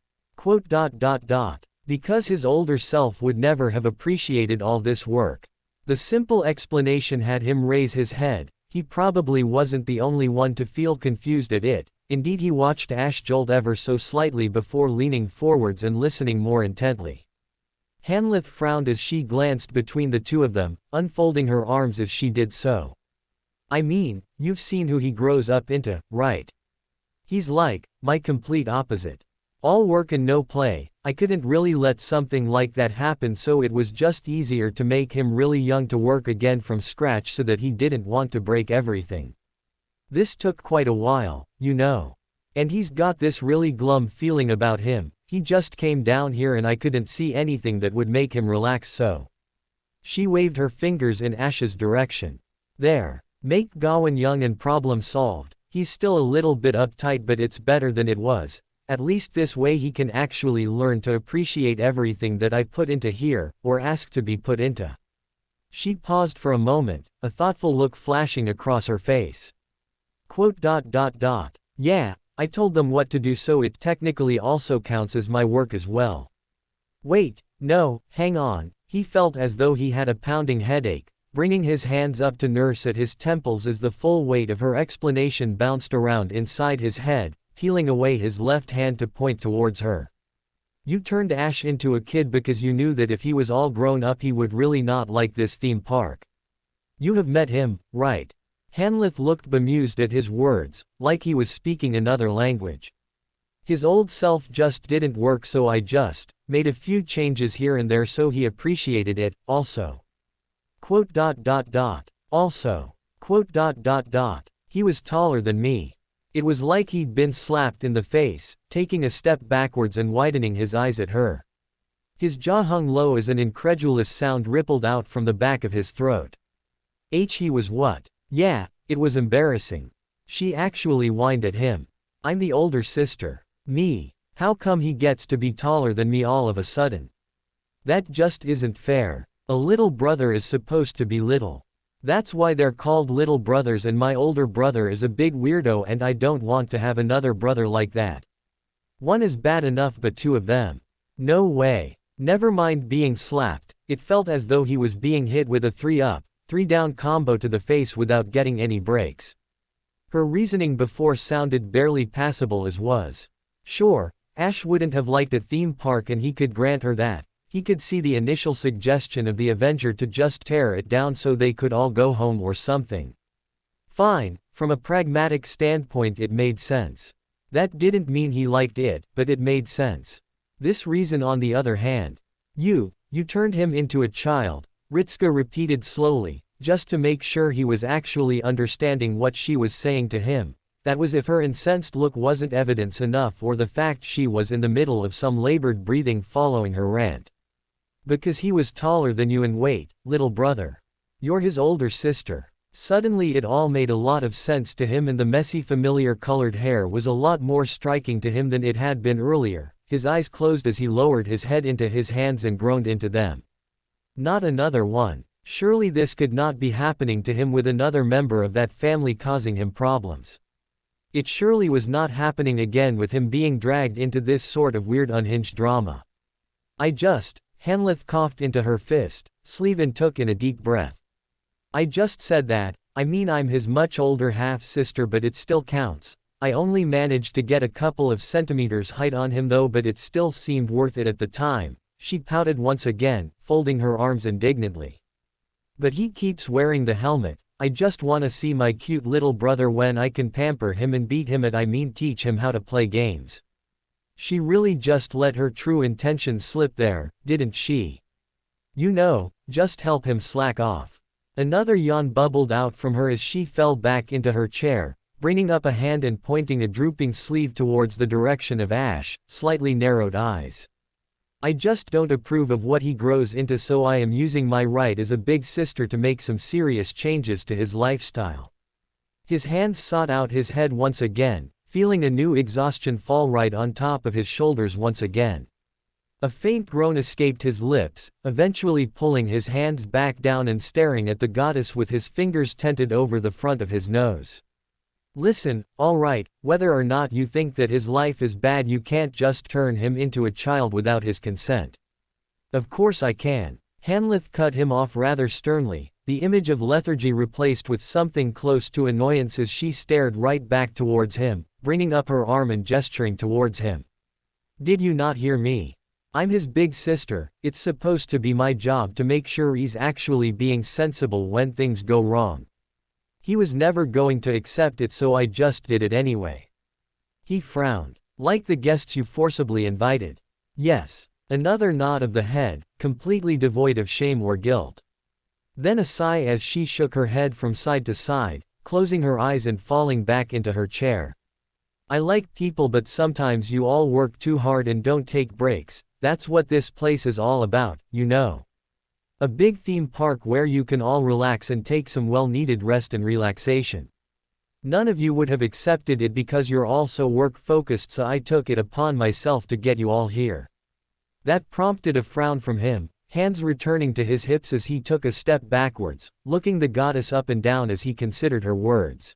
Because his older self would never have appreciated all this work. The simple explanation had him raise his head. He probably wasn't the only one to feel confused at it. Indeed, he watched Ash jolt ever so slightly before leaning forwards and listening more intently. Hanlith frowned as she glanced between the two of them, unfolding her arms as she did so. I mean, you've seen who he grows up into, right? He's like my complete opposite. All work and no play. I couldn't really let something like that happen, so it was just easier to make him really young to work again from scratch so that he didn't want to break everything. This took quite a while, you know. And he's got this really glum feeling about him. He just came down here and I couldn't see anything that would make him relax, so. She waved her fingers in Ash's direction. There. Make Gawain young and problem solved. He's still a little bit uptight, but it's better than it was. At least this way he can actually learn to appreciate everything that I put into here, or ask to be put into. She paused for a moment, a thoughtful look flashing across her face. Yeah, I told them what to do, so it technically also counts as my work as well. Wait, no, hang on. He felt as though he had a pounding headache, bringing his hands up to nurse at his temples as the full weight of her explanation bounced around inside his head, peeling away his left hand to point towards her. You turned Ash into a kid because you knew that if he was all grown up he would really not like this theme park. You have met him, right? Hanlith looked bemused at his words, like he was speaking another language. His old self just didn't work, so I just made a few changes here and there so he appreciated it, also. Also. He was taller than me. It was like he'd been slapped in the face, taking a step backwards and widening his eyes at her. His jaw hung low as an incredulous sound rippled out from the back of his throat. He was what? Yeah, it was embarrassing. She actually whined at him. I'm the older sister. Me. How come he gets to be taller than me all of a sudden? That just isn't fair. A little brother is supposed to be little. That's why they're called little brothers, and my older brother is a big weirdo and I don't want to have another brother like that. One is bad enough, but two of them? No way. Never mind being slapped, it felt as though he was being hit with a 3-up, 3-down combo to the face without getting any breaks. Her reasoning before sounded barely passable as was. Sure, Ash wouldn't have liked a theme park and he could grant her that. He could see the initial suggestion of the Avenger to just tear it down so they could all go home or something. Fine, from a pragmatic standpoint it made sense. That didn't mean he liked it, but it made sense. This reason, on the other hand. You turned him into a child, Ritska repeated slowly, just to make sure he was actually understanding what she was saying to him. That was if her incensed look wasn't evidence enough, or the fact she was in the middle of some labored breathing following her rant. Because he was taller than you and wait, little brother. You're his older sister. Suddenly it all made a lot of sense to him, and the messy familiar colored hair was a lot more striking to him than it had been earlier. His eyes closed as he lowered his head into his hands and groaned into them. Not another one. Surely this could not be happening to him with another member of that family causing him problems. It surely was not happening again with him being dragged into this sort of weird unhinged drama. Hanlith coughed into her fist sleeve and took in a deep breath. I just said that. I mean, I'm his much older half-sister, but it still counts. I only managed to get a couple of centimeters height on him though, but it still seemed worth it at the time. She pouted once again, folding her arms indignantly. But he keeps wearing the helmet. I just wanna see my cute little brother when I can pamper him and beat him at, teach him how to play games. She really just let her true intentions slip there, didn't she? You know, just help him slack off. Another yawn bubbled out from her as she fell back into her chair, bringing up a hand and pointing a drooping sleeve towards the direction of Ash, slightly narrowed eyes. I just don't approve of what he grows into, so I am using my right as a big sister to make some serious changes to his lifestyle. His hands sought out his head once again, feeling a new exhaustion fall right on top of his shoulders once again. A faint groan escaped his lips, eventually pulling his hands back down and staring at the goddess with his fingers tented over the front of his nose. Listen, alright, whether or not you think that his life is bad, you can't just turn him into a child without his consent. Of course I can. Hanlith cut him off rather sternly, the image of lethargy replaced with something close to annoyance as she stared right back towards him, bringing up her arm and gesturing towards him. Did you not hear me? I'm his big sister, it's supposed to be my job to make sure he's actually being sensible when things go wrong. He was never going to accept it, so I just did it anyway. He frowned. Like the guests you forcibly invited. Yes. Another nod of the head, completely devoid of shame or guilt. Then a sigh as she shook her head from side to side, closing her eyes and falling back into her chair. I like people, but sometimes you all work too hard and don't take breaks. That's what this place is all about, you know. A big theme park where you can all relax and take some well-needed rest and relaxation. None of you would have accepted it because you're all so work-focused, so I took it upon myself to get you all here. That prompted a frown from him, hands returning to his hips as he took a step backwards, looking the goddess up and down as he considered her words.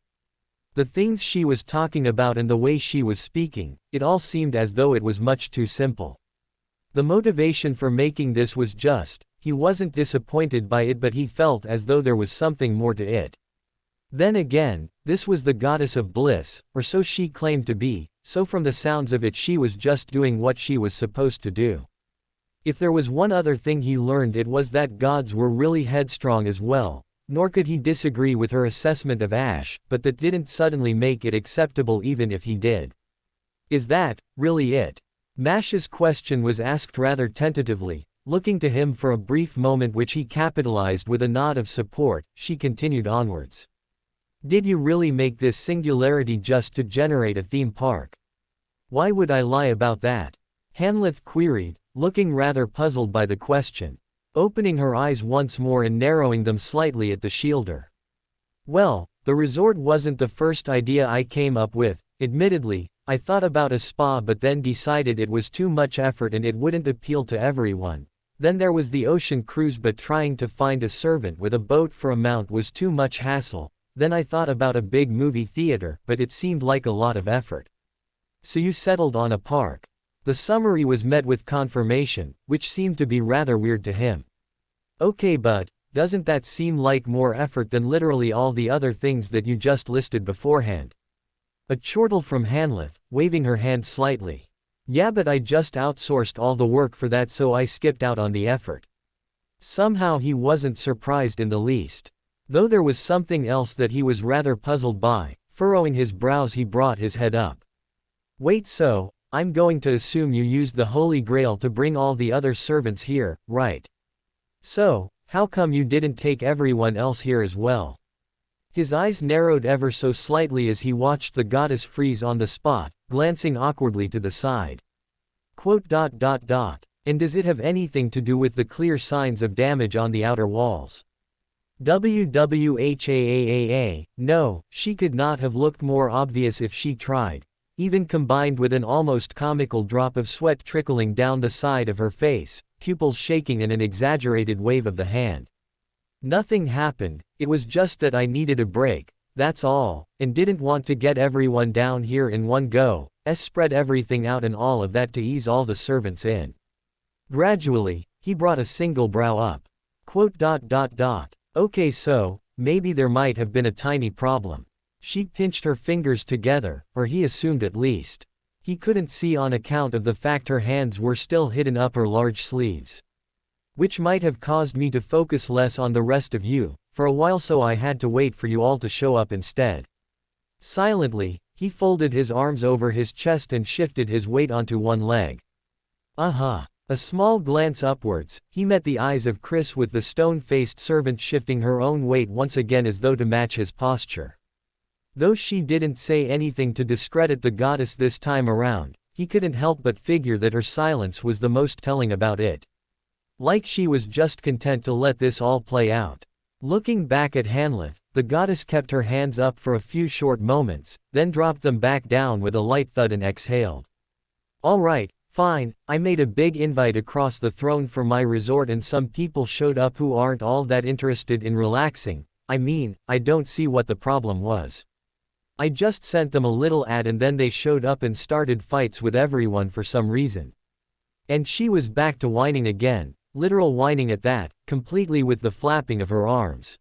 The things she was talking about and the way she was speaking, it all seemed as though it was much too simple. The motivation for making this was just, he wasn't disappointed by it, but he felt as though there was something more to it. Then again, this was the goddess of bliss, or so she claimed to be, so from the sounds of it she was just doing what she was supposed to do. If there was one other thing he learned, it was that gods were really headstrong as well, nor could he disagree with her assessment of Ash, but that didn't suddenly make it acceptable even if he did. Is that really it? Mash's question was asked rather tentatively, looking to him for a brief moment, which he capitalized with a nod of support. She continued onwards. Did you really make this singularity just to generate a theme park? Why would I lie about that? Hanlith queried, looking rather puzzled by the question, opening her eyes once more and narrowing them slightly at the shielder. Well, the resort wasn't the first idea I came up with, admittedly. I thought about a spa but then decided it was too much effort and it wouldn't appeal to everyone. Then there was the ocean cruise, but trying to find a servant with a boat for a mount was too much hassle. Then I thought about a big movie theater, but it seemed like a lot of effort. So you settled on a park. The summary was met with confirmation, which seemed to be rather weird to him. Okay, but doesn't that seem like more effort than literally all the other things that you just listed beforehand? A chortle from Hanlith, waving her hand slightly. Yeah, but I just outsourced all the work for that, so I skipped out on the effort. Somehow he wasn't surprised in the least. Though there was something else that he was rather puzzled by. Furrowing his brows, he brought his head up. Wait, so, I'm going to assume you used the Holy Grail to bring all the other servants here, right? So, how come you didn't take everyone else here as well? His eyes narrowed ever so slightly as he watched the goddess freeze on the spot, glancing awkwardly to the side. And does it have anything to do with the clear signs of damage on the outer walls? No, she could not have looked more obvious if she tried, even combined with an almost comical drop of sweat trickling down the side of her face, pupils shaking in an exaggerated wave of the hand. Nothing happened, it was just that I needed a break, that's all, and didn't want to get everyone down here in one go, spread everything out and all of that to ease all the servants in. Gradually, he brought a single brow up. Okay, so, maybe there might have been a tiny problem. She pinched her fingers together, or he assumed at least. He couldn't see on account of the fact her hands were still hidden up her large sleeves. Which might have caused me to focus less on the rest of you, for a while, so I had to wait for you all to show up instead. Silently, he folded his arms over his chest and shifted his weight onto one leg. A small glance upwards, he met the eyes of Chris, with the stone-faced servant shifting her own weight once again as though to match his posture. Though she didn't say anything to discredit the goddess this time around, he couldn't help but figure that her silence was the most telling about it. Like she was just content to let this all play out. Looking back at Hanlith, the goddess kept her hands up for a few short moments, then dropped them back down with a light thud and exhaled. Alright, fine, I made a big invite across the throne for my resort and some people showed up who aren't all that interested in relaxing. I mean, I don't see what the problem was. I just sent them a little ad and then they showed up and started fights with everyone for some reason. And she was back to whining again, literal whining at that, completely with the flapping of her arms.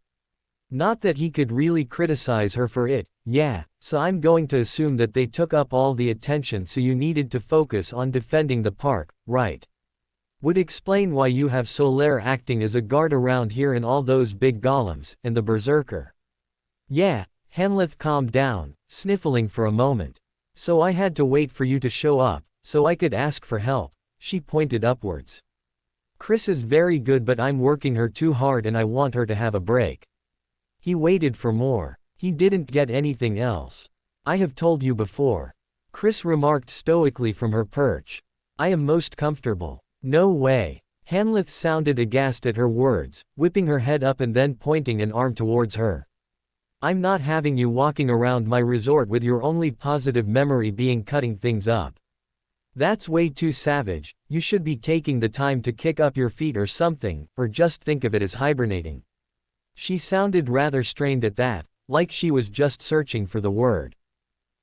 Not that he could really criticize her for it, yeah, so I'm going to assume that they took up all the attention so you needed to focus on defending the park, right? Would explain why you have Solaire acting as a guard around here and all those big golems, and the berserker. Yeah, Hanleth calmed down, sniffling for a moment. So I had to wait for you to show up, so I could ask for help, she pointed upwards. Chris is very good but I'm working her too hard and I want her to have a break. He waited for more. He didn't get anything else. I have told you before. Chris remarked stoically from her perch. I am most comfortable. No way. Hanleth sounded aghast at her words, whipping her head up and then pointing an arm towards her. I'm not having you walking around my resort with your only positive memory being cutting things up. That's way too savage. You should be taking the time to kick up your feet or something, or just think of it as hibernating. She sounded rather strained at that, like she was just searching for the word.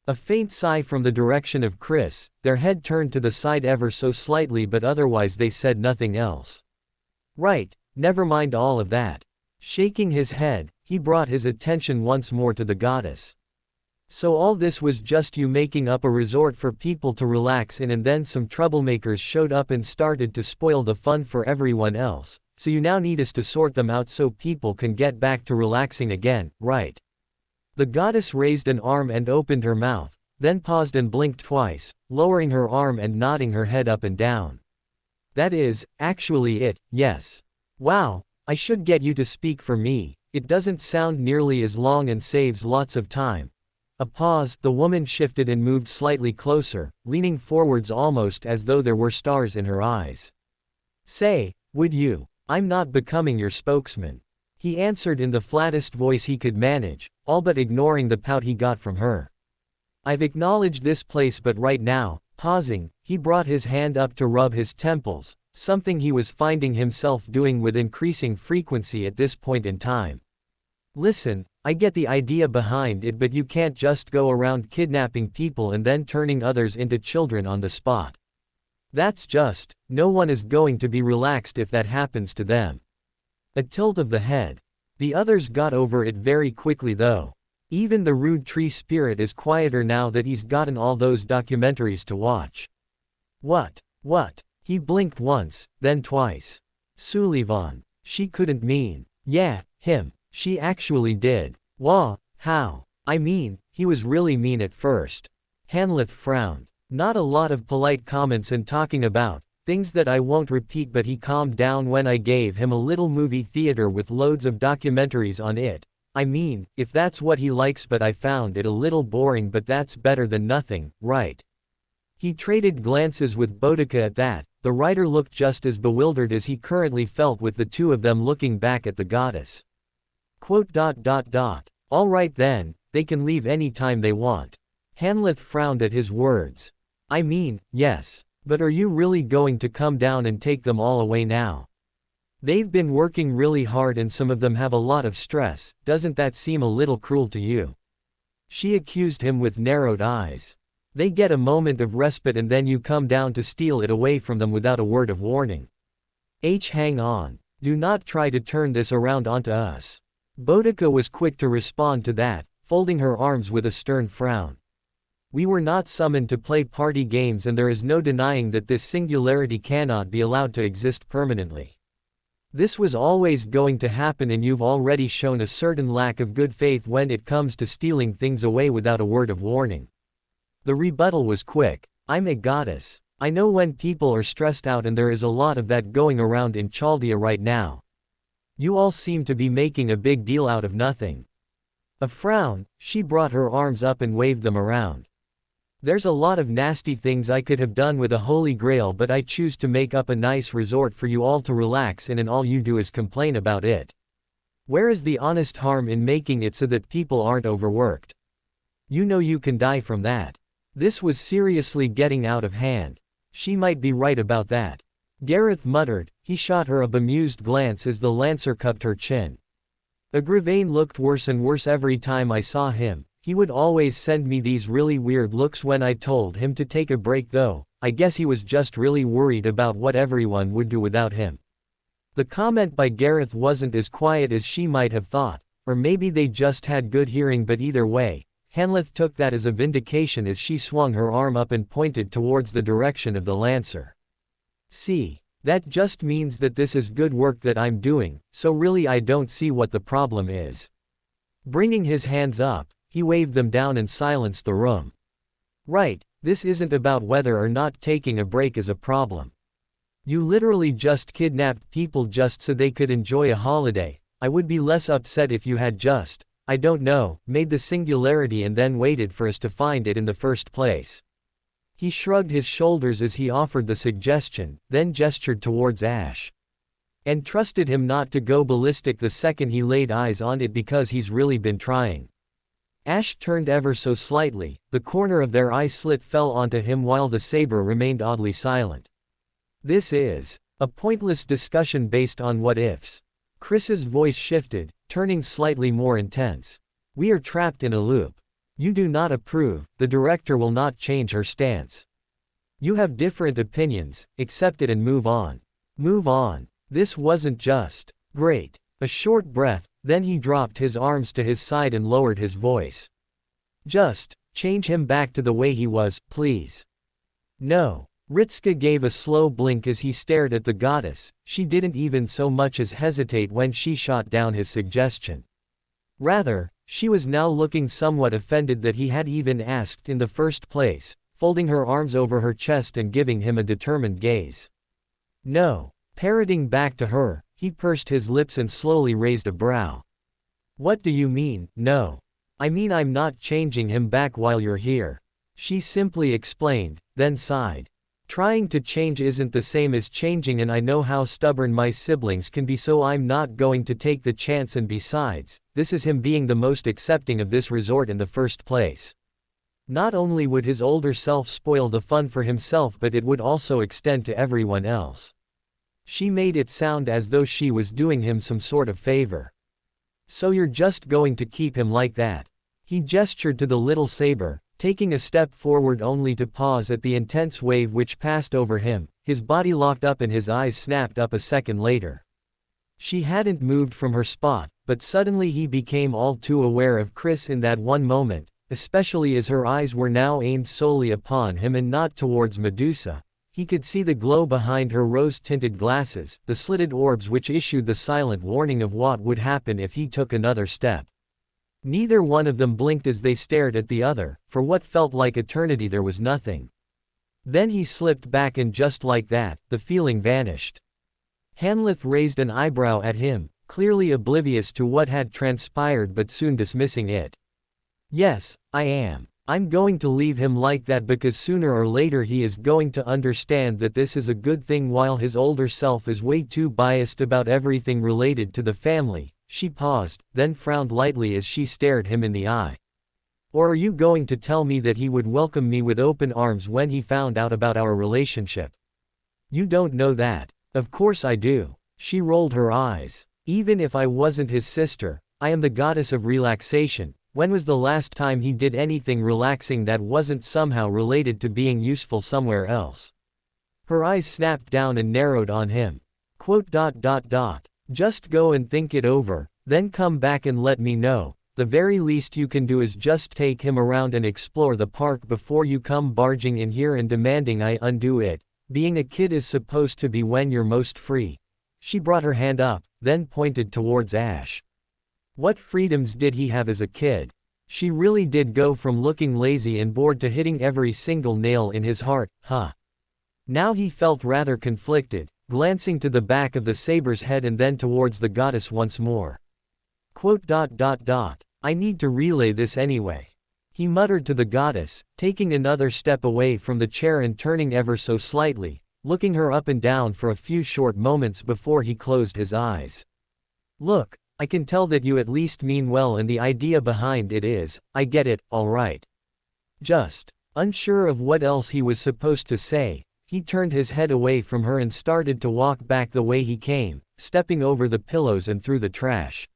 A faint sigh from the direction of Chris, their head turned to the side ever so slightly but otherwise they said nothing else. Right, never mind all of that. Shaking his head, he brought his attention once more to the goddess. So all this was just you making up a resort for people to relax in and then some troublemakers showed up and started to spoil the fun for everyone else. So you now need us to sort them out so people can get back to relaxing again, right? The goddess raised an arm and opened her mouth, then paused and blinked twice, lowering her arm and nodding her head up and down. That is, actually it, yes. Wow, I should get you to speak for me, it doesn't sound nearly as long and saves lots of time. A pause, the woman shifted and moved slightly closer, leaning forwards almost as though there were stars in her eyes. Say, would you? I'm not becoming your spokesman. He answered in the flattest voice he could manage, all but ignoring the pout he got from her. I've acknowledged this place but right now, pausing, he brought his hand up to rub his temples, something he was finding himself doing with increasing frequency at this point in time. Listen, I get the idea behind it but you can't just go around kidnapping people and then turning others into children on the spot. That's just, no one is going to be relaxed if that happens to them. A tilt of the head. The others got over it very quickly though. Even the rude tree spirit is quieter now that he's gotten all those documentaries to watch. What? He blinked once, then twice. Sullivan. She couldn't mean. Yeah, him. She actually did. Wah, how? I mean, he was really mean at first. Hanleth frowned. Not a lot of polite comments and talking about things that I won't repeat but he calmed down when I gave him a little movie theater with loads of documentaries on it. I mean, if that's what he likes but I found it a little boring but that's better than nothing, right? He traded glances with Boudica at that. The writer looked just as bewildered as he currently felt with the two of them looking back at the goddess. All right then, they can leave any time they want. Hanleth frowned at his words. I mean, yes. But are you really going to come down and take them all away now? They've been working really hard and some of them have a lot of stress, doesn't that seem a little cruel to you? She accused him with narrowed eyes. They get a moment of respite and then you come down to steal it away from them without a word of warning. Hang on. Do not try to turn this around onto us. Boudica was quick to respond to that, folding her arms with a stern frown. We were not summoned to play party games and there is no denying that this singularity cannot be allowed to exist permanently. This was always going to happen and you've already shown a certain lack of good faith when it comes to stealing things away without a word of warning. The rebuttal was quick. I'm a goddess. I know when people are stressed out and there is a lot of that going around in Chaldea right now. You all seem to be making a big deal out of nothing. A frown, she brought her arms up and waved them around. There's a lot of nasty things I could have done with a Holy Grail but I choose to make up a nice resort for you all to relax in and all you do is complain about it. Where is the honest harm in making it so that people aren't overworked? You know you can die from that. This was seriously getting out of hand. She might be right about that. Gareth muttered, he shot her a bemused glance as the Lancer cupped her chin. Agravain looked worse and worse every time I saw him, He would always send me these really weird looks when I told him to take a break though. I guess he was just really worried about what everyone would do without him. The comment by Gareth wasn't as quiet as she might have thought, or maybe they just had good hearing, but either way, Hanleth took that as a vindication as she swung her arm up and pointed towards the direction of the Lancer. See, that just means that this is good work that I'm doing, so really I don't see what the problem is. Bringing his hands up, he waved them down and silenced the room. Right, this isn't about whether or not taking a break is a problem. You literally just kidnapped people just so they could enjoy a holiday. I would be less upset if you had just, I don't know, made the singularity and then waited for us to find it in the first place. He shrugged his shoulders as he offered the suggestion, then gestured towards Ash. And trusted him not to go ballistic the second he laid eyes on it because he's really been trying. Ash turned ever so slightly, the corner of their eye slit fell onto him while the saber remained oddly silent. This is a pointless discussion based on what-ifs. Chris's voice shifted, turning slightly more intense. We are trapped in a loop. You do not approve, the director will not change her stance. You have different opinions, accept it and move on. Move on. This wasn't just great. A short breath, then he dropped his arms to his side and lowered his voice. Just change him back to the way he was, please. No. Ritska gave a slow blink as he stared at the goddess. She didn't even so much as hesitate when she shot down his suggestion. Rather, she was now looking somewhat offended that he had even asked in the first place, folding her arms over her chest and giving him a determined gaze. No. Parroting back to her, he pursed his lips and slowly raised a brow. What do you mean, no? I mean I'm not changing him back while you're here. She simply explained, then sighed. Trying to change isn't the same as changing, and I know how stubborn my siblings can be, so I'm not going to take the chance, and besides, this is him being the most accepting of this resort in the first place. Not only would his older self spoil the fun for himself, but it would also extend to everyone else. She made it sound as though she was doing him some sort of favor. So you're just going to keep him like that? He gestured to the little saber, taking a step forward only to pause at the intense wave which passed over him. His body locked up and his eyes snapped up a second later. She hadn't moved from her spot, but suddenly he became all too aware of Chris in that one moment, especially as her eyes were now aimed solely upon him and not towards Medusa. He could see the glow behind her rose-tinted glasses, the slitted orbs which issued the silent warning of what would happen if he took another step. Neither one of them blinked as they stared at the other. For what felt like eternity there was nothing. Then he slipped back, and just like that, the feeling vanished. Hanleth raised an eyebrow at him, clearly oblivious to what had transpired but soon dismissing it. Yes, I am. I'm going to leave him like that because sooner or later he is going to understand that this is a good thing while his older self is way too biased about everything related to the family. She paused, then frowned lightly as she stared him in the eye. Or are you going to tell me that he would welcome me with open arms when he found out about our relationship? You don't know that. Of course I do. She rolled her eyes. Even if I wasn't his sister, I am the goddess of relaxation. When was the last time he did anything relaxing that wasn't somehow related to being useful somewhere else? Her eyes snapped down and narrowed on him. Just go and think it over, then come back and let me know. The very least you can do is just take him around and explore the park before you come barging in here and demanding I undo it. Being a kid is supposed to be when you're most free. She brought her hand up, then pointed towards Ash. What freedoms did he have as a kid? She really did go from looking lazy and bored to hitting every single nail in his heart, huh? Now he felt rather conflicted, glancing to the back of the saber's head and then towards the goddess once more. I need to relay this anyway. He muttered to the goddess, taking another step away from the chair and turning ever so slightly, looking her up and down for a few short moments before he closed his eyes. Look, I can tell that you at least mean well, and the idea behind it is, I get it, alright. Just unsure of what else he was supposed to say, he turned his head away from her and started to walk back the way he came, stepping over the pillows and through the trash.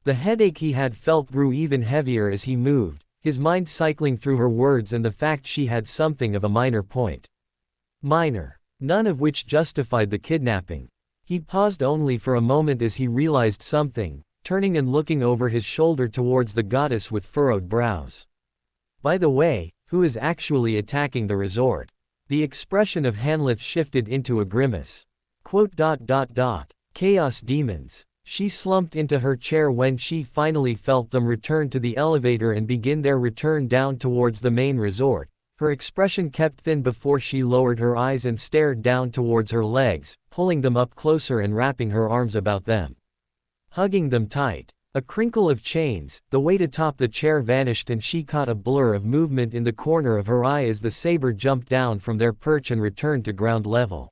The headache he had felt grew even heavier as he moved, his mind cycling through her words and the fact she had something of a minor point. Minor. None of which justified the kidnapping. He paused only for a moment as he realized something, turning and looking over his shoulder towards the goddess with furrowed brows. By the way, who is actually attacking the resort? The expression of Hanlith shifted into a grimace. Chaos demons. She slumped into her chair when she finally felt them return to the elevator and begin their return down towards the main resort. Her expression kept thin before she lowered her eyes and stared down towards her legs, pulling them up closer and wrapping her arms about them. Hugging them tight. A crinkle of chains, the weight atop the chair vanished and she caught a blur of movement in the corner of her eye as the saber jumped down from their perch and returned to ground level.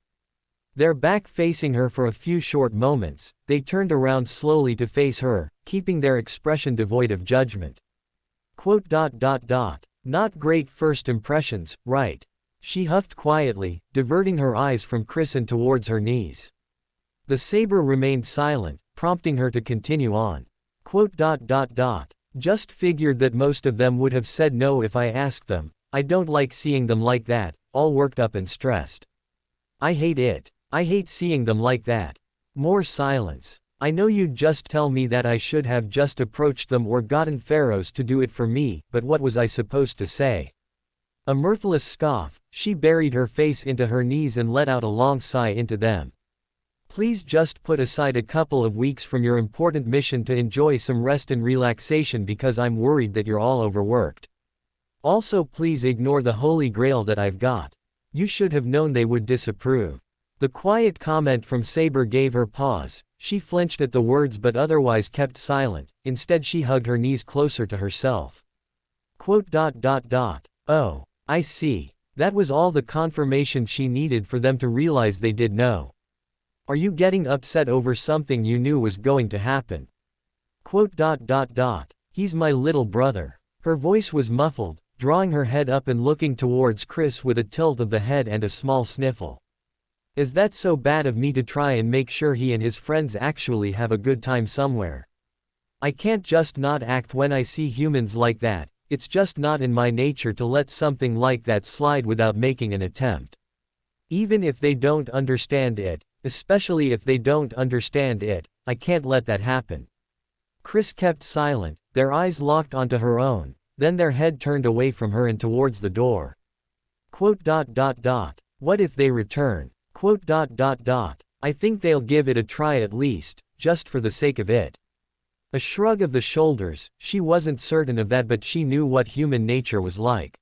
Their back facing her for a few short moments, they turned around slowly to face her, keeping their expression devoid of judgment. Not great first impressions, right? She huffed quietly, diverting her eyes from Chris and towards her knees. The saber remained silent, prompting her to continue on. Just figured that most of them would have said no if I asked them. I don't like seeing them like that, all worked up and stressed. I hate it. I hate seeing them like that. More silence. I know you'd just tell me that I should have just approached them or gotten pharaohs to do it for me, but what was I supposed to say? A mirthless scoff, she buried her face into her knees and let out a long sigh into them. Please just put aside a couple of weeks from your important mission to enjoy some rest and relaxation because I'm worried that you're all overworked. Also please ignore the Holy Grail that I've got. You should have known they would disapprove. The quiet comment from Saber gave her pause. She flinched at the words but otherwise kept silent. Instead she hugged her knees closer to herself. Oh, I see. That was all the confirmation she needed for them to realize they did know. Are you getting upset over something you knew was going to happen? He's my little brother. Her voice was muffled, drawing her head up and looking towards Chris with a tilt of the head and a small sniffle. Is that so bad of me to try and make sure he and his friends actually have a good time somewhere? I can't just not act when I see humans like that. It's just not in my nature to let something like that slide without making an attempt. Even if they don't understand it, especially if they don't understand it, I can't let that happen. Chris kept silent, their eyes locked onto her own, then their head turned away from her and towards the door. What if they return? I think they'll give it a try at least, just for the sake of it. A shrug of the shoulders, she wasn't certain of that but she knew what human nature was like.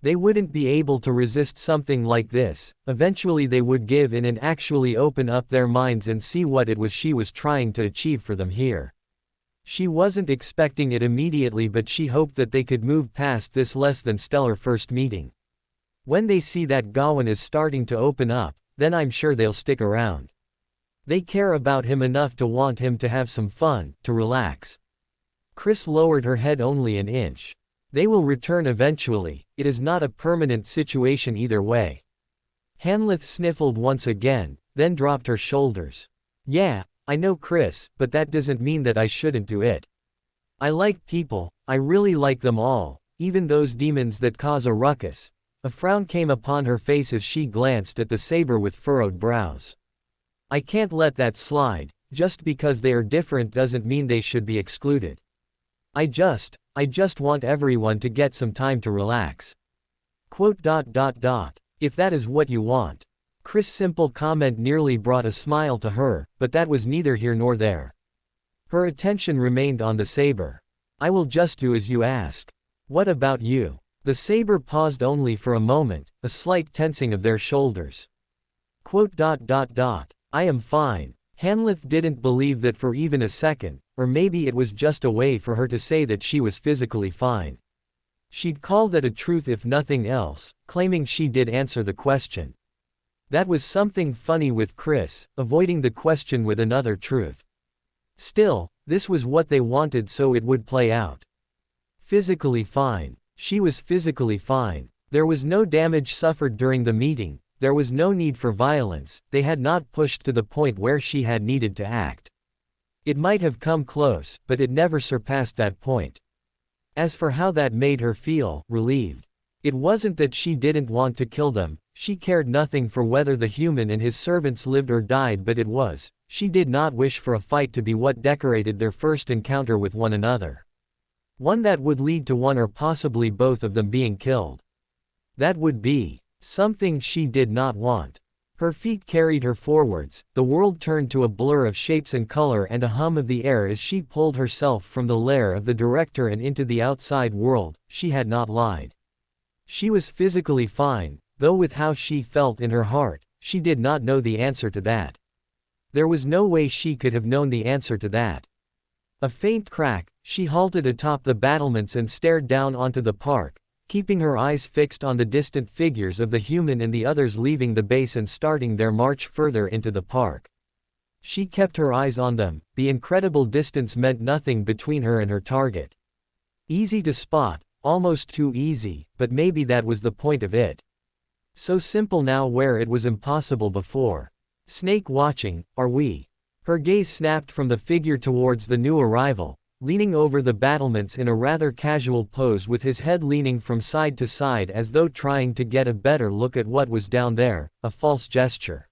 They wouldn't be able to resist something like this. Eventually they would give in and actually open up their minds and see what it was she was trying to achieve for them here. She wasn't expecting it immediately but she hoped that they could move past this less than stellar first meeting. When they see that Gawain is starting to open up, then I'm sure they'll stick around. They care about him enough to want him to have some fun, to relax. Chris lowered her head only an inch. They will return eventually, it is not a permanent situation either way. Hanlith sniffled once again, then dropped her shoulders. Yeah, I know Chris, but that doesn't mean that I shouldn't do it. I like people, I really like them all, even those demons that cause a ruckus. A frown came upon her face as she glanced at the saber with furrowed brows. I can't let that slide, just because they are different doesn't mean they should be excluded. I just want everyone to get some time to relax. If that is what you want. Chris' simple comment nearly brought a smile to her, but that was neither here nor there. Her attention remained on the saber. I will just do as you ask. What about you? The saber paused only for a moment, a slight tensing of their shoulders. I am fine. Hanlith didn't believe that for even a second, or maybe it was just a way for her to say that she was physically fine. She'd call that a truth if nothing else, claiming she did answer the question. That was something funny with Chris, avoiding the question with another truth. Still, this was what they wanted so it would play out. Physically fine. She was physically fine. There was no damage suffered during the meeting, there was no need for violence, they had not pushed to the point where she had needed to act. It might have come close, but it never surpassed that point. As for how that made her feel, relieved. It wasn't that she didn't want to kill them, she cared nothing for whether the human and his servants lived or died, but it was, she did not wish for a fight to be what decorated their first encounter with one another. One that would lead to one or possibly both of them being killed. That would be something she did not want. Her feet carried her forwards, the world turned to a blur of shapes and color and a hum of the air as she pulled herself from the lair of the director and into the outside world. She had not lied. She was physically fine, though with how she felt in her heart, she did not know the answer to that. There was no way she could have known the answer to that. A faint crack, she halted atop the battlements and stared down onto the park, keeping her eyes fixed on the distant figures of the human and the others leaving the base and starting their march further into the park. She kept her eyes on them, the incredible distance meant nothing between her and her target. Easy to spot, almost too easy, but maybe that was the point of it. So simple now where it was impossible before. Snake watching, are we? Her gaze snapped from the figure towards the new arrival, leaning over the battlements in a rather casual pose with his head leaning from side to side as though trying to get a better look at what was down there, a false gesture.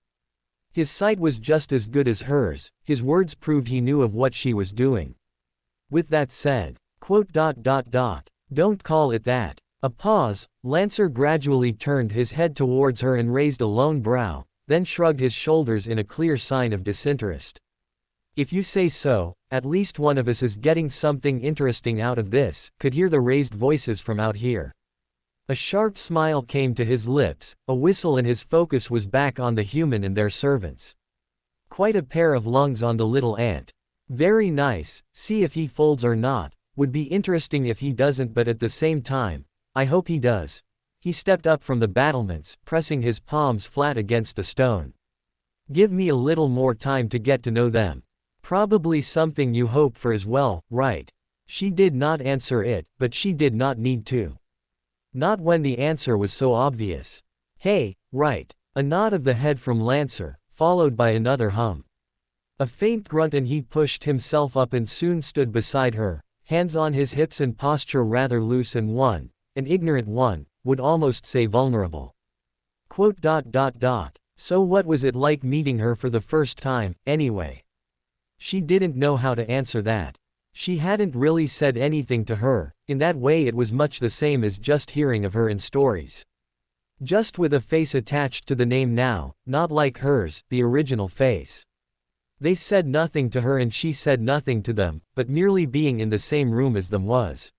His sight was just as good as hers, his words proved he knew of what she was doing. With that said, don't call it that. A pause, Lancer gradually turned his head towards her and raised a lone brow, then shrugged his shoulders in a clear sign of disinterest. If you say so, at least one of us is getting something interesting out of this, could hear the raised voices from out here. A sharp smile came to his lips, a whistle, and his focus was back on the human and their servants. Quite a pair of lungs on the little ant. Very nice, see if he folds or not, would be interesting if he doesn't, but at the same time, I hope he does. He stepped up from the battlements, pressing his palms flat against the stone. Give me a little more time to get to know them. Probably something you hope for as well, right? She did not answer it, but she did not need to. Not when the answer was so obvious. Hey, right. A nod of the head from Lancer, followed by another hum. A faint grunt and he pushed himself up and soon stood beside her, hands on his hips and posture rather loose and an ignorant one, would almost say vulnerable. So what was it like meeting her for the first time, anyway? She didn't know how to answer that. She hadn't really said anything to her, in that way it was much the same as just hearing of her in stories. Just with a face attached to the name now, not like hers, the original face. They said nothing to her and she said nothing to them, but merely being in the same room as them was.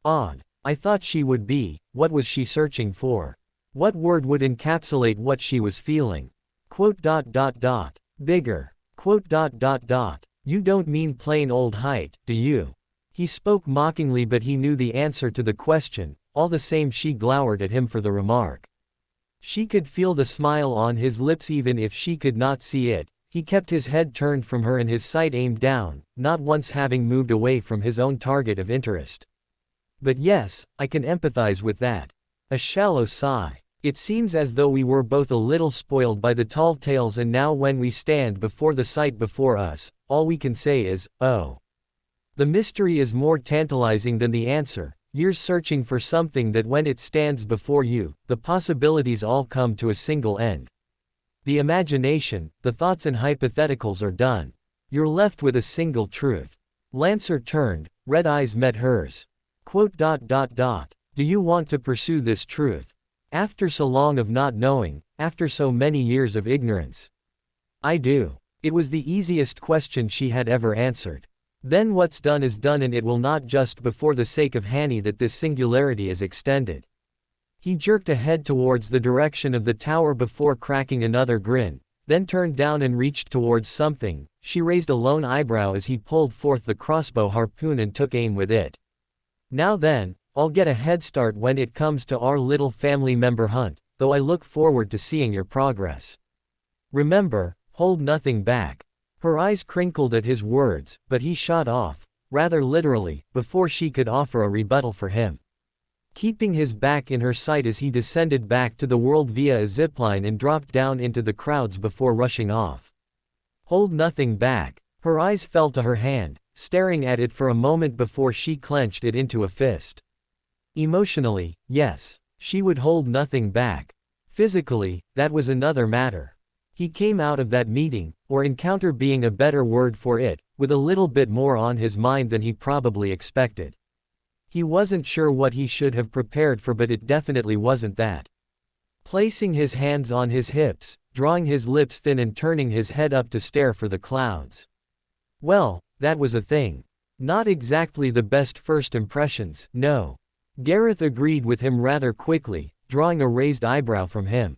Odd. I thought she would be, what was she searching for? What word would encapsulate what she was feeling? Bigger. You don't mean plain old height, do you? He spoke mockingly, but he knew the answer to the question. All the same she glowered at him for the remark. She could feel the smile on his lips even if she could not see it. He kept his head turned from her and his sight aimed down, not once having moved away from his own target of interest. But yes, I can empathize with that. A shallow sigh. It seems as though we were both a little spoiled by the tall tales, and now when we stand before the sight before us, all we can say is, oh. The mystery is more tantalizing than the answer, years searching for something that when it stands before you, the possibilities all come to a single end. The imagination, the thoughts and hypotheticals are done. You're left with a single truth. Lancer turned, red eyes met hers. Do you want to pursue this truth? After so long of not knowing, after so many years of ignorance. I do. It was the easiest question she had ever answered. Then what's done is done, and it will not just before the sake of Hanny that this singularity is extended. He jerked a head towards the direction of the tower before cracking another grin, then turned down and reached towards something. She raised a lone eyebrow as he pulled forth the crossbow harpoon and took aim with it. Now then, I'll get a head start when it comes to our little family member hunt, though I look forward to seeing your progress. Remember, hold nothing back. Her eyes crinkled at his words, but he shot off, rather literally, before she could offer a rebuttal for him. Keeping his back in her sight as he descended back to the world via a zipline and dropped down into the crowds before rushing off. Hold nothing back. Her eyes fell to her hand, staring at it for a moment before she clenched it into a fist. Emotionally, yes, she would hold nothing back. Physically, that was another matter. He came out of that meeting, or encounter being a better word for it, with a little bit more on his mind than he probably expected. He wasn't sure what he should have prepared for, but it definitely wasn't that. Placing his hands on his hips, drawing his lips thin and turning his head up to stare for the clouds. Well, that was a thing. Not exactly the best first impressions, no. Gareth agreed with him rather quickly, drawing a raised eyebrow from him.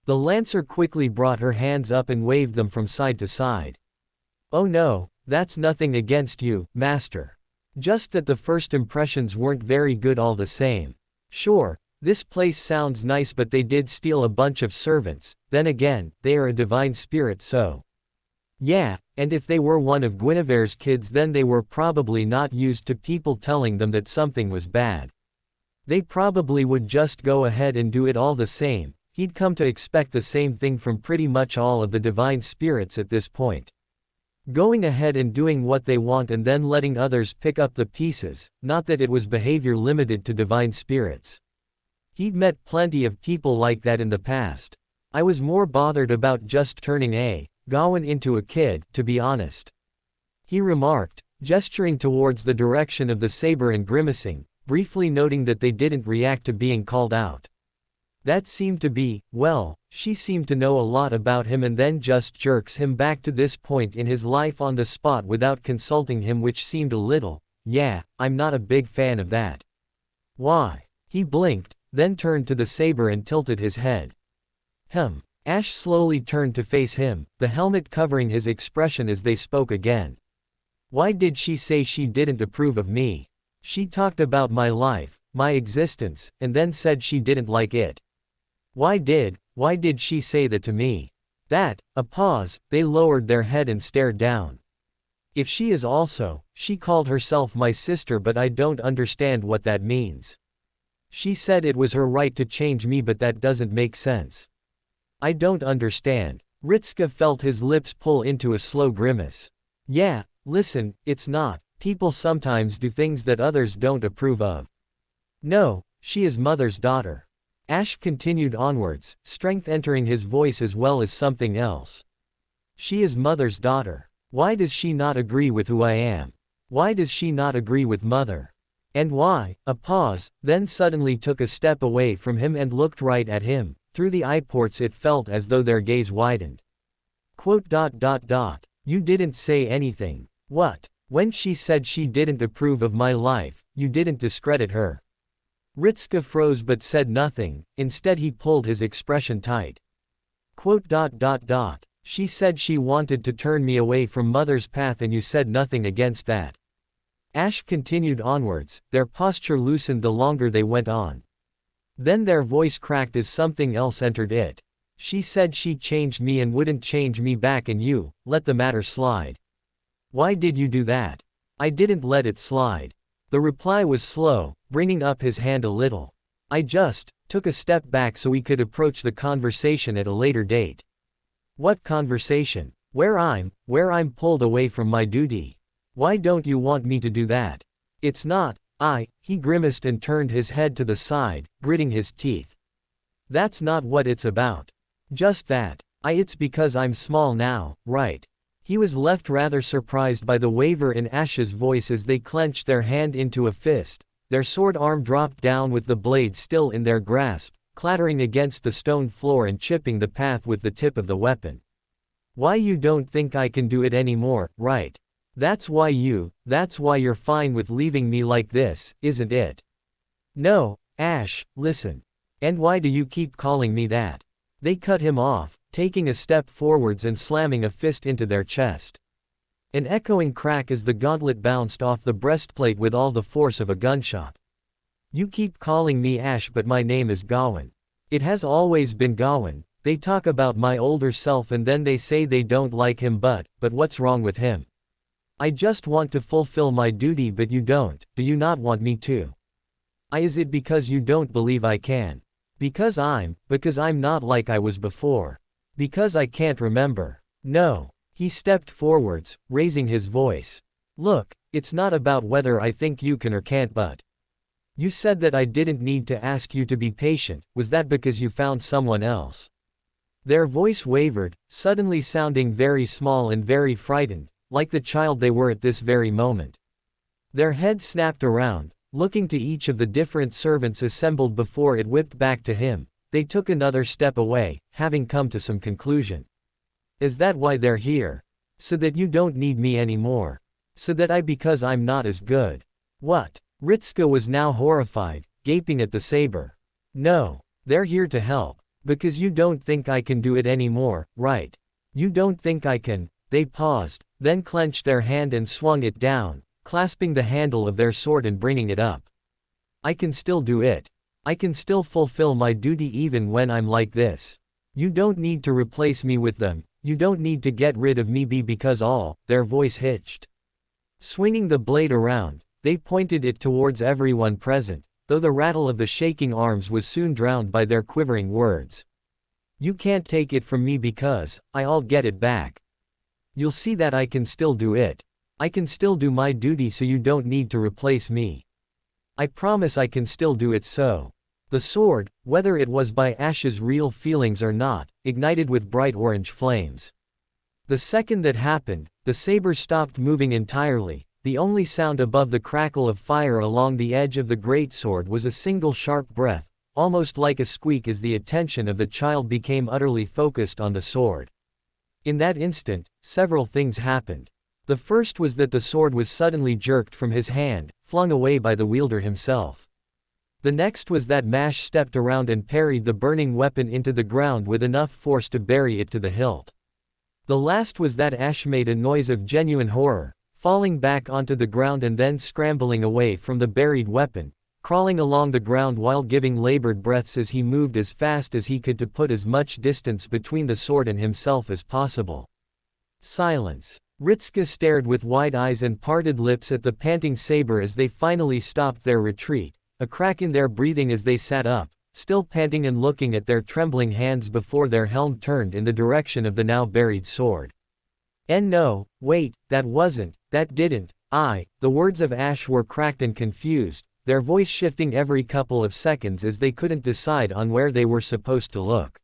The Lancer quickly brought her hands up and waved them from side to side. Oh no, that's nothing against you, Master. Just that the first impressions weren't very good all the same. Sure, this place sounds nice, but they did steal a bunch of servants, then again, they are a divine spirit, so. Yeah, and if they were one of Guinevere's kids, then they were probably not used to people telling them that something was bad. They probably would just go ahead and do it all the same. He'd come to expect the same thing from pretty much all of the divine spirits at this point. Going ahead and doing what they want and then letting others pick up the pieces, not that it was behavior limited to divine spirits. He'd met plenty of people like that in the past. I was more bothered about just turning Gawain into a kid, to be honest. He remarked, gesturing towards the direction of the saber and grimacing, briefly noting that they didn't react to being called out. That seemed to be, well, she seemed to know a lot about him and then just jerks him back to this point in his life on the spot without consulting him, which seemed a little, yeah, I'm not a big fan of that. Why? He blinked, then turned to the saber and tilted his head. Ash slowly turned to face him, the helmet covering his expression as they spoke again. Why did she say she didn't approve of me? She talked about my life, my existence, and then said she didn't like it. Why did she say that to me? A pause, they lowered their head and stared down. If she is also, she called herself my sister, but I don't understand what that means. She said it was her right to change me, but that doesn't make sense. I don't understand. Ritska felt his lips pull into a slow grimace. Yeah, listen, it's not. People sometimes do things that others don't approve of. No, she is Mother's daughter. Ash continued onwards, strength entering his voice as well as something else. She is Mother's daughter. Why does she not agree with who I am? Why does she not agree with Mother? And why? A pause, then suddenly took a step away from him and looked right at him. Through the eyeports it felt as though their gaze widened. You didn't say anything. What? When she said she didn't approve of my life, you didn't discredit her. Ritska froze but said nothing, instead he pulled his expression tight. She said she wanted to turn me away from Mother's path and you said nothing against that. Ash continued onwards, their posture loosened the longer they went on. Then their voice cracked as something else entered it. She said she changed me and wouldn't change me back, and you let the matter slide. Why did you do that? I didn't let it slide. The reply was slow, bringing up his hand a little. I just took a step back so we could approach the conversation at a later date. What conversation? Where I'm pulled away from my duty. Why don't you want me to do that? It's not, he grimaced and turned his head to the side, gritting his teeth. That's not what it's about. Just that. It's because I'm small now, right? He was left rather surprised by the waver in Ash's voice as they clenched their hand into a fist. Their sword arm dropped down with the blade still in their grasp, clattering against the stone floor and chipping the path with the tip of the weapon. Why, you don't think I can do it anymore, right? That's why you're fine with leaving me like this, isn't it? No, Ash, listen. And why do you keep calling me that? They cut him off, taking a step forwards and slamming a fist into their chest. An echoing crack as the gauntlet bounced off the breastplate with all the force of a gunshot. You keep calling me Ash, but my name is Gawain. It has always been Gawain. They talk about my older self and then they say they don't like him, but what's wrong with him? I just want to fulfill my duty, but you don't. Do you not want me to? Is it because you don't believe I can? Because I'm not like I was before. Because I can't remember. No. He stepped forwards, raising his voice. Look, it's not about whether I think you can or can't but. You said that I didn't need to ask you to be patient, was that because you found someone else? Their voice wavered, suddenly sounding very small and very frightened, like the child they were at this very moment. Their heads snapped around, looking to each of the different servants assembled before it whipped back to him. They took another step away, having come to some conclusion. Is that why they're here? So that you don't need me anymore. So that because I'm not as good. What? Ritska was now horrified, gaping at the saber. No. They're here to help. Because you don't think I can do it anymore, right? You don't think I can. They paused, then clenched their hand and swung it down, clasping the handle of their sword and bringing it up. I can still do it. I can still fulfill my duty even when I'm like this. You don't need to replace me with them. You don't need to get rid of me because all, their voice hitched. Swinging the blade around, they pointed it towards everyone present, though the rattle of the shaking arms was soon drowned by their quivering words. You can't take it from me because, I'll get it back. You'll see that I can still do it. I can still do my duty so you don't need to replace me. I promise I can still do it so. The sword, whether it was by Ash's real feelings or not, ignited with bright orange flames. The second that happened, the saber stopped moving entirely. The only sound above the crackle of fire along the edge of the greatsword was a single sharp breath, almost like a squeak as the attention of the child became utterly focused on the sword. In that instant, several things happened. The first was that the sword was suddenly jerked from his hand, flung away by the wielder himself. The next was that Mash stepped around and parried the burning weapon into the ground with enough force to bury it to the hilt. The last was that Ash made a noise of genuine horror, falling back onto the ground and then scrambling away from the buried weapon, crawling along the ground while giving labored breaths as he moved as fast as he could to put as much distance between the sword and himself as possible. Silence. Ritska stared with wide eyes and parted lips at the panting saber as they finally stopped their retreat, a crack in their breathing as they sat up, still panting and looking at their trembling hands before their helm turned in the direction of the now buried sword. No, wait, that didn't, the words of Ash were cracked and confused, their voice shifting every couple of seconds as they couldn't decide on where they were supposed to look.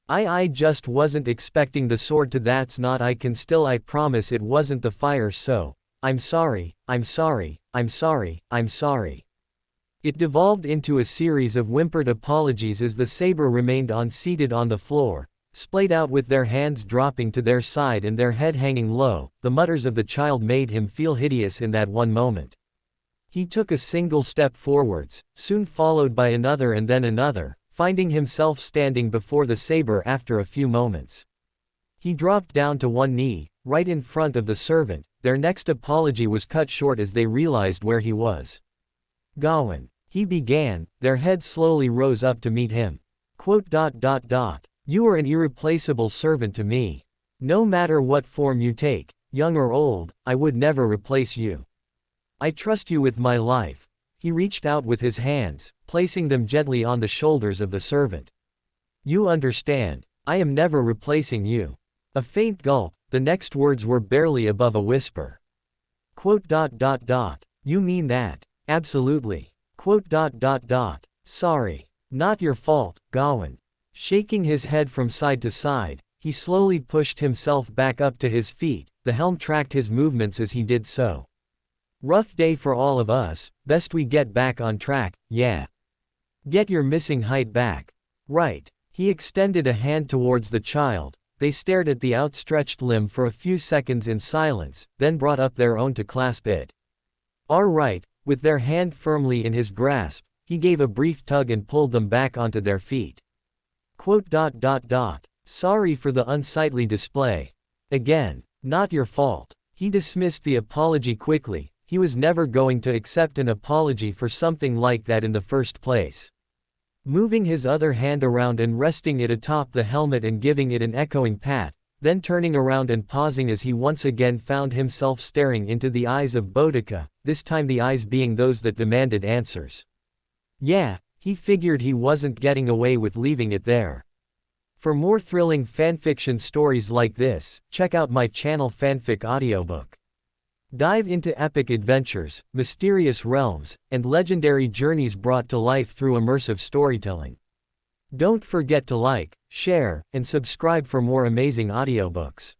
I just wasn't expecting the sword to that's not I promise it wasn't the fire so, I'm sorry. It devolved into a series of whimpered apologies as the saber remained seated on the floor, splayed out with their hands dropping to their side and their head hanging low. The mutters of the child made him feel hideous in that one moment. He took a single step forwards, soon followed by another and then another, finding himself standing before the saber after a few moments. He dropped down to one knee, right in front of the servant. Their next apology was cut short as they realized where he was. Gawain, he began, their heads slowly rose up to meet him. You are an irreplaceable servant to me. No matter what form you take, young or old, I would never replace you. I trust you with my life. He reached out with his hands, placing them gently on the shoulders of the servant. You understand, I am never replacing you. A faint gulp, the next words were barely above a whisper. You mean that? Absolutely. Sorry. Not your fault, Gawain. Shaking his head from side to side, he slowly pushed himself back up to his feet. The helm tracked his movements as he did so. Rough day for all of us, best we get back on track, yeah. Get your missing height back. Right. He extended a hand towards the child. They stared at the outstretched limb for a few seconds in silence, then brought up their own to clasp it. All right. With their hand firmly in his grasp, he gave a brief tug and pulled them back onto their feet. Sorry for the unsightly display. Again, not your fault. He dismissed the apology quickly. He was never going to accept an apology for something like that in the first place. Moving his other hand around and resting it atop the helmet and giving it an echoing pat, then turning around and pausing as he once again found himself staring into the eyes of Boudica, this time the eyes being those that demanded answers. Yeah, he figured he wasn't getting away with leaving it there. For more thrilling fanfiction stories like this, check out my channel Fanfic Audiobook. Dive into epic adventures, mysterious realms, and legendary journeys brought to life through immersive storytelling. Don't forget to like, share, and subscribe for more amazing audiobooks.